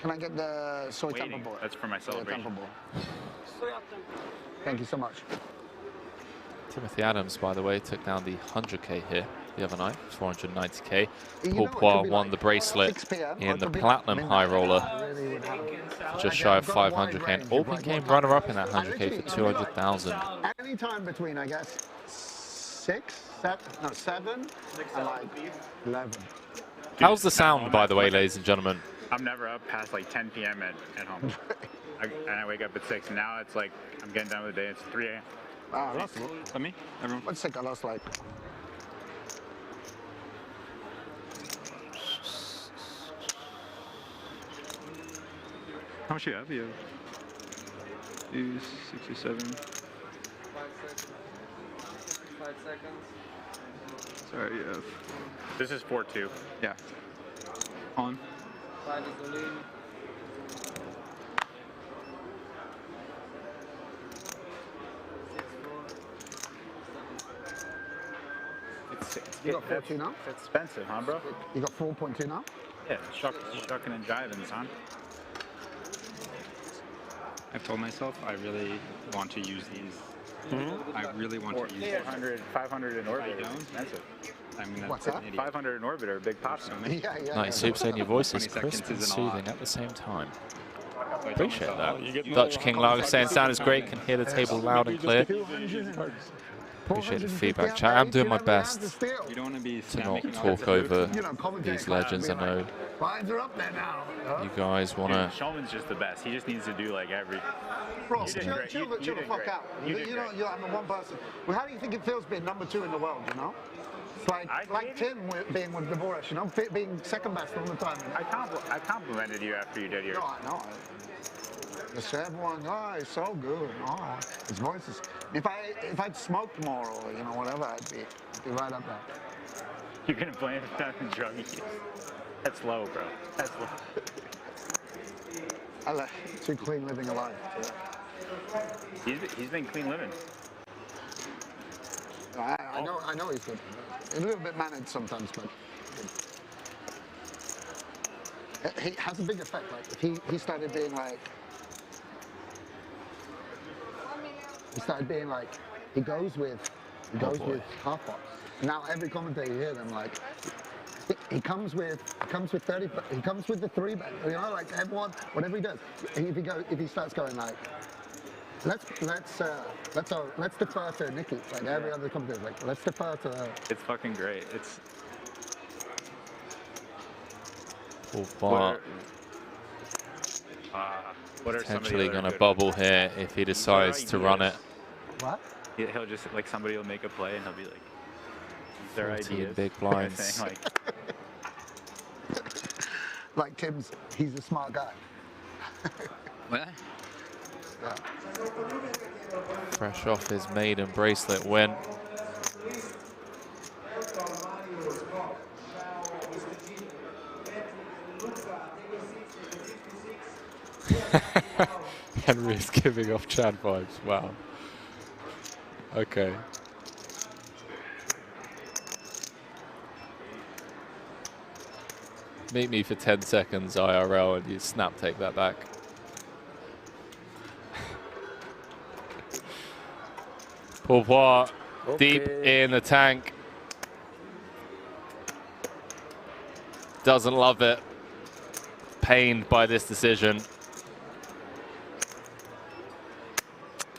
Can I get the soy Waiting. tampa board? That's for my celebration. Thank you so much. Timothy Adams, by the way, took down the 100k here the other night, 490k. You know, Paul it could Phua be won like the bracelet 6 p.m. or in it the could be platinum midnight. high roller, just shy of I've got a wide 500k. range And of Orpen like came what runner-up in that I 100k literally- for 200,000. Any time between, I guess, 6, 7, no 7, and like 11. How's the sound, by the way, ladies and gentlemen? I'm never up past like 10 p.m. at home. And I wake up at 6. And now it's like, I'm getting done with the day. It's 3 a.m. Wow, I lost. Let me? Everyone? 1 sec, I lost like. How much you have? You have 67. 5 seconds. Sorry, you have. This is 4-2. Yeah. On. 5 is all in. You got 4.2 now? It's expensive, huh, bro? You got 4.2 now? Yeah, shucking and jiving, son. I've told myself I really want to use these. I really want to use these. 500 in orbit. I don't. Expensive. I mean, What's that? 500 in orbit are a big pop. Yeah. Nice soup saying your voice is 20 crisp and seconds isn't a lot. soothing at the same time. So I told Appreciate myself, that. Dutch King Lager saying sound is great, can hear the table loud and clear. Appreciate the feedback, chat. I'm doing my best You don't want to be to not making all talk this over commentate these class, legends. I be like, know Lines are up there now. you guys want to. Shulman's just the best. He just needs to do like every. Bro, You did chill, great. chill, You chill the did fuck great. out. You did great. I'm the one person. Well, how do you think it feels being number 2 in the world, you know? It's like Tim being with Dvoress, you know, being second best all the time. I complimented you after you did yours. No, I know. Just everyone, oh, it's so good. Oh, his voice is. If I'd smoked more or you know whatever, I'd be right up there. You're gonna blame it on drug use. That's low, bro. That's low. I like too clean living a life. He's been clean living. I know he's good. A little bit managed sometimes, but he has a big effect. Like if he started being like. He started being like, he goes with half box. Now every commentator you hear them like, he comes with 30, he comes with the 3 bet. You know, like everyone, whatever he does, if he starts going like, Let's defer to Nikki, like every other company. Like, let's defer to her. It's fucking great. It's. What What are potentially going to bubble here if he decides to run it. What? He'll just like somebody will make a play and he'll be like, their 14 ideas. big blinds. Like, Like Tim's, he's a smart guy. what? Yeah. Fresh off his maiden bracelet win. Henry is giving off Chad vibes. Wow. Okay. Meet me for 10 seconds IRL and you snap take that back. Phua deep in the tank. Doesn't love it. Pained by this decision.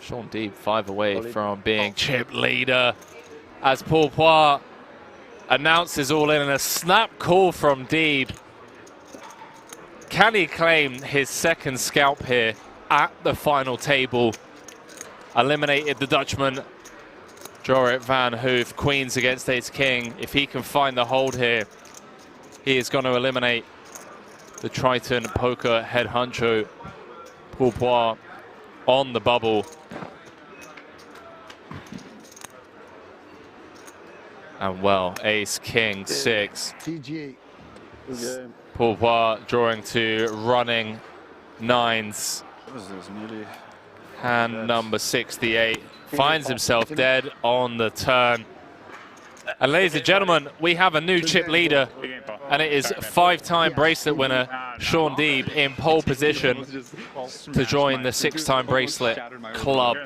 Sean Deep 5 away from being chip leader as Phua announces all in and a snap call from Deep. Can he claim his second scalp here at the final table? Eliminated the Dutchman, Jorrit van Hoof, queens against ace king. If he can find the hold here, he is going to eliminate the Triton poker head honcho, Phua, on the bubble. And well, ace king 6. GG. Phua drawing to running 9s. What is this, nearly? Hand number 68 finds himself dead on the turn. And ladies and gentlemen, we have a new chip leader, and it is 5-time bracelet winner Sean Deeb in pole position to join the 6-time bracelet club.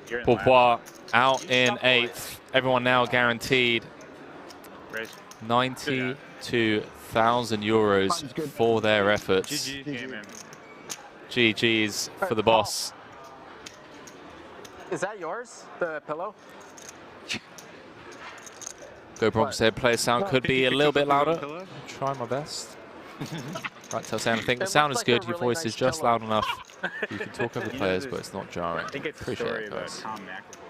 Phua out in 8th. Everyone now guaranteed 92,000 euros for their efforts. GG's for the boss. Is that yours, the pillow? Go Bronx said player sound could be a little bit louder. Try my best. Right, tell Sam, I think the sound is good. Your voice is just loud enough. You can talk over the players, but it's not jarring. I think it's a Appreciate story it, about guys. Tom McAvoy.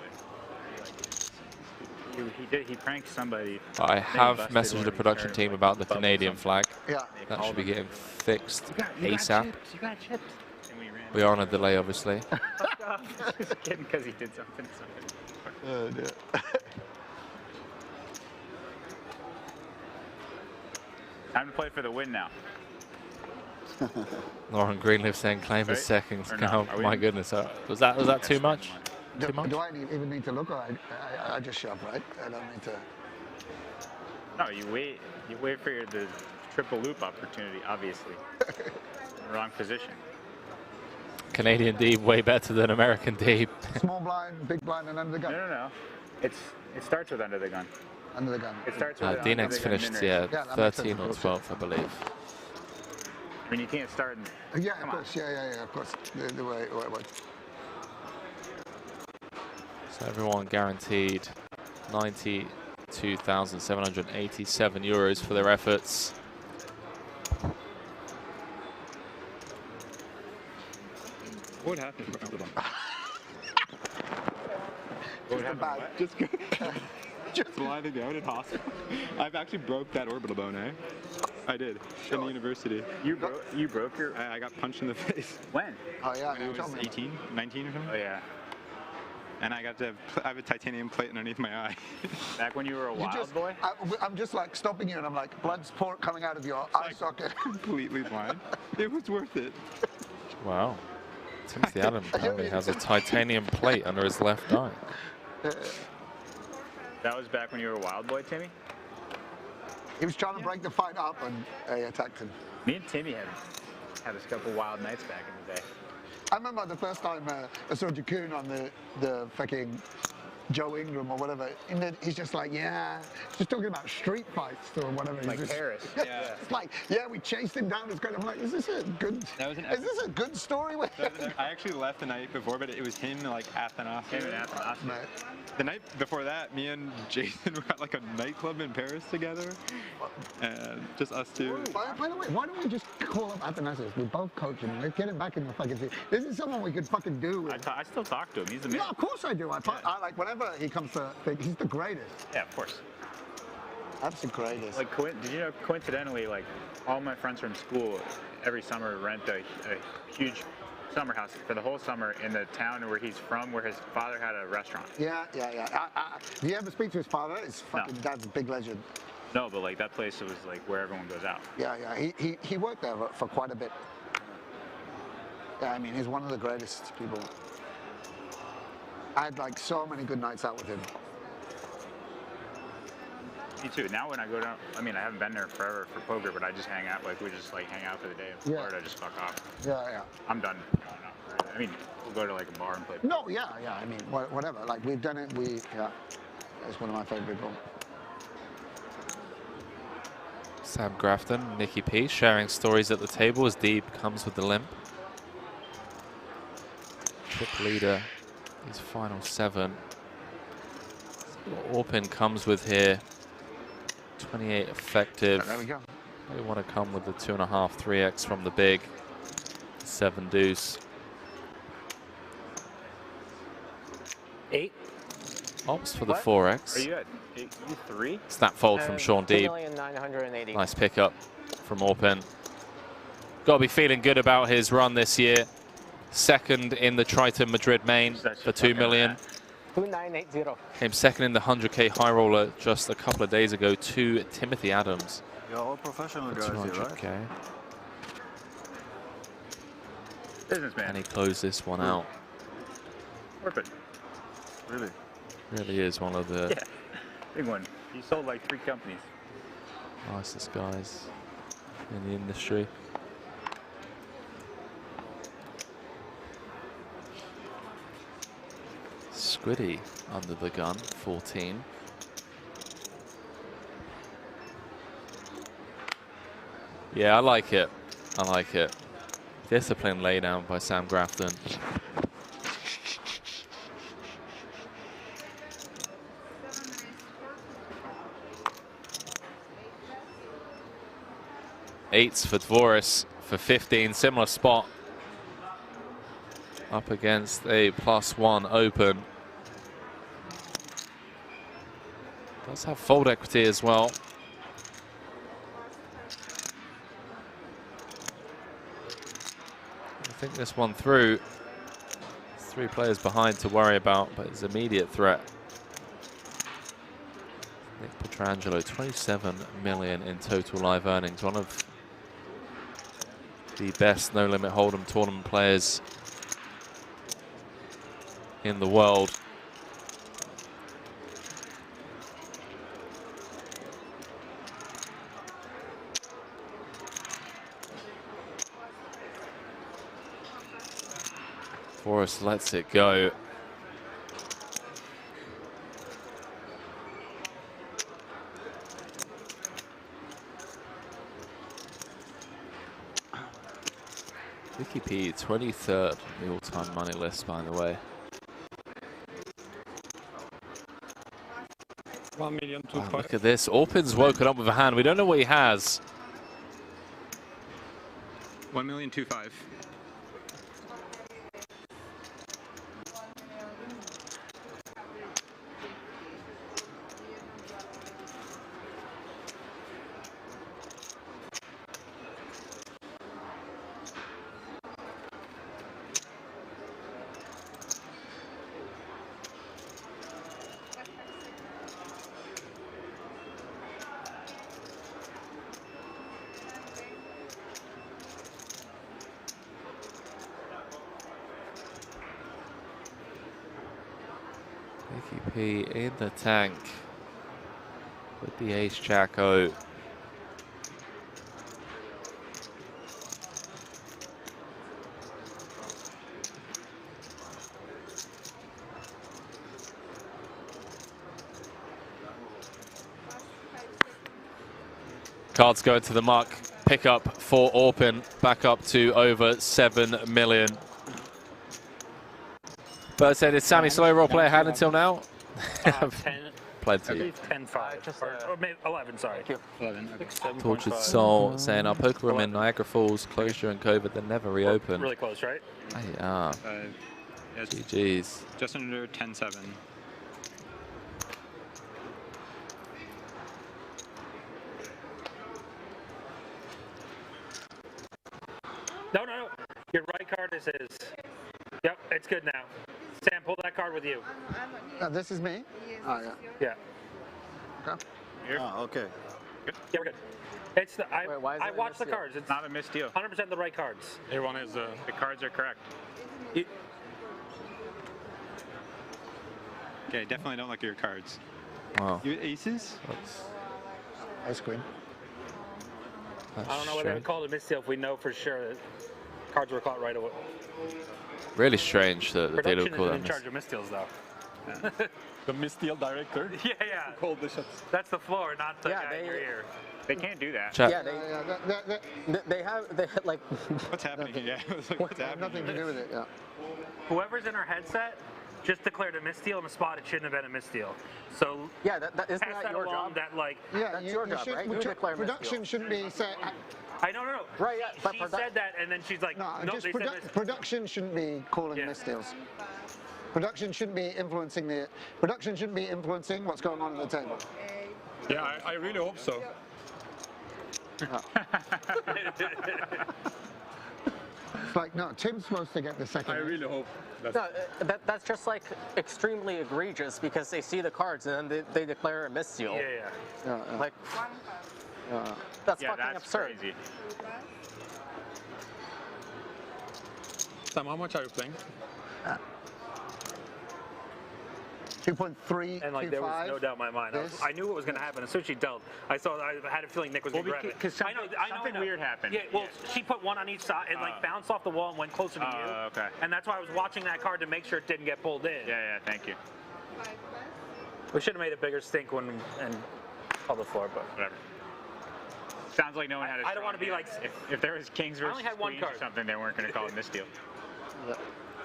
He pranked somebody. I have messaged the production team about the Canadian flag. Yeah. That should be getting fixed ASAP. You got chipped. We are on a delay, obviously. Just kidding, because he did something. Oh, dear. Time to play for the win now. Lauren Greenleaf saying claim his seconds. Oh, my goodness. Was that too much? Do I even need to look, or I just shove, right? I don't need to. No, you wait for the triple loop opportunity, obviously. Wrong position. Canadian deep way better than American deep. Small blind, big blind, and under the gun. No. It starts with under the gun. Under the gun. It starts with DNX finished, yeah, 13 or 12, I believe. I mean, you can't start. Yeah, of course. Yeah, of course. The way it works. So everyone guaranteed 92,787 euros for their efforts. What happened? What happened? Just lying down in hospital. I've actually broke that orbital bone, eh? I did. In the university. You broke your... I got punched in the face. When? Oh, yeah. When I was 18, 19 or something. Oh, yeah. And I have a titanium plate underneath my eye. Back when you were a wild boy? I'm just like stopping you, and I'm like, blood's coming out of your eye socket. Completely blind. It was worth it. Wow. Timothy Adam apparently has a titanium plate under his left eye. That was back when you were a wild boy, Timmy? He was trying to break the fight up, and I attacked him. Me and Timmy had a couple wild nights back in the day. I remember the first time I saw Jakun on the fucking Joe Ingram or whatever, and then he's just like, yeah, just talking about street fights or whatever. Like just, Paris. Yeah. It's like, yeah, we chased him down. It's great. I'm like, is this a good? Is this a good story? I actually left the night before, but it was him like Athanas. Him and Athanas. The night before that, me and Jason were at like a nightclub in Paris together, and just us two. By the way, why don't we just call up Athanasius? We both coach him. Let's get him back in the fucking team. This is someone we could fucking do. I still talk to him. He's the man. Yeah, of course I do. I like whenever he comes to think, he's the greatest. Yeah, of course. That's the greatest. Like, did you know, coincidentally, like, all my friends from school every summer rent a huge summer house for the whole summer in the town where he's from, where his father had a restaurant. Yeah. Do you ever speak to his father? His fucking dad's a big legend. No, but like that place was like where everyone goes out. Yeah. He worked there for quite a bit. Yeah, I mean, he's one of the greatest people. I had like so many good nights out with him. Me too. Now when I go down, I mean, I haven't been there forever for poker, but I just hang out. Like we just like hang out for the day in Florida, just fuck off. Yeah. I'm done. No. I mean, we'll go to like a bar and play. No, yeah. I mean, whatever. Like we've done it. It's one of my favorite people. Sam Grafton, Nicky P sharing stories at the table as Deeb comes with the limp. Chip leader, his final 7. Orpen comes with here. 28 effective. There we go. They want to come with the 2.5, 3x from the big. 7 deuce. 8. Opts for the 4x. Are you at 3? Snap fold from Sean Deeb. 2,980,000. Nice pickup from Orpen. Got to be feeling good about his run this year. Second in the Triton Madrid main for 2 million. 2,980. Came second in the 100k high roller just a couple of days ago to Timothy Adams. You're all professional for guys here, 200k. right? Businessman. And he closed this one out. Orpen. Really? Really is one of the Big one. He sold like 3 companies. nicest guys in the industry. Squiddy under the gun, 14. Yeah, I like it. I like it. Discipline laydown by Sam Grafton. Eights for Dvoress for 15, similar spot. Up against a +1 Open. Does have fold equity as well. I think this one through. 3 players behind to worry about, but it's immediate threat. Nick Petrangelo, 27 million in total live earnings. One of the best No Limit Hold'em tournament players in the world. Dvoress lets it go. Nicky P, 23rd on the all-time money list, by the way. 1,250,000. Wow, look at this. Orpen's woken up with a hand. We don't know what he has. 1,250,000. Nicky P in the tank with the ace-jack-o. Cards go into the muck. Pick up for Orpen, back up to over 7 million. But said, is Sammy slow roll player had until now? 10. Plenty. 10-5. Or maybe 11, sorry. 11. Okay. Tortured Soul saying our poker room in Niagara Falls closed during COVID, then never reopened. Really close, right? Yeah. GG's. Just under 10-7. No. Your right card is his. Yep, it's good now. Sam, pull that card with you. This is me? Oh, yeah. Yeah. Okay. Here. Ah, okay. Good. Yeah, we're good. It's the, I watched the cards. It's not a misdeal. 100% the right cards. Everyone is the cards are correct. Okay, definitely don't look at your cards. Wow. You aces? Ice queen. I don't know whether we call it a misdeal if we know for sure that cards were caught right away. Really strange that the dealer would call Production that is in charge of misdeals, though. The misdeal director. Yeah. Called the shots. That's the floor, not the guy in your ear. They can't do that. Chat. Yeah, they have like. What's happening here? What's happening? Nothing to do with it. Yeah. Whoever's in our headset just declared a misdeal on the spot. It shouldn't have been a misdeal. So yeah, isn't pass that your along job? That like Yeah, that's your job, right? You declare production misdeal. shouldn't be say. I know. Right, yeah, but she said that, and then she's like, No, no, just they said this. production shouldn't be calling misdeals. Production shouldn't be influencing Production shouldn't be influencing what's going on at the table. Yeah, I really hope so. It's like, no, Tim's supposed to get the second. I really hope. No, that's just like extremely egregious because they see the cards and then they declare a misdeal. Yeah. Like, that's fucking absurd. Crazy. Sam, how much are you playing? 2.3. And like there was no doubt in my mind. I knew what was going to happen. As soon as she dealt, I had a feeling Nick was going to grab it. Because something weird happened. Yeah, well, she put one on each side and like bounced off the wall and went closer to you. Okay. And that's why I was watching that card to make sure it didn't get pulled in. Yeah, thank you. We should have made a bigger stink and on the floor, but whatever. Sounds like no one had a I don't want to be like if there was kings versus only had one queens card. or something, they weren't going to call it a misdeal.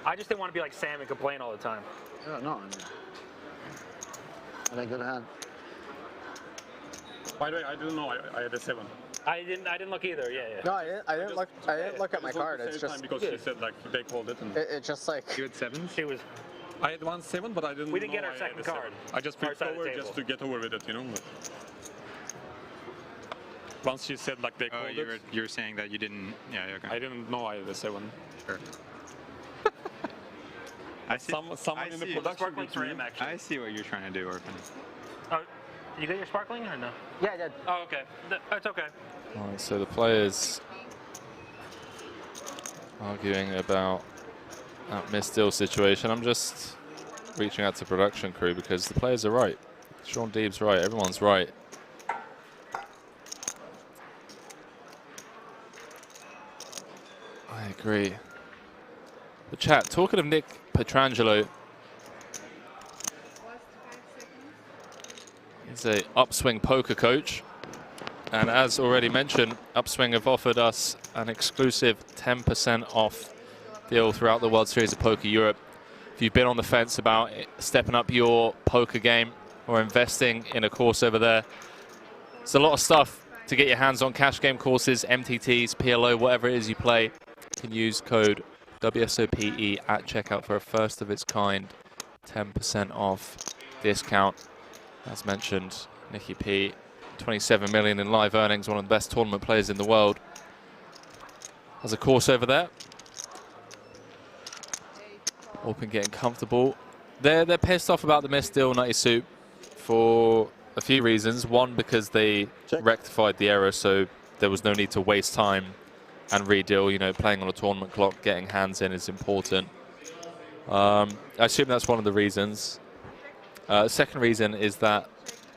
I just didn't want to be like Sam and complain all the time. Yeah, no. I had a good hand. By the way, I didn't know I had a 7. I didn't look either. Yeah. No, I didn't look at my card. It's just because she said like they called it. And it's just like you had 7s. She was. I had 1-7, but I didn't. We didn't know get our I second had a 7. card. I just flipped over just to get over with it, you know. But once she said like they called it. You're saying that you didn't. Yeah. Okay. I didn't know I had a 7. Sure. Someone in the production team. I see what you're trying to do, Orpen. Oh, you got your sparkling or no? Yeah, I did. Oh, okay. That's okay. All right, so the players arguing about that misdeal situation. I'm just reaching out to production crew because the players are right. Sean Deeb's right. Everyone's right. I agree. The chat, talking of Nick Petrangelo, he's a Upswing poker coach. And as already mentioned, Upswing have offered us an exclusive 10% off deal throughout the World Series of Poker Europe. If you've been on the fence about stepping up your poker game or investing in a course over there, there's a lot of stuff to get your hands on. Cash game courses, MTTs, PLO, whatever it is you play. You can use code WSOPE at checkout for a first of its kind 10% off discount. As mentioned, Nicky P, 27 million in live earnings, one of the best tournament players in the world. Has a course over there. Orpen getting comfortable. They're pissed off about the missed deal, Nutty Soup, for a few reasons. One, because they rectified the error, so there was no need to waste time and redeal. You know, playing on a tournament clock, getting hands in is important. I assume that's one of the reasons. Second reason is that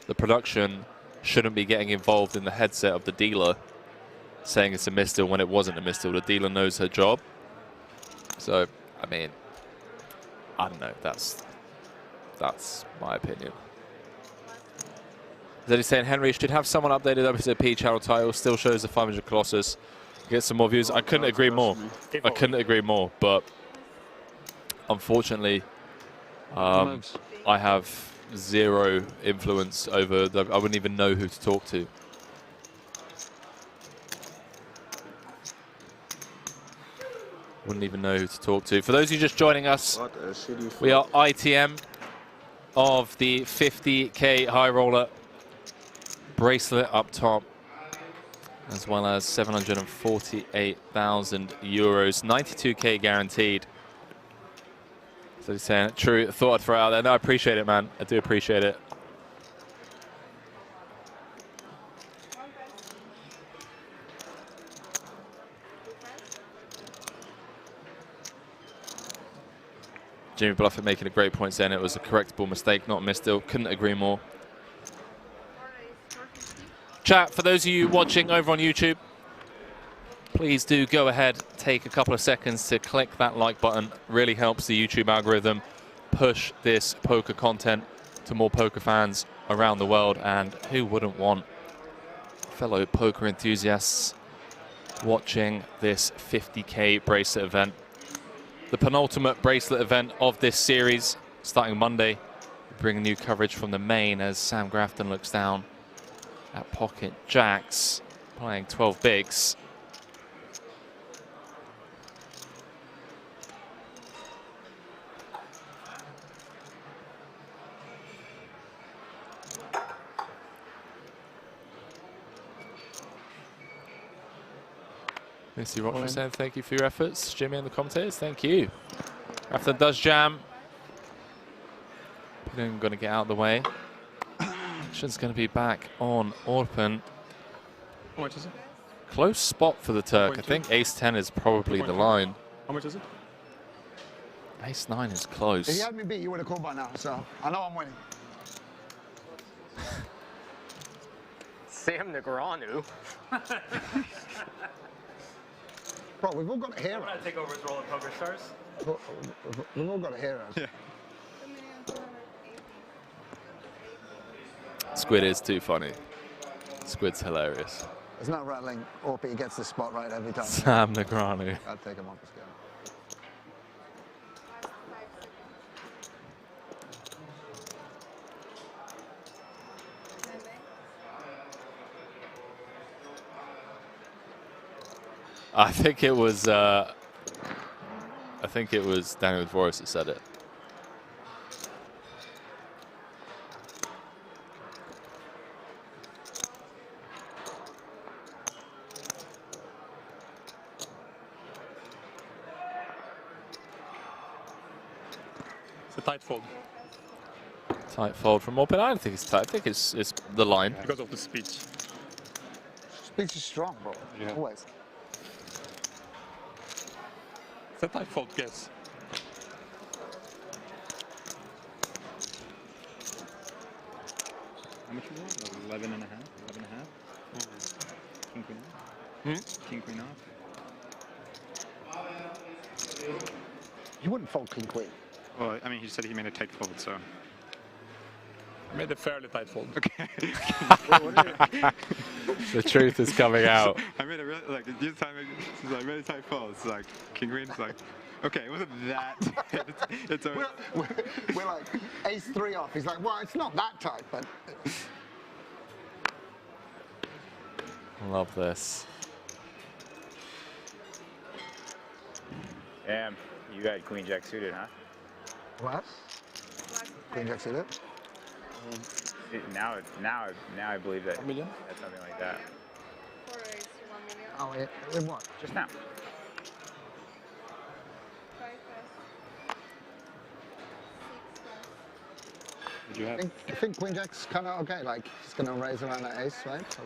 the production shouldn't be getting involved in the headset of the dealer, saying it's a misdeal when it wasn't a misdeal. The dealer knows her job. So, I mean, I don't know. That's my opinion. Then he's saying Henry should have someone updated WSOP channel title. Still shows the 500 Colossus. Get some more views. I couldn't agree more. I couldn't agree more. But unfortunately, I have zero influence over the. I wouldn't even know who to talk to. Wouldn't even know who to talk to. For those of you just joining us, we are ITM of the 50k high roller bracelet up top, as well as 748,000 euros, 92k guaranteed. So he's saying, true, thought I'd throw it out there. No, I appreciate it, man. I do appreciate it. Jimmy Bluffett making a great point, saying it was a correctable mistake, not a misdeal. Couldn't agree more. Chat, for those of you watching over on YouTube, please do go ahead, take a couple of seconds to click that like button. Really helps the YouTube algorithm push this poker content to more poker fans around the world. And who wouldn't want fellow poker enthusiasts watching this 50k bracelet event? The penultimate bracelet event of this series, starting Monday, bringing new coverage from the main as Sam Grafton looks down at pocket jacks, playing 12 bigs. Missy Rochford saying thank you for your efforts. Jimmy and the commentators, thank you. Grafton does jam. Pinning going to get out of the way. Action's going to be back on Orpen. How much is it? Close spot for the Turk. I think ace-10 is probably the line. How much is it? Ace-9 is close. If you had me beat, you would have called by now, so I know I'm winning. Sam Negreanu. Bro, we've all got a hero. I'm going to take over his role at PokerStars. We've all got a hero. Yeah. Squid is too funny. Squid's hilarious. There's no rattling. Orpe gets the spot right every time. Sam Negreanu. I'd take him off the scale. I think it was Daniel Dvoress that said it. It's a tight fold. Tight fold from Orpen. I don't think it's tight. I think it's the line. Because of the speech. Speech is strong, bro. Yeah. Always. It's a tight fold, guess. How much was it? 11 and a half? 11 and a half? King, queen off? King, queen off? You wouldn't fold king, queen. Well, I mean, he said he made a tight fold, so. I made a fairly tight fold. Okay. The truth is coming out. I made a really, like, this time I made a tight fold. It's like, king, queen, it's like, okay, it wasn't that. it's we're like, ace-3 off. He's like, well, it's not that tight, but. Love this. Damn, you got queen jack suited, huh? What? Queen jack suited? Now I believe that. That's something like that. Oh, in what? Just now. Did you have? I think queen jack's kind of okay. Like, he's going to raise around that ace, right? So.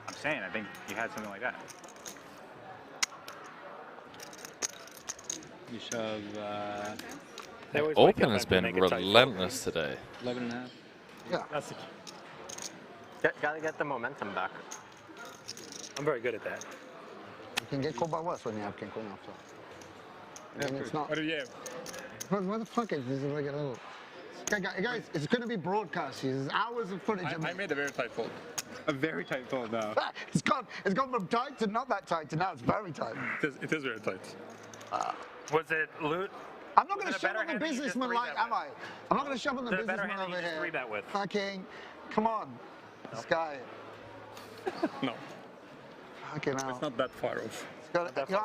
I'm saying, I think you had something like that. You shove. Orpen has been relentless today. 11 and a half. Yeah. That's the key. Gotta get the momentum back. I'm very good at that. You can get called by worse when you have king queen off. So. I mean, it's not. What do you have? What the fuck is this? Like a little Okay, guys, it's going to be broadcast. There's hours of footage. I made a very tight fold. A very tight fold now. It's gone from tight to not that tight to now it's very tight. It is very tight. Was it loot? I'm not going to shove on the businessman like, am I? I'm not going to shove on the better businessman hand over that you here. just 3-bet with. Fucking, come on. This guy. No. Fucking hell. It's not that far off. You know,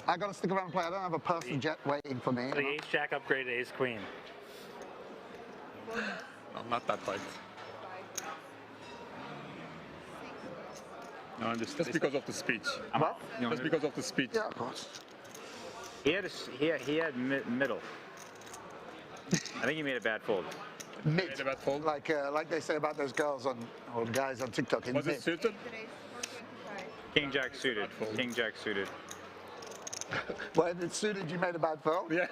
I got to stick around and play. I don't have a personal jet waiting for me. The ace jack upgrade to ace queen. No, not that tight. No, just because of the speech. What? Just because of the speech. Yeah, of course. He had middle. I think he made a bad fold. Mid. Like they say about those girls on, or guys on TikTok. Was it suited? King jack suited. King jack suited. When it's suited, you made a bad fold? Yeah.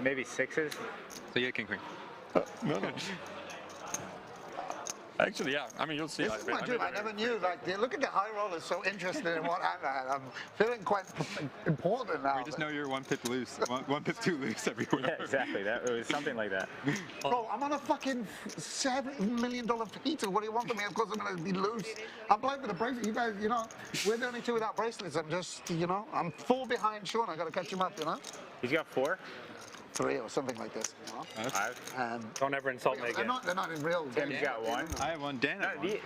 Maybe sixes? So yeah, king queen. No. Actually, yeah. I mean, you'll see. This is my dream. I never knew. Like, look at the high rollers so interested in what I'm at. I'm feeling quite important now. We just know you're 1 pip loose, one pip too loose everywhere. Yeah, exactly. It was something like that. Bro, I'm on a fucking $7 million feature. What do you want from me? Of course I'm going to be loose. I'm playing with a bracelet. You guys, you know, we're the only two without bracelets. I'm just, you know, I'm 4 behind Sean. I got to catch him up, you know? He's got 4? 3 or something like this. You know? 5. Don't ever insult me again. They're not in real. Tim's got 1. I have 1. Dan has 1.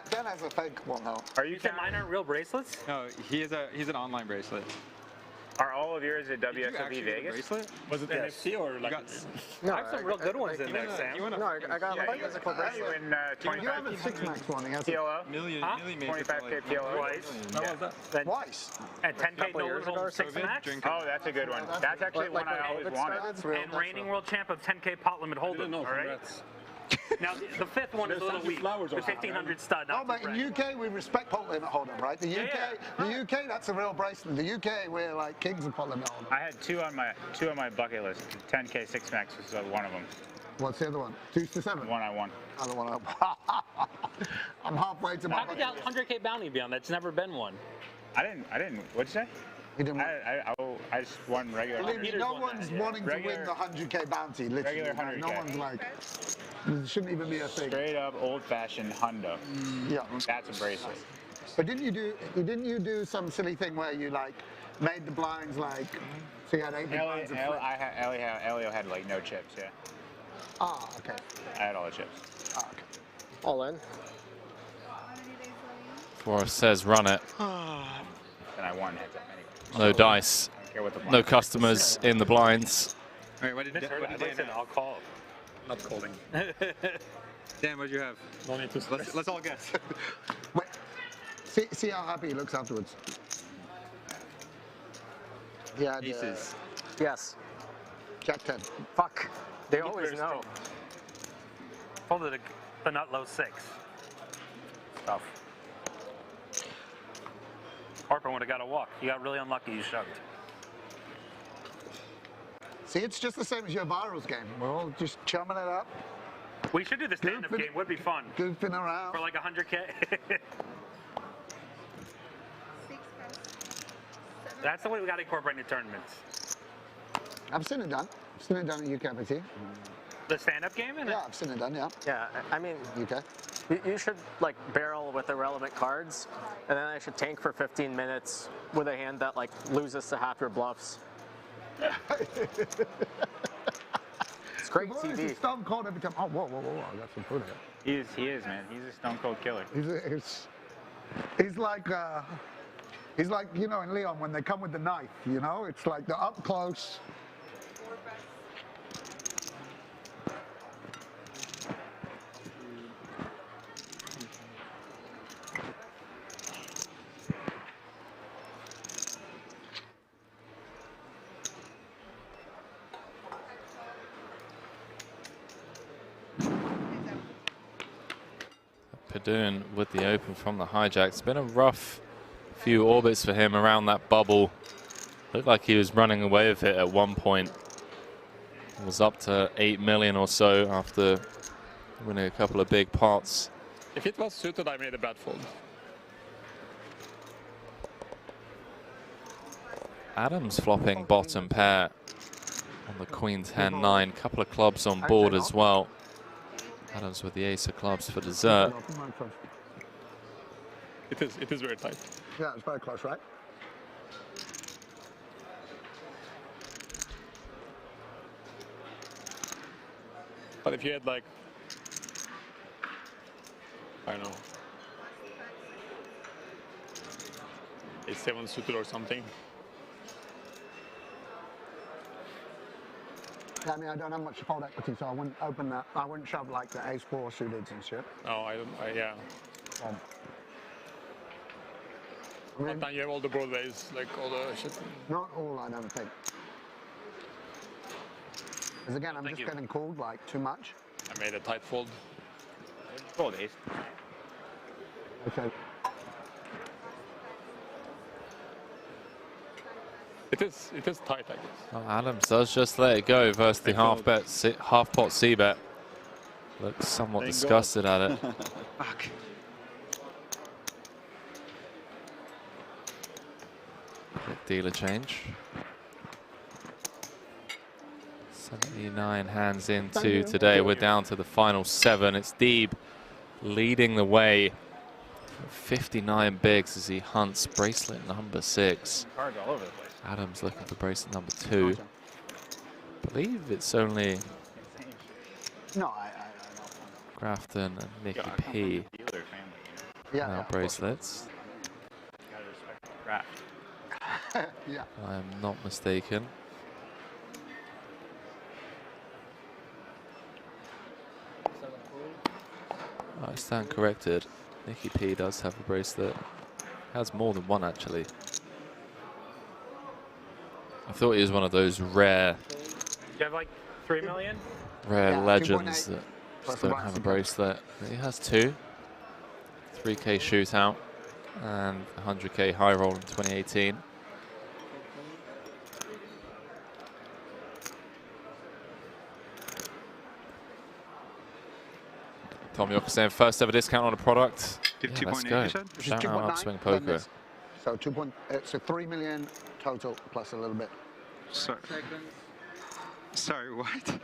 Dan has a fake one though. Are you saying mine aren't real bracelets? No, he's an online bracelet. Are all of yours at WSOP Vegas? Bracelet? Was it NFT or like? No, I have some real good ones in there, Sam. No, I got like a physical bracelet. You win You have a 6-max one. PLO? Million 25K PLO. Twice. Twice? And 10K Noble 6 max. Oh, that's a good one. That's actually one I always wanted. And reigning world champ of 10K pot limit hold'em. All right. Now the 5th one is a little weak. The 1500 stud. No, but in UK we respect pot limit hold'em, right? The UK, that's a real bracelet. The UK we're like kings of pot limit hold'em. I had two on my bucket list. 10K 6 max was one of them. What's the other one? 2 to 7. One I won. Other one. I'm halfway to my. How could that 100K bounty be on? That's never been one. I didn't. What'd you say? You didn't. I just won regular. Believe me, no one's wanting to win the 100K bounty. Literally, regular 100K. No one's like. It shouldn't even be a thing. Straight up old-fashioned hundo. Yeah. That's a bracelet. But didn't you do some silly thing where you like made the blinds like so you had 8 big blinds of Elio had like no chips. Yeah. Ah, okay. I had all the chips. Ah, okay. All in. Dvoress says run it. And I won heads up anyway. No dice. I don't care what the No customers in the blinds. Wait, what did Dan have? I'll call. Not calling. Dan, what'd you have? No need to. Let's all guess. Wait. See how happy he looks afterwards. Yeah. Aces. Yes. Jack 10. Fuck. They always know. Folded the nut low 6. Tough. Orpen would have got a walk. You got really unlucky. You shoved. See, it's just the same as your virals game. We're all just chumming it up. We should do the stand-up game. Would be fun. Goofing around. For like 100K. That's the way we got to incorporate into tournaments. I've seen it done. I've seen it done at UKPT. The stand-up game? Yeah, I've seen it done, yeah. Yeah, I mean, UK. You should like barrel with irrelevant cards, and then I should tank for 15 minutes with a hand that like loses to half your bluffs. It's great TV. He's stone cold every time. Oh, whoa, I got some food here. He is, man. He's a stone cold killer. He's like, you know, in Leon when they come with the knife, you know? It's like the up close. Padun with the open from the hijack. It's been a rough few orbits for him around that bubble. Looked like he was running away with it at one point. It was up to 8 million or so after winning a couple of big pots. If it was suited, I made a bad fold. Adams flopping bottom pair. On the Queen 10-9, couple of clubs on board as well. Adams with the ace of clubs for dessert. It is very tight. Yeah, it's very close, right? But if you had like, I don't know, a 7 suited or something. Yeah, I mean, I don't have much fold equity, so I wouldn't open that. I wouldn't shove like the ace-4 suited and shit. No, I don't. Yeah. I mean, Sometimes you have all the broadways, like all the shit. not all, I don't think. Because again, I'm just getting called like too much. I made a tight fold. Fold ace. Okay. It is tight, I guess. Well, Adams does just let it go versus the half pot C bet. Looks somewhat disgusted at it. Fuck. Quick dealer change. 79 hands into today. We're down to the final 7. It's Deeb leading the way. 59 bigs as he hunts bracelet number 6. Cards all over the place. Adams looking for bracelet number 2. I believe it's only No, I Grafton and Nicky P. Dealer family, Yeah, now yeah, bracelets. You gotta respect the craft. yeah. I am not mistaken. I stand corrected. Nicky P does have a bracelet. Has more than one actually. I thought he was one of those rare You have like 3 million? legends that just don't have a bracelet. He has 2. 3K shootout and 100K high roll in 2018. Tom York saying first ever discount on a product. Give Yeah, let's 2.8, go. you said? Shout out 2.9, Upswing then Poker. this. So it's a 3 million total plus a little bit. Sorry. Sorry, what?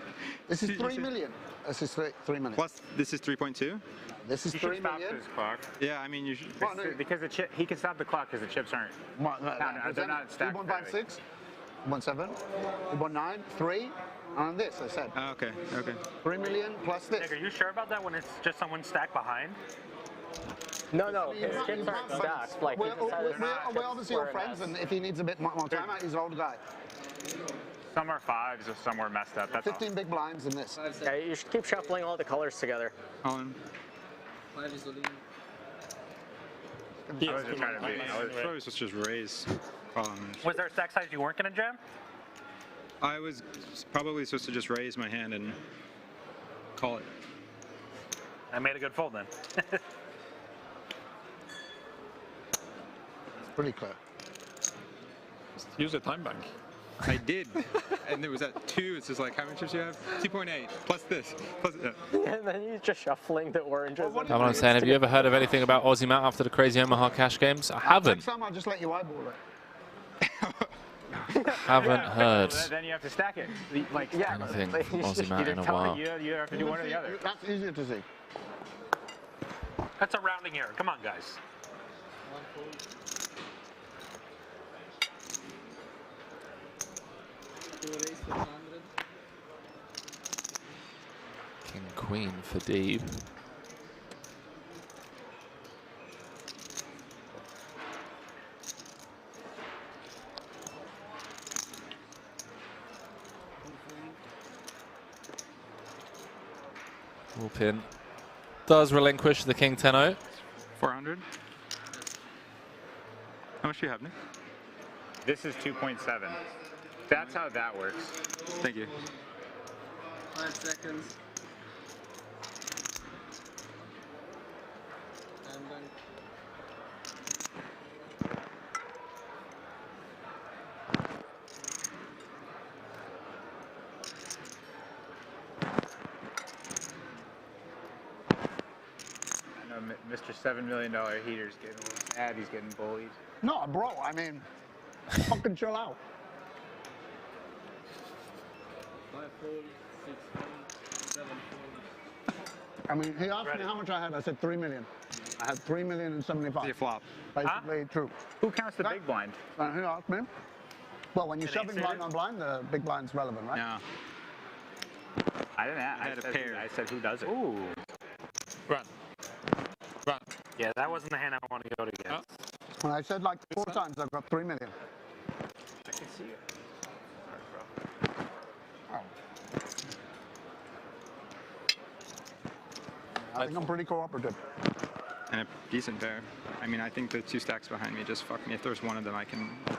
This is 3 million. This is 3 million. Plus, this is 3.2? This is You 3 should stop million. this clock. Yeah, I mean, you should. Well, no, Because the chip, he can stop the clock because the chips aren't. They're not stacked. 1.56, 1.7, 1.9, 3, and this, I said. Okay, okay. 3 million plus this. Nick, are you sure about that when it's just someone stacked behind? No, his chips aren't stacked. Like, We're, he decided we're obviously all friends, and if he needs a bit more time, he's an old guy. Some are 5s, or some were messed up. That's 15 big blinds in this. Yeah, you should keep shuffling all the colors together. On. 5 is only. I was just trying to be. I was probably supposed to just raise. Was there a stack size you weren't going to jam? I was probably supposed to just raise my hand and call it. I made a good fold then. Pretty clear. Use a time bank. I did. And it was at 2. It's just like, how many chips do you have? 2.8 plus this. Plus, And then he's just shuffling the oranges. Come on, I'm saying, have you ever heard of anything about Aussie Matt after the crazy Omaha cash games? I haven't. Next time I'll just let you eyeball it. Haven't heard Then you have to stack it. Like, anything from Aussie Matt in a while. You have to do one or the other. That's easier to see. That's a rounding error. Come on, guys. King Queen for Deeb. Orpen does relinquish the King 10-0. 400. How much do you have, Nick? This is 2.7. That's how that works. Thank you. 5 seconds. And then I know Mr. $7 million heater's getting a little mad. He's getting bullied. No, bro, I mean, fucking chill out. I mean, he asked me how much I had. I said 3 million. I had 3,075,000. You flop. Basically true. Who counts the big blind? Who asked me? Well, when you're shoving blind on blind, the big blind's relevant, right? Yeah. I didn't ask. I had a pair. I said who does it. Ooh. Run. Run. Yeah, that wasn't the hand I want to go to get. When I said like 4 times, I've got 3 million. I can see it. Sorry, bro. I think I'm pretty cooperative. And a decent pair. I mean, I think the 2 stacks behind me just fuck me. If there's one of them, I can. I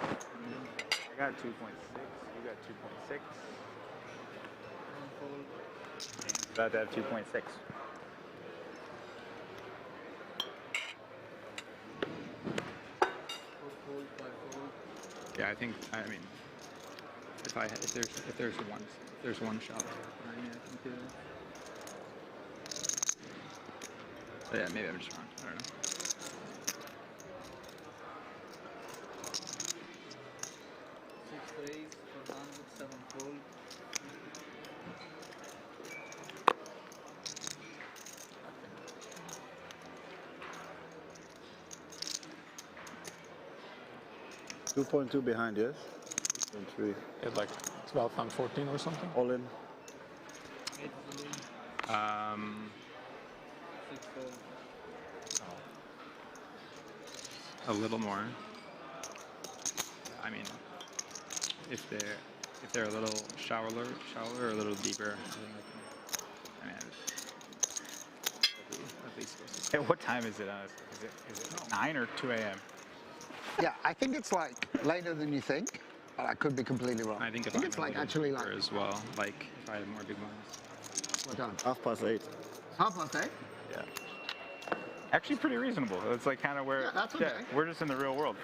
got 2.6. You got 2.6. About to have 2.6. Yeah, I think. I mean, if there's one shot behind me, I can do. But yeah, maybe I'm just wrong. I don't know. $2.2 behind, yes? And 3. It's like 12 and 14 or something? All in. A little more. I mean, if they're a little shallower or a little deeper, I think I mean, at least. Hey, what time is it on? Is it 9 or 2 a.m.? Yeah, I think it's like later than you think, but I could be completely wrong. I think it's like actually like as well. Like if I had more big ones. What time? 8:30. 8:30? Yeah. Actually, pretty reasonable. It's like kind of where. Yeah, that's okay. We're just in the real world.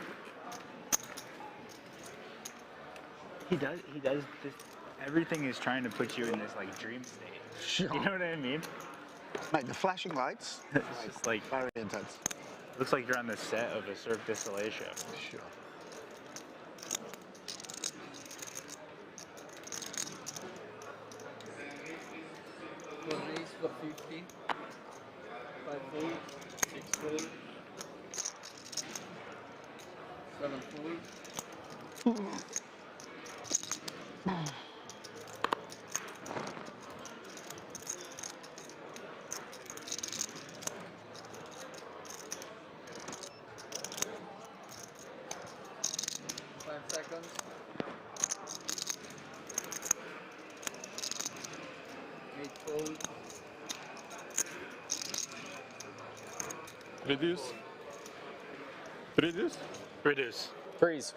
He does this. Everything is trying to put you in this like dream state. Sure. You know what I mean? Like the flashing lights. It's just like very intense. Looks like you're on the set of a Cirque du Soleil show. Sure. For raise for 50. 5 fold, 6 fold, 7 fold. 5 seconds. 8 fold. Reduce. Reduce. Reduce. Freeze.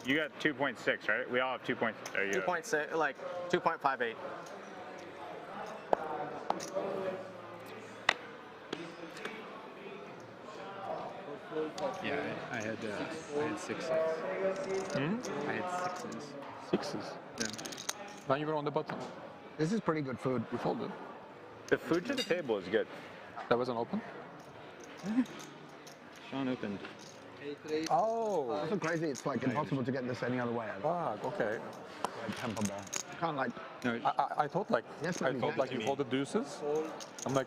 You got 2.6, right? We all have 2.6. 2.6, like 2.58. Yeah, I had 6s. I had 6s. 6s? Yeah. Now you were on the bottom. This is pretty good food. You folded. The food to the table is good. That wasn't open? Sean opened. Oh, that's so crazy. It's like impossible to get this any other way. Fuck, okay. Like temper ball. Can't like. No, I thought like Yes, I thought like you folded deuces. I'm like,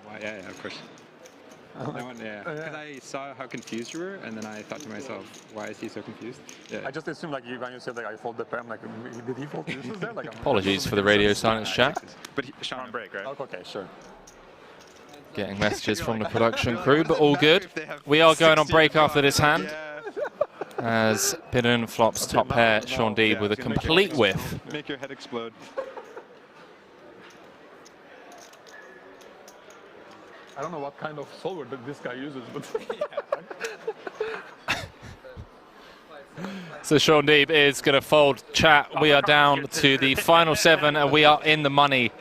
well, yeah, of course. Because I saw how confused you were, and then I thought to myself, why is he so confused? Yeah. I just assumed like when you said like I fold the pair, I'm like, did he fold deuces there? Like, Apologies for the radio silence chat. But Sean on break, right? Okay, sure. Getting messages from the production crew, but all good. We are going on break after this hand. As Bidden flops top pair, Sean Deeb with a complete whiff. Make your head explode. I don't know what kind of solver that this guy uses, but So Sean Deeb is going to fold chat. We are down to the final 7, and we are in the money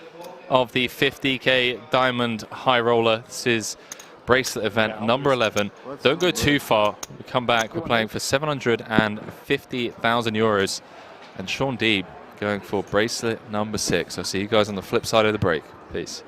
of the 50k diamond high roller. This is bracelet event number 11. Don't go too far. We come back. We're playing for 750,000 euros. And Sean Deeb going for bracelet number 6. I'll see you guys on the flip side of the break. Peace.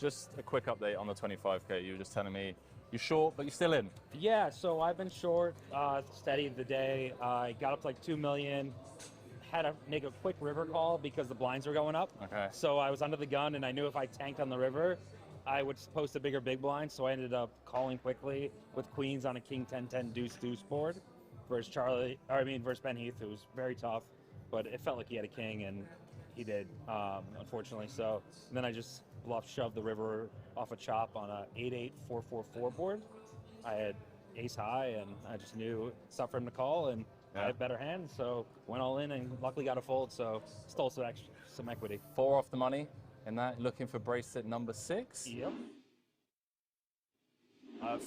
Just a quick update on the 25K. You were just telling me you're short, but you're still in. Yeah, so I've been short, steady the day. I got up to like 2 million. Had to make a quick river call because the blinds were going up. Okay. So I was under the gun, and I knew if I tanked on the river, I would post a bigger big blind. So I ended up calling quickly with queens on a king 10-10 deuce board versus versus Ben Heath, who was very tough, but it felt like he had a king, and he did, unfortunately. So and then I just shoved the river off a chop on a 8-8-4-4-4 board. I had ace high, and I just knew it's tough for him to call, and I had better hands, so went all in and luckily got a fold, so stole some equity. 4 off the money in that, looking for bracelet number 6. Yep.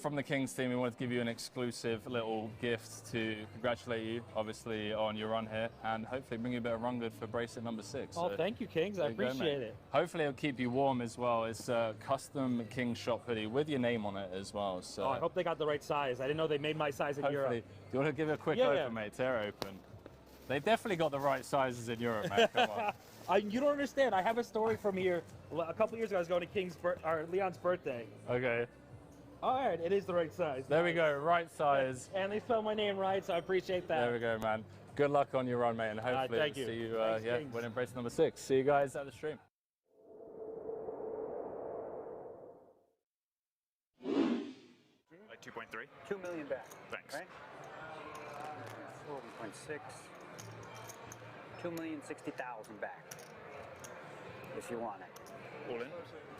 From the Kings team, we wanted to give you an exclusive little gift to congratulate you, obviously, on your run here, and hopefully bring you a bit of run good for bracelet number 6. Oh, thank you, Kings. I appreciate it. Hopefully it'll keep you warm as well. It's a custom King shop hoodie with your name on it as well. So I hope they got the right size. I didn't know they made my size in Europe. Do you want to give it a quick open, mate? Tear open. They definitely got the right sizes in Europe, mate. Come on. You don't understand. I have a story from here. A couple years ago, I was going to Leon's birthday. Okay. All right, it is the right size. There we go, right size. And they spelled my name right, so I appreciate that. There we go, man. Good luck on your run, mate, and hopefully thank you. See you Thanks, winning bracelet number 6. See you guys at the stream. Like 2.3? 2 million back. Thanks. Right? 4.6. 2,060,000 back. If you want it. All in?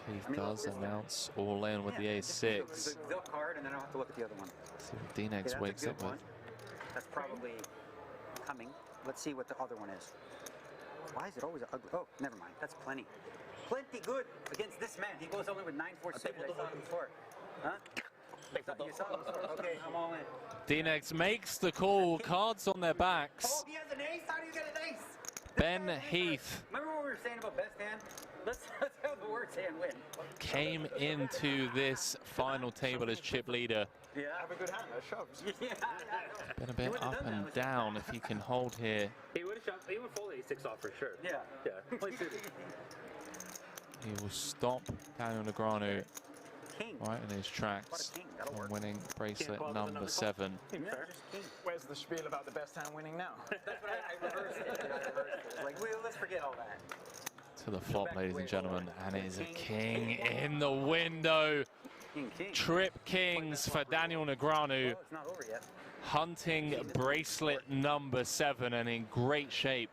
He does announce all in with the ace-6. The card, and then I'll have to look at the other one. See what D-Nex wakes up with. That's probably coming. Let's see what the other one is. Why is it always ugly? Oh, never mind. That's plenty. Plenty good against this man. He goes only with 9-4-6. I saw him before. Huh? You saw him before? Okay, I'm all in. D-Nex makes the call. Cards on their backs. Oh, he has an ace? How do you get an ace? Ben Heath. Remember what we were saying about best hand? Let's have the worst hand win. Came into this final table as chip leader. Yeah, have a good hand. I shoved. Been a bit up and down if he can hold here. He would have shoved. He would fold ace-6 off for sure. Yeah. Yeah. Play suited. He will stop Daniel Negreanu right in his tracks on winning bracelet number 7. Where's the spiel about the best hand winning now? That's what I reversed it. Like, let's forget all that. To the flop, ladies and gentlemen, and it is a king in the window. Trip kings for Daniel Negreanu. It's not over yet. Hunting bracelet number 7 and in great shape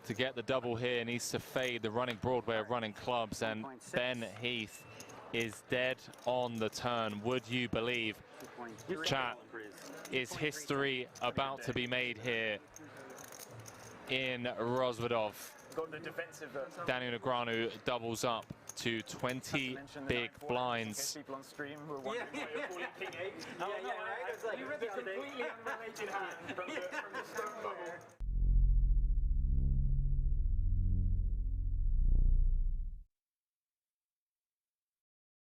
to get the double here. Needs to fade the running Broadway of running clubs, and Ben Heath is dead on the turn. Would you believe? Chat, is history about to be made here in Rozvadov? Daniel Negreanu doubles up to 20 big blinds. People on stream who were wondering why you're calling King 8. It's like the completely unrelated hand from the stone bubble.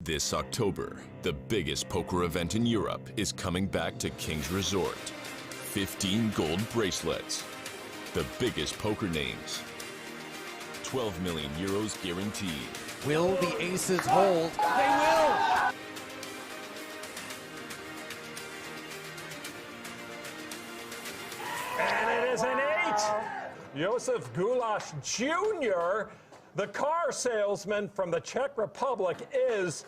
This October, the biggest poker event in Europe is coming back to King's Resort. 15 gold bracelets, the biggest poker names, 12 million euros guaranteed. Will the aces hold? They will! And it is an 8. Josef Gulash Jr., the car salesman from the Czech Republic, is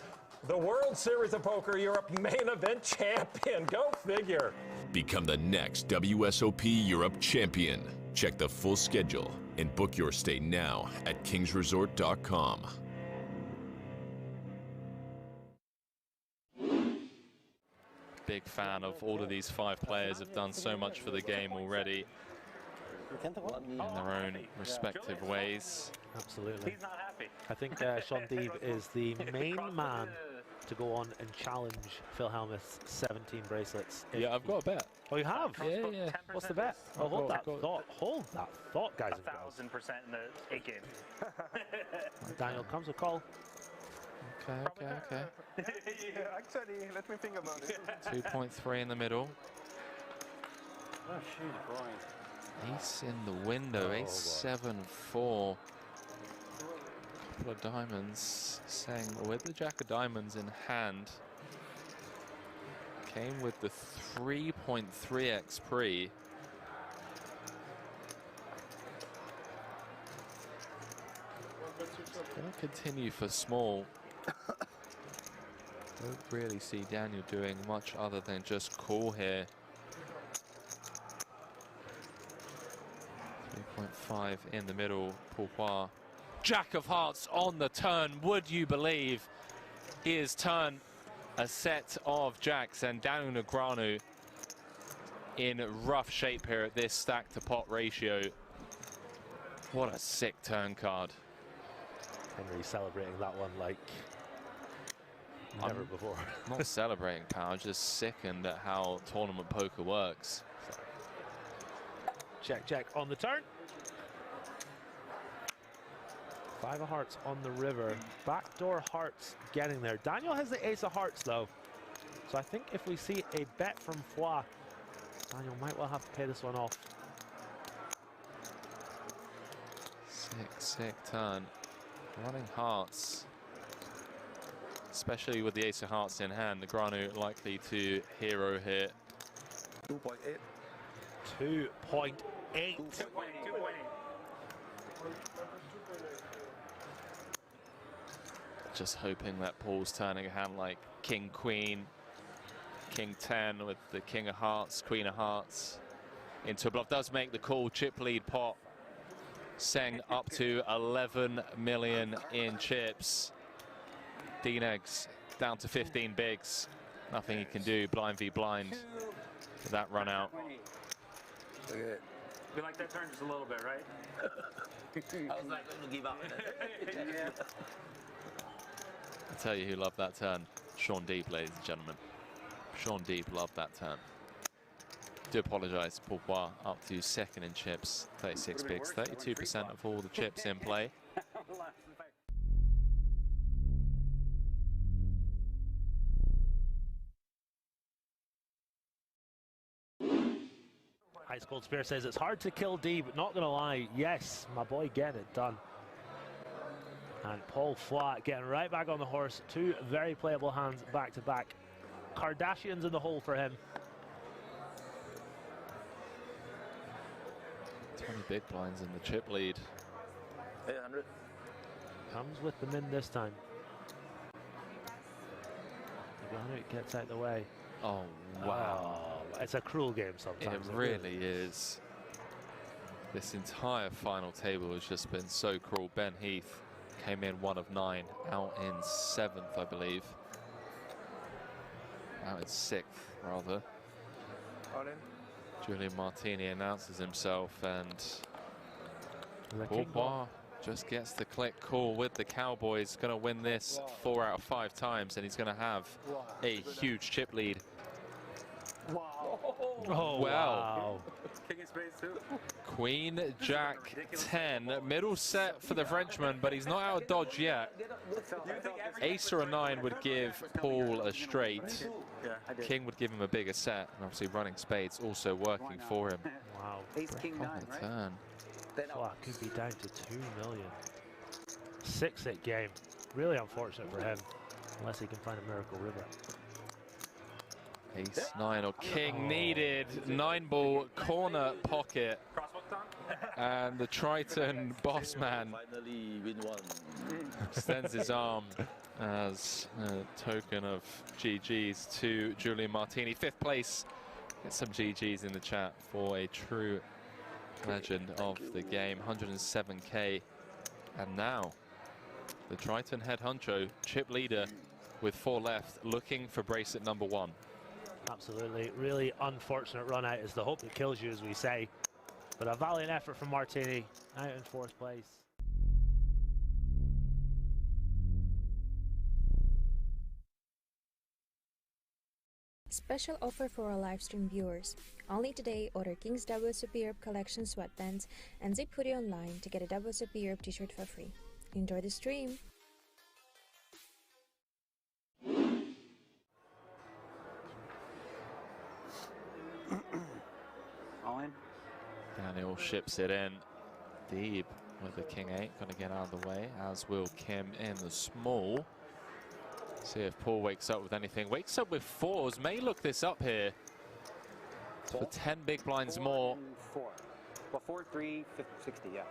the World Series of Poker Europe main event champion. Go figure. Become the next WSOP Europe champion. Check the full schedule and book your stay now at kingsresort.com. big fan of all of these 5 players. Have done so much for the game already in their own respective ways. Absolutely. He's not happy. I think Sean Deeb is the main man to go on and challenge Phil Hellmuth's 17 bracelets. Yeah, I've got a bet. Oh, you have? Yeah, yeah. What's the bet? Oh, hold that thought. Hold that thought, guys and girls. 1,000% in the 8 game. Daniel comes with call. Okay. Yeah, actually, let me think about it. 2.3 in the middle. Oh, shoot, boy. Ace in the window, ace 7-4. Couple of diamonds, saying with the jack of diamonds in hand. Came with the 3.3x pre. Gonna continue for small. Don't really see Daniel doing much other than just call here. 3.5 in the middle, Phua. Jack of hearts on the turn, would you believe? He has turned a set of jacks, and Daniel Negreanu in rough shape here at this stack to pot ratio. What a sick turn card. Henry celebrating that one like never before. Not celebrating, pal, I'm just sickened at how tournament poker works. Check on the turn. 5 of hearts on the river. Backdoor hearts getting there. Daniel has the ace of hearts though. So I think if we see a bet from Phua, Daniel might well have to pay this one off. Sick turn. Running hearts. Especially with the ace of hearts in hand, Negreanu likely to hero here. 2.8. 2.8. 2.8. Just hoping that Paul's turning a hand like King Queen, King 10 with the King of Hearts, Queen of Hearts into a bluff. Does make the call, chip lead pot. Seng up to 11 million in chips. D-Negs down to 15 bigs. Nothing he can do, blind v blind with that run out. Okay. We like that turn just a little bit, right? I was not going to give up. Yeah. I tell you who loved that turn. Sean Deeb, ladies and gentlemen. Sean Deeb loved that turn. Do apologise, Phua up to 2nd in chips, 36 bigs, 32% of all the chips in play. Ice Cold Spear says it's hard to kill Deeb, not gonna lie. Yes, my boy getting it done. And Paul Phua getting right back on the horse. 2 very playable hands back to back. Kardashians in the hole for him. 20 big blinds in the chip lead. 800. Comes with the min this time. Negreanu gets out the way. Oh, wow. Oh, it's a cruel game sometimes. It really is. This entire final table has just been so cruel. Ben Heath came in 1 of 9, out in 7th, I believe. Out in 6th, rather. All in. Julian Martini announces himself, and Phua just gets the click call with the Cowboys. Going to win this 4 out of 5 times, and he's going to have a huge chip lead. Wow. Oh, wow. King of spades too. Queen, Jack, 10. Middle set for the Frenchman, but he's not out of dodge yet. Ace or a 9 would give Paul a straight. King would give him a bigger set, and obviously running spades also working for him. Wow. Ace, King, 9, right? Turn. Phua could be down to 2 million. 6-8 game. Really unfortunate for him, unless he can find a miracle river. Ace 9 or King needed. 9-ball corner pocket. And the Triton boss man Finally win one. extends his arm as a token of GG's to Julian Martini. 5th place. Get some GG's in the chat for a true legend of the game. 107k. And now the Triton head honcho, chip leader with 4 left, looking for bracelet number 1. Absolutely. Really unfortunate run out is the hope that kills you, as we say. But a valiant effort from Martini, out in 4th place. Special offer for our livestream viewers. Only today, order King's WSOP Europe collection sweatbands and zip hoodie online to get a WSOP Europe t-shirt for free. Enjoy the stream! All in. Daniel ships it in. Deep with the king 8, going to get out of the way, as will Kim in the small. See if Paul wakes up with anything. Wakes up with 4s. May look this up here. For 10 big blinds more. 4. Well, 4, 3, 60, yeah.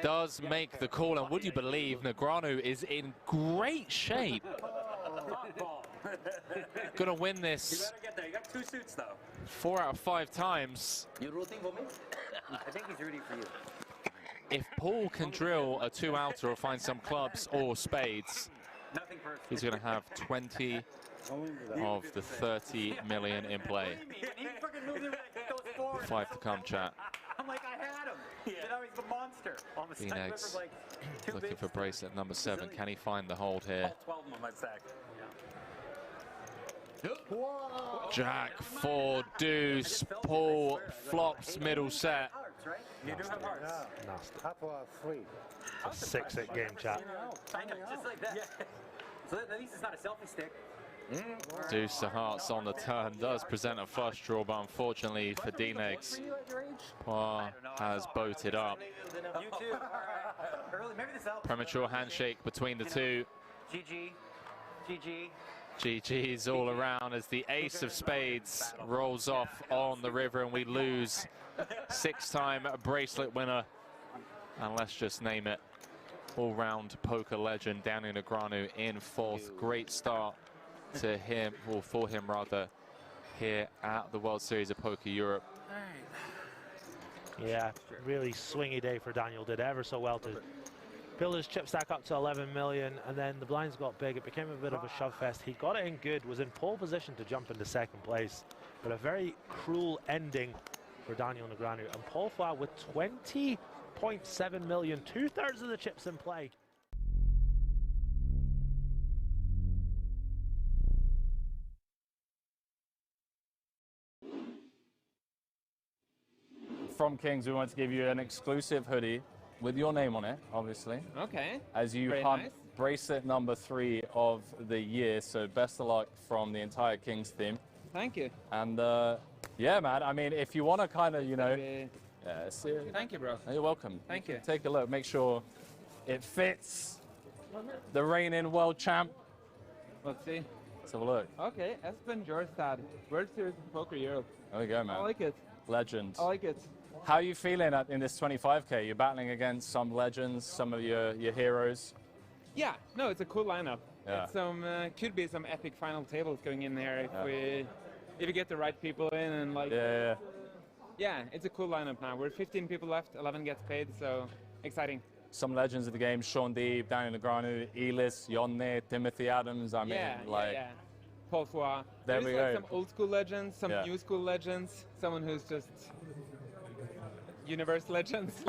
Does make the call, and would you believe Negreanu is in great shape. Gonna win this. You better get there. You got 2 suits though. 4 out of 5 times. You rooting for me? I think he's rooting for you. If Paul can drill a 2-outer or find some clubs or spades, he's going to have 20 of the 30 million in play. 5 to come, chat. I'm like, I had him. You know, he's the monster. Phoenix looking for bracelet number 7. Can he find the hold here? 12 on my stack. Jack 4 deuce. Paul flops middle set. You do have hearts. Nasty. Half of 3. A 6-8 game, chat. I know, just like that. Yeah. So at least it's not a selfie stick. Deuce of hearts on the turn does present a flush draw, but unfortunately for D-Negs, Phua has boated up. You too. Early, maybe this helps. Premature handshake between the two. GG. GG. GG's all around as the ace of spades rolls off on the river, and we lose 6-time bracelet winner. And let's just name it, all-round poker legend Daniel Negreanu in 4th. Great start to him, or for him rather, here at the World Series of Poker Europe. Yeah, really swingy day for Daniel. Did ever so well to build his chip stack up to 11 million, and then the blinds got big. It became a bit of a shove fest. He got it in good, was in pole position to jump into 2nd place, but a very cruel ending for Daniel Negreanu. And Paul Phua with 20.7 million, 2/3 of the chips in play. From Kings, we want to give you an exclusive hoodie with your name on it, obviously. Okay. As you Very hunt nice. bracelet number 3 of the year. So best of luck from the entire Kings team. Thank you. And yeah, man, I mean, if you want to kind of, you know, Thank you, bro. You're welcome. Thank you. Take a look, make sure it fits the reigning world champ. Let's see. Let's have a look. Okay, Espen Jorstad, World Series of Poker Europe. There we go, man. I like it. Legend. I like it. How are you feeling in this 25K? You're battling against some legends, some of your heroes. Yeah, no, it's a cool lineup. Yeah. It's some could be some epic final tables going in there if we get the right people in and like. Yeah, it's a cool lineup now. We're 15 people left, 11 gets paid, so exciting. Some legends of the game: Sean Deeb, Daniel Negreanu, Elis, Yonne, Timothy Adams. I mean, Paul Phua. There There's we like go. some old school legends, some new school legends, someone who's just universe legends.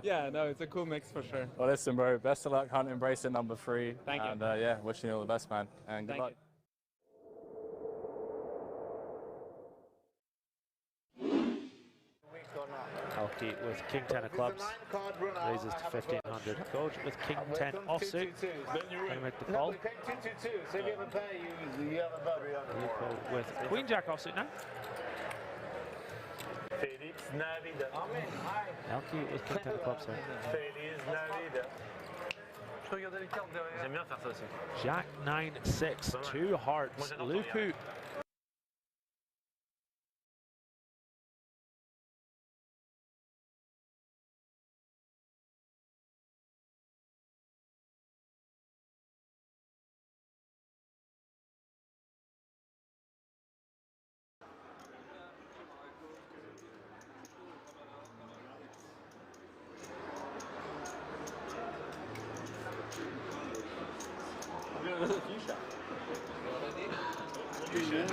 Yeah, no, it's a cool mix for sure. Well, listen, bro, best of luck hunting bracelet number 3. Thank you. And yeah, wishing you all the best, man. And good luck. Alki with King 10 of clubs, raises to 1500. Coach with King 10 offsuit, gonna make the call. So if you have a pair, you have a bubble. With Queen Jack offsuit now. Feliz Navidad. Alki with King 10 of clubs here. Feliz Navidad. Je peux regarder les cartes derrière. J'aime bien faire ça aussi. Jack 9-6, 2 hearts, Lupu.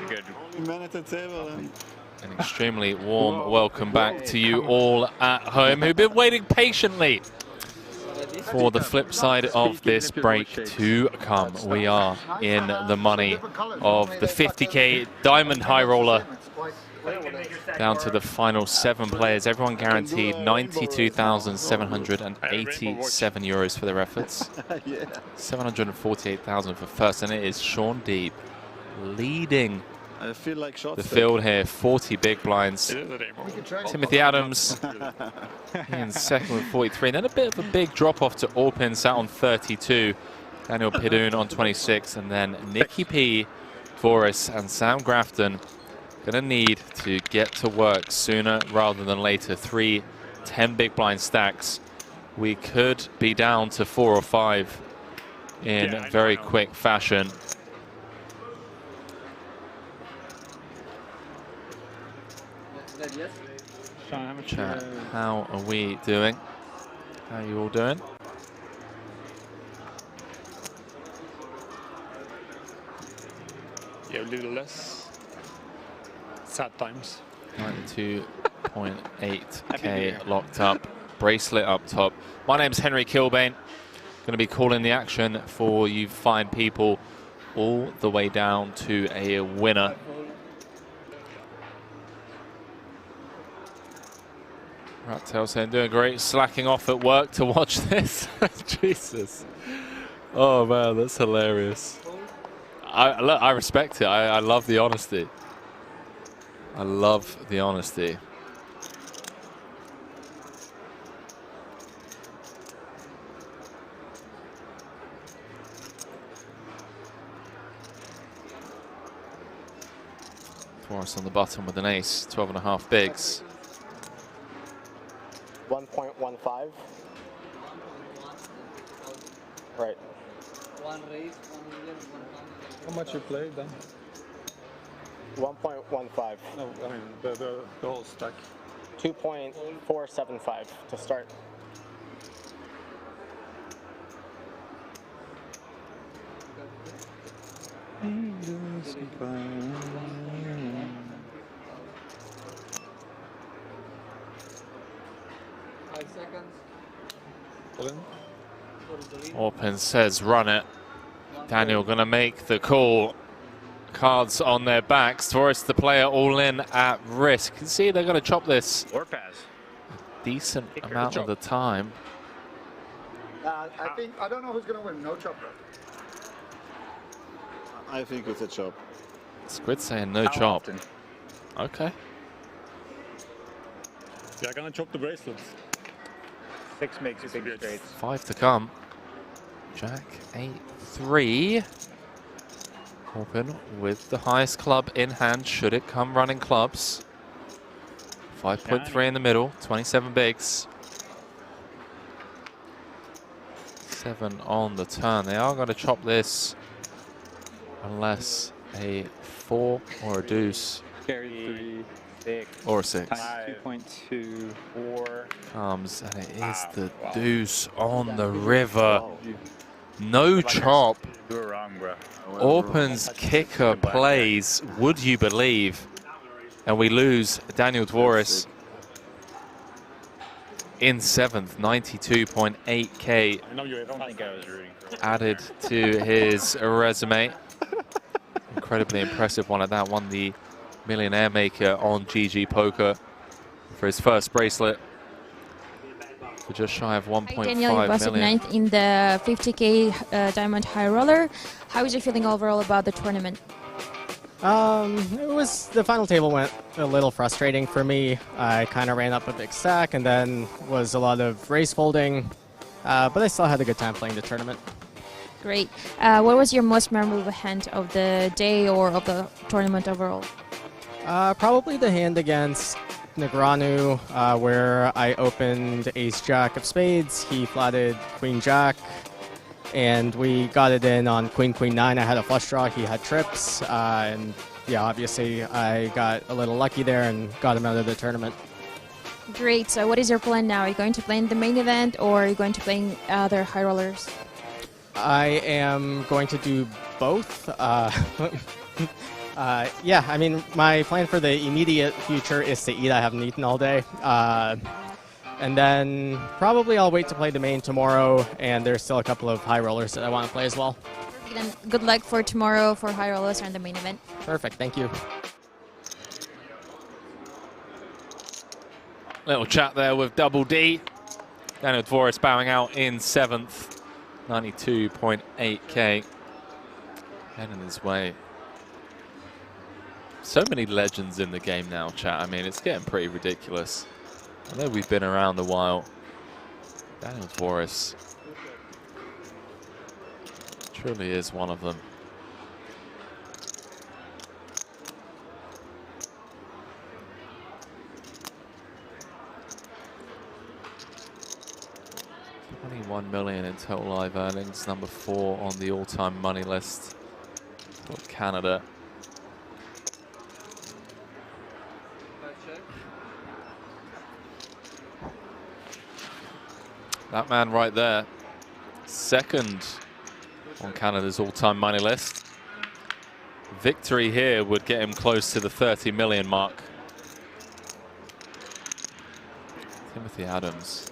Good. Man at the table. An extremely warm welcome back to you all at home who've been waiting patiently for the flip side of this break to come. We are in the money of the 50K Diamond High Roller. Down to the final 7 players. Everyone guaranteed 92,787 euros for their efforts. 748,000 for first, and it is Sean Deep leading I feel like the field here. 40 big blinds. Timothy Adams in second with 43. Then a bit of a big drop off to Orpen, sat on 32. Daniel Pidoon on 26, and then Nicky P, Dvoress, and Sam Grafton gonna need to get to work sooner rather than later. 3 10 big blind stacks. We could be down to 4 or 5 in very quick fashion. Chat, how are we doing? How are you all doing? Yeah, a little less. Sad times. 92.8k locked up. Bracelet up top. My name's Henry Kilbane. Going to be calling the action for you fine people all the way down to a winner. Rattail saying doing great, slacking off at work to watch this. Jesus. Oh man, that's hilarious. I respect it. I love the honesty. I love the honesty. Dvoress on the bottom with an ace, 12.5 bigs. 1.15. Right. One raise, 1 million, 100. How much you played then? 1.15. No, I mean the whole stack. 2.475 to start. Orpen says run it. Daniel gonna make the call. Cards on their backs. Dvoress the player all in at risk. You can see they're gonna chop this a decent amount of the time. I don't know who's gonna win. No chopper. I think it's a chop. Squid saying no chop. Okay. Yeah, gonna chop the bracelets. 6 makes big straights. 5 to come. Jack 8-3. Orpen with the highest club in hand. Should it come running clubs? 5.3 in the middle. 27 bigs. 7 on the turn. They are going to chop this unless a 4 or a deuce. Carry 3, 6. Or a 6. 2.2, 4. Comes, and it is the deuce on the river. No chop. You were wrong, bro. Orpen's kicker plays, would you believe? And we lose Daniel Dvoress in 7th, 92.8k added to his resume. Incredibly impressive one at that. Won the Millionaire Maker on GG Poker for his first bracelet for just shy of 1.5 million. Daniel, you was 9th in the 50k Diamond High Roller. How is you feeling overall about the tournament? It was, the final table went a little frustrating for me. I kind of ran up a big stack and then was a lot of race folding, but I still had a good time playing the tournament. Great. What was your most memorable hand of the day or of the tournament overall? Probably the hand against Negreanu, where I opened ace-jack of spades, he flatted queen-jack, and we got it in on queen-queen-9. I had a flush draw, he had trips, and yeah, obviously I got a little lucky there and got him out of the tournament. Great. So what is your plan now? Are you going to play in the main event or are you going to play other high rollers? I am going to do both. Yeah, I mean, my plan for the immediate future is to eat. I haven't eaten all day. And then probably I'll wait to play the main tomorrow, and there's still a couple of high rollers that I want to play as well. Then good luck for tomorrow for high rollers and the main event. Perfect, thank you. Little chat there with Double D. Daniel Dvoress bowing out in 7th. 92.8k. Heading his way. So many legends in the game now, chat. I mean, it's getting pretty ridiculous. I know we've been around a while. Daniel Dvoress truly is one of them. $21 million in total live earnings, number 4 on the all-time money list for Canada. That man right there, 2nd on Canada's all-time money list. Victory here would get him close to the 30 million mark. Timothy Adams.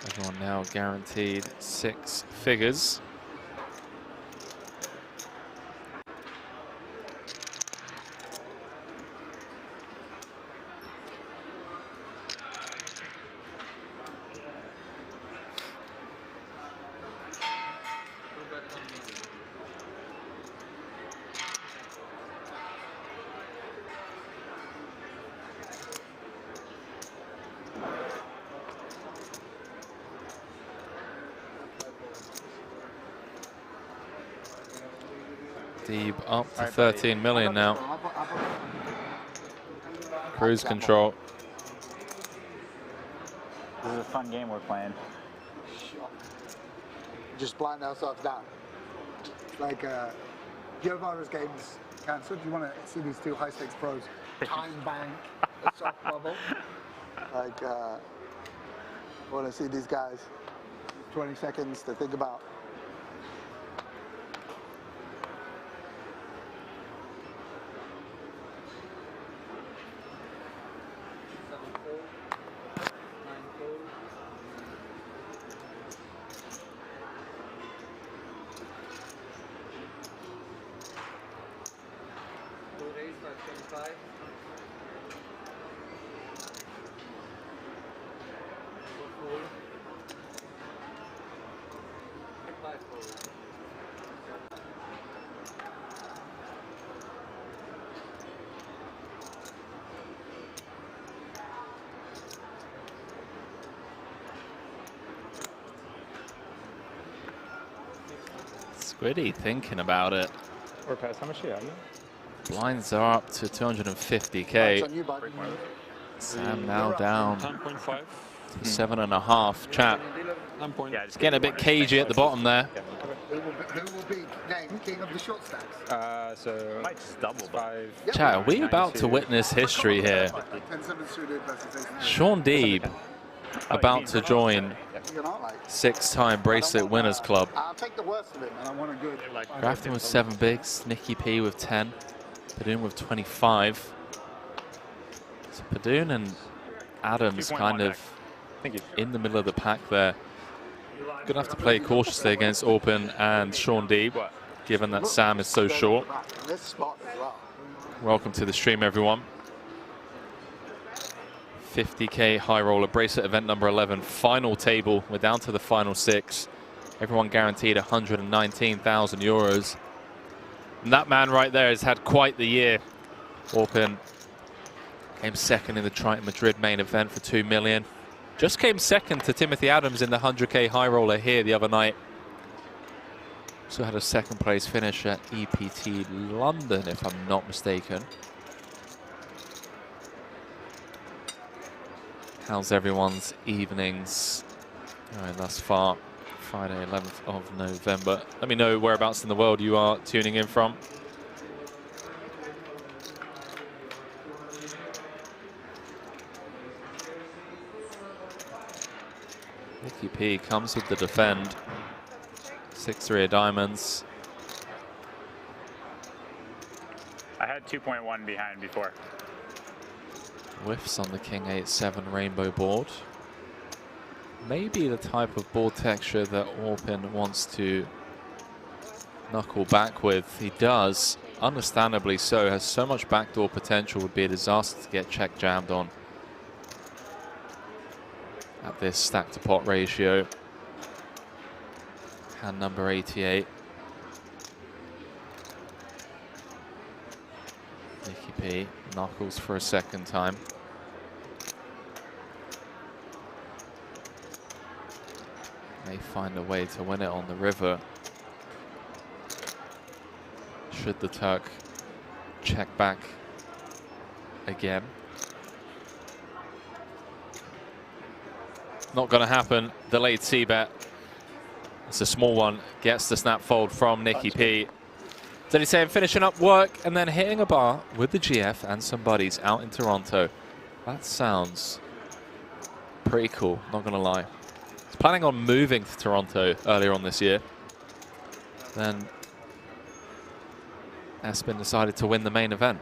Everyone now guaranteed 6 figures. Deeb up to 13 million now. Cruise control. This is a fun game we're playing. Just blind ourselves down. Like, Dvoress games cancelled. You want to see these 2 high-stakes pros time bank a soft bubble. Like, I want to see these guys 20 seconds to think about. Squiddy thinking about it. Or pass, how much do you have? Blinds are up to 250k. Sam now down to 7.5. Chat. It's getting a bit cagey at the bottom there. Who will be named king of the short stacks? So might just double 5. Chat, are we about to witness history here? 10-7 suited versus ace. Sean Deeb about to join 6-time bracelet winners club. I'll take the worst of it, and I want a good. Grafton with 7 bigs, Nicky P with 10, Padoon with 25. So Padoon and Adams kind of in the middle of the pack there. Gonna have to play cautiously against Orpen and Sean Deeb, given that Sam is so short. Welcome to the stream, everyone. 50k high roller bracelet event number 11, final table. We're down to the final 6. Everyone guaranteed 119,000 euros. And that man right there has had quite the year. Orpen came 2nd in the Triton Madrid main event for 2 million. Just came 2nd to Timothy Adams in the 100k high roller here the other night. Also had a 2nd place finish at EPT London, if I'm not mistaken. How's everyone's evenings going thus far? Friday, 11th of November. Let me know whereabouts in the world you are tuning in from. Nicky P comes with the defend. 6-3 of diamonds. I had 2.1 behind before. Whiffs on the King 8-7 rainbow board. Maybe the type of board texture that Orpen wants to knuckle back with. He does, understandably so, has so much backdoor potential, would be a disaster to get check jammed on at this stack to pot ratio. Hand number 88. Nicky P knuckles for a second time. May find a way to win it on the river. Should the Turk check back again? Not going to happen. The late C-bet. It's a small one. Gets the snap fold from Nicky P. So he's saying finishing up work and then hitting a bar with the GF and some buddies out in Toronto. That sounds pretty cool, not going to lie. He's planning on moving to Toronto earlier on this year. Then Espen decided to win the main event.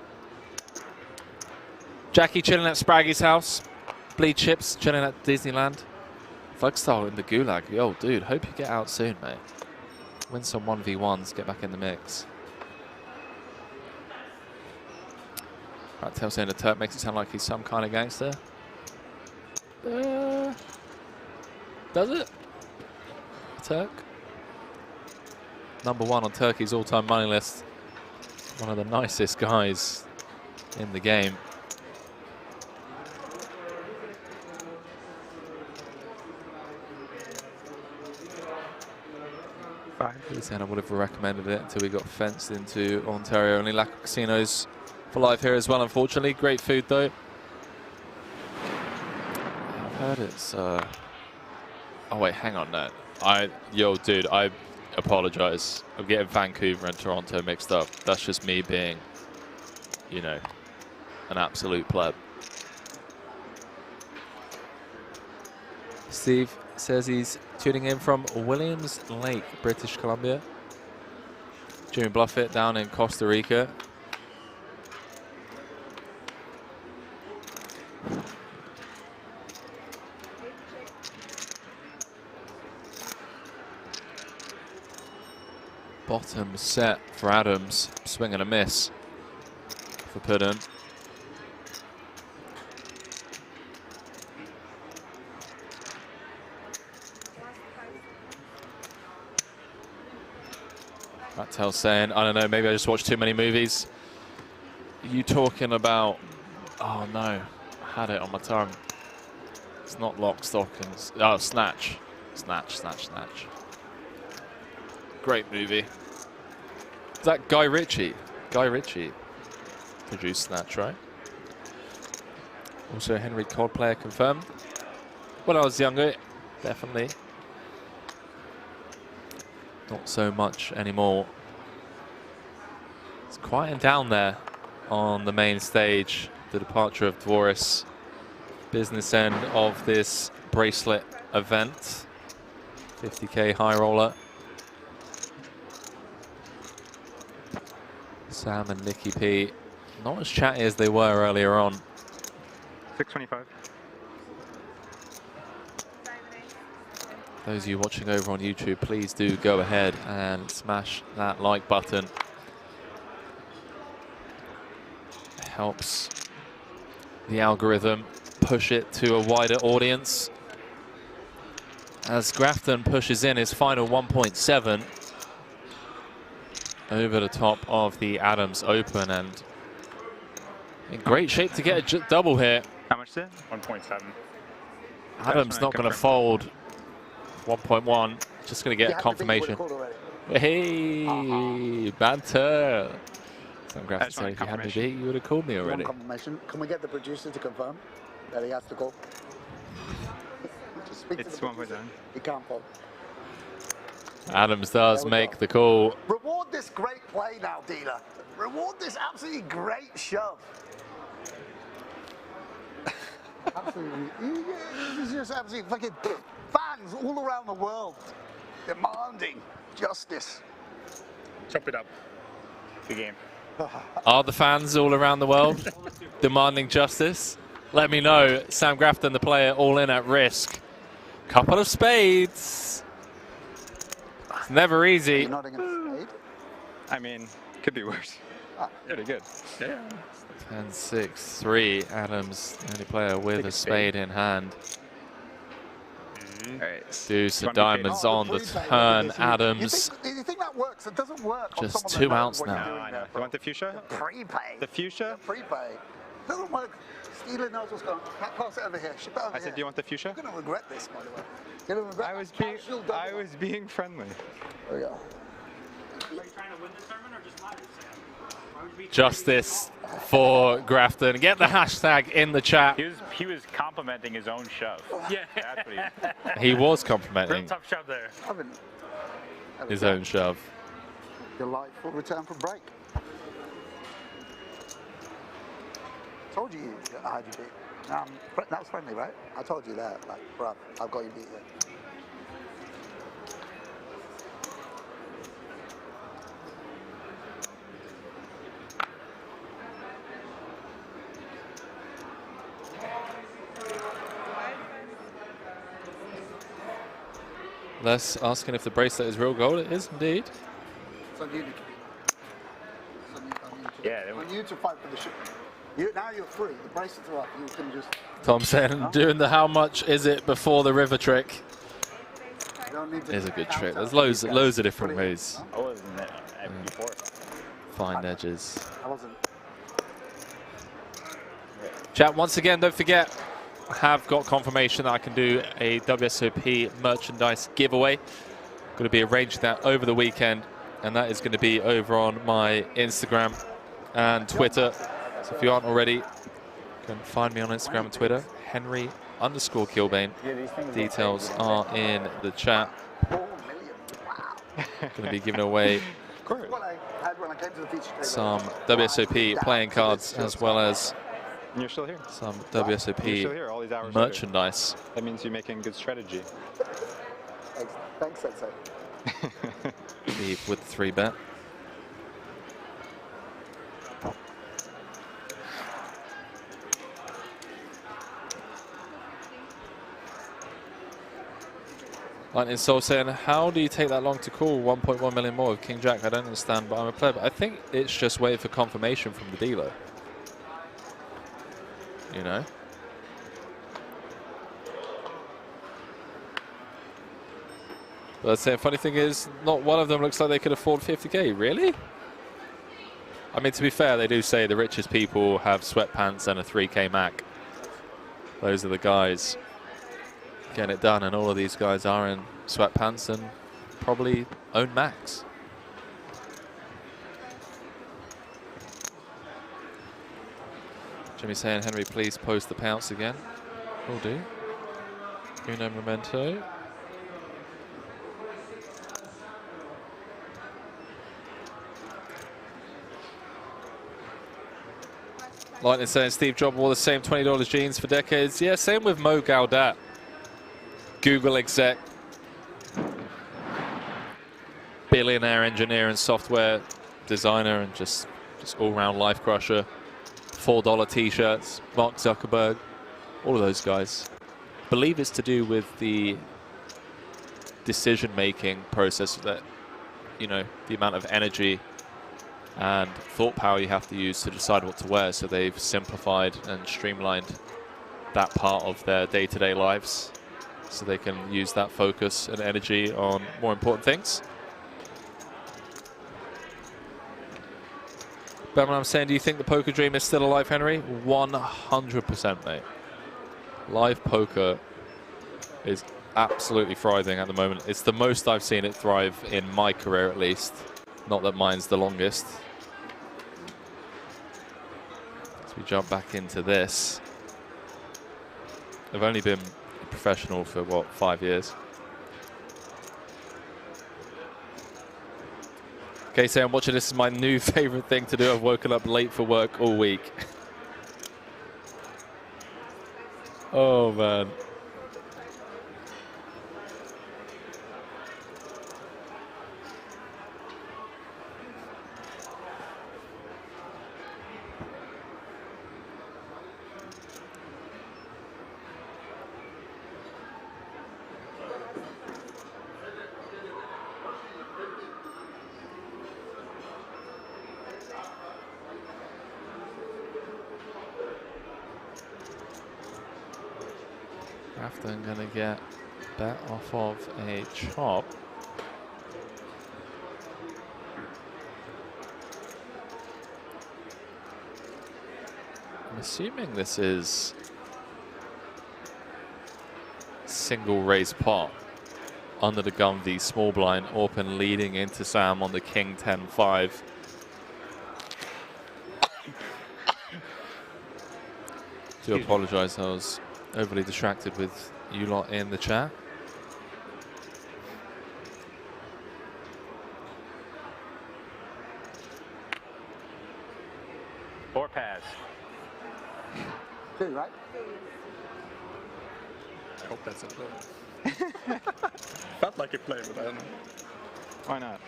Jackie chilling at Spraggy's house. Bleed Chips chilling at Disneyland. Flugstyle in the Gulag. Yo, dude, hope you get out soon, mate. Win some 1v1s, get back in the mix. Right, Tail saying the Turk makes it sound like he's some kind of gangster. Does it? Turk? #1 on Turkey's all-time money list. One of the nicest guys in the game. He's saying I would have recommended it until we got fenced into Ontario. Only lack of casinos for life here as well, unfortunately. Great food though. I've heard it's oh wait, hang on, no. Yo dude, I apologize. I'm getting Vancouver and Toronto mixed up. That's just me being, you know, an absolute pleb. Steve says he's tuning in from Williams Lake, British Columbia. Jimmy Bluffett down in Costa Rica. Bottom set for Adams. Swing and a miss for Puddin. Rattel's saying, I don't know, maybe I just watched too many movies. You talking about, oh no, I had it on my tongue. It's not Lock, Stock and, oh, Snatch. Snatch. Great movie. Is that Guy Ritchie? Guy Ritchie produced Snatch, right? Also Henry Coldplayer confirmed. When I was younger, definitely. Not so much anymore. It's quieting down there on the main stage. The departure of Dvoress. Business end of this bracelet event. 50k high roller. Sam and Nicky P. Not as chatty as they were earlier on. 625. Those of you watching over on YouTube, please do go ahead and smash that like button. It helps the algorithm push it to a wider audience. As Grafton pushes in his final 1.7 over the top of the Adams Open, and in great shape to get a double here. How much is it? 1.7. Adams not going to fold. 1.1, just going to get a confirmation. Hey, banter. Some Grafton say if you had me beat, you would have called me already. Confirmation. Can we get the producer to confirm that he has to call? Just speak it's to the producer. He can't fold. Adams does make the call. Reward this great play now, dealer. Reward this absolutely great shove. Absolutely. This is just absolutely fucking fans all around the world demanding justice. Chop it up. Good game. Are the fans all around the world demanding justice? Let me know. Sam Grafton, the player, all in at risk. Couple of spades. It's never easy. I mean, could be worse. Pretty good. Yeah. 10-6-3. Adams, the only player with a spade in hand. Deuce of diamonds on the turn. Adams. You think that works? It doesn't work. Just 2 outs now. No, I know. You want the fuchsia? Prepay. The fuchsia? Prepay. Doesn't work. Steeler knows what's going on. Pass it over here. Ship it over I said, here. do you want the fuchsia? You're going to regret this, by the way. You're going to regret I was being friendly. There we go. Are you trying to win this tournament or just lie to Sam? Why would you be Justice for Grafton. Get the hashtag in the chat. He was complimenting his own shove. Yeah. That's what He was Real complimenting tough shove there. his own shove. Delightful return from break. Told you I had you beat. That was friendly, right? I told you that. Like, bruv, I've got you beat here. Les asking if the bracelet is real gold. It is indeed. It's on you, Yeah. On you to fight for the ship. Now you're free. The bracelets are up. You can just. Tom saying, doing the how much is it before the river trick is a good trick. There's loads of different ways. I wasn't there before. Fine edges. I wasn't. Chat, once again, don't forget, I have got confirmation that I can do a WSOP merchandise giveaway. Going to be arranging that over the weekend, and that is going to be over on my Instagram and Twitter. So if you aren't already, you can find me on Instagram and Twitter, Henry_Kilbane. Details are in the chat. Going to be giving away some WSOP playing cards as well as You're still here. some You're still here all these WSOP hours merchandise. later. That means you're making good strategy. Thanks, Sensei. Steve with the 3-bet. Lightning Soul saying, how do you take that long to call 1.1 million more with King Jack? I don't understand, but I'm a player. But I think it's just waiting for confirmation from the dealer. You know? But I'd say, funny thing is, not one of them looks like they could afford 50k. Really? I mean, to be fair, they do say the richest people have sweatpants and a 3k Mac. Those are the guys getting it done, and all of these guys are in sweatpants and probably own Macs. Jimmy saying, Henry, please post the payouts again. Will do. Uno Memento. Lightning saying, Steve Jobs wore the same $20 jeans for decades. Yeah, same with Mo Gaudat. Google exec, billionaire engineer and software designer, and just all-round life crusher. $4 t-shirts, Mark Zuckerberg, all of those guys. I believe it's to do with the decision-making process, that, you know, the amount of energy and thought power you have to use to decide what to wear. So they've simplified and streamlined that part of their day-to-day lives, so they can use that focus and energy on more important things. But when I'm saying, do you think the poker dream is still alive, Henry? 100%, mate. Live poker is absolutely thriving at the moment. It's the most I've seen it thrive in my career, at least. Not that mine's the longest. As we jump back into this. I've only been professional for, what, 5 years? Okay, so I'm watching this is my new favorite thing to do. I've woken up late for work all week. Oh, man. Grafton gonna get bet off of a chop. I'm assuming this is single raise pot under the gun v small blind. Orpen leading into Sam on the king 10-5. Do apologize, I was overly distracted with you lot in the chat. Or pass. Two, right? I hope that's a play. Felt like a play, but I don't know. Why not?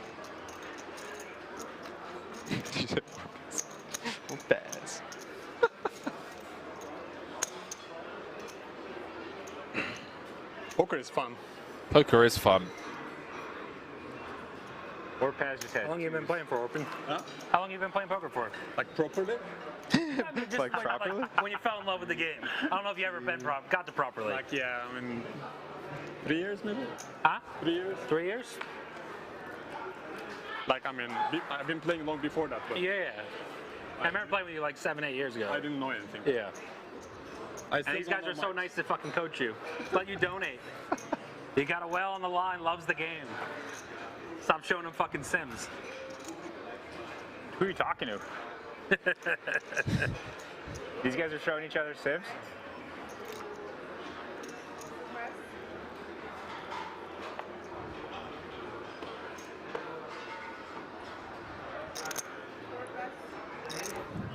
Or pass. Poker is fun. Poker is fun. Or pass his head. How long have you been playing for, Orpen? Huh? How long have you been playing poker for? Like properly? Just Like properly? when you fell in love with the game. I don't know if you ever got to properly. Like, yeah, I mean, 3 years maybe? Huh? 3 years? 3 years? Like, I mean, I've been playing long before that. But Yeah. I remember playing with you like 7, 8 years ago. I didn't know anything. Yeah. I And these guys are so nice to fucking coach you. Let you donate. You got a whale on the line, loves the game. Stop showing him fucking Sims. Who are you talking to? These guys are showing each other Sims?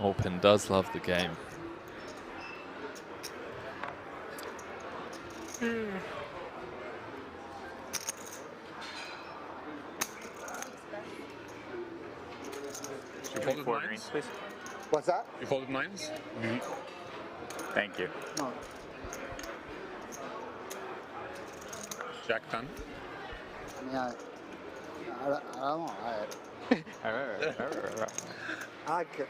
Orpen does love the game. You folded nines, please. What's that? You folded nines? Thank you. No. Jack 10. I mean, I don't know.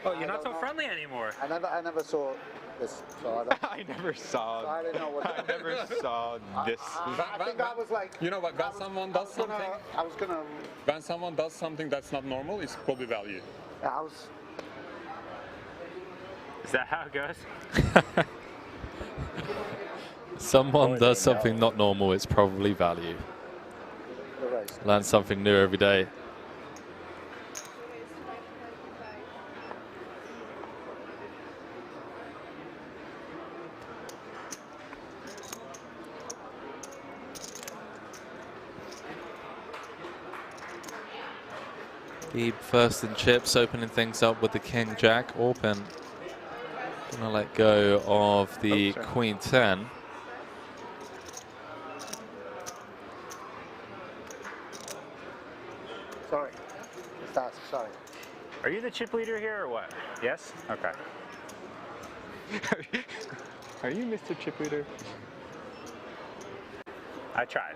Oh, you're not so friendly anymore. I never saw this. So I, don't, I never saw. so I didn't know what. I never saw this. I think I was like. You know what? When someone does something, I was gonna. when someone does something that's not normal, it's probably value. I was. Is that how it goes? Someone does something not normal, it's probably value. Learn something new every day. Deep first in chips, opening things up with the King Jack. Orpen gonna let go of the Queen 10. Sorry. Sorry. Are you the chip leader here or what? Yes? Okay. Are you Mr. Chip Leader? I tried.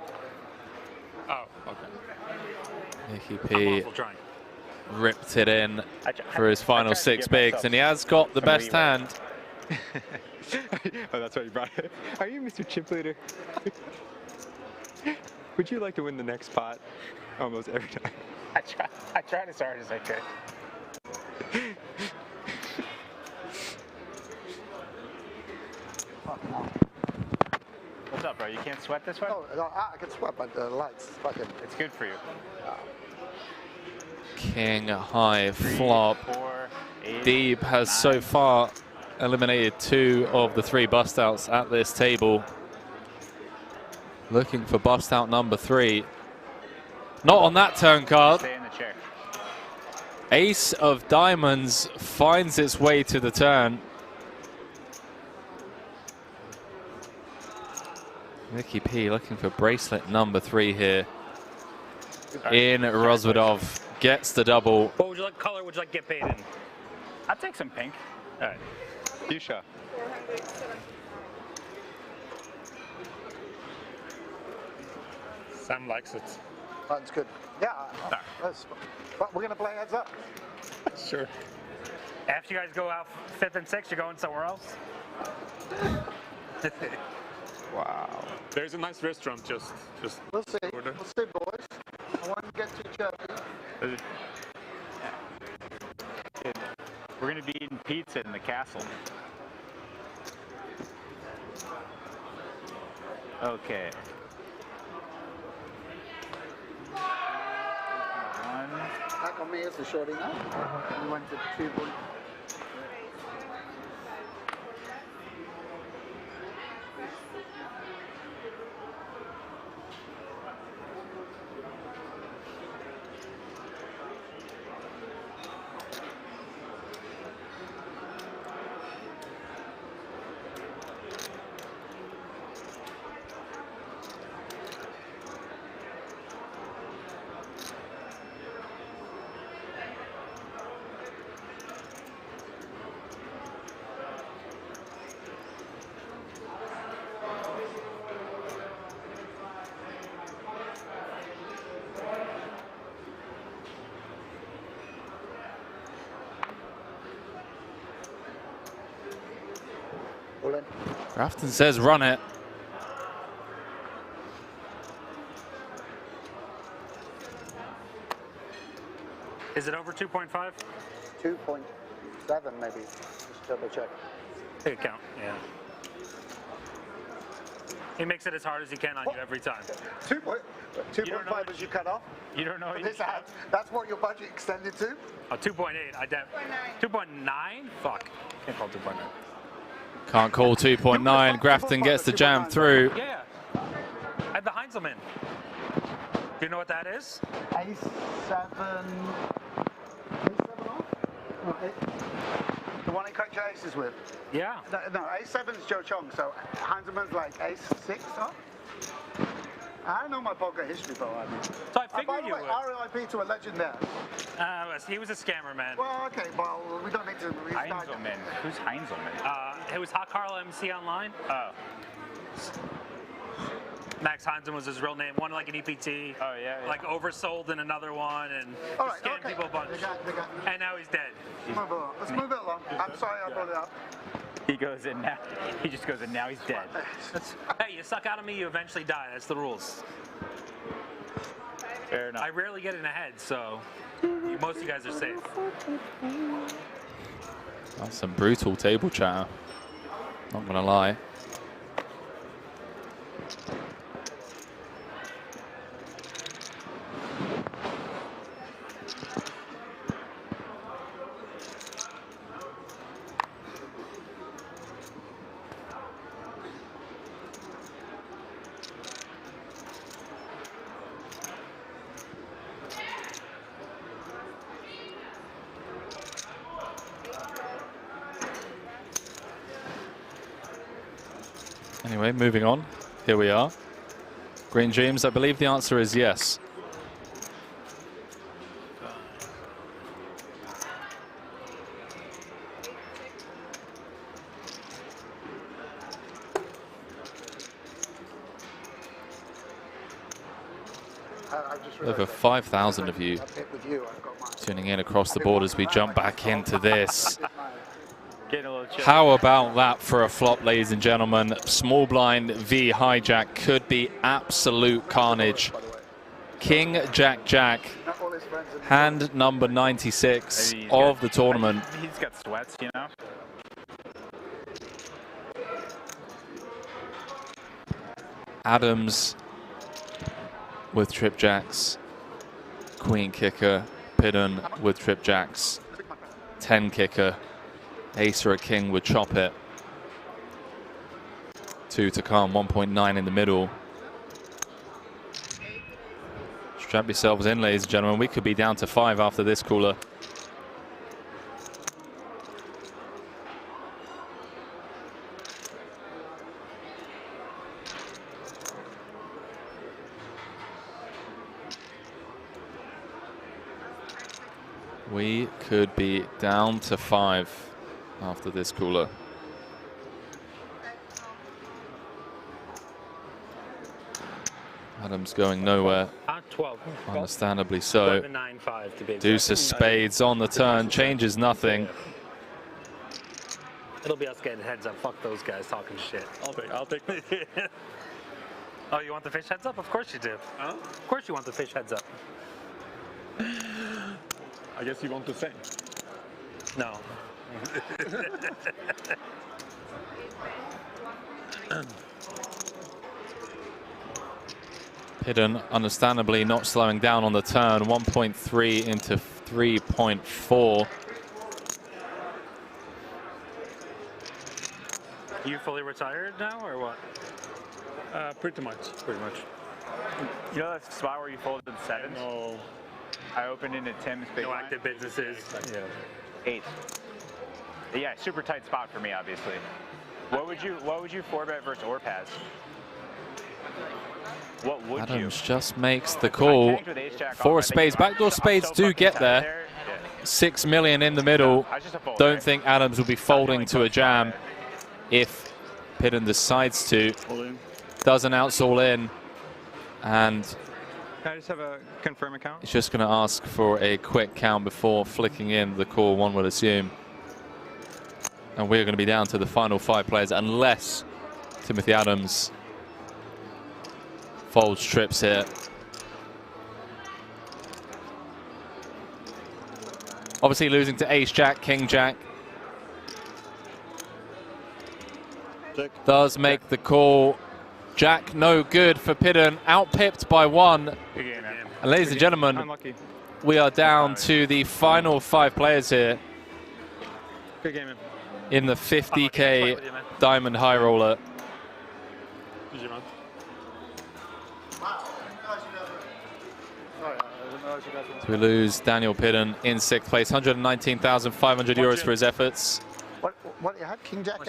Oh, okay. Nicky P trying. ripped it in for his final 6 bigs, and he has got the best hand. Oh, that's why you brought it. Are you Mr. Chip Leader? Would you like to win the next pot? Almost every time. I tried as hard as I could. What's up, bro? You can't sweat this one? No, I can sweat, but the lights fucking. It's good for you. King high flop. 4, 8, Deeb has 9. so far eliminated 2 of the 3 bust outs at this table. Looking for bust out number 3. Not on that turn card. Stay in the chair. Ace of diamonds finds its way to the turn. Mickey P looking for bracelet number 3 here. In Rozvadov gets the double. What would you like color? Would you like to get paid in? I'll take some pink. All right. Fuchsia. Sam likes it. That's good. Yeah, but we're going to play heads up. Sure. After you guys go out 5th and 6th, you're going somewhere else? Wow. There's a nice restaurant just. We'll see. We'll see, boys. I won't get too chubby. We're going to be eating pizza in the castle. Okay. Back on me as the shorty now. We went to 2 points. Grafton says run it. Is it over 2.5? 2.7 maybe. Just double check. Take a count, yeah. He makes it as hard as he can on you every time. 2.5 as you cut off? You don't know. That's what your budget extended to? Oh, 2.8. 2.9? Fuck. Can't call 2.9. Can't call 2.9. Grafton gets the jam through. Yeah. I had the Heinzelman. Do you know what that is? A7 off? No, the one he cut your aces with? Yeah. No, A7's Joe Chong, so Heinzelman's like A6 off? I know my poker history, bro. So I figured by the you way, would. RIP to a legend there. He was a scammer, man. Well, okay, well, we don't need to restart. Heinzelman. Who's Heinzelman? It was Hot Carl MC Online. Oh. Max Heinzelman was his real name. One like an EPT. Oh, yeah. Like oversold in another one and scammed people a bunch. And now he's dead. Let's move it along. I'm sorry I brought it up. He goes in now. He just goes in now. He's dead. Hey, you suck out of me, you eventually die. That's the rules. Fair enough. I rarely get in ahead, so most of you guys are safe. That's some brutal table chatter. Not gonna lie. Anyway, moving on. Here we are. Green Dreams, I believe the answer is yes. Over 5,000 of you tuning in across the board as we jump back into this. How about that for a flop, ladies and gentlemen? Small blind v hijack could be absolute carnage. King, Jack, Jack, hand number 96 of the tournament. He's got sweats, you know. Adams with trip jacks, queen kicker, Pidden with trip jacks, 10 kicker, ace or a king would chop it. 2 to come, 1.9 in the middle. Strap yourselves in, ladies and gentlemen. We could be down to 5 after this cooler. We could be down to 5 after this cooler. Adams going nowhere. 12. Understandably so. 11-9-5 to be exact. Deuce of spades on the turn, changes nothing. It'll be us getting heads up. Fuck those guys talking shit. I'll take Oh, you want the fish heads up? Of course you do. Huh? Of course you want the fish heads up. I guess you want to say. No. Hidden, understandably not slowing down on the turn. 1.3 into 3.4. You fully retired now, or what? Pretty much. Pretty much. You know that spot where you folded 7s? No. I opened into Tim's big No line. active businesses. Yeah. 8. Yeah, super tight spot for me, obviously. What would you 4-bet versus Orpaz? What would Adams just makes the call. 4 of spades. Backdoor spades do get there. 6 million in the middle. Don't think Adams will be folding to a jam if Pidden decides to. Doesn't outs all in. And Can I just have a confirm account? he's just going to ask for a quick count before flicking in the call, one would assume. And we're going to be down to the final 5 players unless Timothy Adams folds trips here. Obviously losing to ace jack, king jack. Does make the call. Jack no good for Pidden, out-pipped by 1. And ladies and gentlemen, we are down to the final 5 players here Good game, man. in the 50K Diamond High Roller. So we lose Daniel Pidden in 6th place, 119,500 euros for his efforts. What you had? King Jack?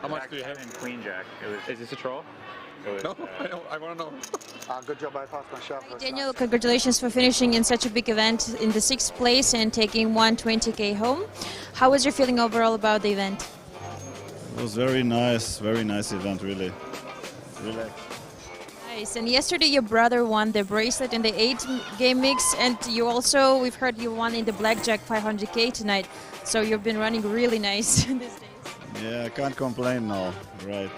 How much do you have? And Queen Jack. Is this a troll? No, I want to know. Good job, I passed my shot. Daniel, congratulations for finishing in such a big event in the 6th place and taking 120K home. How was your feeling overall about the event? It was very nice event, really. Relax. Nice. And yesterday your brother won the bracelet in the 8-game mix, and you also, we've heard you won in the blackjack 500K tonight. So you've been running really nice these days. Yeah, I can't complain now, right.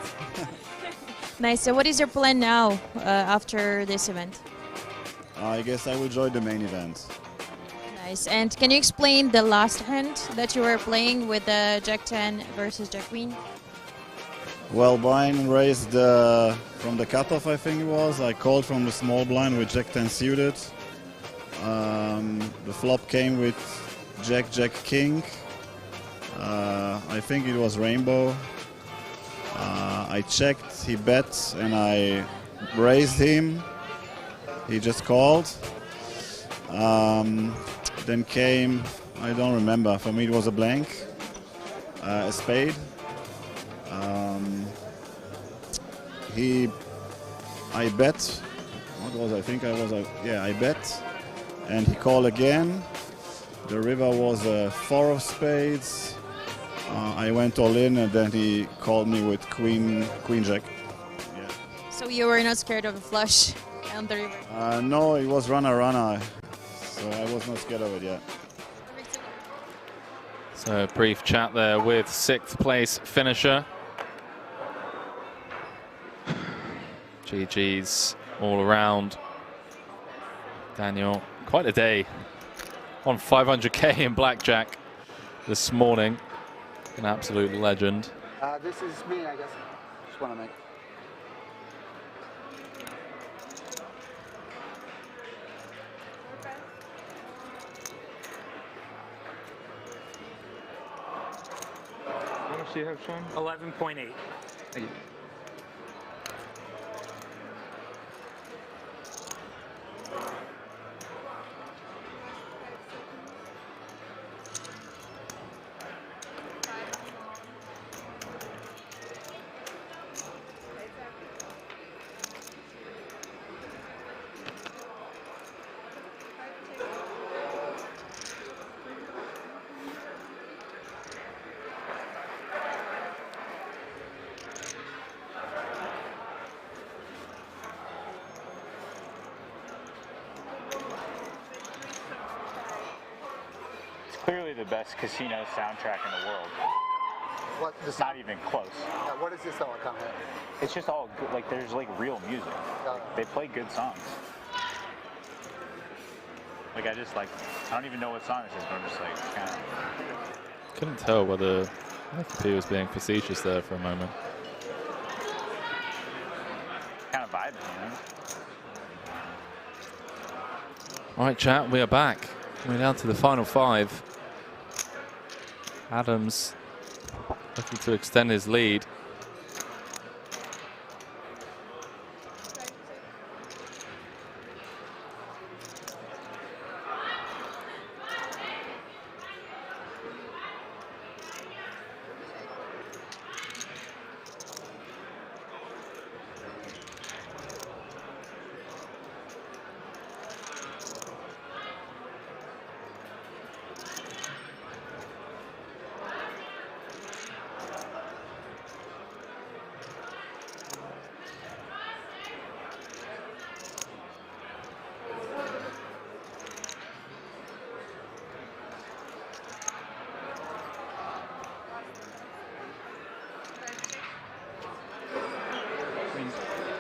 Nice. So what is your plan now after this event? I guess I will join the main event. Nice. And can you explain the last hand that you were playing with the Jack 10 versus Jack Queen? Well, Brian raised from the cutoff, I think it was. I called from the small blind with Jack 10 suited. The flop came with Jack, Jack, King. I think it was rainbow. I checked, he bet, and I raised him. He just called. Then came, I don't remember, for me it was a blank, a spade. I bet, what was I think I was, yeah, I bet, and he called again. The river was a 4 of spades. I went all in, and then he called me with Queen Jack. Yeah. So you were not scared of a flush on the river? No, it was runner, so I was not scared of it yet. So a brief chat there with 6th place finisher. GG's all around. Daniel, quite a day on 500K in blackjack this morning. An absolute legend. This is me, I guess. Just want to make. How much do you have, Sean? 11.8. Thank you. Clearly the best casino soundtrack in the world. What? It's not even close. What is this though? I can't hear. It's just all good, like there's like real music. They play good songs. Like I don't even know what song this is, but I'm just like kind of. Couldn't tell whether Nicky was being facetious there for a moment. Kind of vibing, you know? All right, chat, we are back. We're down to the final 5. Adams looking to extend his lead.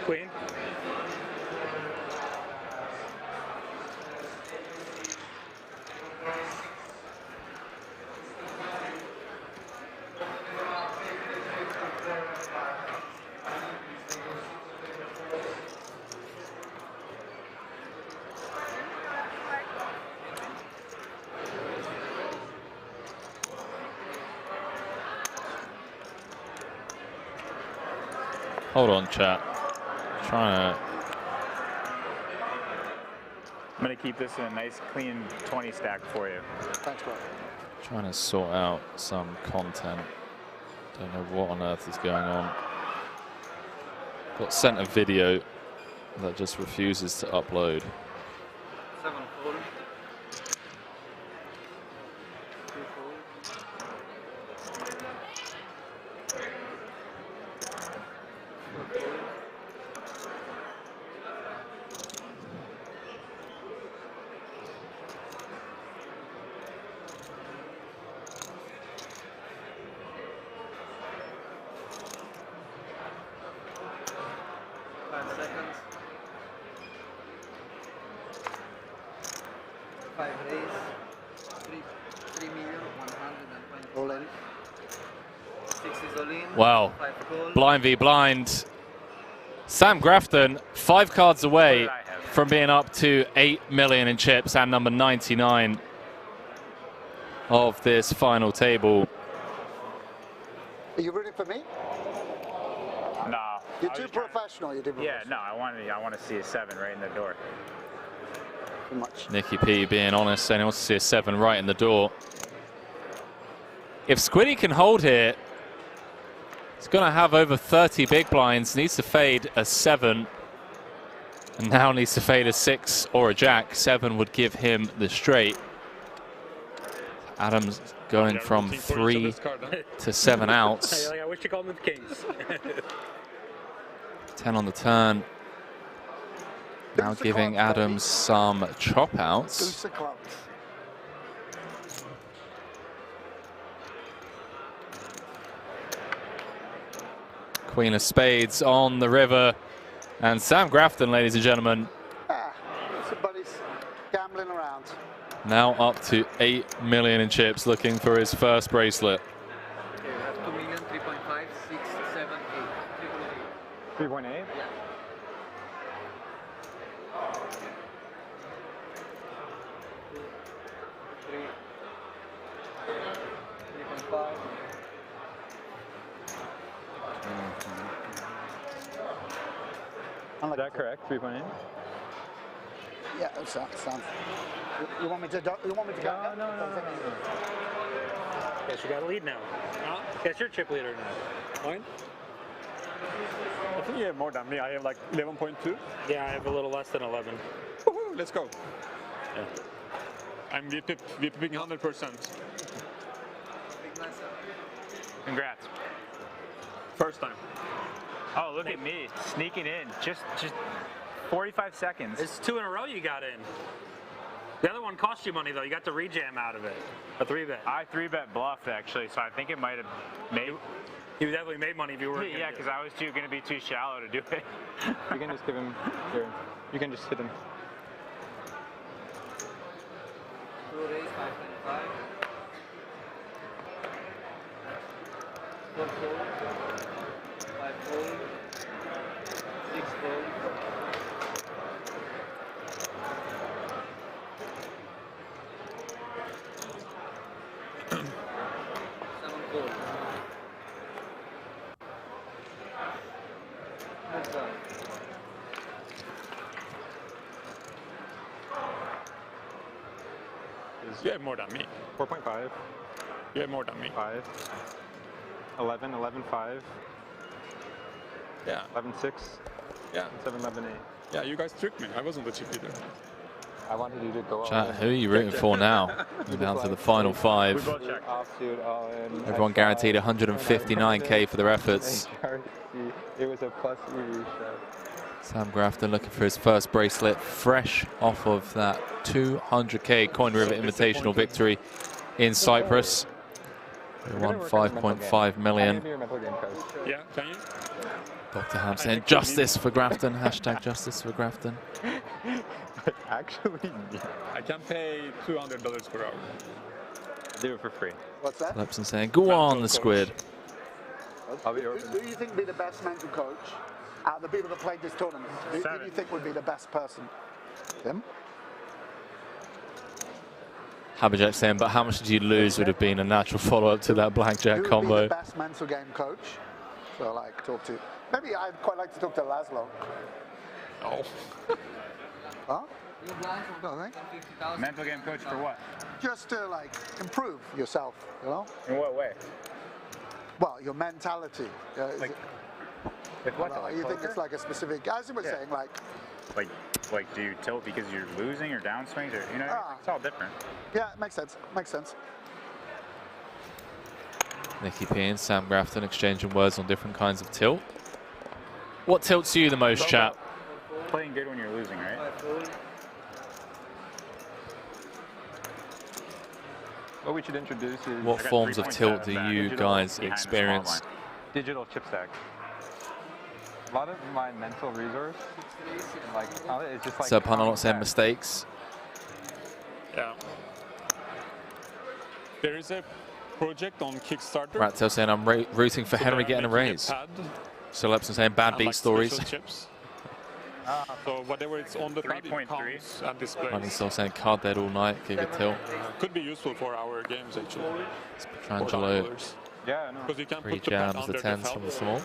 Queen. Hold on, chat. Trying to. I'm gonna keep this in a nice, clean 20 stack for you. Thanks, bro. Trying to sort out some content. Don't know what on earth is going on. Got sent a video that just refuses to upload. 7 fold. 2 fold. Wow. Blind v blind. Sam Grafton, 5 cards away from being up to 8 million in chips and number 99 of this final table. Are you rooting for me? No. You're too professional. You're too professional. Yeah, no, I want to see a 7 right in the door. Too much. Nicky P being honest, saying he wants to see a 7 right in the door. If Squiddy can hold here, he's going to have over 30 big blinds, needs to fade a 7, and now needs to fade a 6 or a jack. 7 would give him the straight. Adams going from 3 to 7 outs. I wish you called them the Kings. 10 on the turn. Now giving Adams some chop outs. Queen of spades on the river. And Sam Grafton, ladies and gentlemen, Somebody's gambling around. now up to 8 million in chips, looking for his first bracelet. Okay, we have 2 million, 3.5, 6, 7, 8. 3.8? Yeah. Is that correct? 3.8? Yeah, that sounds. You want me to? You want me to go? No. Guess you got a lead now. Guess you're chip leader now. Fine. I think you have more than me. I have like 11.2. Yeah, I have a little less than 11. Woohoo, let's go. Yeah. I'm VPing 100%. Congrats. First time. Oh, look at me sneaking in. Just 45 seconds. It's 2 in a row you got in. The other one cost you money though. You got the rejam out of it. A 3-bet. I 3-bet bluffed actually, so I think it might have made. You definitely made money if you were. Yeah, because I was going to be too shallow to do it. You can just give him. Here. You can just hit him. 2 raise 525. 4 fold. 5 fold. 6 fold. 7 fold. That's all. You have more than me. 4.5. You have more than me. 5. 11, 11, 5. Yeah. 11, 6. Yeah. 7, 11, 8. Yeah, you guys tricked me. I wasn't the chip leader. I wanted you to go Chat, who are you rooting for now? We're down to the final 5. Everyone guaranteed 159k for their efforts. It was a plus E shot. Sam Grafton looking for his first bracelet, fresh off of that 200k Coin River Invitational victory in Cyprus. They won 5.5 million. Yeah, can you? Dr. Ham saying justice for Grafton, hashtag justice for Grafton. Actually, I can pay $200 per hour. Do it for free. What's that? Lepson saying, go on the squid. I'll be open. Who do you think would be the best mental coach out of the people that played this tournament? Who do you think would be the best person? Him? Haberjack saying, but how much did you lose would have been a natural follow-up to that blackjack Who combo. would be the best mental game coach? So like talk to. Maybe I'd quite like to talk to Laszlo. Oh. Huh? No, Mental game coach for what? Just to like improve yourself, you know? In what way? Well, your mentality. Like what? Well, Like you think poker? it's like a specific, as you were saying, like do you tilt because you're losing or downswings or it's all different. Yeah, it makes sense. Makes sense. Nicky P and Sam Grafton exchanging words on different kinds of tilt. What tilts you the most, chap? Playing good when you're losing, right? What we should introduce is What forms of tilt do you guys experience? Digital chip stack. A lot of my mental resource, like, it's just like. So Panalot saying mistakes. Yeah. There is a project on Kickstarter. Rattail saying I'm rooting for Henry getting a raise. So Lepson saying bad beat stories. So whatever it's on the 3.3 and displays. Running still saying card dead all night, kick a tilt. Could be useful for our games actually. Petrangelo. Yeah, no. Because you can Three put the pad jams, the under 10s felt. from the small.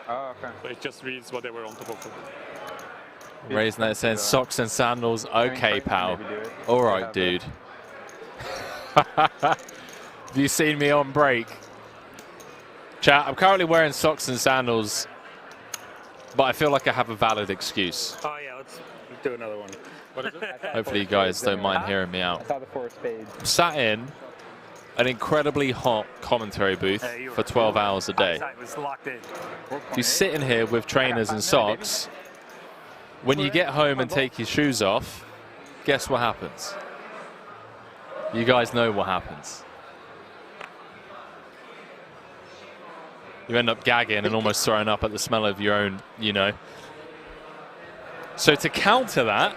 Oh, okay. So it just reads whatever on top of it. Raising that saying socks and sandals. Okay, pal. All right, dude. Have you seen me on break? Chat, I'm currently wearing socks and sandals, but I feel like I have a valid excuse. Oh yeah, let's do another one. What is it? Hopefully you guys don't mind hearing me out. I saw the 4 of spades. I'm sat in an incredibly hot commentary booth for 12 hours a day. Eyesight was locked in. If you sit in here with trainers and socks, when you get home and take your shoes off, guess what happens? You guys know what happens. You end up gagging and almost throwing up at the smell of your own, you know. So to counter that,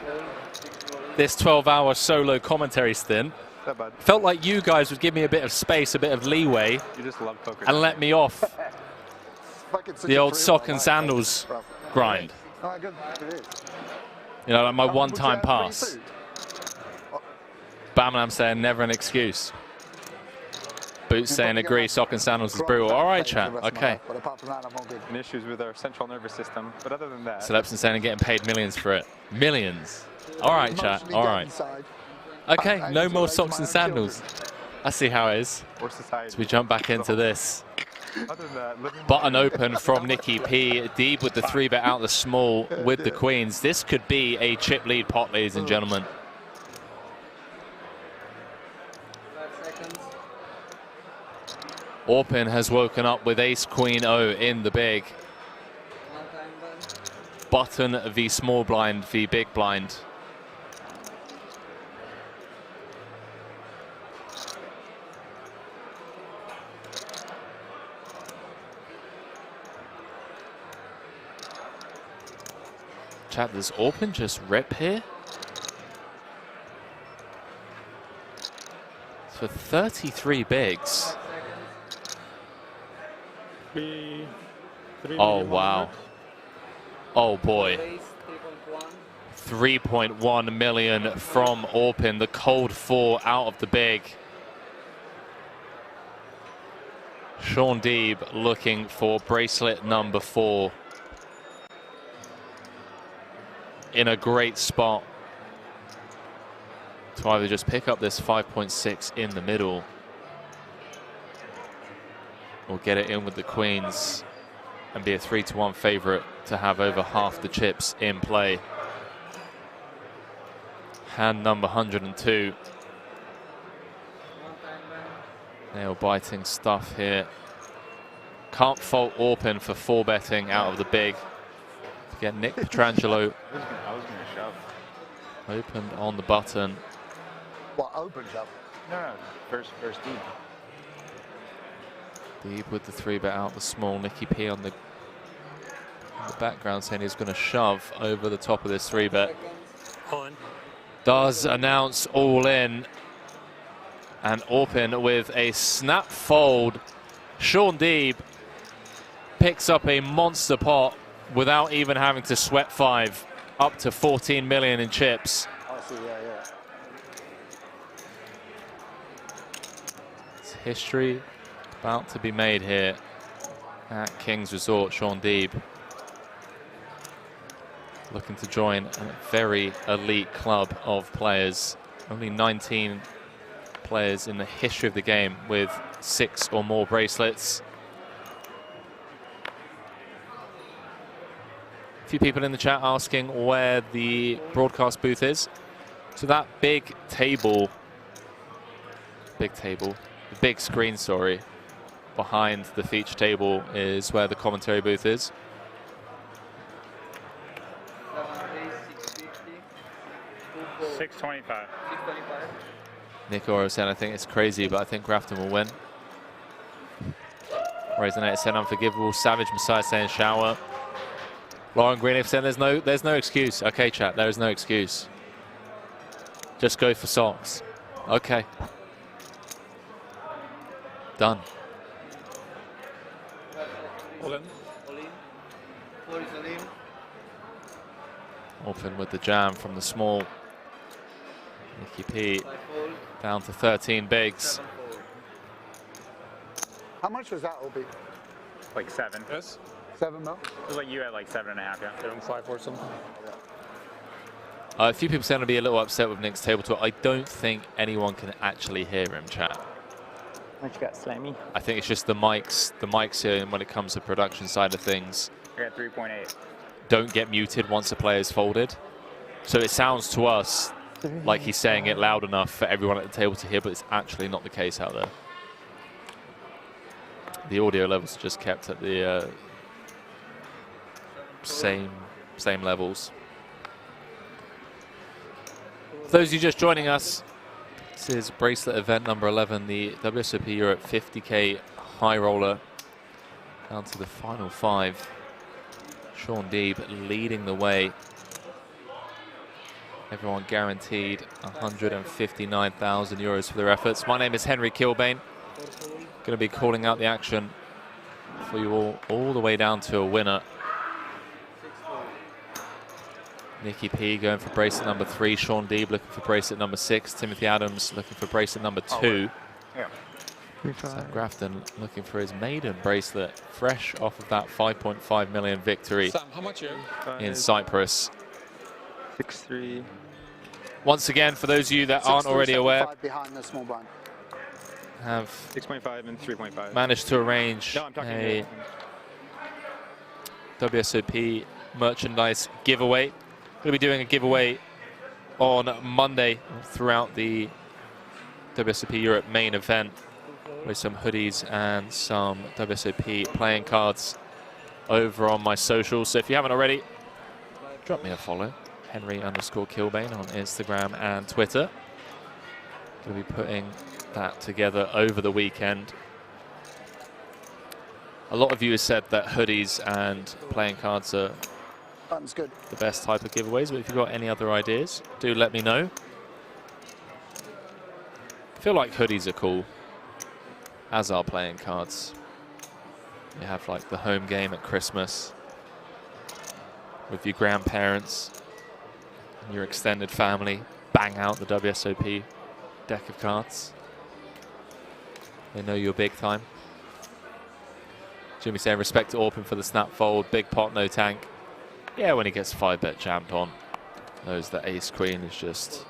this 12-hour solo commentary stint, felt like you guys would give me a bit of space, a bit of leeway, You just love poker. and let me off the old sock and sandals grind. Oh, good. It is. You know, like my one-time pass. Bamlam saying never an excuse. Boots saying agree, sock and sandals is brutal. All right, chat. Okay. But apart from that, I'm all good. And issues with our central nervous system, but other than that. Selepson saying getting paid millions for it. Millions. All right, chat. All right. Okay, no more socks and sandals. I see how it is. Or society. So we jump back into this. Other than that, living Button open from Nicky P. Deep with the 3-bet out the small with the queens. This could be a chip lead pot, ladies and gentlemen. 5 seconds. Orpen has woken up with ace queen O in the big. 1 time button. Button v small blind v big blind. Chat, does Orpen just rip here? For 33 bigs. Oh, wow. Oh, boy. 3.1 million from Orpen, the cold 4 out of the big. Sean Deeb looking for bracelet number 4. In a great spot to either just pick up this 5.6 in the middle or get it in with the queens and be a 3-1 favorite to have over half the chips in play. Hand number 102. Nail biting stuff here. Can't fault Orpen for 4-betting out of the big. Get Nick Petrangelo I was going to shove. opened on the button. What, open shove? No, first deep. Deeb with the 3-bet out the small. Nicky P on the background saying he's going to shove over the top of this 3-bet. Does announce all in. And Orpen with a snap fold. Sean Deeb picks up a monster pot without even having to sweat 5, up to 14 million in chips. I see, yeah. It's history about to be made here at King's Resort. Sean Deeb looking to join a very elite club of players. Only 19 players in the history of the game with 6 or more bracelets. A few people in the chat asking where the broadcast booth is. So that big table, the big screen, sorry, behind the feature table is where the commentary booth is. 625. Nick Oro said, I think it's crazy, but I think Grafton will win. Resonator said, unforgivable. Savage Messiah saying shower. Lauren Greenleaf said, there's no excuse. Okay, chat, there is no excuse. Just go for socks. Okay. Done. Orpen with the jam from the small. Nicky P down to 13 bigs. How much was that, Obi? Like 7. Yes. 7 mil? It was like you had like 7.5, yeah. 7.5 or something. A few people seem to be a little upset with Nick's table talk. I don't think anyone can actually hear him, chat. What you got, Slammy? I think it's just the mics here, and when it comes to production side of things, I got 3.8. don't get muted once a player is folded. So it sounds to us like he's saying it loud enough for everyone at the table to hear, but it's actually not the case out there. The audio levels are just kept at the same levels. For those of you just joining us, this is bracelet event number 11, the WSOP Europe 50k high roller, down to the final 5. Sean Deeb leading the way. Everyone guaranteed 159,000 euros for their efforts. My name is Henry Kilbane. Going to be calling out the action for you all the way down to a winner. Nicky P going for bracelet number 3. Sean Deeb looking for bracelet number 6. Timothy Adams looking for bracelet number 2. Sam Grafton looking for his maiden bracelet, fresh off of that 5.5 million victory Sam, how much in Cyprus. 6-3. Once again, for those of you that aren't already aware, behind the small blind. have 6.5 and 3.5. managed to arrange No, I'm talking a WSOP merchandise giveaway. Going to be doing a giveaway on Monday throughout the WSOP Europe main event with some hoodies and some WSOP playing cards over on my socials. So if you haven't already, drop me a follow. Henry_Kilbane on Instagram and Twitter. Going to be putting that together over the weekend. A lot of you have said that hoodies and playing cards are Button's good. the best type of giveaways, but if you've got any other ideas, do let me know. I feel like hoodies are cool, as are playing cards. You have like the home game at Christmas with your grandparents and your extended family, bang out the WSOP deck of cards. They know you're big time. Jimmy saying respect to Orpen for the snap fold, big pot, no tank. Yeah, when he gets 5-bet jammed on, knows that ace queen is just,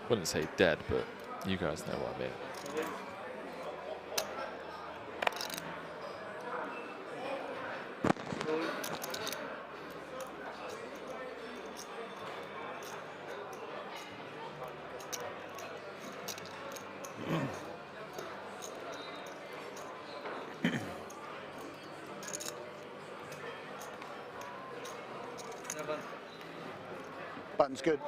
wouldn't say dead, but you guys know what I mean. Button's good.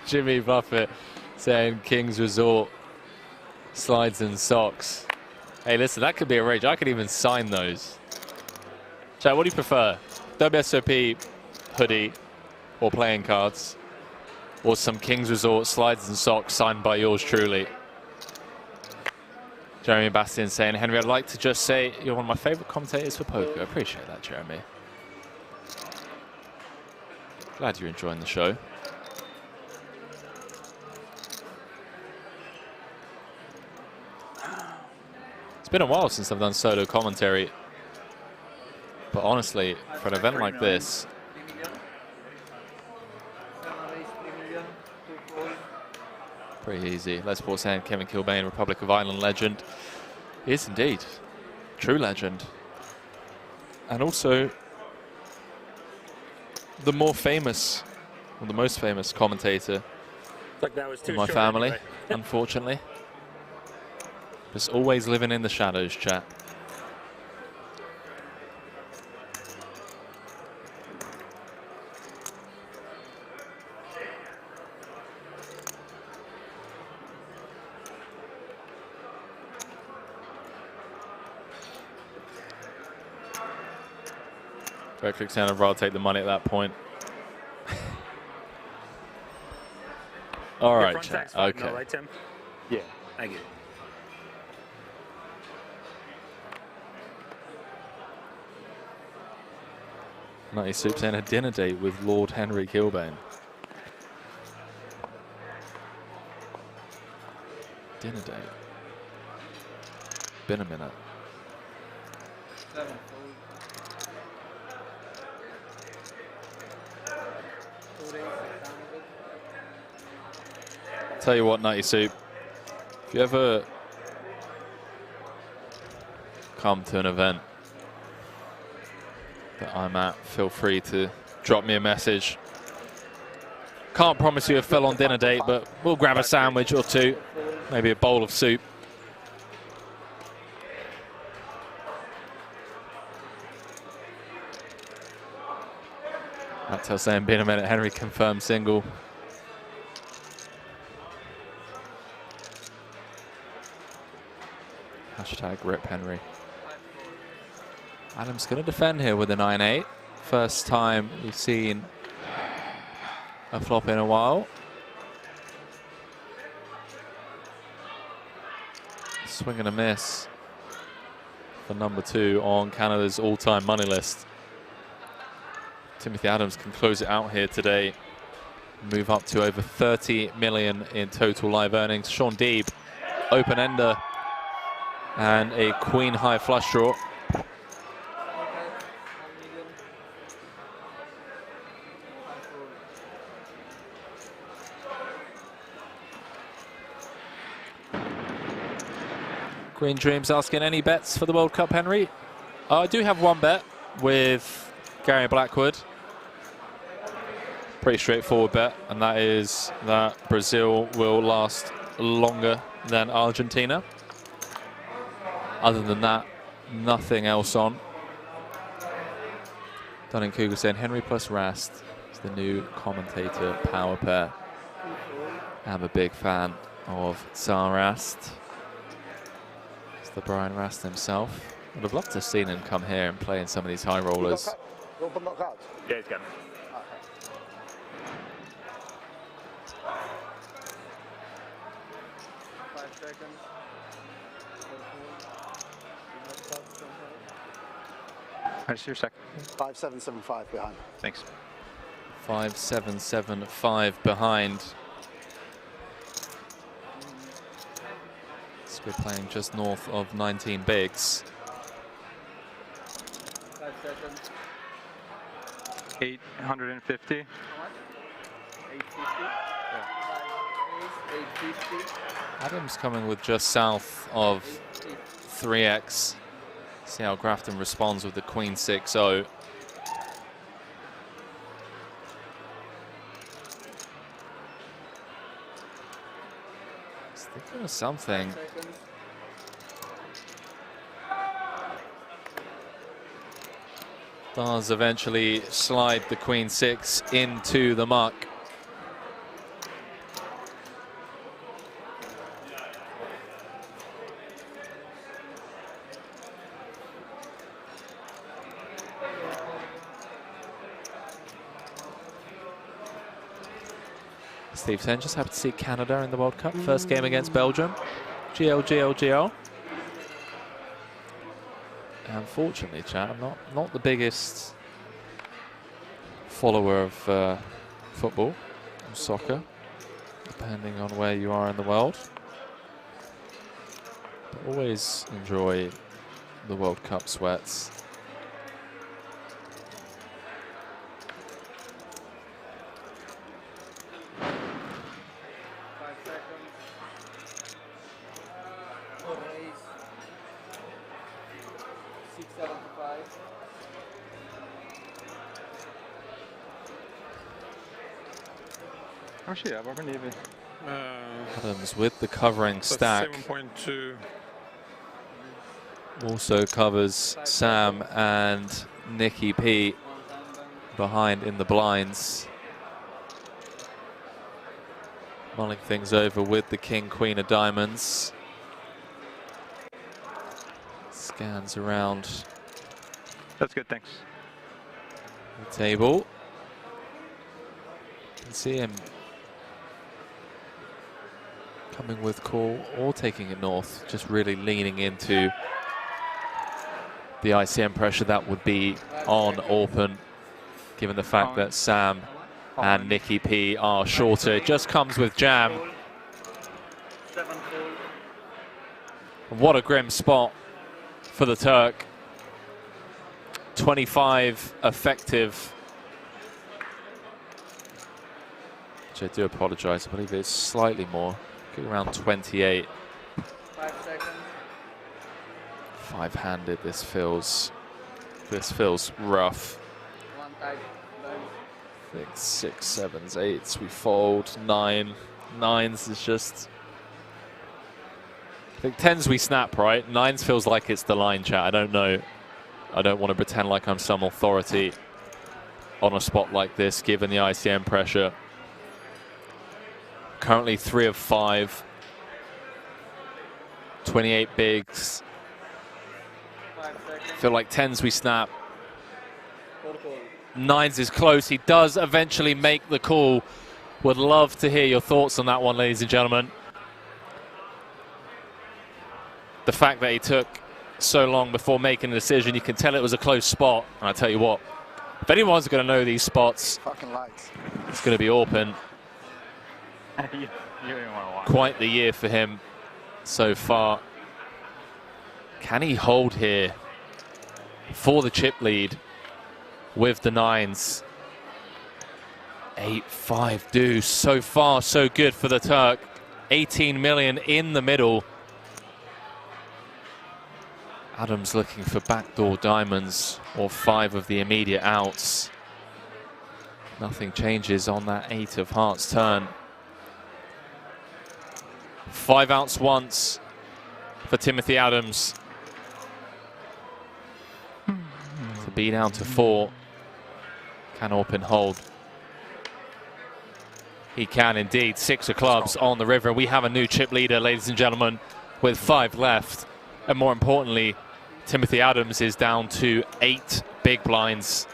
Jimmy Buffett saying King's Resort slides and socks. Hey, listen, that could be a rage. I could even sign those. Chad, what do you prefer? WSOP hoodie or playing cards? Or some King's Resort slides and socks signed by yours truly? Jeremy Bastian saying, Henry, I'd like to just say you're one of my favorite commentators for poker. I appreciate that, Jeremy. Glad you're enjoying the show. It's been a while since I've done solo commentary, but honestly, for an event like this, pretty easy. Let's Paul saying Kevin Kilbane, Republic of Ireland legend. He is indeed. True legend. And also the more famous, or the most famous commentator Like that was too in my short family, anyway. unfortunately. Just always living in the shadows, chat. Very quick sound of I'll take the money at that point. All Your right, front chat. tack's fine, Okay. though, right, Tim? Yeah. Thank you. Nutty Soup saying a dinner date with Lord Henry Kilbane. Dinner date. Been a minute. Tell you what, Nutty Soup, if you ever come to an event that I'm at, feel free to drop me a message. Can't promise you a full-on dinner date, but we'll grab a sandwich or two, maybe a bowl of soup. That's saying, been a minute, Henry confirmed single. Hashtag rip Henry. Adam's going to defend here with a 9-8. First time we've seen a flop in a while. Swing and a miss for number 2 on Canada's all-time money list. Timothy Adams can close it out here today. Move up to over 30 million in total live earnings. Sean Deeb, open ender, and a queen high flush draw. Green Dreams asking, any bets for the World Cup, Henry? I do have one bet with Gary Blackwood. Pretty straightforward bet, and that is that Brazil will last longer than Argentina. Other than that, nothing else on. Dunning-Kruger saying Henry plus Rast is the new commentator power pair. I'm a big fan of Tsar Rast. It's the Brian Rast himself. Would have loved to have seen him come here and play in some of these high rollers. Yeah, he's got it. Where's your second? 5775 behind. Thanks. 5775 behind. So we're playing just north of 19 bigs. 5 seconds. 850. How much? 850. Yeah. 850. Adams coming with just south of 3x. See how Grafton responds with the Queen 6-0. Thinking of something. Does eventually slide the Queen 6 into the muck. Steve saying just happy to see Canada in the World Cup. First game against Belgium. GL, GL, GL. Unfortunately, chat, I'm not the biggest follower of football or soccer, depending on where you are in the world. But always enjoy the World Cup sweats. How much do you have, Orpen? Adams with the covering stack. 7.2. Also covers Sam and Nicky P behind in the blinds. Mulling things over with the King, Queen of Diamonds. Scans around. That's good, thanks. The table. You can see him coming with call or taking it north, just really leaning into the ICM pressure that would be on Orpen, given the fact that Sam and Nicky P are shorter. It just comes with jam. What a grim spot for the Turk. 25 effective. Which I do apologize, I believe it's slightly more. Around 28. 5 seconds. Five-handed. This feels rough. One type. I think 6, 7s, 8s. We fold 9. 9s is just. I think 10s we snap, right? 9s feels like it's the line, chat. I don't know. I don't want to pretend like I'm some authority on a spot like this, given the ICM pressure. Currently 3 of 5. 28 bigs. Feel like 10s we snap. 9s is close. He does eventually make the call. Would love to hear your thoughts on that one, ladies and gentlemen. The fact that he took so long before making a decision, you can tell it was a close spot. And I tell you what, if anyone's going to know these spots, it's going to be Orpen. You didn't want to watch. Quite the year for him so far. Can he hold here for the chip lead with the 9s? 8-5 deuce. So far, so good for the Turk. 18 million in the middle. Adams looking for backdoor diamonds or 5 of the immediate outs. Nothing changes on that 8 of hearts turn. 5 outs once for Timothy Adams. To be down to 4. Can Orpen hold? He can indeed. 6 of clubs on the river. We have a new chip leader, ladies and gentlemen, with 5 left. And more importantly, Timothy Adams is down to 8 big blinds.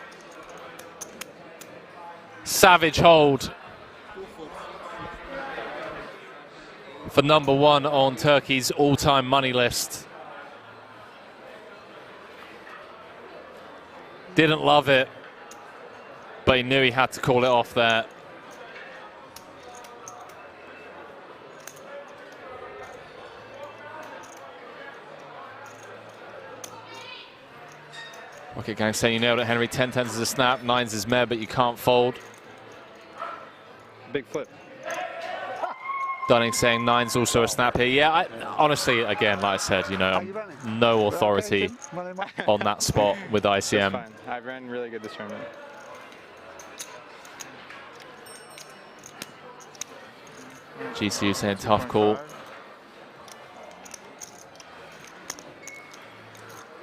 Savage hold for number 1 on Turkey's all-time money list. Didn't love it, but he knew he had to call it off there. Rocket Gang saying you nailed it, Henry. 10-10s is a snap, 9s is meh, but you can't fold. Big flip. Dunning saying 9's also a snap here. Yeah, honestly, again, like I said, you know, no authority on that spot with ICM. Fine. I ran really good this tournament. GCU saying tough call.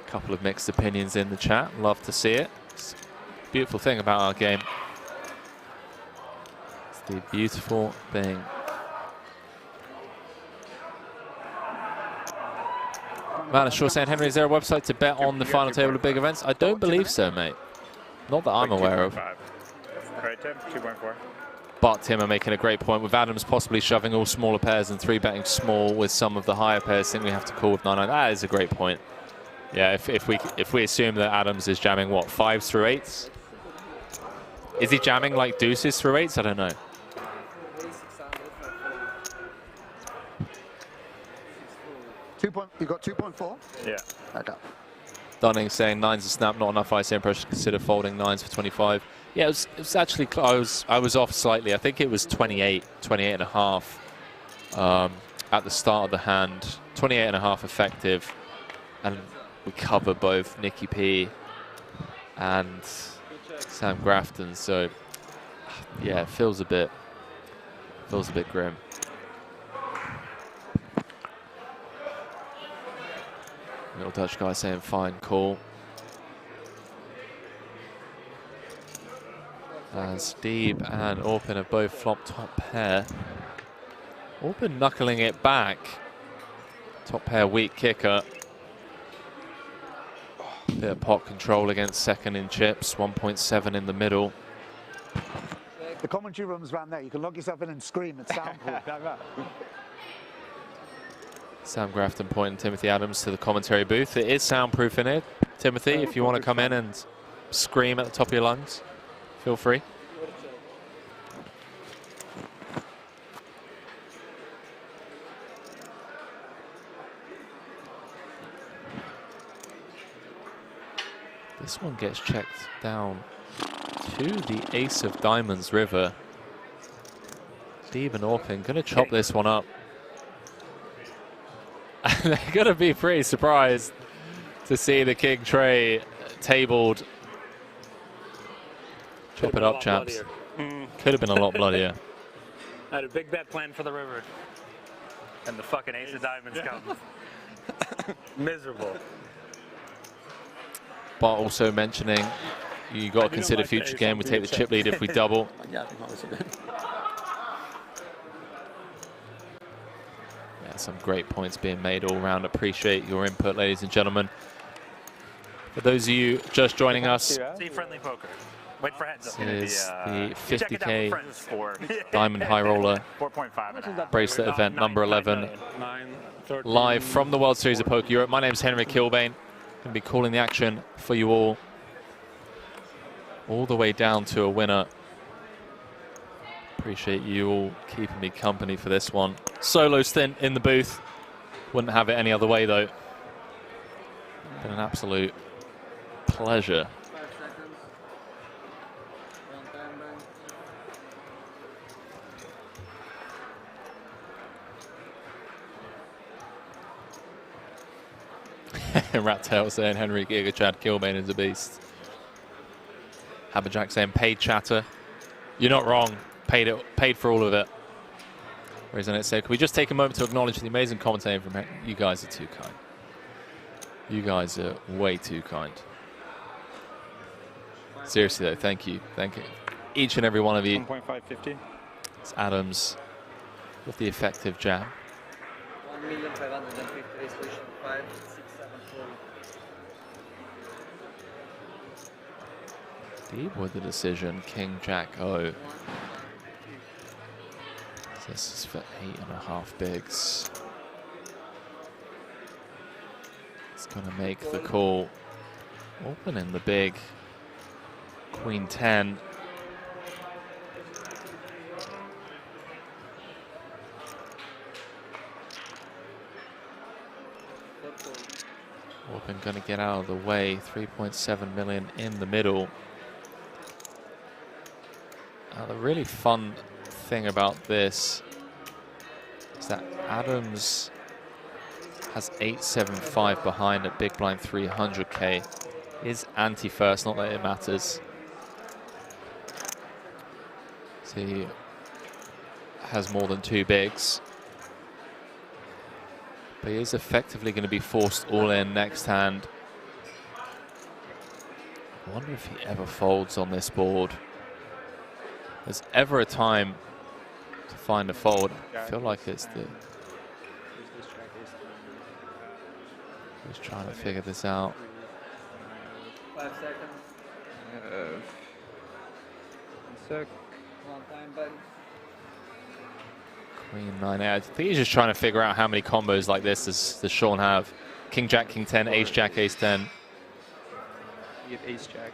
Couple of mixed opinions in the chat. Love to see it. It's a beautiful thing about our game. It's the beautiful thing. Man, sure saying, Henry, is there a website to bet on the final table of big events? I don't believe so, mate. Not that I'm aware of. Right, Tim? 2.4. But Tim are making a great point with Adams possibly shoving all smaller pairs and 3-betting small with some of the higher pairs. I think we have to call with 9-9. That is a great point. Yeah, if we assume that Adams is jamming what, 5s through 8s? Is he jamming like deuces through 8s? I don't know. You got 2.4? Yeah. Okay. Dunning saying 9's a snap, not enough ICM pressure to consider folding 9s for 25. Yeah, it was actually close. I was off slightly. I think it was 28 and a half at the start of the hand. 28 and a half effective. And we cover both Nicky P and Sam Grafton. So yeah, it feels a bit grim. Little Dutch guy saying fine call. As Deeb and Orpen have both flopped top pair. Orpen knuckling it back. Top pair weak kicker. Bit of pot control against second in chips. 1.7 in the middle. The commentary room's around there. You can log yourself in and scream at soundproof. Sam Grafton pointing Timothy Adams to the commentary booth. It is soundproof in here. Timothy, if you want to come in and scream at the top of your lungs, feel free. This one gets checked down to the ace of diamonds river. Deeb and Orpen going to chop this one up. They're going to be pretty surprised to see the king tray tabled. Chop it up, chaps. Could have been a lot bloodier. I had a big bet planned for the river. And the fucking ace of diamonds comes. Miserable. But also mentioning, you got to consider future game. We take the chip lead if we double. Yeah, some great points being made all round. Appreciate your input, ladies and gentlemen. For those of you just joining us, See friendly poker. Wait for heads up. this is the 50k Diamond High Roller 4.5 bracelet event number 11, live from the World Series of Poker Europe. My name is Henry Kilbane. Going to be calling the action for you all the way down to a winner. Appreciate you all keeping me company for this one. Solo stint in the booth. Wouldn't have it any other way though. Been an absolute pleasure. 5 seconds. 1 time bang. Rat Tail saying Henry Giga Chad Kilbane is a beast. Haberjack saying paid chatter. You're not wrong. Paid for all of it. Isn't it? So can we just take a moment to acknowledge the amazing commentating from him? You guys are too kind. You guys are way too kind. Seriously though, thank you. Thank you. Each and every one of you. 1.550. It's Adams with the effective jab. 1,550 resolution 5, 6, 7, 4. Deep with the decision, King Jack O. This is for 8.5 bigs. It's going to make the call. Opening the big. Queen 10. Orpen going to get out of the way. 3.7 million in the middle. The really fun thing about this is that Adams has 875 behind at big blind 300k. Is anti-first, not that it matters. So he has more than 2 bigs. But he is effectively going to be forced all in next hand. I wonder if he ever folds on this board. There's ever a time to find a fold. I feel like it's the... He's trying to figure this out. 5 seconds. 1 sec. One time, buddy. Queen 9. I think he's just trying to figure out how many combos like this does Sean have. King Jack, King 10, Ace Jack, Ace 10. You get Ace Jack,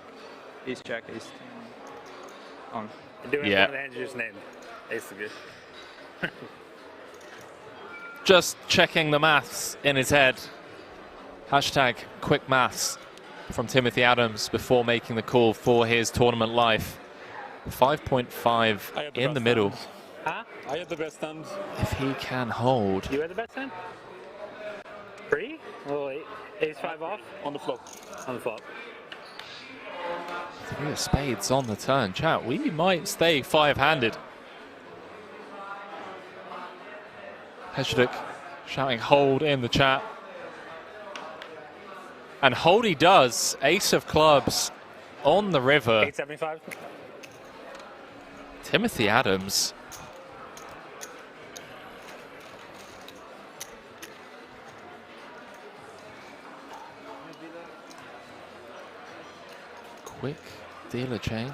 Ace Jack, Ace 10. On. Doing Yeah. one of the hands you just named. Ace is good. Just checking the maths in his head. Hashtag quick maths from Timothy Adams before making the call for his tournament life. 5.5 in the middle. Huh? I had the best hand. If he can hold. You had the best hand? 3? Oh, Ace 5 off? On the flop. On the flop. 3 of spades on the turn. Chat, we might stay 5-handed. Heshaduk shouting hold in the chat. And hold he does. Ace of clubs on the river. 875. Timothy Adams. Quick dealer change.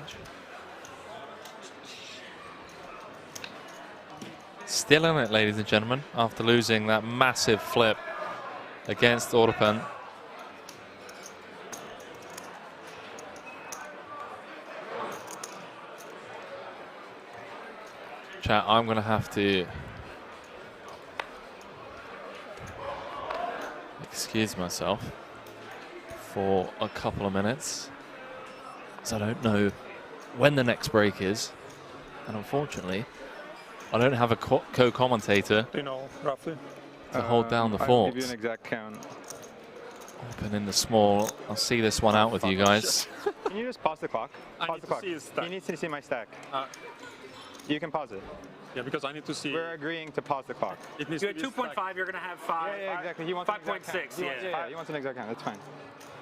Still in it, ladies and gentlemen, after losing that massive flip against Orpen. Chat, I'm going to have to excuse myself for a couple of minutes. So I don't know when the next break is, and unfortunately I don't have a co-commentator. Do you know roughly? To hold down the I'll forks. give you an exact count. Open in the small. I'll see this one out with you guys. Can you just pause the clock? I Pause need the to clock. see his stack. He needs to see my stack. You can pause it. Yeah, because I need to see. We're agreeing to pause the clock. It needs You're to at be 2.5, you're going to have 5. Yeah, exactly. He wants 5.6, yeah. yeah. Yeah, he wants an exact count. That's fine.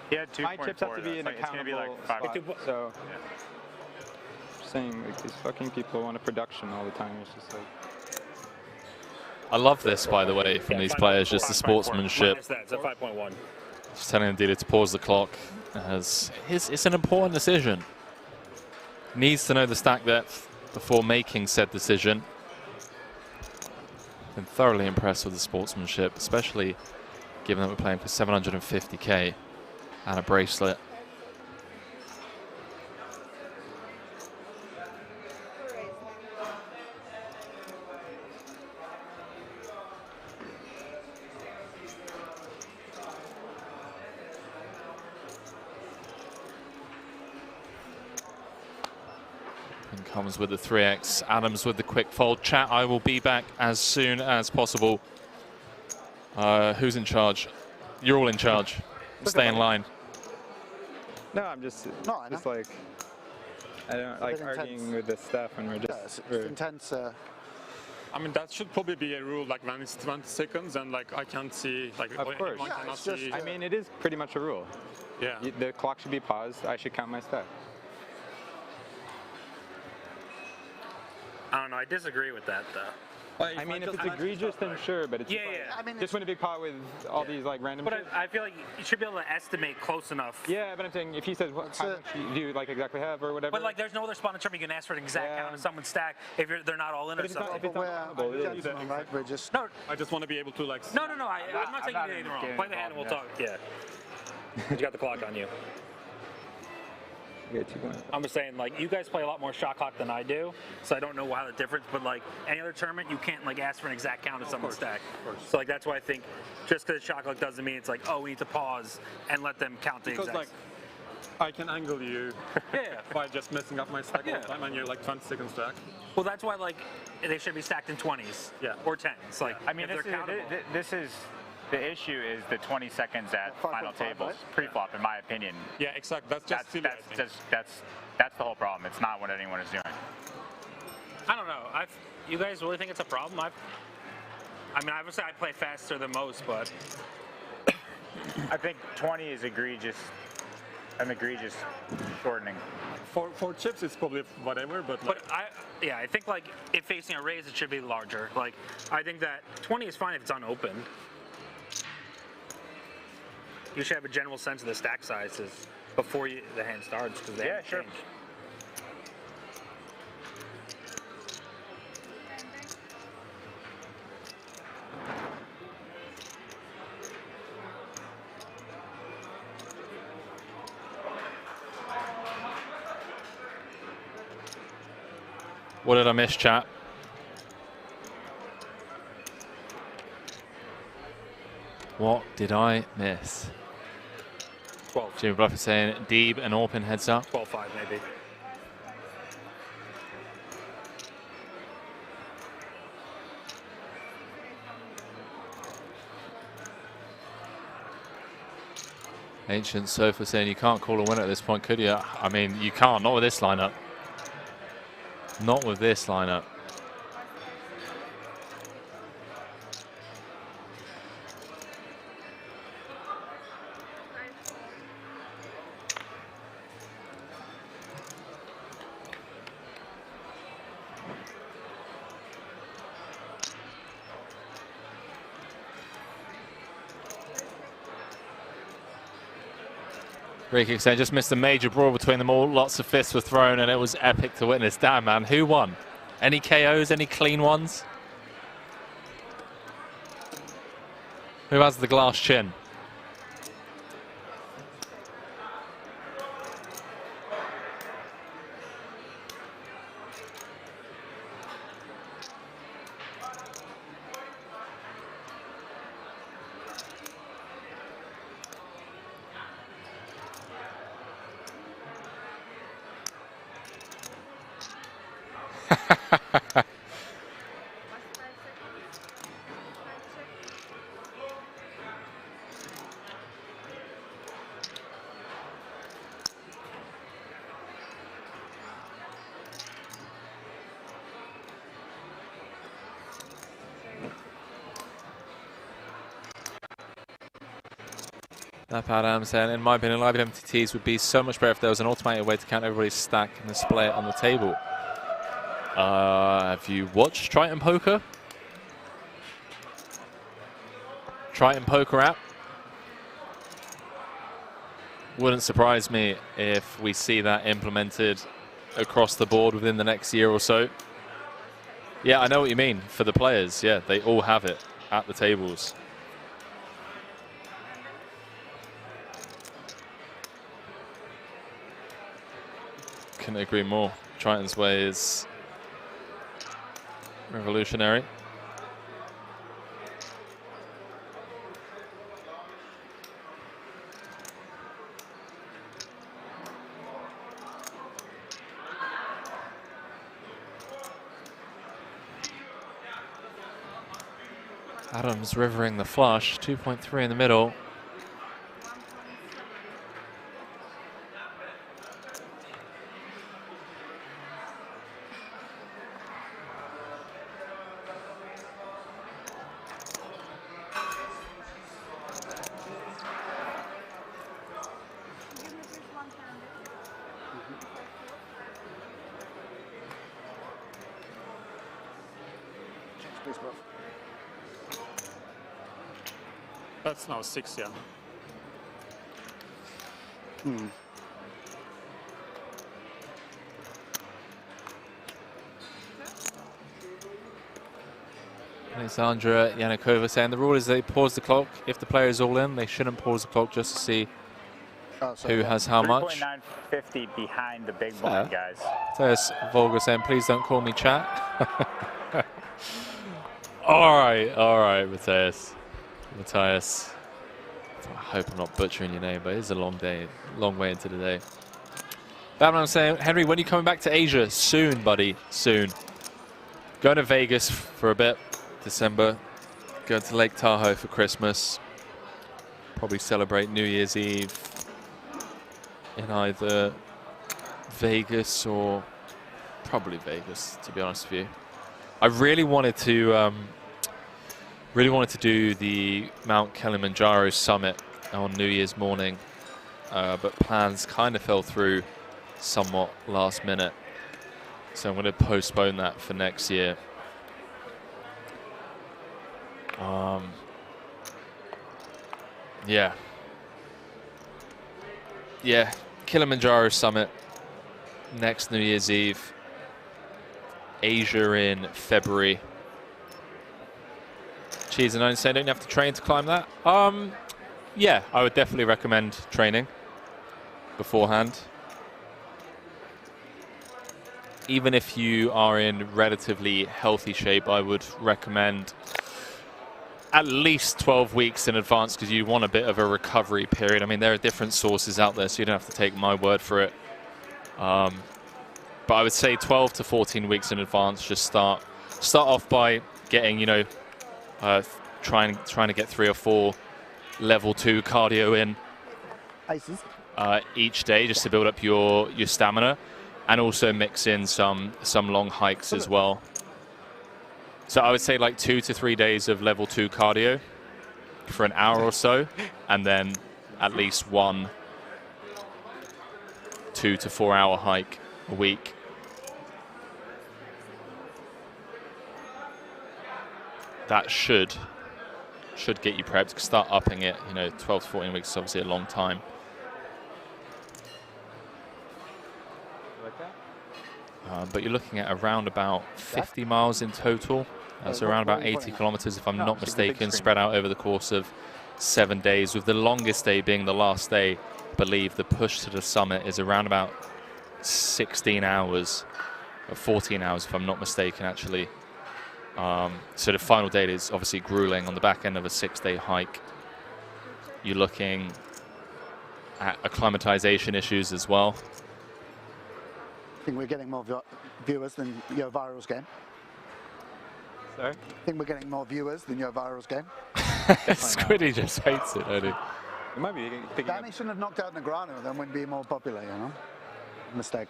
He had 2.4. My chips have to be in It's going to be accountable like 5. spot, so just saying, like, these fucking people want a production all the time. It's just like. I love this, by the way, from these players, just the sportsmanship. Minus that, it's a 5.1. Just telling the dealer to pause the clock, as it's an important decision. Needs to know the stack depth before making said decision. Been thoroughly impressed with the sportsmanship, especially given that we're playing for 750k and a bracelet. Comes with the 3x. Adams with the quick fold. Chat, I will be back as soon as possible. Who's in charge? You're all in charge. Stay in line. No, I'm just like. I don't like arguing with this stuff when we're just. It's intense. I mean, that should probably be a rule, like when it's 20 seconds and like I can't see, like Of course. anyone cannot see. I mean, it is pretty much a rule. Yeah. The clock should be paused. I should count my stack. I don't know. I disagree with that though. I mean, if it's egregious, then sure, but it's Yeah, just, yeah. I mean, just win a big pot with all these like random. But I feel like you should be able to estimate close enough. Yeah, but I'm saying if he says how much do you like exactly have or whatever. But like, there's no other spot in term you can ask for an exact count of someone's stack if they're not all in or something. We're just. No, I just want to be able to like. no. I'm not saying you did anything wrong. Play the hand and we'll talk. Yeah. You got the clock on you. Yeah, 2 points. I'm just saying, like, you guys play a lot more shot clock than I do, so I don't know how the difference. But like any other tournament, you can't like ask for an exact count of someone's stack. So like that's why I think just because shot clock doesn't mean it's like, oh, we need to pause and let them count the Because exact. like, I can angle you by just messing up my stack all the time, and you're like 20 seconds stack. Well, that's why like they should be stacked in 20s, or 10s. Like, I mean, if they're countable. this is the issue is the 20 seconds at final tables pre-flop, in my opinion. Yeah, exactly. That's just silly, that's the whole problem. It's not what anyone is doing. I don't know. You guys really think it's a problem? I mean, obviously I play faster than most, but I think 20 is an egregious shortening. For chips, it's probably whatever, but like, I think like if facing a raise, it should be larger. Like I think that 20 is fine if it's unopened. You should have a general sense of the stack sizes before the hand starts, because they haven't changed. What did I miss, chat? What did I miss? 12. Jimmy Bluff is saying Deeb and Orpen heads up. 12-5 maybe. Ancient Sofa saying you can't call a winner at this point, could you? I mean, you can't, not with this lineup. Not with this lineup. Great kick saying just missed a major brawl between them all. Lots of fists were thrown and it was epic to witness. Damn, man, who won? Any KOs, any clean ones? Who has the glass chin? That Adam saying, in my opinion, live MTTs would be so much better if there was an automated way to count everybody's stack and display it on the table. Have you watched Triton Poker? Triton Poker app? Wouldn't surprise me if we see that implemented across the board within the next year or so. Yeah, I know what you mean. For the players, yeah, they all have it at the tables. Couldn't agree more. Triton's way is revolutionary. Adams rivering the flush, 2.3 in the middle. Thanks, bro. That's now 6, yeah. Alexandra Yanakova saying the rule is they pause the clock. If the player is all in, they shouldn't pause the clock just to see who has how much. 3.950 behind the big blind, guys. There's Volga saying, please don't call me chat. all right, Matthias. Matthias. I hope I'm not butchering your name, but it's a long day, long way into the day. Batman saying, Henry, when are you coming back to Asia? Soon, buddy, soon. Going to Vegas for a bit, December. Going to Lake Tahoe for Christmas. Probably celebrate New Year's Eve in either Vegas or probably Vegas, to be honest with you. I really wanted to do the Mount Kilimanjaro summit on New Year's morning, but plans kind of fell through somewhat last minute. So I'm going to postpone that for next year. Yeah, Kilimanjaro summit next New Year's Eve. Asia in February. Cheese and Onion saying, don't you have to train to climb that? Yeah, I would definitely recommend training beforehand. Even if you are in relatively healthy shape, I would recommend at least 12 weeks in advance because you want a bit of a recovery period. I mean, there are different sources out there, so you don't have to take my word for it. But I would say 12 to 14 weeks in advance. Just start off by getting, you know, trying to get 3 or 4 level 2 cardio in each day, just to build up your stamina, and also mix in some long hikes as well. So I would say like 2 to 3 days of level 2 cardio for an hour or so, and then at least 1 2 to 4 hour hike a week. That should get you prepped. Start upping it. You know, 12 to 14 weeks is obviously a long time. But you're looking at around about 50 miles in total. So around about 80 kilometers, if I'm not mistaken, spread out over the course of 7 days, with the longest day being the last day. I believe the push to the summit is around about 16 hours, or 14 hours, if I'm not mistaken, actually. So the final day is obviously grueling. On the back end of a 6-day hike, you're looking at acclimatization issues as well. I think we're getting more viewers than your virals game. Sorry? I think we're getting more viewers than your virals game. Squiddy just hates it, doesn't he? It might be Danny shouldn't have knocked out Negreanu, then we'd be more popular, you know? Mistake.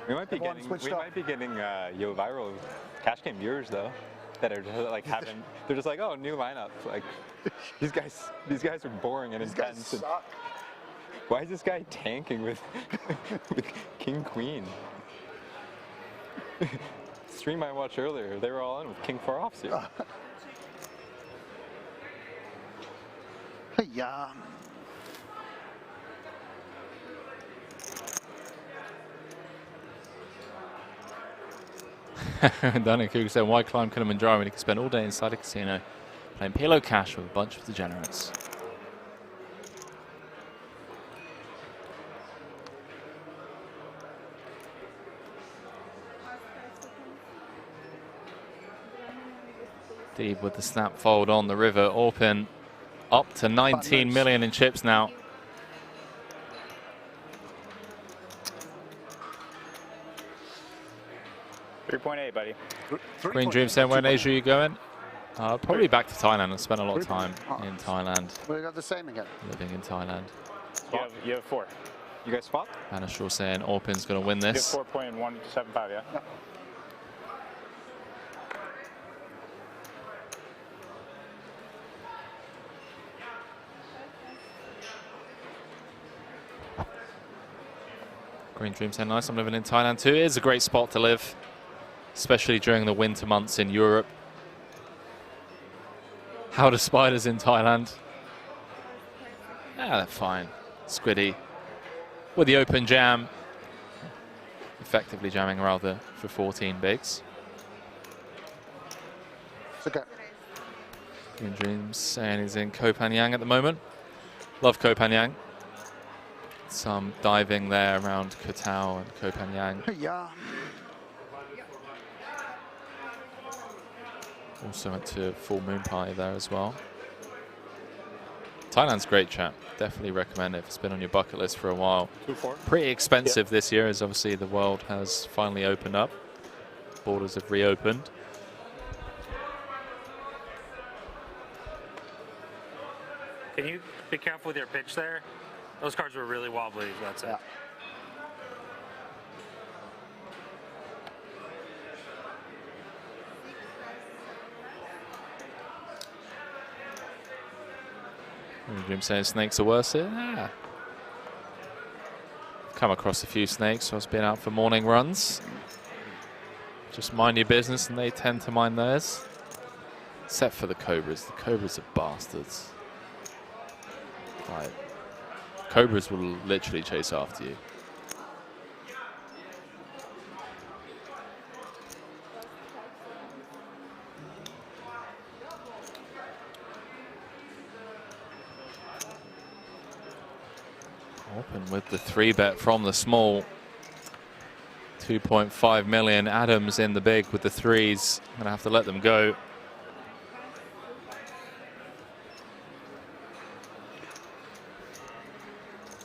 We might be getting Yo Viral cash game viewers though, that are just like having, they're just like, oh, new lineup. Like these guys are boring and intense. And why is this guy tanking with King Queen? Stream I watched earlier, they were all in with King 4 offsuit. Yeah. Danny Cougar said, why climb Kilimanjaro when you can spend all day inside a casino playing Pilo Cash with a bunch of degenerates? Deep with the snap fold on the river. Orpen up to 19 million in chips now. $3.8, buddy. Green Dream saying, where in Asia are you going? Probably back to Thailand. I spent a lot of time in Thailand. We got the same again. Living in Thailand. You have 4. You guys spot? Anna Shaw saying Orpen's going to win this. You have 4.175, yeah? Yep. Green Dream saying, nice, I'm living in Thailand too. It is a great spot to live, especially during the winter months in Europe. Powder spiders in Thailand. Ah, they're fine. Squiddy with the open jam. Effectively jamming rather for 14 bigs. It's okay. Green Dreams saying he's in Koh Phangan at the moment. Love Koh Phangan. Some diving there around Koh Tao and Koh Phangan. Yeah. Also went to Full Moon Pie there as well. Thailand's great, chat. Definitely recommend it if it's been on your bucket list for a while. 2-4. Pretty expensive this year, as obviously the world has finally opened up. Borders have reopened. Can you be careful with your pitch there? Those cards were really wobbly, that's it. Jim saying snakes are worse here. Ah. Come across a few snakes. I've been out for morning runs. Just mind your business, and they tend to mind theirs. Except for the cobras. The cobras are bastards. Like, cobras will literally chase after you. Orpen with the 3-bet from the small. 2.5 million. Adams in the big with the threes. I'm gonna have to let them go.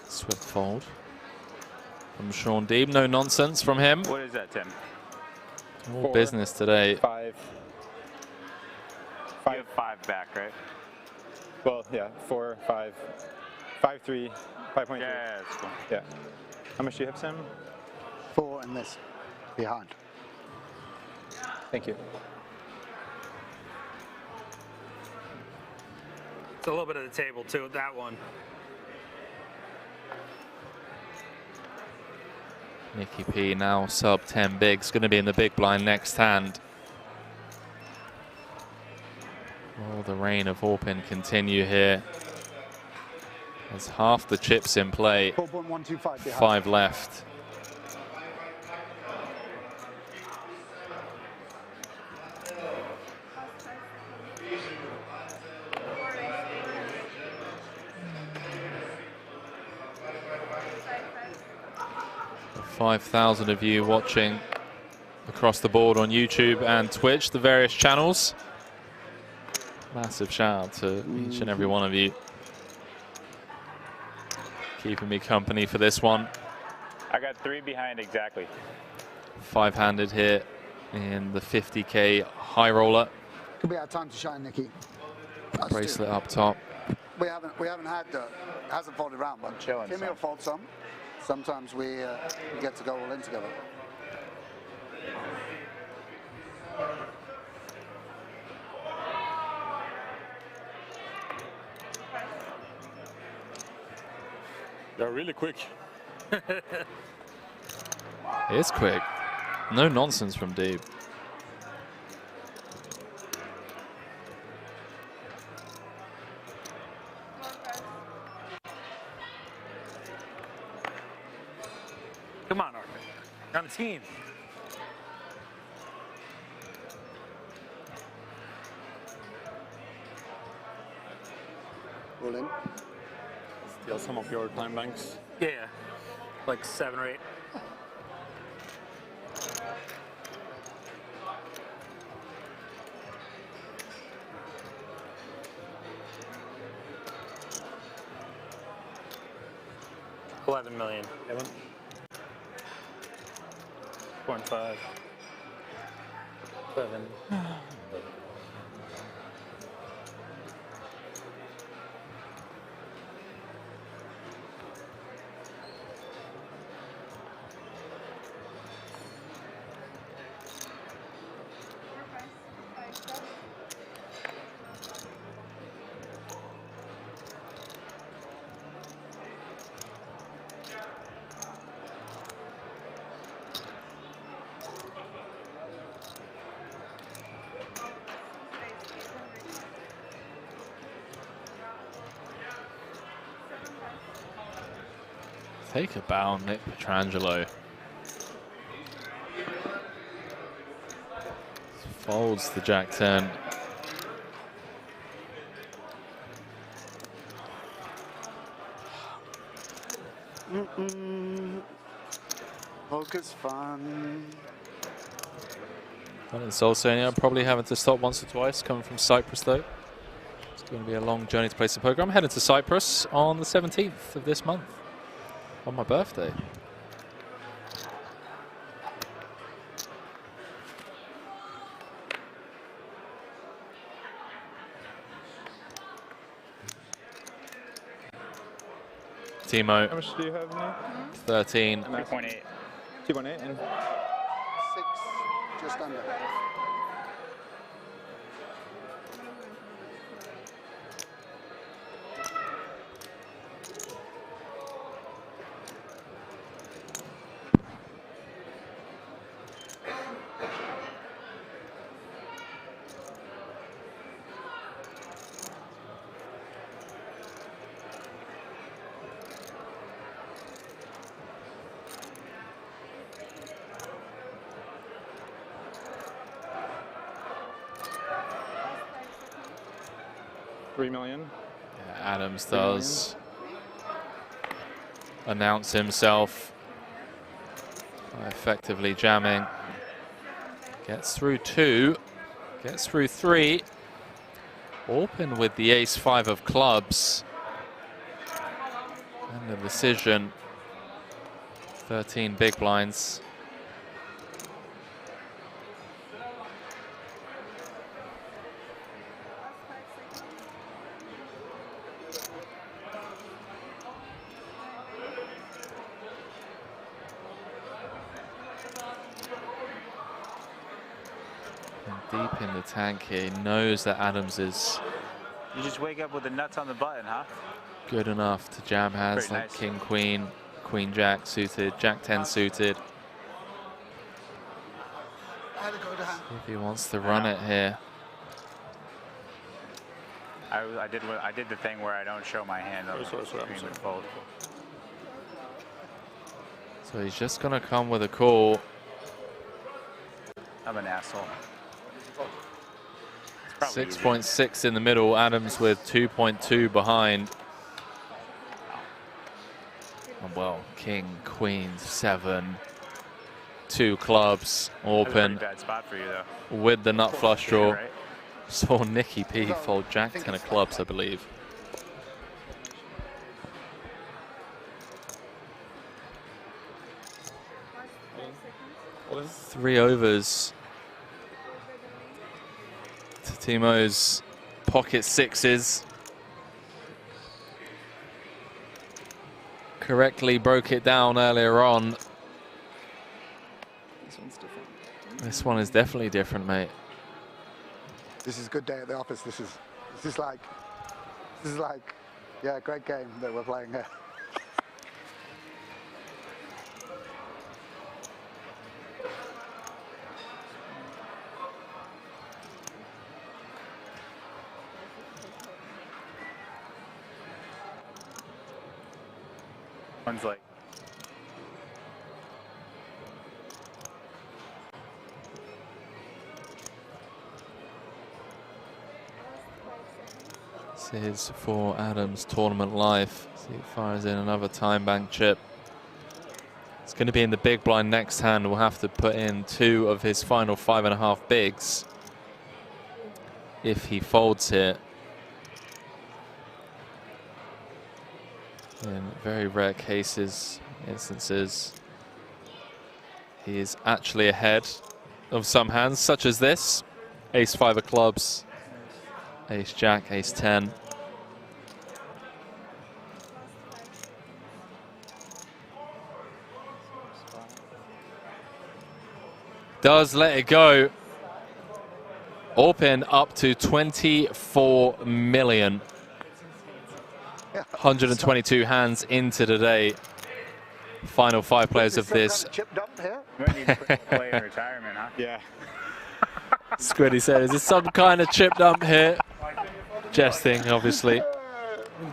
Swift fold from Sean Deeb. No nonsense from him. What is that, Tim? All 4, business today. 5. You have 5 back, right? Well, yeah, 4, 5, 5, 3, 5.3. Yeah, that's cool. Yeah. How much do you have, Sam? 4 and this behind. Thank you. It's a little bit of the table too, that one. Nicky P now sub 10 bigs. Going to be in the big blind next hand. Will the reign of Orpen continue here? There's half the chips in play. 4.125 behind. 5 left. For 5,000 of you watching across the board on YouTube and Twitch, the various channels. Massive shout out to each and every one of you. Keeping me company for this one. I got 3 behind exactly. 5-handed here in the 50K high roller. Could be our time to shine, Nicky. Bracelet up top. We haven't had hasn't folded around, but Timmy will fold some. Sometimes we get to go all in together. They're really quick. It is quick. No nonsense from Deeb. Come on, Orpen. You're on the team. Roll in. Steal some of your time banks. Yeah, like 7 or 8. $11 million. 0.5. 7. Take a bow, Nick Petrangelo. Folds the Jack-10. Poker's fun. Well, in Solsenia, probably having to stop once or twice, coming from Cyprus though. It's going to be a long journey to play some poker. I'm heading to Cyprus on the 17th of this month, on my birthday. Timo. How much do you have now? 13. 2.8. 2.8 and 6, just under. $3 million. Yeah, Adams does announce himself by effectively jamming. Gets through 2, gets through 3. Orpen with the ace-5 of clubs. And the decision, 13 big blinds. Deep in the tank here, he knows that Adams is You just wake up with the nuts on the button, huh? good enough to jam hands Very like nice. King Queen, Queen Jack suited, Jack 10 suited. See if he wants to run it here. I did the thing where I don't show my hand on the screen with fold. So he's just gonna come with a call. I'm an asshole. It's probably 6.6 in the middle, Adams with 2.2 behind. And well, King, Queen, 7, 2 clubs, That's a pretty Orpen bad spot for you though. with the nut flush draw. Right? Saw Nicky P fold Jack 10 of clubs, I believe. Three overs to Timo's pocket sixes. Correctly broke it down earlier on. This one's different. This one is definitely different, mate. This is a good day at the office. This is like, yeah, great game that we're playing here. One's like, This is for Adams tournament life. See, he fires in another time bank chip. It's going to be in the big blind next hand. We'll have to put in 2 of his final 5.5 bigs if he folds here. In very rare instances, he is actually ahead of some hands, such as this. Ace-5 of clubs, Ace-Jack, Ace-10. Does let it go. Orpen up to 24 million. 122 hands into today. Final 5 players of this. Chip dump here. you might need to play in retirement, huh? Yeah. Squiddy said, is this some kind of chip dump here? Jesting, obviously.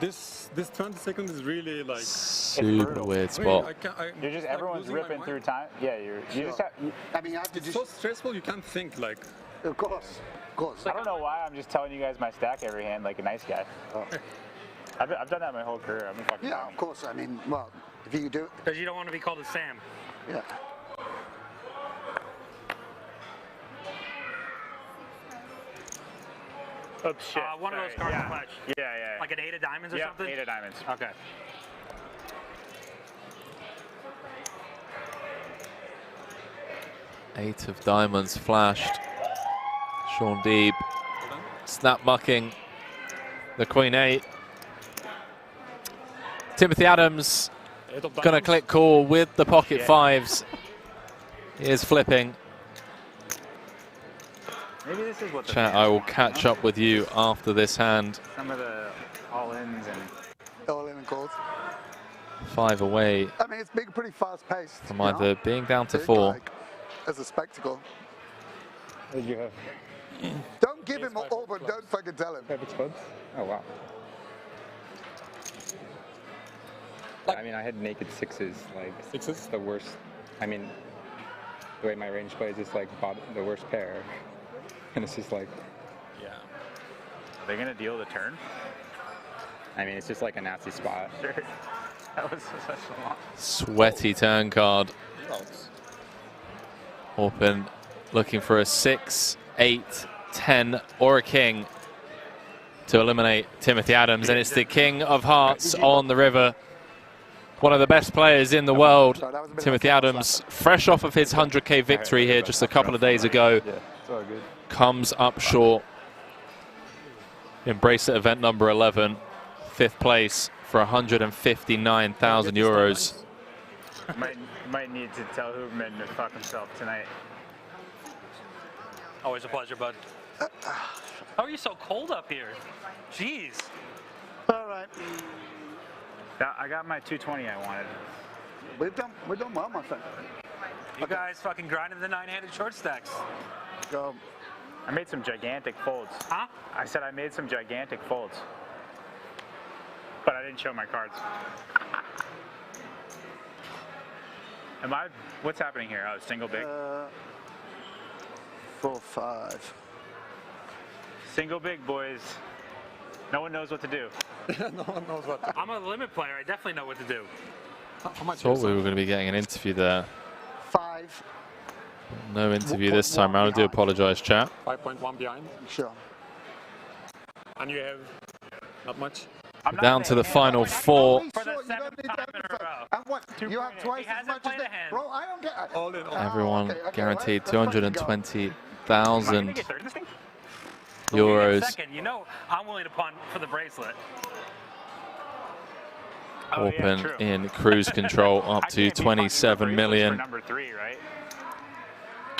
This this 20 seconds is really like super weird spot. You're just everyone's ripping through time. Yeah, you just have. I mean, I have to it's so stressful. You can't think like. Of course. I don't know why I'm just telling you guys my stack every hand like a nice guy. Oh. I've done that my whole career. I've been fucking. Yeah, of course. I mean, well, if you do it. Because you don't want to be called a Sam. Yeah. Oh shit. One of those cards yeah. flash. Yeah. Like an 8 of diamonds or something? 8 of diamonds. Okay. Eight of diamonds flashed. Sean Deeb snap mucking the Queen 8. Timothy Adams gonna click call with the pocket fives. He is flipping. Maybe this is what the Chat, I will catch up with you after this hand. Some of the all-ins and all-in and calls. 5 away I mean, it's big, pretty fast-paced. from either being down to 4. Like, as a spectacle. What did you have? Don't give him all, but don't fucking tell him. Oh wow. I mean, I had naked sixes. Like sixes, the worst. I mean, the way my range plays is like the worst pair, and it's just like. Yeah. Are they gonna deal the turn? I mean, it's just like a nasty spot. Sure. That was such a long. Sweaty turn card. Orpen looking for a 6, 8, 10 or a king to eliminate Timothy Adams, and it's the King of Hearts on the river. One of the best players in the world, Timothy Adams, fresh off of his 100k victory here just a couple of days ago, comes up short in bracelet event number 11, 5th place for 159,000 euros. Might need to tell Huberman to fuck himself tonight. Always a pleasure, bud. How are you so cold up here? Jeez. All right. I got my 220 I wanted. We're done well, my friend. You guys fucking grinding the 9-handed short stacks. Go. I made some gigantic folds. Huh? I said I made some gigantic folds. But I didn't show my cards. What's happening here? Oh, single big? 4-5. Single big, boys. No one knows what to do. No one knows what to do. I'm a limit player. I definitely know what to do. How much? Thought we were going to be getting an interview there. 5. No interview this time around. I do apologize, chat. 5.1 behind. Sure. And you have not much. Down to the final 4. For the 7th time in a row. And what? You have twice as much as that? Bro, I don't get it. All in all. Everyone okay, guaranteed let's fucking go. 220,000 Give me a euros. second. You know I'm willing to punt for the bracelet. Orpen in cruise control up to 27 million. Number 3, right?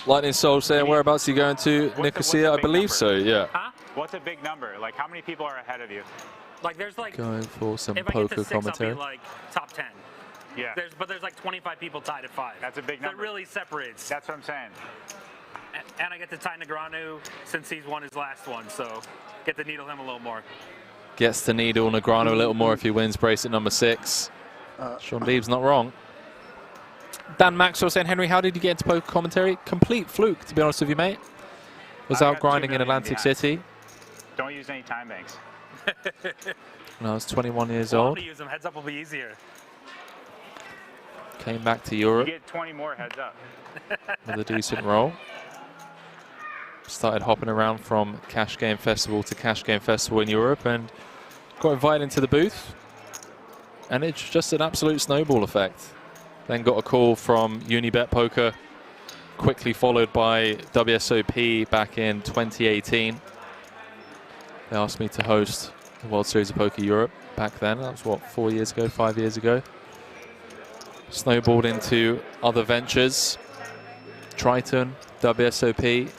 Lightning Soul saying, whereabouts are you going to? Nicosia? I believe so, yeah. Huh? What's a big number? Like, how many people are ahead of you? Like, there's like. Going for some if I get to poker 6, commentary. I'll be like top 10. Yeah. But there's like 25 people tied at 5. That's a big number. That really separates. That's what I'm saying. And I get to tie Negreanu since he's won his last one, so get to needle him a little more. Gets to needle Negreanu a little more if he wins bracelet number 6. Sean Deeb's not wrong. Dan Maxwell saying, Henry, how did you get into poker commentary? Complete fluke, to be honest with you, mate. Was out grinding in Atlantic City. Don't use any time banks. When I was 21 years I'll old. use them. Heads up will be easier. Came back to Europe You get 20 more heads up. with a decent roll. Started hopping around from Cash Game Festival to Cash Game Festival in Europe and got invited into the booth. And it's just an absolute snowball effect. Then got a call from Unibet Poker, quickly followed by WSOP back in 2018. They asked me to host the World Series of Poker Europe back then. That was what, 4 years ago, 5 years ago. Snowballed into other ventures. Triton, WSOP.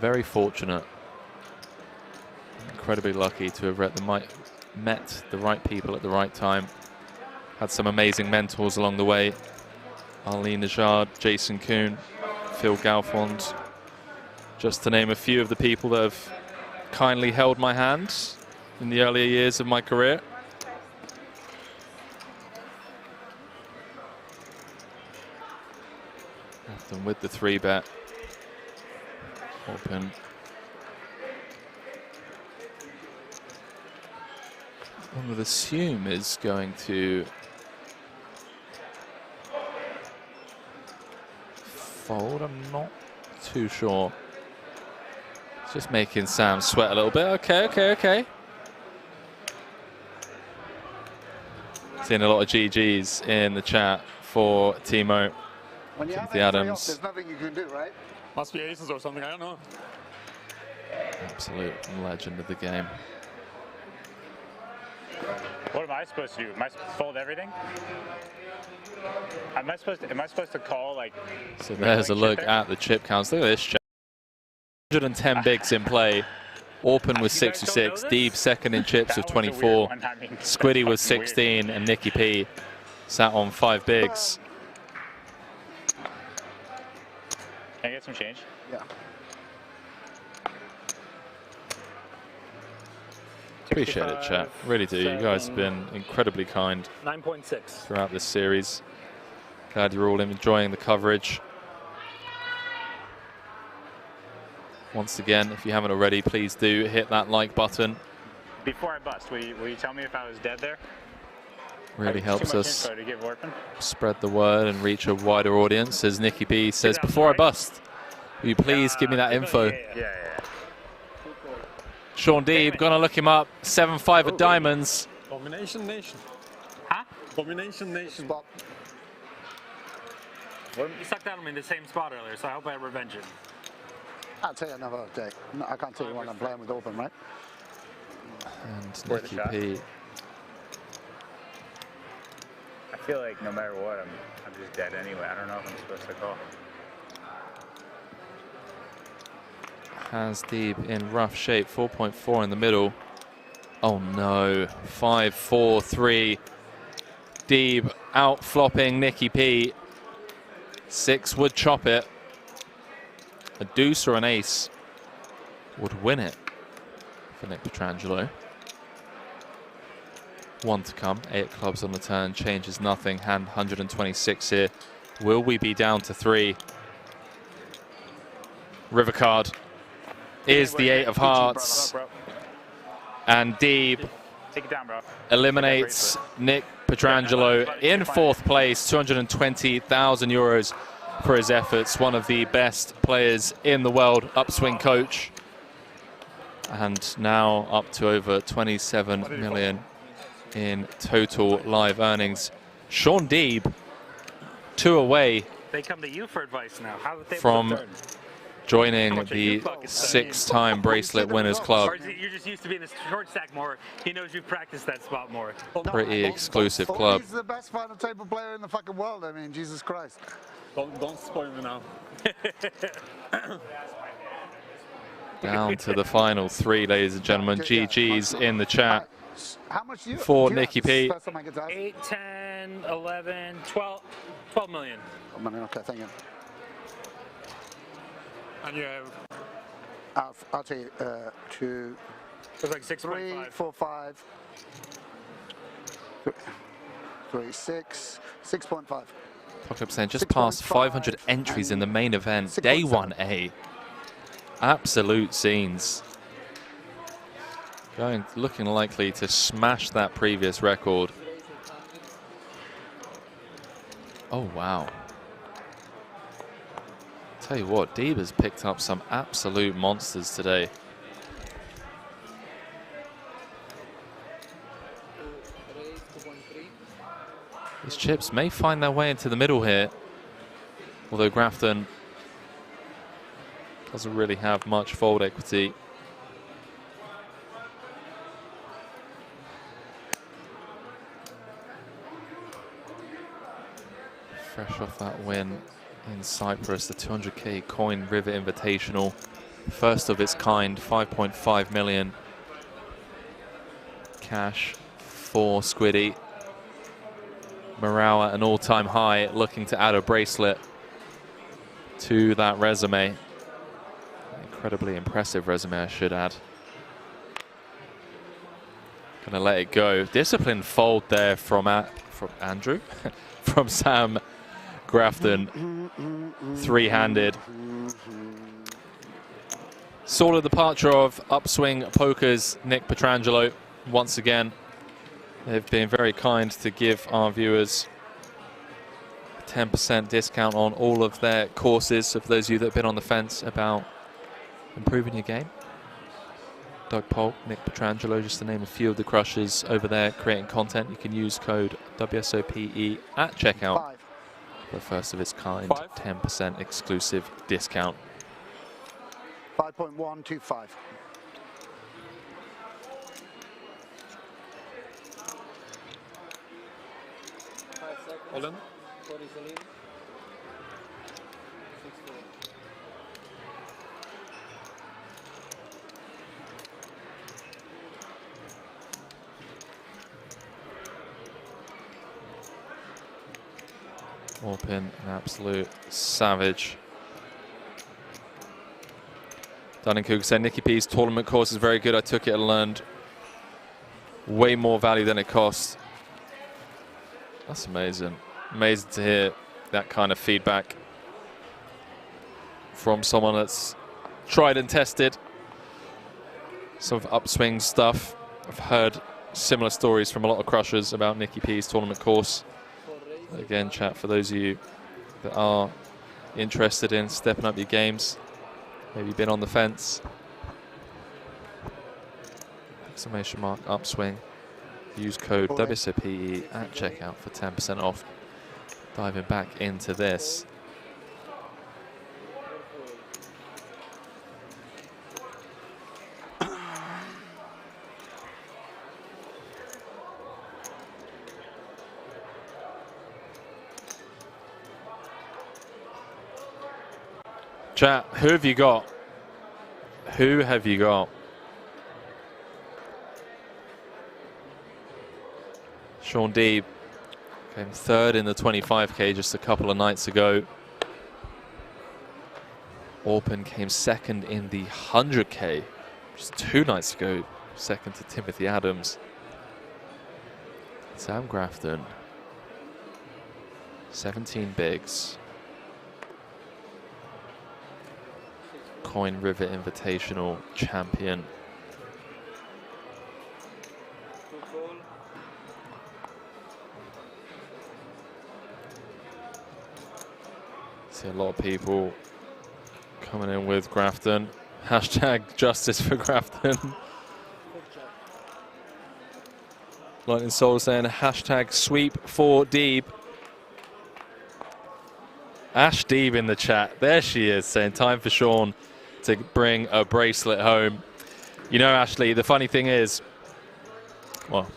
Very fortunate. Incredibly lucky to have met the right people at the right time. Had some amazing mentors along the way. Arlene Najard, Jason Kuhn, Phil Galfond. Just to name a few of the people that have kindly held my hand in the earlier years of my career. Grafton with the 3-bet. Orpen. One would assume is going to fold. I'm not too sure. It's just making Sam sweat a little bit. Okay. Seeing a lot of GGs in the chat for Timo. When you have Timothy that Adams. pre-off, there's nothing you can do, right? Must be aces or something, I don't know. Absolute legend of the game. What am I supposed to do? Am I supposed to fold everything? Am I supposed to call like? So there's a look at the chip counts. Look at this chip. 110 bigs in play. Orpen was 66. Deeb second in chips with 24. Squiddy was 16, and Nicky P sat on 5 bigs. Can I get some change? Yeah. Appreciate it, chat. Really do. You guys have been incredibly kind 9.6 throughout this series. Glad you're all enjoying the coverage. Once again, if you haven't already, please do hit that like button. Before I bust, will you tell me if I was dead there? Really helps us To give Orpen? spread the word and reach a wider audience. As Nicky B says, before I bust, will you please give me that info? Yeah. Sean Deeb, gonna look him up. 7-5 of diamonds. Domination Nation. Huh? Domination Nation. You sucked out on me in the same spot earlier, so I hope I revenge it. I'll tell you another day. No, I can't tell you when I'm playing with Orpen, right? And Nicky P. I feel like no matter what, I'm just dead anyway. I don't know if I'm supposed to call. Has Deeb in rough shape. 4.4 in the middle. Oh no. 5-4-3. Deeb out flopping Nicky P. 6 would chop it. A deuce or an ace would win it for Nick Petrangelo. 1 to come. 8 clubs on the turn. Changes nothing. Hand 126 here. Will we be down to 3? River card is the 8 of hearts. And Deeb Take it down, bro. eliminates Nick Petrangelo in 4th place. 220,000 euros for his efforts. One of the best players in the world. Upswing coach. And now up to over 27 million in total live earnings. Sean Deeb, 2 away They come to you for advice now. How would they from joining the 6-time bracelet winners club. Or is it you're just used to being a short stack more? He knows you've practiced that spot more. Pretty exclusive club. He's the best final table player in the fucking world. I mean, Jesus Christ. Don't spoil me now. Down to the final 3, ladies and gentlemen. GG's in the chat How much do you, for do you Nicky have? P. First time I get to ask. 8, 10, 11, 12 million. Oh, man, okay, thank you. And you have... I'll tell you, 2, It's like 6.5. 3, 4, 5, 3, 6, 6.5. PokerXpress saying just past 500 entries in the main event. Day 1A. Absolute scenes. Looking likely to smash that previous record. Oh, wow. Tell you what, Deeb has picked up some absolute monsters today. These chips may find their way into the middle here. Although Grafton doesn't really have much fold equity. Fresh off that win in Cyprus, the 200k Coin River Invitational. First of its kind, 5.5 million cash for Squiddy. Morale at an all-time high, looking to add a bracelet to that resume. Incredibly impressive resume, I should add. Gonna let it go. Disciplined fold there from Andrew, from Sam Grafton. Three-handed. Sort of departure of Upswing Poker's Nick Petrangelo. Once again, they've been very kind to give our viewers a 10% discount on all of their courses. So for those of you that have been on the fence about improving your game, Doug Polk, Nick Petrangelo, just to name a few of the crushers over there creating content. You can use code WSOPE at checkout for the first of its kind 10% exclusive discount. 5.125. Hold on. Orpen, an absolute savage. Dunning-Cook said Nicky P's tournament course is very good. I took it and learned way more value than it cost. That's amazing. Amazing to hear that kind of feedback from someone that's tried and tested sort of upswing stuff. I've heard similar stories from a lot of crushers about Nicky P's tournament course. Again, chat, for those of you that are interested in stepping up your games, maybe been on the fence. Exclamation mark upswing. Use code WSOPE at checkout for 10% off. Diving back into this. Chat, who have you got? Who have you got? Sean Deeb came third in the 25K just a couple of nights ago. Orpen came second in the 100K just 2 nights ago, second to Timothy Adams. Sam Grafton, 17 bigs. Coin River Invitational champion. See a lot of people coming in with Grafton. Hashtag justice for Grafton. Lightning Soul saying hashtag sweep for Deeb. Ash Deeb in the chat. There she is saying time for Sean to bring a bracelet home. You know, Ashley, the funny thing is, well,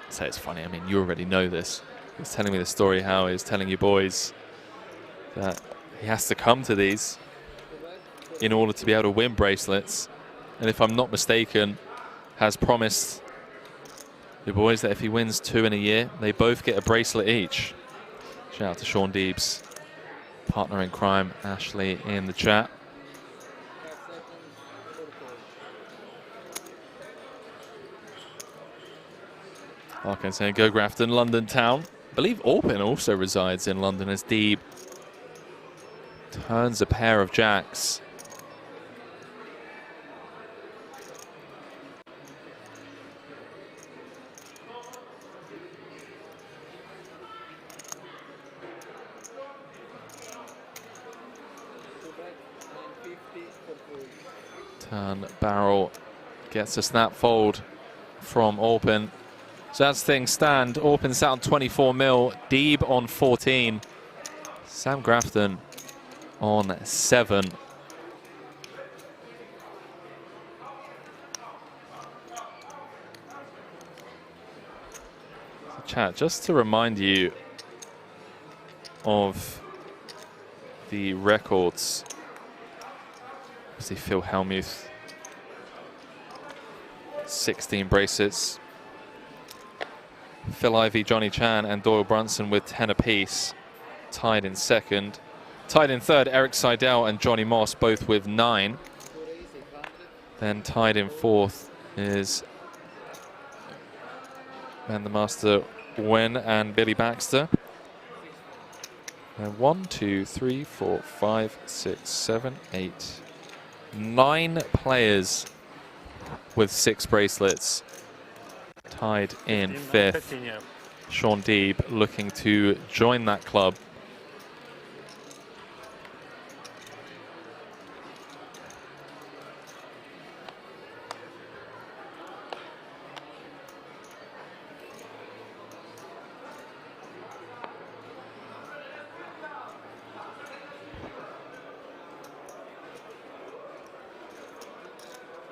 I'd say it's funny. I mean, you already know this. He was telling me the story how he's telling you boys that he has to come to these in order to be able to win bracelets. And if I'm not mistaken, has promised your boys that if he wins 2 in a year, they both get a bracelet each. Shout out to Sean Deeb's partner in crime, Ashley, in the chat. Larkin saying go Grafton, London town. I believe Orpen also resides in London as Deeb turns a pair of jacks. Turn barrel gets a snap fold from Orpen. So as things stand, Orpen sat on 24 mil, Deeb on 14, Sam Grafton on 7. So chat, just to remind you of the records. See Phil Hellmuth, 16 bracelets. Phil Ivey, Johnny Chan and Doyle Brunson with 10 apiece, tied in second. Tied in third, Eric Seidel and Johnny Moss, both with 9. Then tied in fourth is and the master Wen and Billy Baxter. 1, 2, 3, 4, 5, 6, 7, 8, 9 players with 6 bracelets tied in 5th. 15, yeah. Sean Deeb looking to join that club.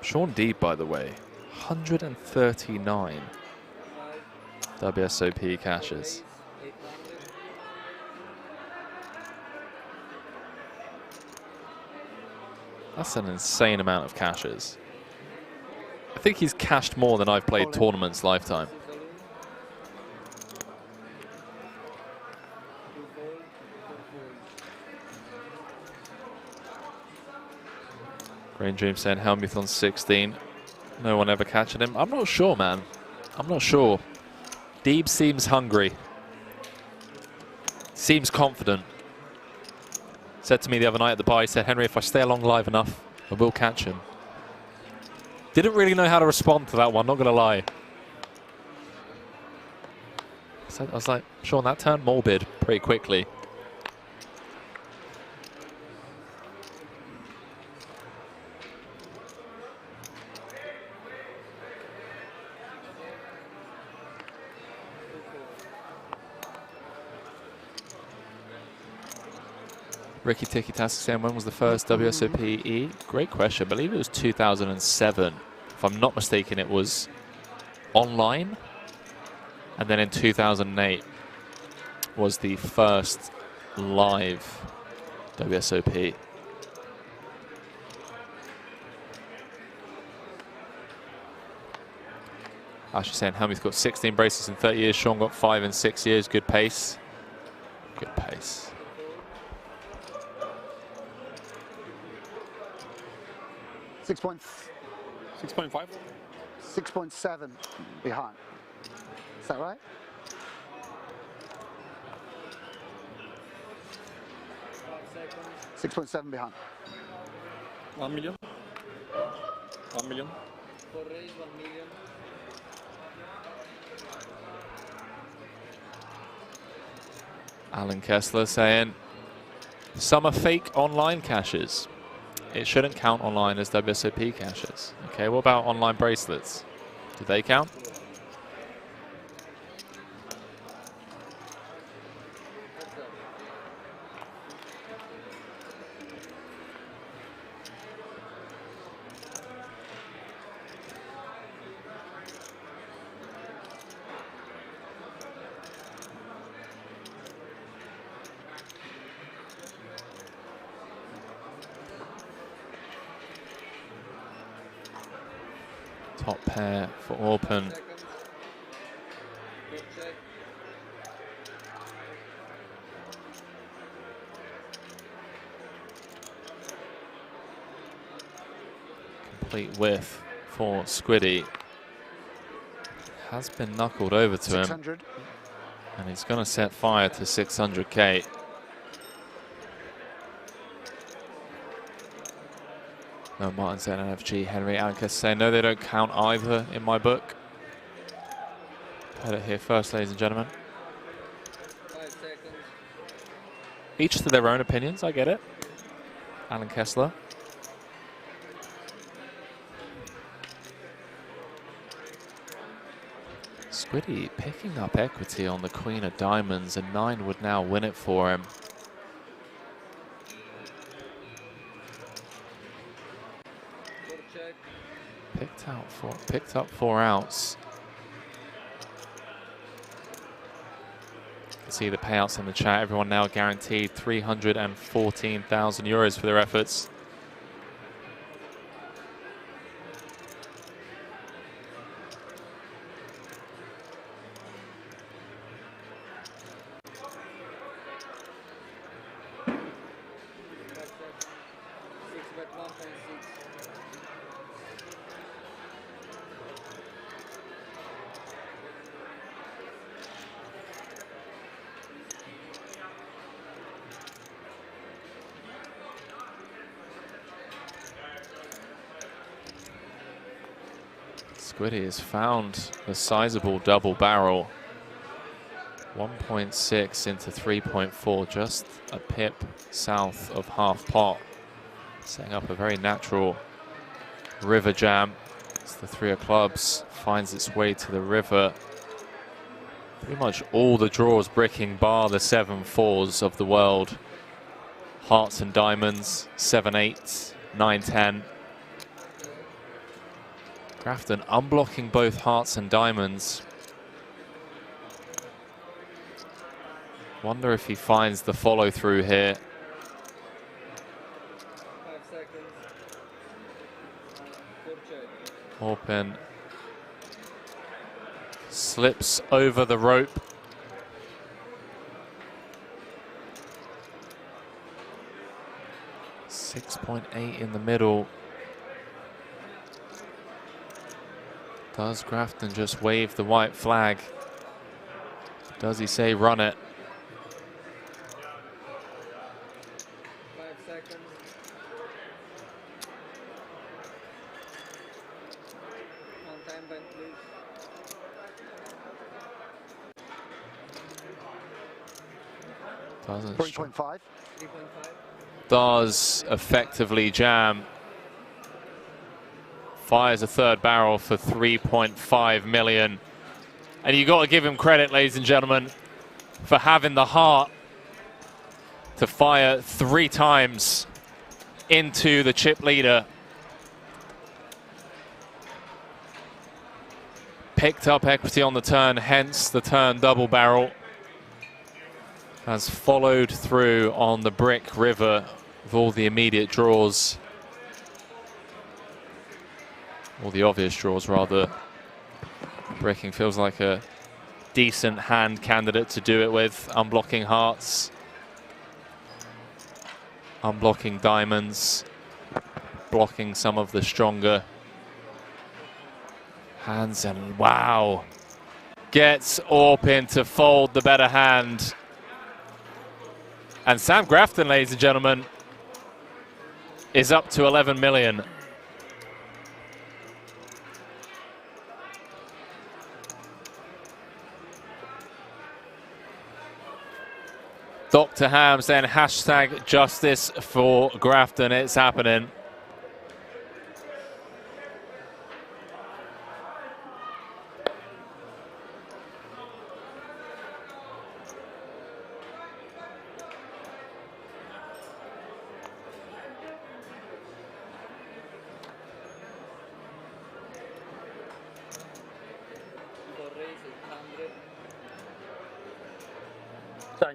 Sean Deeb, by the way, 139 WSOP caches. That's an insane amount of caches. I think he's cashed more than I've played tournaments lifetime. Green Dream saying Helmuth on 16. No one ever catching him. I'm not sure, man. I'm not sure. Deeb seems hungry. Seems confident. Said to me the other night at the bar, he said, Henry, if I stay along live enough, I will catch him. Didn't really know how to respond to that one, not going to lie. So I was like, Sean, that turned morbid pretty quickly. Ricky Tiki Task saying, when was the first WSOPE? Great question. I believe it was 2007. If I'm not mistaken, it was online. And then in 2008 was the first live WSOP. Actually saying Helmuth got 16 braces in 30 years. Sean got 5 in 6 years. Good pace. Good pace. 6.5. 6.7 behind. Is that right? $6.7 behind. 1 million. 1 million. For raise 1 million. Alan Kessler saying, some are fake online caches. It shouldn't count online as WSOP caches. Okay, what about online bracelets? Do they count? Top pair for Orpen. Complete whiff for Squiddy. Has been knuckled over to 600. him. And he's going to set fire to 600k. No, Martin said NFG. Henry Anker saying, no, they don't count either in my book. Heard it here first, ladies and gentlemen. 5 seconds. Each to their own opinions, I get it. Alan Kessler. Squiddy picking up equity on the Queen of Diamonds, and 9 would now win it for him. Picked up 4 outs. You can see the payouts in the chat. Everyone now guaranteed 314,000 euros for their efforts. Squiddy has found a sizable double barrel. 1.6 into 3.4, just a pip south of half pot. Setting up a very natural river jam. As the 3 of clubs finds its way to the river. Pretty much all the draws bricking bar the 7-4s of the world. Hearts and diamonds, 7-8, 9-10. Grafton unblocking both hearts and diamonds. Wonder if he finds the follow through here. 5 seconds. Orpen slips over the rope. .8 in the middle. Does Grafton just wave the white flag? Does he say run it? 5 seconds. On time, Ben, please. Doesn't. 3.5. 3.5. Does effectively jam. Fires a third barrel for 3.5 million. And you got to give him credit, ladies and gentlemen, for having the heart to fire 3 times into the chip leader. Picked up equity on the turn, hence the turn double barrel. Has followed through on the brick river with all the immediate draws. All the obvious draws, rather. Bricking feels like a decent hand candidate to do it with. Unblocking hearts. Unblocking diamonds. Blocking some of the stronger hands. And wow. Gets Orpen to fold the better hand. And Sam Grafton, ladies and gentlemen, is up to 11 million. Dr. Ham saying hashtag justice for Grafton. It's happening.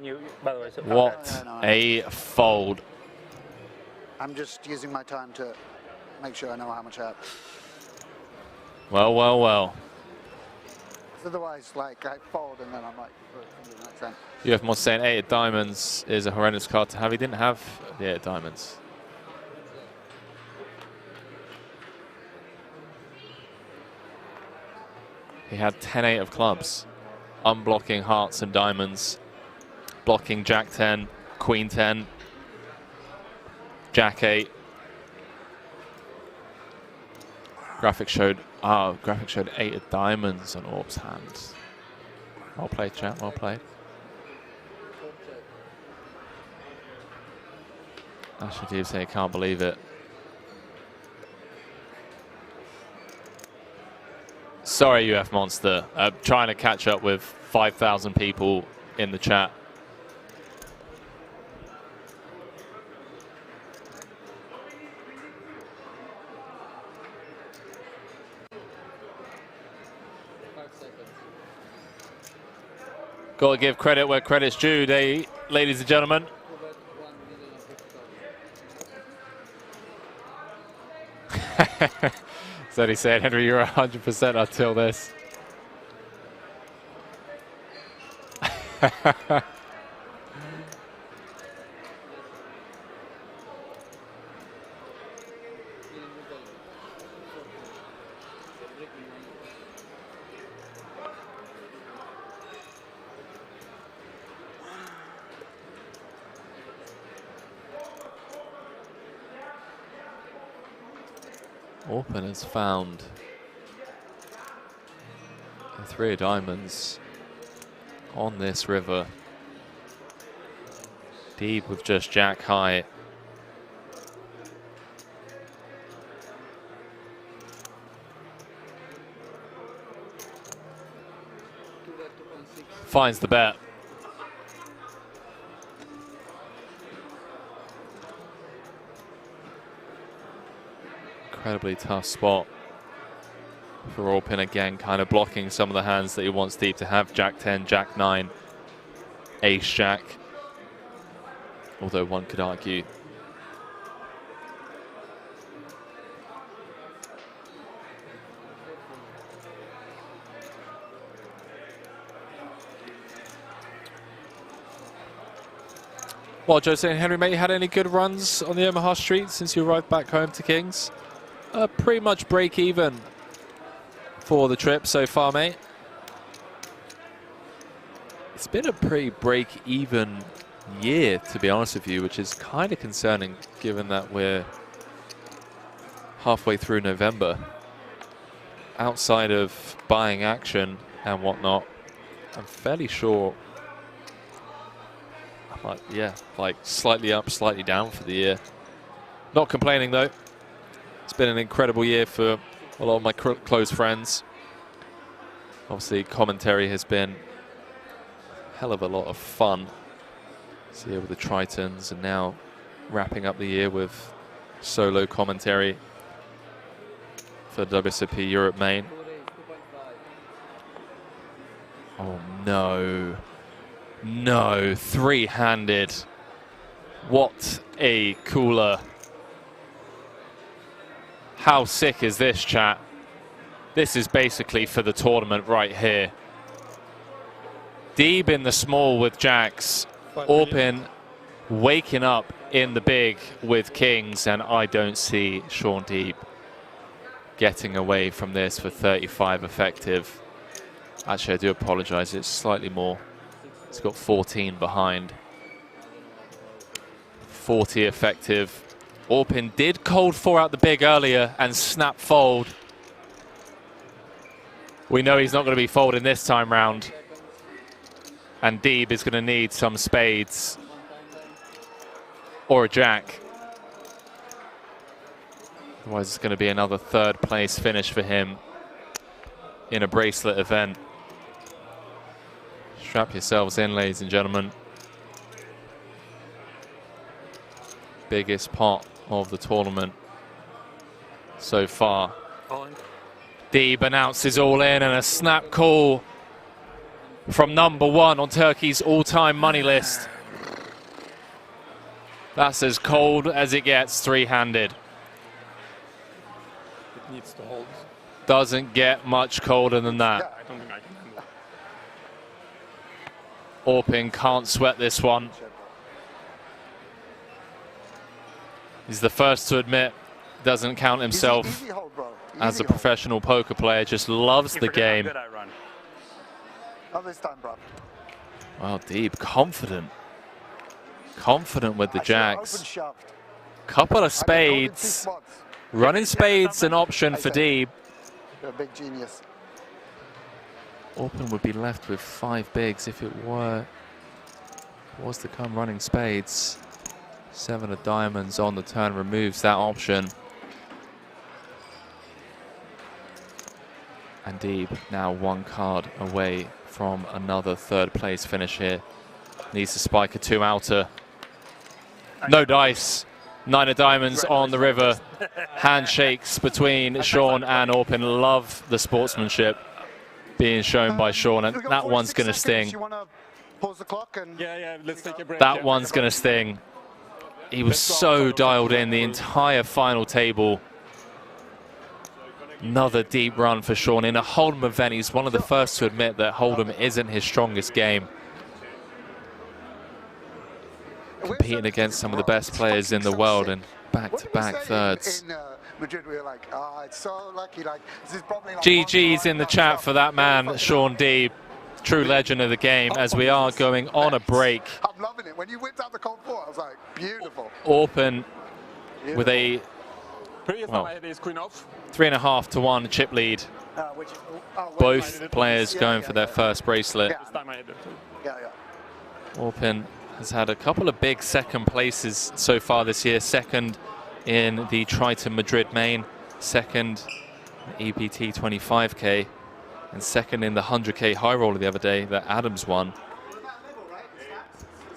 You, by the way, so What a fold. I'm just using my time to make sure I know how much I have. Well, well, well. Otherwise, like, I fold and then I'm like, next time. You have more saying 8 of diamonds is a horrendous card to have. He didn't have the 8 of diamonds. He had 10-8 of clubs. Unblocking hearts and diamonds. Blocking Jack 10, Queen 10, Jack 8. Graphic showed 8 of diamonds on Orb's hand. Well played, chat, well played. Ashley Deeb saying he can't believe it. Sorry, UF Monster. Trying to catch up with 5,000 people in the chat. Got to give credit where credit's due, ladies and gentlemen. So he said, Henry, you're 100% until this. Orpen has found The 3 of diamonds on this river. Deep with just jack high. Finds the bet. Incredibly tough spot for Orpen again, kind of blocking some of the hands that he wants Deep to have. Jack 10, Jack 9, Ace Jack. Although one could argue well, Jose and Henry, mate, you had any good runs on the Omaha street since you arrived back home to Kings? Pretty much break even for the trip so far, mate. It's been a pretty break even year, to be honest with you, which is kind of concerning given that we're halfway through November. Outside of buying action and whatnot, I'm fairly sure, yeah, like slightly up, slightly down for the year. Not complaining though. It's been an incredible year for a lot of my close friends. Obviously, commentary has been a hell of a lot of fun. So here with the Tritons, and now wrapping up the year with solo commentary for WSOP Europe main. Oh no. No, three-handed. What a cooler. How sick is this, chat? This is basically for the tournament right here. Deeb in the small with jacks. Orpen waking up in the big with kings, and I don't see Sean Deeb getting away from this for 35 effective. Actually, I do apologize, it's slightly more. It's got 14 behind. 40 effective. Orpen did cold 4 out the big earlier and snap fold. We know he's not going to be folding this time round. And Deeb is going to need some spades or a jack. Otherwise it's going to be another third place finish for him in a bracelet event. Strap yourselves in, ladies and gentlemen. Biggest pot of the tournament so far. Deeb announces all in, and a snap call from number 1 on Turkey's all-time money list. That's as cold as it gets, three-handed. It needs to hold. Doesn't get much colder than that. Yeah, I don't think I can handle it. Orpen can't sweat this one. He's the first to admit doesn't count himself easy hold, bro. as a professional poker player, just loves the game. Not this time, bro. Well, Deeb, confident. Confident with the jacks. Couple of spades. Running spades an option for Deeb. You're a big genius. Orpen would be left with 5 bigs if it was to come running spades. 7 of diamonds on the turn removes that option. And Deeb now 1 card away from another third place finish here. Needs to spike a 2 outer. No dice. 9 of diamonds on the river. Handshakes between Sean and Orpen. Love the sportsmanship being shown by Sean, and that one's going to sting. You want to pause the clock and yeah, let's take a break. That one's going to sting. He was so dialed in the entire final table. Another deep run for Sean in a Hold'em event. He's one of the first to admit that Hold'em isn't his strongest game. Competing against some of the best players in the world and back-to-back thirds. in Madrid, we were like, oh, it's so lucky. Like, this is probably like GG's in the chat for that man, Sean Deeb. True legend of the game, as we are going on a break. I'm loving it. When you whipped out the cold 4, I was like, beautiful. Orpen with a Previous time I had ace queen off. 3.5 to 1 chip lead Both players going for their first bracelet. Orpen has had a couple of big second places so far this year. Second in the Triton Madrid main, second EPT 25K, and second in the 100K high roller the other day that Adams won.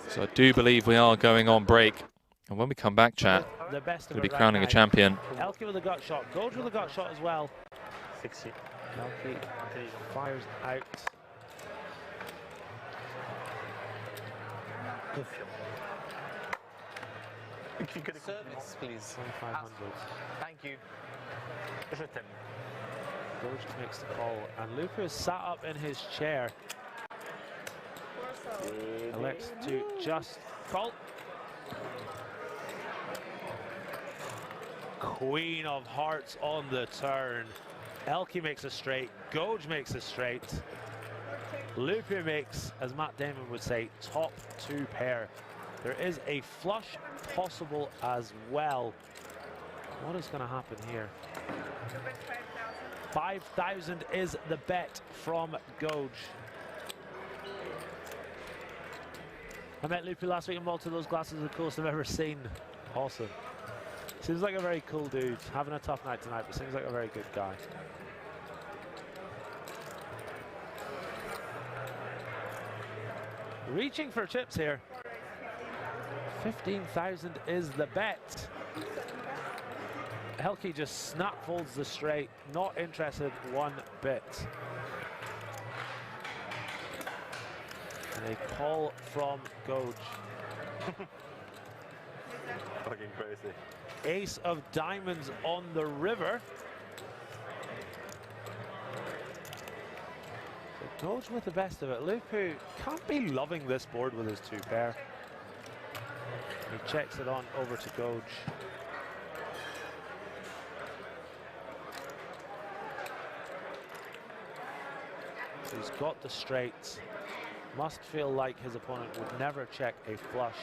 So I do believe we are going on break. And when we come back, chat, we'll be crowning a champion. Elke with a gut shot, Gold with a gut shot as well. 60. Elke fires out. Service, please. 2,500. Thank you. Gold makes the call, and Luca is sat up in his chair. Elects to just call. Queen of hearts on the turn. Elke makes a straight, Goj makes a straight. Lupu makes, as Matt Damon would say, top two pair. There is a flush possible as well. What is going to happen here? 5,000 is the bet from Goj. I met Lupu last week in Malta. Those glasses are the coolest I've ever seen. Awesome. Seems like a very cool dude. Having a tough night tonight, but seems like a very good guy. Reaching for chips here. 15,000 is the bet. Elke just snap folds the straight. Not interested one bit. And a call from Goj. Fucking crazy. Ace of diamonds on the river. So Goj with the best of it. Lupu can't be loving this board with his two pair. He checks it on over to Goj. So he's got the straights. Must feel like his opponent would never check a flush.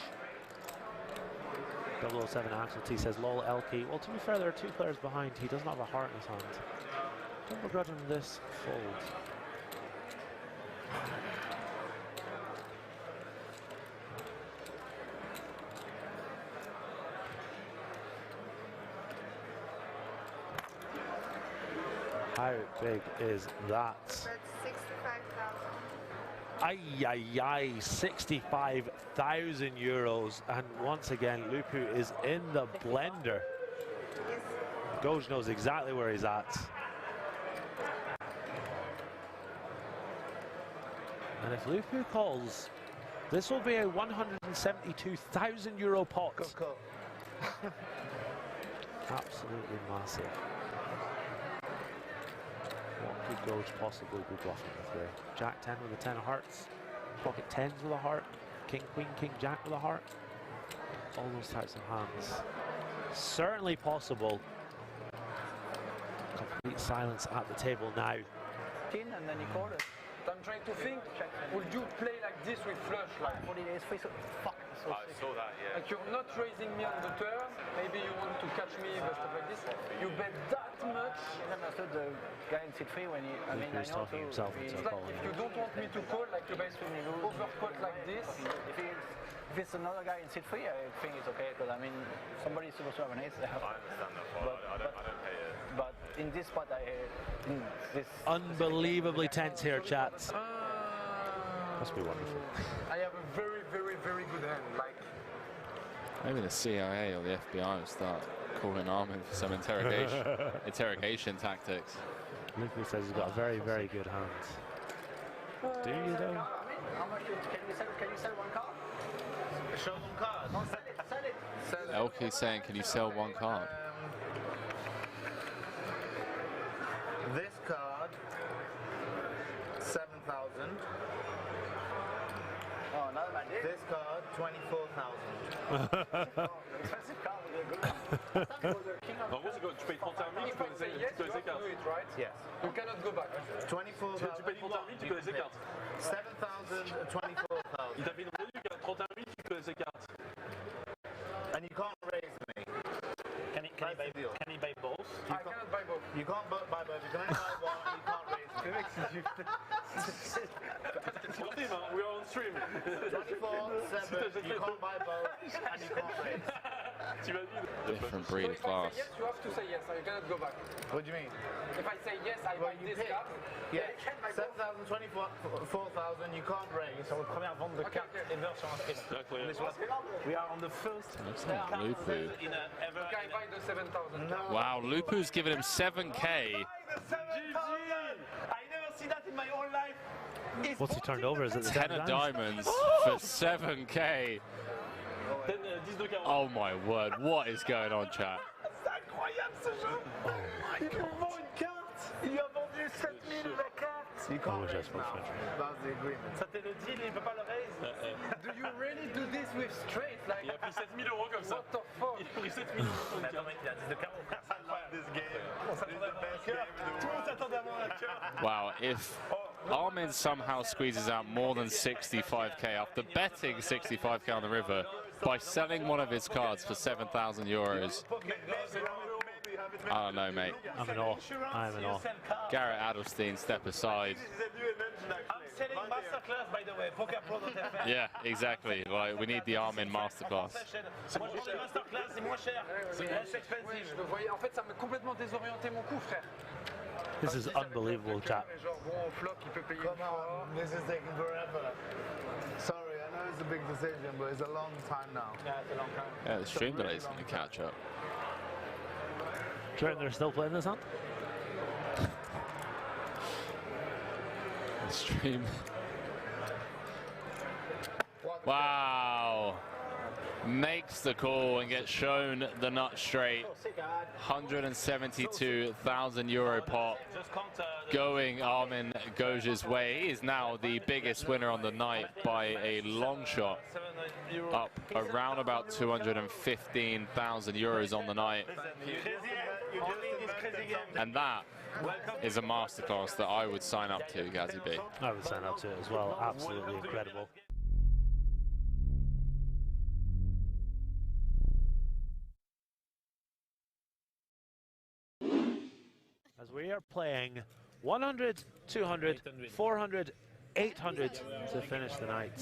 007 Axel T says, lol, Elke. Well, to be fair, there are two players behind. He doesn't have a heart in his hand. Don't begrudge him this fold. How big is that? That's 65,000. Ay, ay, ay, 65,000 euros. And once again, Lupu is in the blender. Goj knows exactly where he's at. And if Lupu calls, this will be a 172,000 euro pot. Absolutely massive. What could Goj possibly be bluffing with here? Jack 10 with a 10 of hearts, pocket 10s with a heart, king, queen, king, jack with a heart. All those types of hands. Certainly possible. Complete silence at the table now. And then you call it. I'm trying to think, would you play like this with flush? Like 40 days free, so fuck. So I saw that, yeah. Like you're not raising me on the turn, maybe you want to catch me, but stuff like this. You bet that much. I understood the guy in seat 3 when he, I mean, I know too. Himself it's like if you don't want me to call, like you basically overcut like this. If it's another guy in seat 3, I think it's okay, because I mean, somebody's supposed to have an ace there. I understand that part. I don't hate it. But in this spot, this unbelievably tense here, chats. Must be wonderful. I have a very, very, very good hand. Like maybe the CIA or the FBI will start calling Armin for some interrogation tactics. Lupu says he's got a very, very good hand. Do you though? How much can you sell one card? Show one card. No, sell it. Elke's saying, can you sell one card? This card, 7,000. Oh, not like this. This card, 24,000. Expensive card with a good En gros, c'est quand tu payes 31 000, tu peux les écarts. Yes. You cannot go back. 24,000. Tu payes 31 000, tu peux les écarts. 7,000, 24,000. Il t'a fait une réduction à 31 000, tu peux les écarts. And you can't raise me. Can he buy both? I cannot buy both. You can't buy both. You can only buy one and you can't raise. We are on stream. 24/7. You can't buy both and you can't raise. Different breed of class. Yes, you have to say yes. I cannot go back. What do you mean? If I say yes, I buy this card. Yeah, 7,000, 4,000, you can't raise. Sur la première vente de cartes ever sur un stream. We are on the first Looks like Lupu. in a ever. Okay, I buy the 7,000. Wow, Lupu's giving him 7K. I never see that in my whole life. What's he turned over? Is it the 10 of diamonds for 7K. Oh my word, what is going on, chat? C'est incroyable ce jeu. Oh my god. Il vend une carte. Il lui a vendu 7000 la carte. You can't raise now. That's the agreement. Ça t'est le deal, il peut pas le raise. Do you really do this with straight? Like, Il a pris 7000 € comme ça. what the fuck? Il a pris 7000 € pour une Attends, carte. mec, il a 10 de carreau. This game. On s'attendait à un cœur. Tout le monde s'attendait à un cœur. Wow, if Armin somehow squeezes out more than 65k after betting 65k on the river by selling one of his cards for 7,000 euros. I don't know, mate. I'm in awe. I'm in awe. Garrett Adelstein, step aside. I'm selling masterclass, by the way. PokerPro.fr. Yeah, exactly. Like, we need the Armin masterclass. Moi, je prends masterclass, c'est moins cher. C'est less expensive. Je le voyais. En fait, ça m'a complètement désorienté mon coup, frère. This is unbelievable, chat. Genre, bon, flop, il peut payer. Come on, this is taking forever. Sorry, I know it's a big decision, but it's a long time now. Yeah, it's a long time. Yeah, the stream delay's going to catch up. Triton, they're still playing this hand? The stream. Wow. Makes the call and gets shown the nut straight. 172,000 euro pot going Armin Goj's way. He is now the biggest winner on the night by a long shot, up around about 215,000 euros on the night. And that is a masterclass that I would sign up to, Gazi B. I would sign up to it as well. Absolutely incredible. As we are playing 100, 200, 400, 800 to finish the night.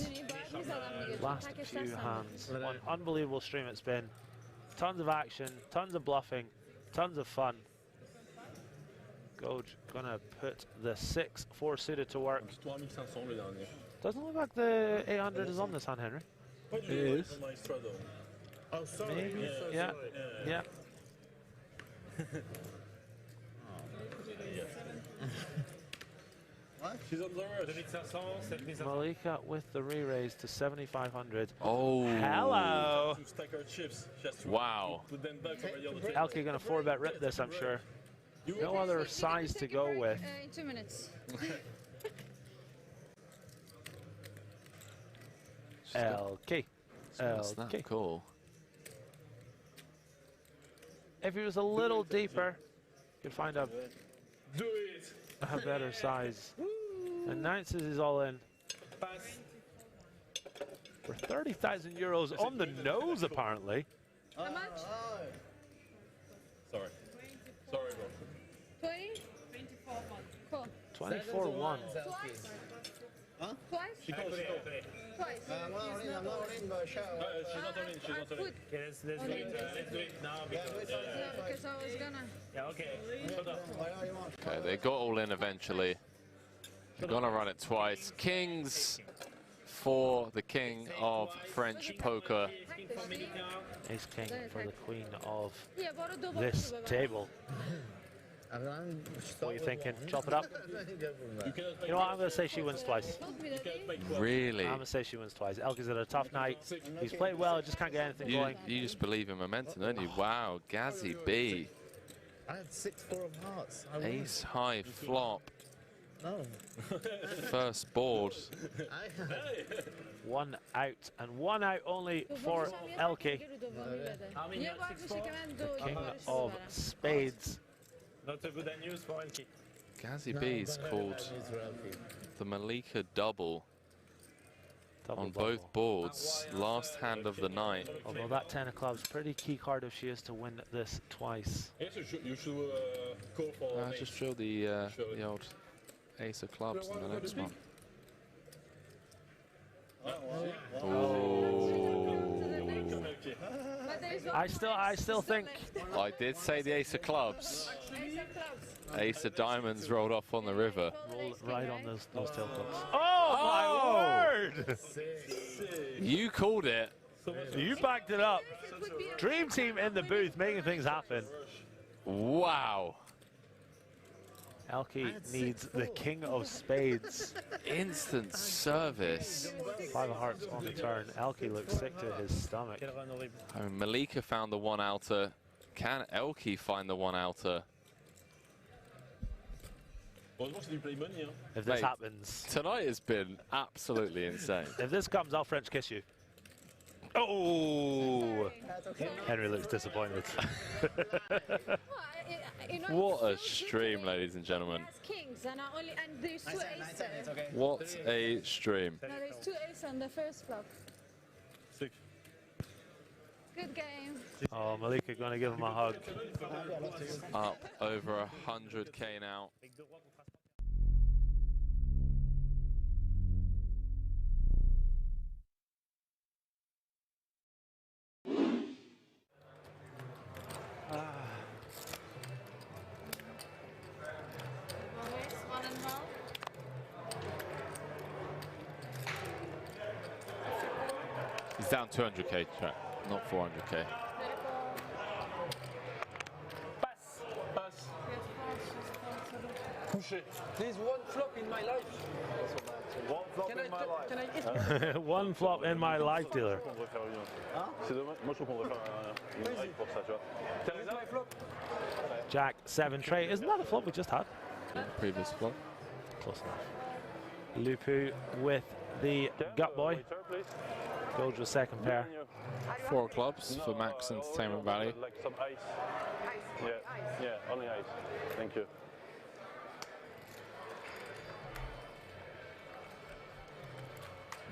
Last few hands. One unbelievable stream it's been. Tons of action, tons of bluffing, tons of fun. Goj gonna put the 6-4 suited to work. Doesn't look like the 800 is on this hand, Henry. It is. Oh, sorry. Maybe, yeah, yeah. What? She's on the rush. Malika with the re-raise to 7,500. Oh. Hello. To stack her chips. She has to Wow. put them back over the other table. Elke gonna 4-bet rip this, I'm sure. No other size to go with. In 2 minutes. LK. That's that cool. If he was a little deeper, you'd find a better size. And 9 is all in. For 30,000 euros on the nose, apparently. How much? Sorry. Sorry, bro. 20? 24 Cool. 24-1. Twice? Huh? Twice? She goes. Twice. I'm not in, but She's not on in, she's not on in. Good. Okay, let's do it now because... Yeah, because I was gonna... Yeah, okay. Okay, they got all in eventually. They're gonna run it twice. Kings for the king of French poker. Ace king for the queen of this table. What are you thinking? Chop it up? You know what? I'm going to say she wins twice. Really? I'm going to say she wins twice. Elke's had a tough night. He's played well, just can't get anything going. You just believe in momentum, don't you? Wow, Gazi B. I had 6-4 of hearts. Ace high flop. No. First board. 1 out, and 1 out only for Elke. The king of spades. Not a good news for Elke. Gazi B's called the Malika double Double on both boards. Last hand of the night. Although that 10 of clubs, pretty key card if she is to win this twice. I guess you should go for. Just show the old ace of clubs in the next one. I still think. I did say the ace of clubs. Ace of diamonds rolled off on the river. Rolled right on those tail clubs. Oh my word! You called it. You backed it up. Dream team in the booth making things happen. Wow. Elke needs the king of spades. Instant service. 5 of hearts on the turn. Elke looks sick to his stomach. I mean, Malika found the one outer. Can Elke find the one outer? If this happens. Tonight has been absolutely insane. If this comes, I'll French kiss you. Oh! Henry looks disappointed. What a stream, ladies and gentlemen. Kings and there's 2 aces. What a stream. No, there's 2 aces on the first flop. 6. Good game. Oh, Malika going to give him a hug. Up over 100k now. He's down 200k, Jack, not 400k. Pass. Couché. There's one flop in my life. One flop in my life. Can I One flop in my life, dealer. C'est dommage. Moi, je trouve qu'on devrait faire une règle pour ça, tu vois. Where's my flop? Jack 7 tray. Isn't that a flop we just had? Previous flop. Close enough. Lupu with the gut boy. Goes with second pair. 4 clubs for max entertainment value. Like some ice. Yeah, only ice. Thank you.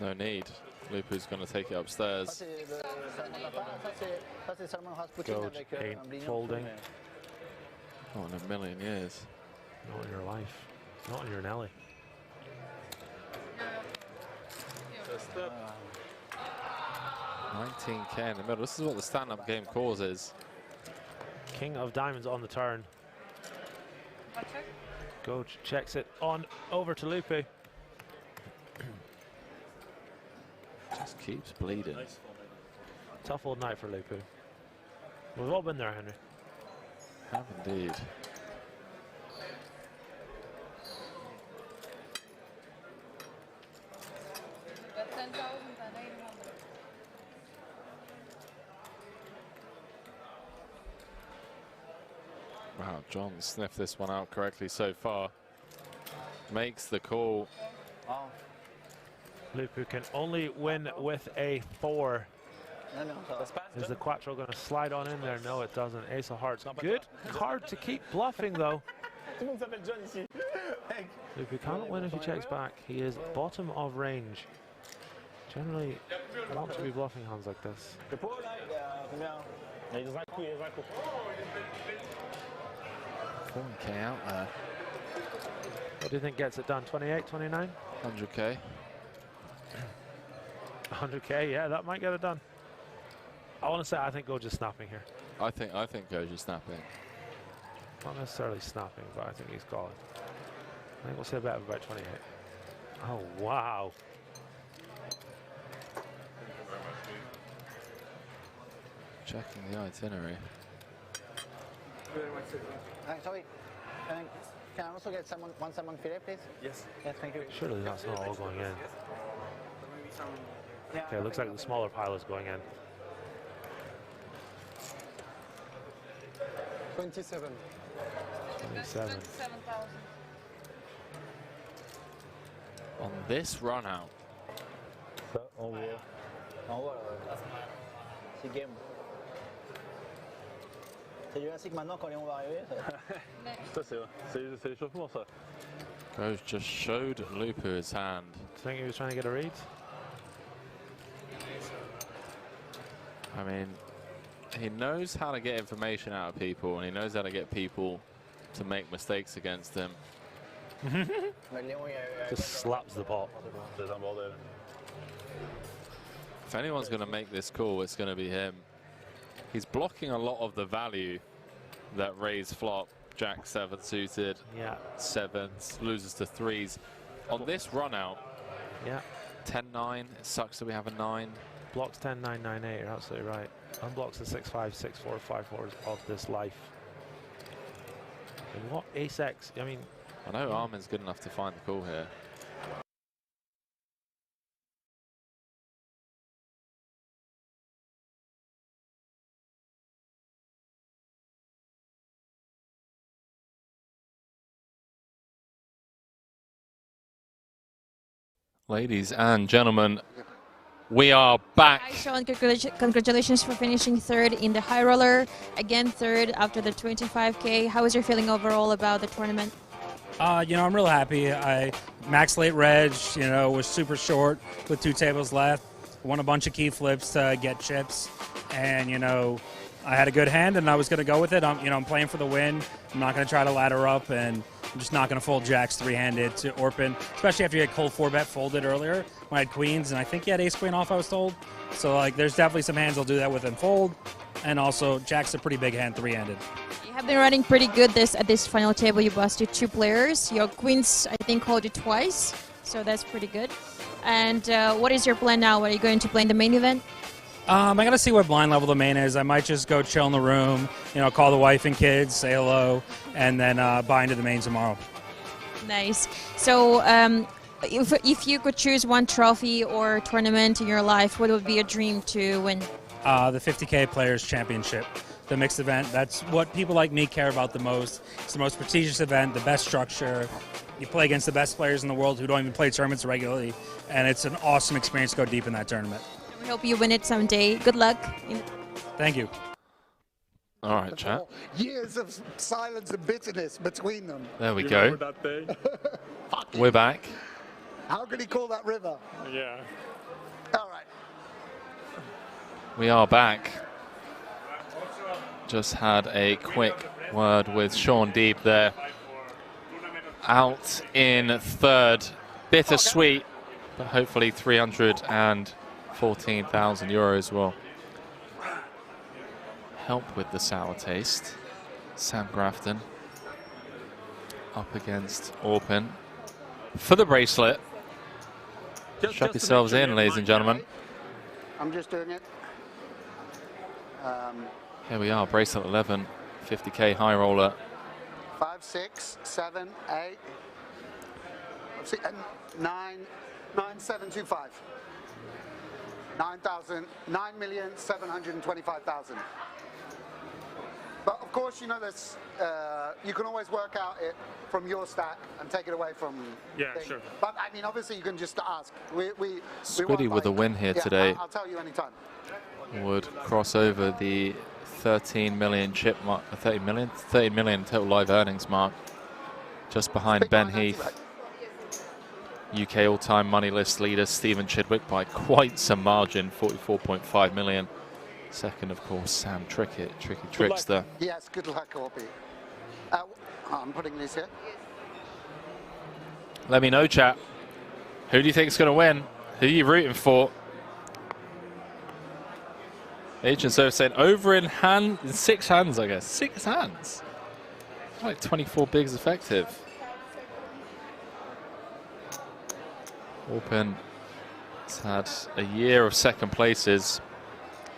No need. Lupu's going to take it upstairs. Gold ain't folding. Not in a million years. Not in your life. Not in your Nelly. Uh, 19k in the middle. This is what the stand-up game causes. King of diamonds on the turn. Gold checks it on over to Lupu. Just keeps bleeding. Tough old night for Lupu. We've all been there, Henry. Have indeed. Wow, John sniffed this one out correctly so far. Makes the call. Lupu can only win with a 4. Is the Quattro going to slide on in there? No, it doesn't. Ace of hearts. Good card to keep bluffing, though. Lupu can't win if he checks back. He is bottom of range. Generally, I want to be bluffing hands like this. 4k out there. What do you think gets it done? 28, 29? 100k. 100k, yeah, that might get it done. I want to say I think Gojo is snapping here. I think Gojo's snapping. Not necessarily snapping, but I think he's got it. I think we'll say about 28. Oh, wow. Checking the itinerary. Sorry, can I also get one salmon fillet, please? Yes. Yes, thank you. Surely that's not all going in. Okay, it looks like the smaller pile is going in. 27. 27. 27,000. On this run out. Ça, on voit. C'est game. C'est du classique maintenant quand Léon va arriver. Ça, c'est l'échauffement, ça. Goj just showed Lupu his hand. Do you think he was trying to get a read? I mean, he knows how to get information out of people, and he knows how to get people to make mistakes against him. Just slaps the pot. If anyone's going to make this call, it's going to be him. He's blocking a lot of the value that raise flop, Jack 7 suited, yeah, 7s, loses to 3s. On this run out, yeah, 10-9, it sucks that we have a 9. Blocks 10, 9, 9, 8, you're absolutely right. Unblocks the 6, 5, 6, 4, 5, 4s of this life. And what ace-X, I mean... I know Armin's good enough to find the call here. Ladies and gentlemen, we are back. Hi, Sean. Congratulations for finishing third in the high roller. Again, third after the 25K. How is your feeling overall about the tournament? You know, I'm real happy. I max late reg, you know, was super short with 2 tables left. Won a bunch of key flips to get chips. And, you know, I had a good hand and I was going to go with it. I'm playing for the win. I'm not going to try to ladder up, and I'm just not going to fold jacks 3-handed to Orpen, especially after you had cold 4-bet folded earlier when I had queens, and I think he had ace-queen off, I was told. So, like, there's definitely some hands I'll do that with and fold. And also, jack's a pretty big hand 3-handed. You have been running pretty good at this final table. You busted 2 players. Your queens, I think, called you twice, so that's pretty good. And what is your plan now? What are you going to play in the main event? I gotta see what blind level the main is. I might just go chill in the room, you know, call the wife and kids, say hello, and then buy into the main tomorrow. Nice. So if you could choose one trophy or tournament in your life, what would be a dream to win? The 50K Players Championship, the mixed event. That's what people like me care about the most. It's the most prestigious event, the best structure. You play against the best players in the world who don't even play tournaments regularly, and it's an awesome experience to go deep in that tournament. We hope you win it someday. Good luck. Thank you. All right, chat. Years of silence and bitterness between them. There we go. We're back. How could he call that river? Yeah. All right. We are back. Just had a quick word with Sean Deeb there. Out in third. Bittersweet, but hopefully 314,000 euros will help with the sour taste. Sam Grafton up against Orpen for the bracelet. Strap yourselves in, ladies and gentlemen. I'm just doing it. Here we are, bracelet 11, 50K high roller. 5, 6, 7, 8, 9, 725. 9,725,000. But of course, you know this. You can always work out it from your stack and take it away from. Yeah, sure. But I mean, obviously, you can just ask. Squiddy with a win here today. I'll tell you anytime. Would cross over the 13 million chip mark, 30 million total live earnings mark, just behind Ben Heath. UK all-time money list leader Stephen Chidwick by quite some margin, 44.5 million. Second, of course, Sam Trickett, Tricky Trickster. Yes, good luck, Orby. I'm putting these here. Let me know, chat. Who do you think is going to win? Who are you rooting for? Agent so saying over in 6 hands, I guess. 6 hands. Like 24 bigs effective. Orpen has had a year of second places.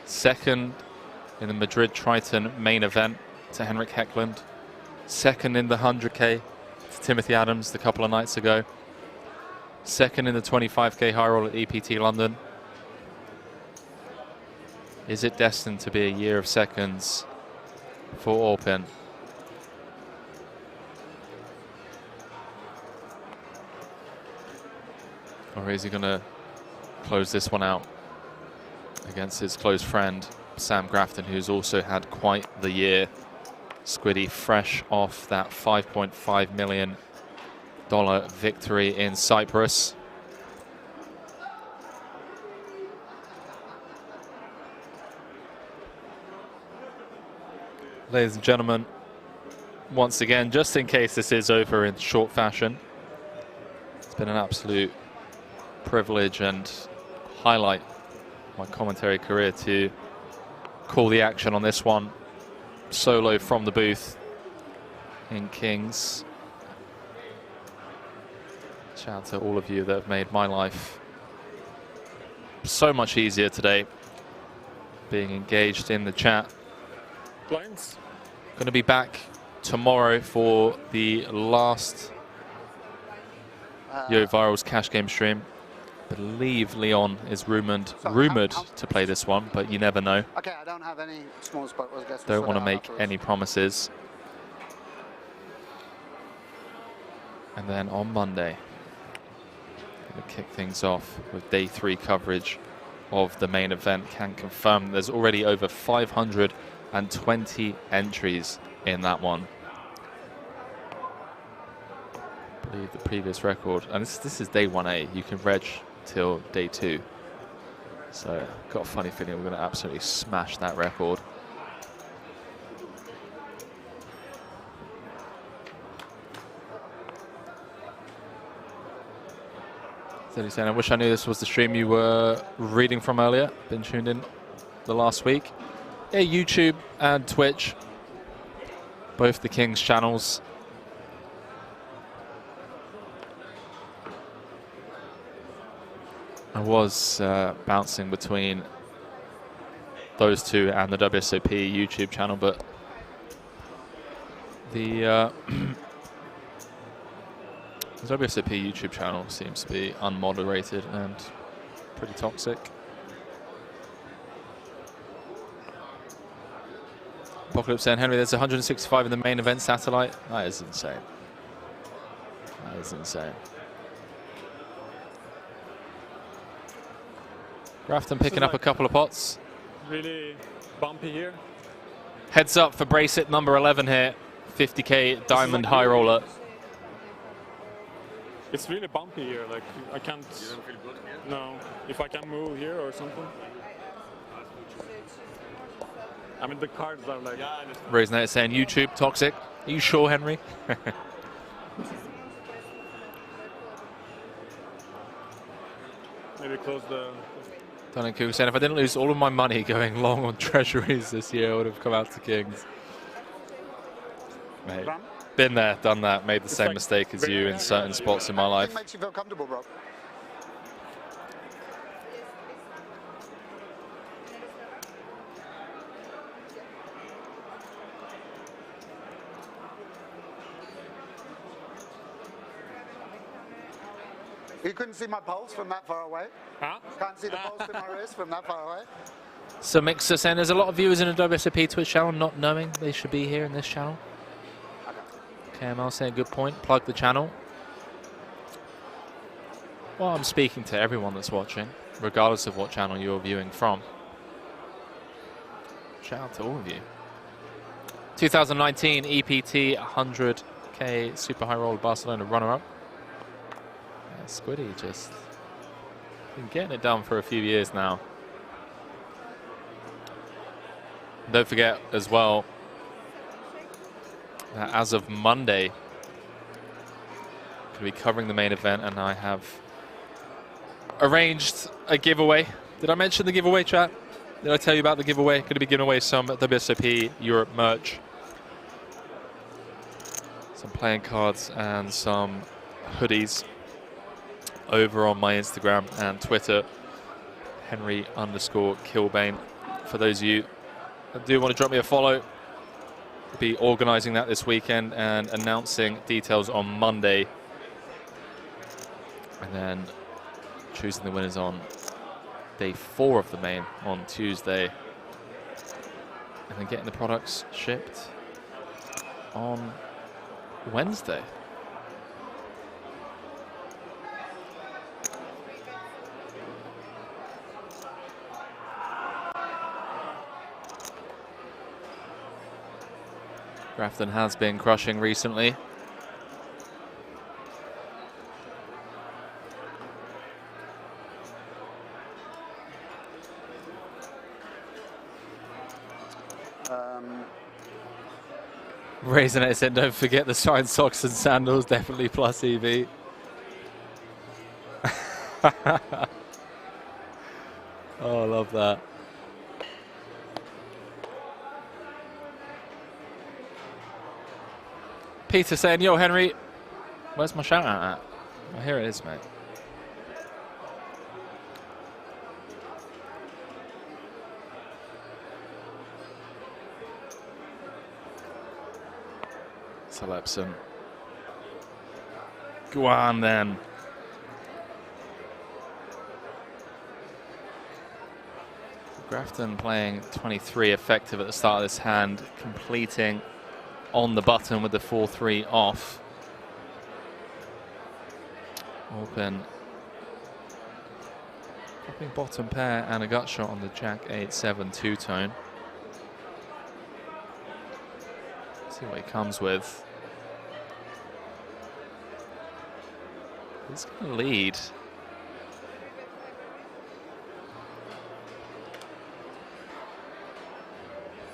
Second in the Madrid Triton main event to Henrik Hecklund. Second in the 100K to Timothy Adams a couple of nights ago. Second in the 25K high roll at EPT London. Is it destined to be a year of seconds for Orpen? Or is he going to close this one out against his close friend, Sam Grafton, who's also had quite the year? Squiddy fresh off that $5.5 million victory in Cyprus. – Ladies and gentlemen, once again, just in case this is over in short fashion, it's been an absolute privilege and highlight of my commentary career to call the action on this one solo from the booth in Kings. Shout out to all of you that have made my life so much easier today, being engaged in the chat. Blinds. Going to be back tomorrow for the last Yo Viral's cash game stream. Believe Leon is rumored to play this one, but you never know. Okay, I don't have any small spot. Don't want to make any promises. And then on Monday, going to kick things off with day 3 coverage of the main event. Can confirm there's already over 520 entries in that one. I believe the previous record, and this is day 1A. You can reg till day 2. So got a funny feeling we're going to absolutely smash that record. So he's saying, I wish I knew this was the stream you were reading from earlier. Been tuned in the last week. Yeah, YouTube and Twitch, both the Kings channels. I was bouncing between those two and the WSOP YouTube channel, but the the WSOP YouTube channel seems to be unmoderated and pretty toxic. Apocalypse saying, Henry, there's 165 in the main event satellite. That is insane. That is insane. Grafton picking up a couple of pots. Really bumpy here. Heads up for bracelet number 11 here. 50k diamond high roller. It's really bumpy here. Like I can't. You don't feel good here? No. If I can move here or something. I mean the cards are like. Raising out saying YouTube toxic. Are you sure, Henry? Maybe close the. Tang saying, if I didn't lose all of my money going long on treasuries this year, I would have come out to Kings. Mate, been there, done that, made the same mistake as you in certain spots in my life. It makes you feel comfortable, bro. You couldn't see my pulse from that far away? Huh? Can't see the pulse in my wrist from that far away? So Mixer saying there's a lot of viewers in a WSOP Twitch channel not knowing they should be here in this channel. KML saying good point, plug the channel. Well, I'm speaking to everyone that's watching, regardless of what channel you're viewing from. Shout out to all of you. 2019 EPT 100k Super High Roll Barcelona runner-up. Yeah, Squiddy just been getting it done for a few years now. Don't forget as well that as of Monday, going to be covering the main event, and I have arranged a giveaway. Did I mention the giveaway, chat? Did I tell you about the giveaway? Going to be giving away some WSOP Europe merch, some playing cards and some hoodies over on my Instagram and Twitter, Henry_Kilbane. For those of you that do want to drop me a follow, I'll be organising that this weekend and announcing details on Monday, and then choosing the winners on day 4 of the main on Tuesday, and then getting the products shipped on Wednesday. Grafton has been crushing recently. Raising it said, don't forget the signed socks and sandals, definitely plus EV. Oh, I love that. Peter saying, yo, Henry, where's my shout out at? Oh, here it is, mate. Salepson. Go on then. Grafton playing 23 effective at the start of this hand, completing on the button with the 4-3 off. Orpen dropping bottom pair and a gut shot on the Jack 8-7 two-tone. See what he comes with. He's going to lead.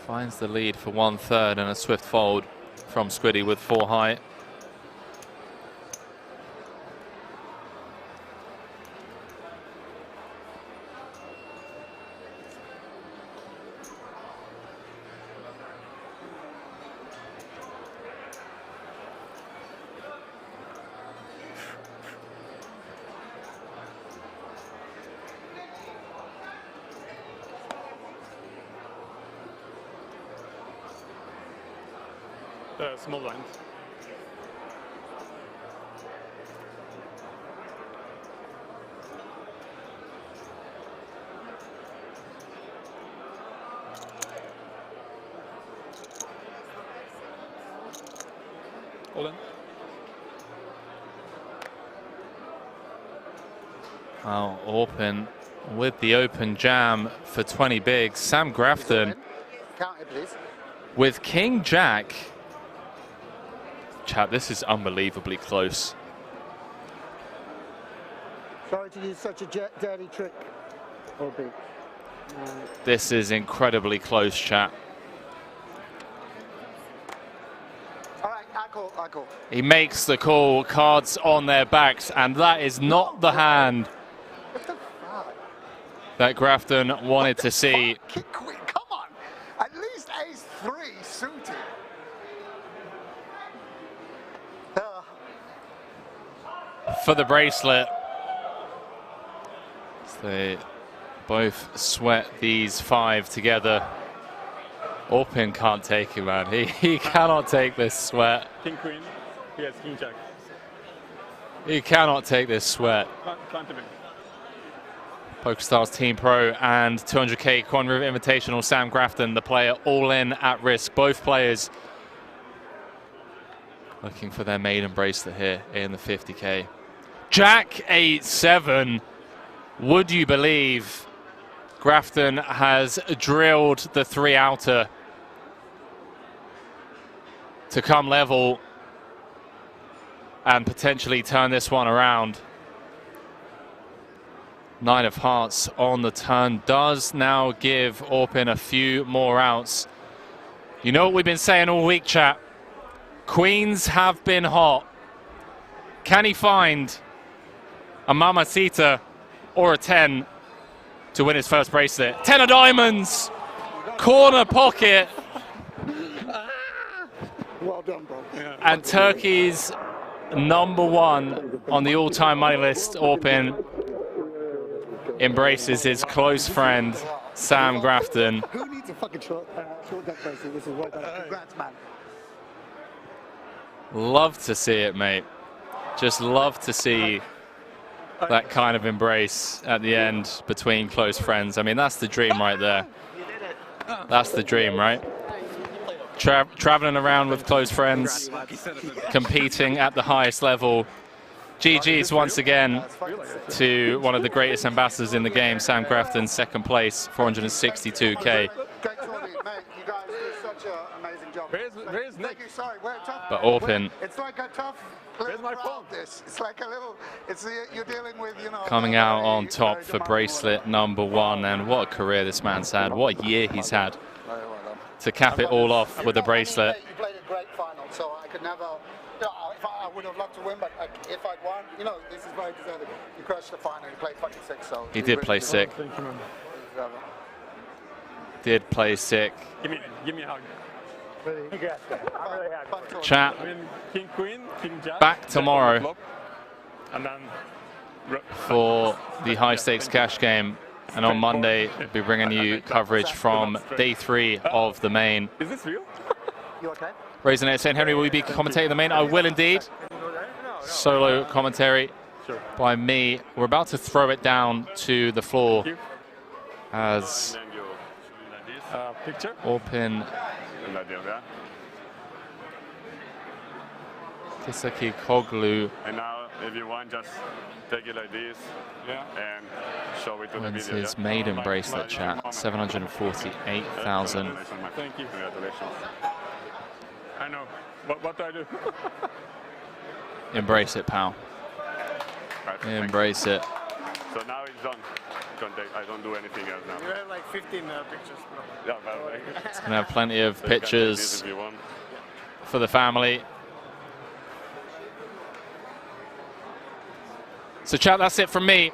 Finds the lead for 1/3 and a swift fold from Squiddy with 4 high. Small lines. All in. Wow, Orpen with the open jam for 20 bigs. Sam Grafton Count it, please. with King Jack. Chat, this is unbelievably close. Sorry to use such a dirty trick. Orpen. This is incredibly close, chat. All right, I call. He makes the call, cards on their backs, and that is not the hand that Grafton wanted to see. Come on, at least ace-3 suited. For the bracelet. So they both sweat these 5 together. Orpen can't take it, man. He cannot take this sweat. King Queen. He has King Jack. He cannot take this sweat. PokerStars Team Pro and 200k Quan River Invitational. Sam Grafton, the player, all in at risk. Both players looking for their maiden bracelet here in the 50k. Jack 8-7. Would you believe Grafton has drilled the 3 outer to come level and potentially turn this one around? 9 of hearts on the turn does now give Orpen a few more outs. You know what we've been saying all week, chat? Queens have been hot. Can he find a Mamacita or a 10 to win his first bracelet? 10 of diamonds, corner pocket. Well done, bro. And Turkey's #1 on the all-time money list, Orpen, embraces his close friend, Sam Grafton. Who needs a fucking short deck bracelet? This is well done. Congrats, man. Love to see it, mate. Just love to see that kind of embrace at the end between close friends. I mean, that's the dream right there. That's the dream, right? Traveling around with close friends, competing at the highest level. GG's once again to one of the greatest ambassadors in the game, Sam Grafton, second place, 462k. Great tournament, mate. You guys do such an amazing job. Thank you. Sorry, we're tough. But Orpen, it's like a tough. Where's my phone? It's like a little. You're dealing with, you know. coming out on top for bracelet #1, and what a career this man's had. What a year he's had to cap it all off with a bracelet. You played a great fight. So I could never, you know, if I would have loved to win, but like, if I'd won, you know, this is very deserving. You crushed the final, you played fucking sick, so. He did play sick. Did play sick. Give me a hug. Really? I'm really happy. Chat. I mean, King Queen, King Jack. Back tomorrow and then for the high stakes cash game. And on Monday, we'll be bringing you coverage from day 3 of the main. Is this real? You okay? Raising it, St. Henry, will you be commentating the main? I will indeed. Solo commentary by me. We're about to throw it down to the floor as picture. Orpen Kisacikoglu And now, if you want, just take it like this, and show it to the wins video. his maiden bracelet, chat. 748,000. Thank you. Congratulations. I know. What do I do? Embrace it, pal. Embrace it. So now it's done. I don't do anything else now. You have like 15 pictures, bro. Yeah, but It's going to have plenty of so you can take pictures this if you want. for the family. So, chat, that's it from me.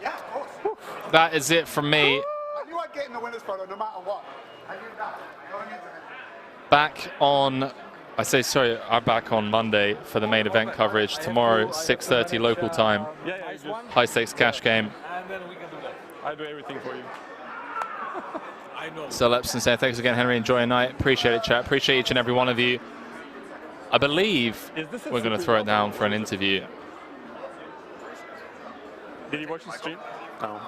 Yeah, of course. That is it from me. I knew I'd get in the winner's photo no matter what. I knew that. Going into it. Back on, I'm back on Monday for the main event coverage. Tomorrow, 6:30 local time. High stakes cash game. And then we can do that. I do everything for you. I know. So Lepson saying thanks again, Henry. Enjoy your night. Appreciate it, chat. Appreciate each and every one of you. I believe we're going to throw it down for an interview. Did you watch the stream? No.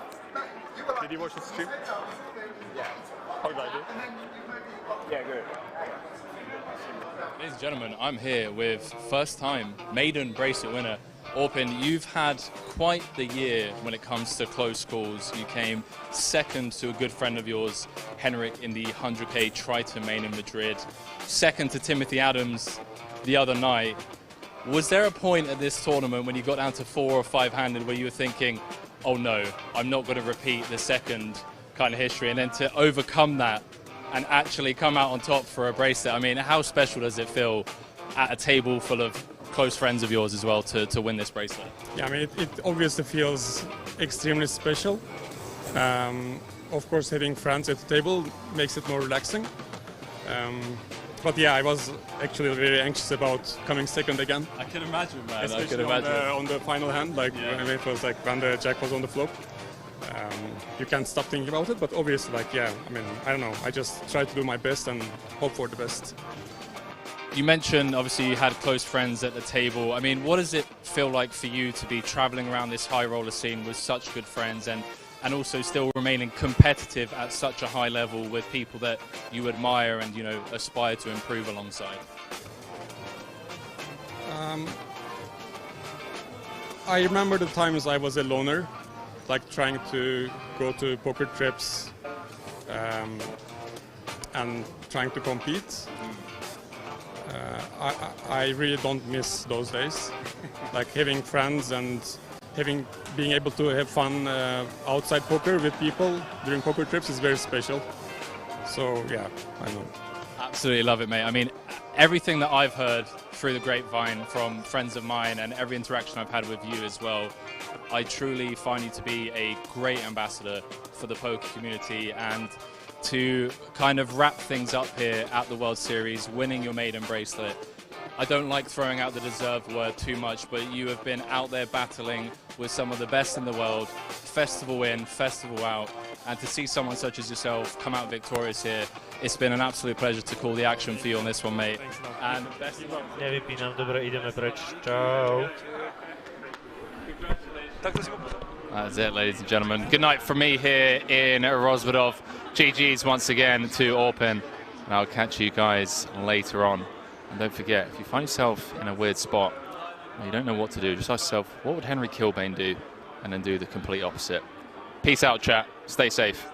Did you watch the stream? Yeah. How did I do? Yeah, good. Ladies and gentlemen, I'm here with first-time maiden bracelet winner, Orpen. You've had quite the year when it comes to close calls. You came second to a good friend of yours, Henrik, in the 100k Triton main in Madrid. Second to Timothy Adams the other night. Was there a point at this tournament when you got down to 4 or 5-handed where you were thinking, oh no, I'm not going to repeat the second kind of history, and then to overcome that and actually come out on top for a bracelet? I mean, how special does it feel at a table full of close friends of yours as well to win this bracelet? Yeah, I mean, it obviously feels extremely special. Of course, having friends at the table makes it more relaxing. But yeah, I was actually very anxious about coming second again. I can imagine, man. Especially I can imagine. On the final hand, like when it was like when the jack was on the flop. You can't stop thinking about it, but obviously, like, yeah, I mean, I don't know. I just try to do my best and hope for the best. You mentioned, obviously, you had close friends at the table. I mean, what does it feel like for you to be traveling around this high roller scene with such good friends and also still remaining competitive at such a high level with people that you admire and, you know, aspire to improve alongside? I remember the times I was a loner, like trying to go to poker trips and trying to compete. I really don't miss those days. Like having friends and being able to have fun outside poker with people during poker trips is very special. So yeah, I know. Absolutely love it, mate. I mean, everything that I've heard through the grapevine from friends of mine and every interaction I've had with you as well, I truly find you to be a great ambassador for the poker community. And to kind of wrap things up here at the World Series, winning your maiden bracelet, I don't like throwing out the deserved word too much, but you have been out there battling with some of the best in the world, festival in, festival out, and to see someone such as yourself come out victorious here, it's been an absolute pleasure to call the action for you on this one, mate. And best of luck. Nie wypinam, dobra, ideme precz. Ciao. That's it, ladies and gentlemen. Good night from me here in Rozvadov. GG's once again to Orpen, and I'll catch you guys later on. And don't forget, if you find yourself in a weird spot, you don't know what to do, just ask yourself, what would Henry Kilbane do? And then do the complete opposite. Peace out, chat. Stay safe.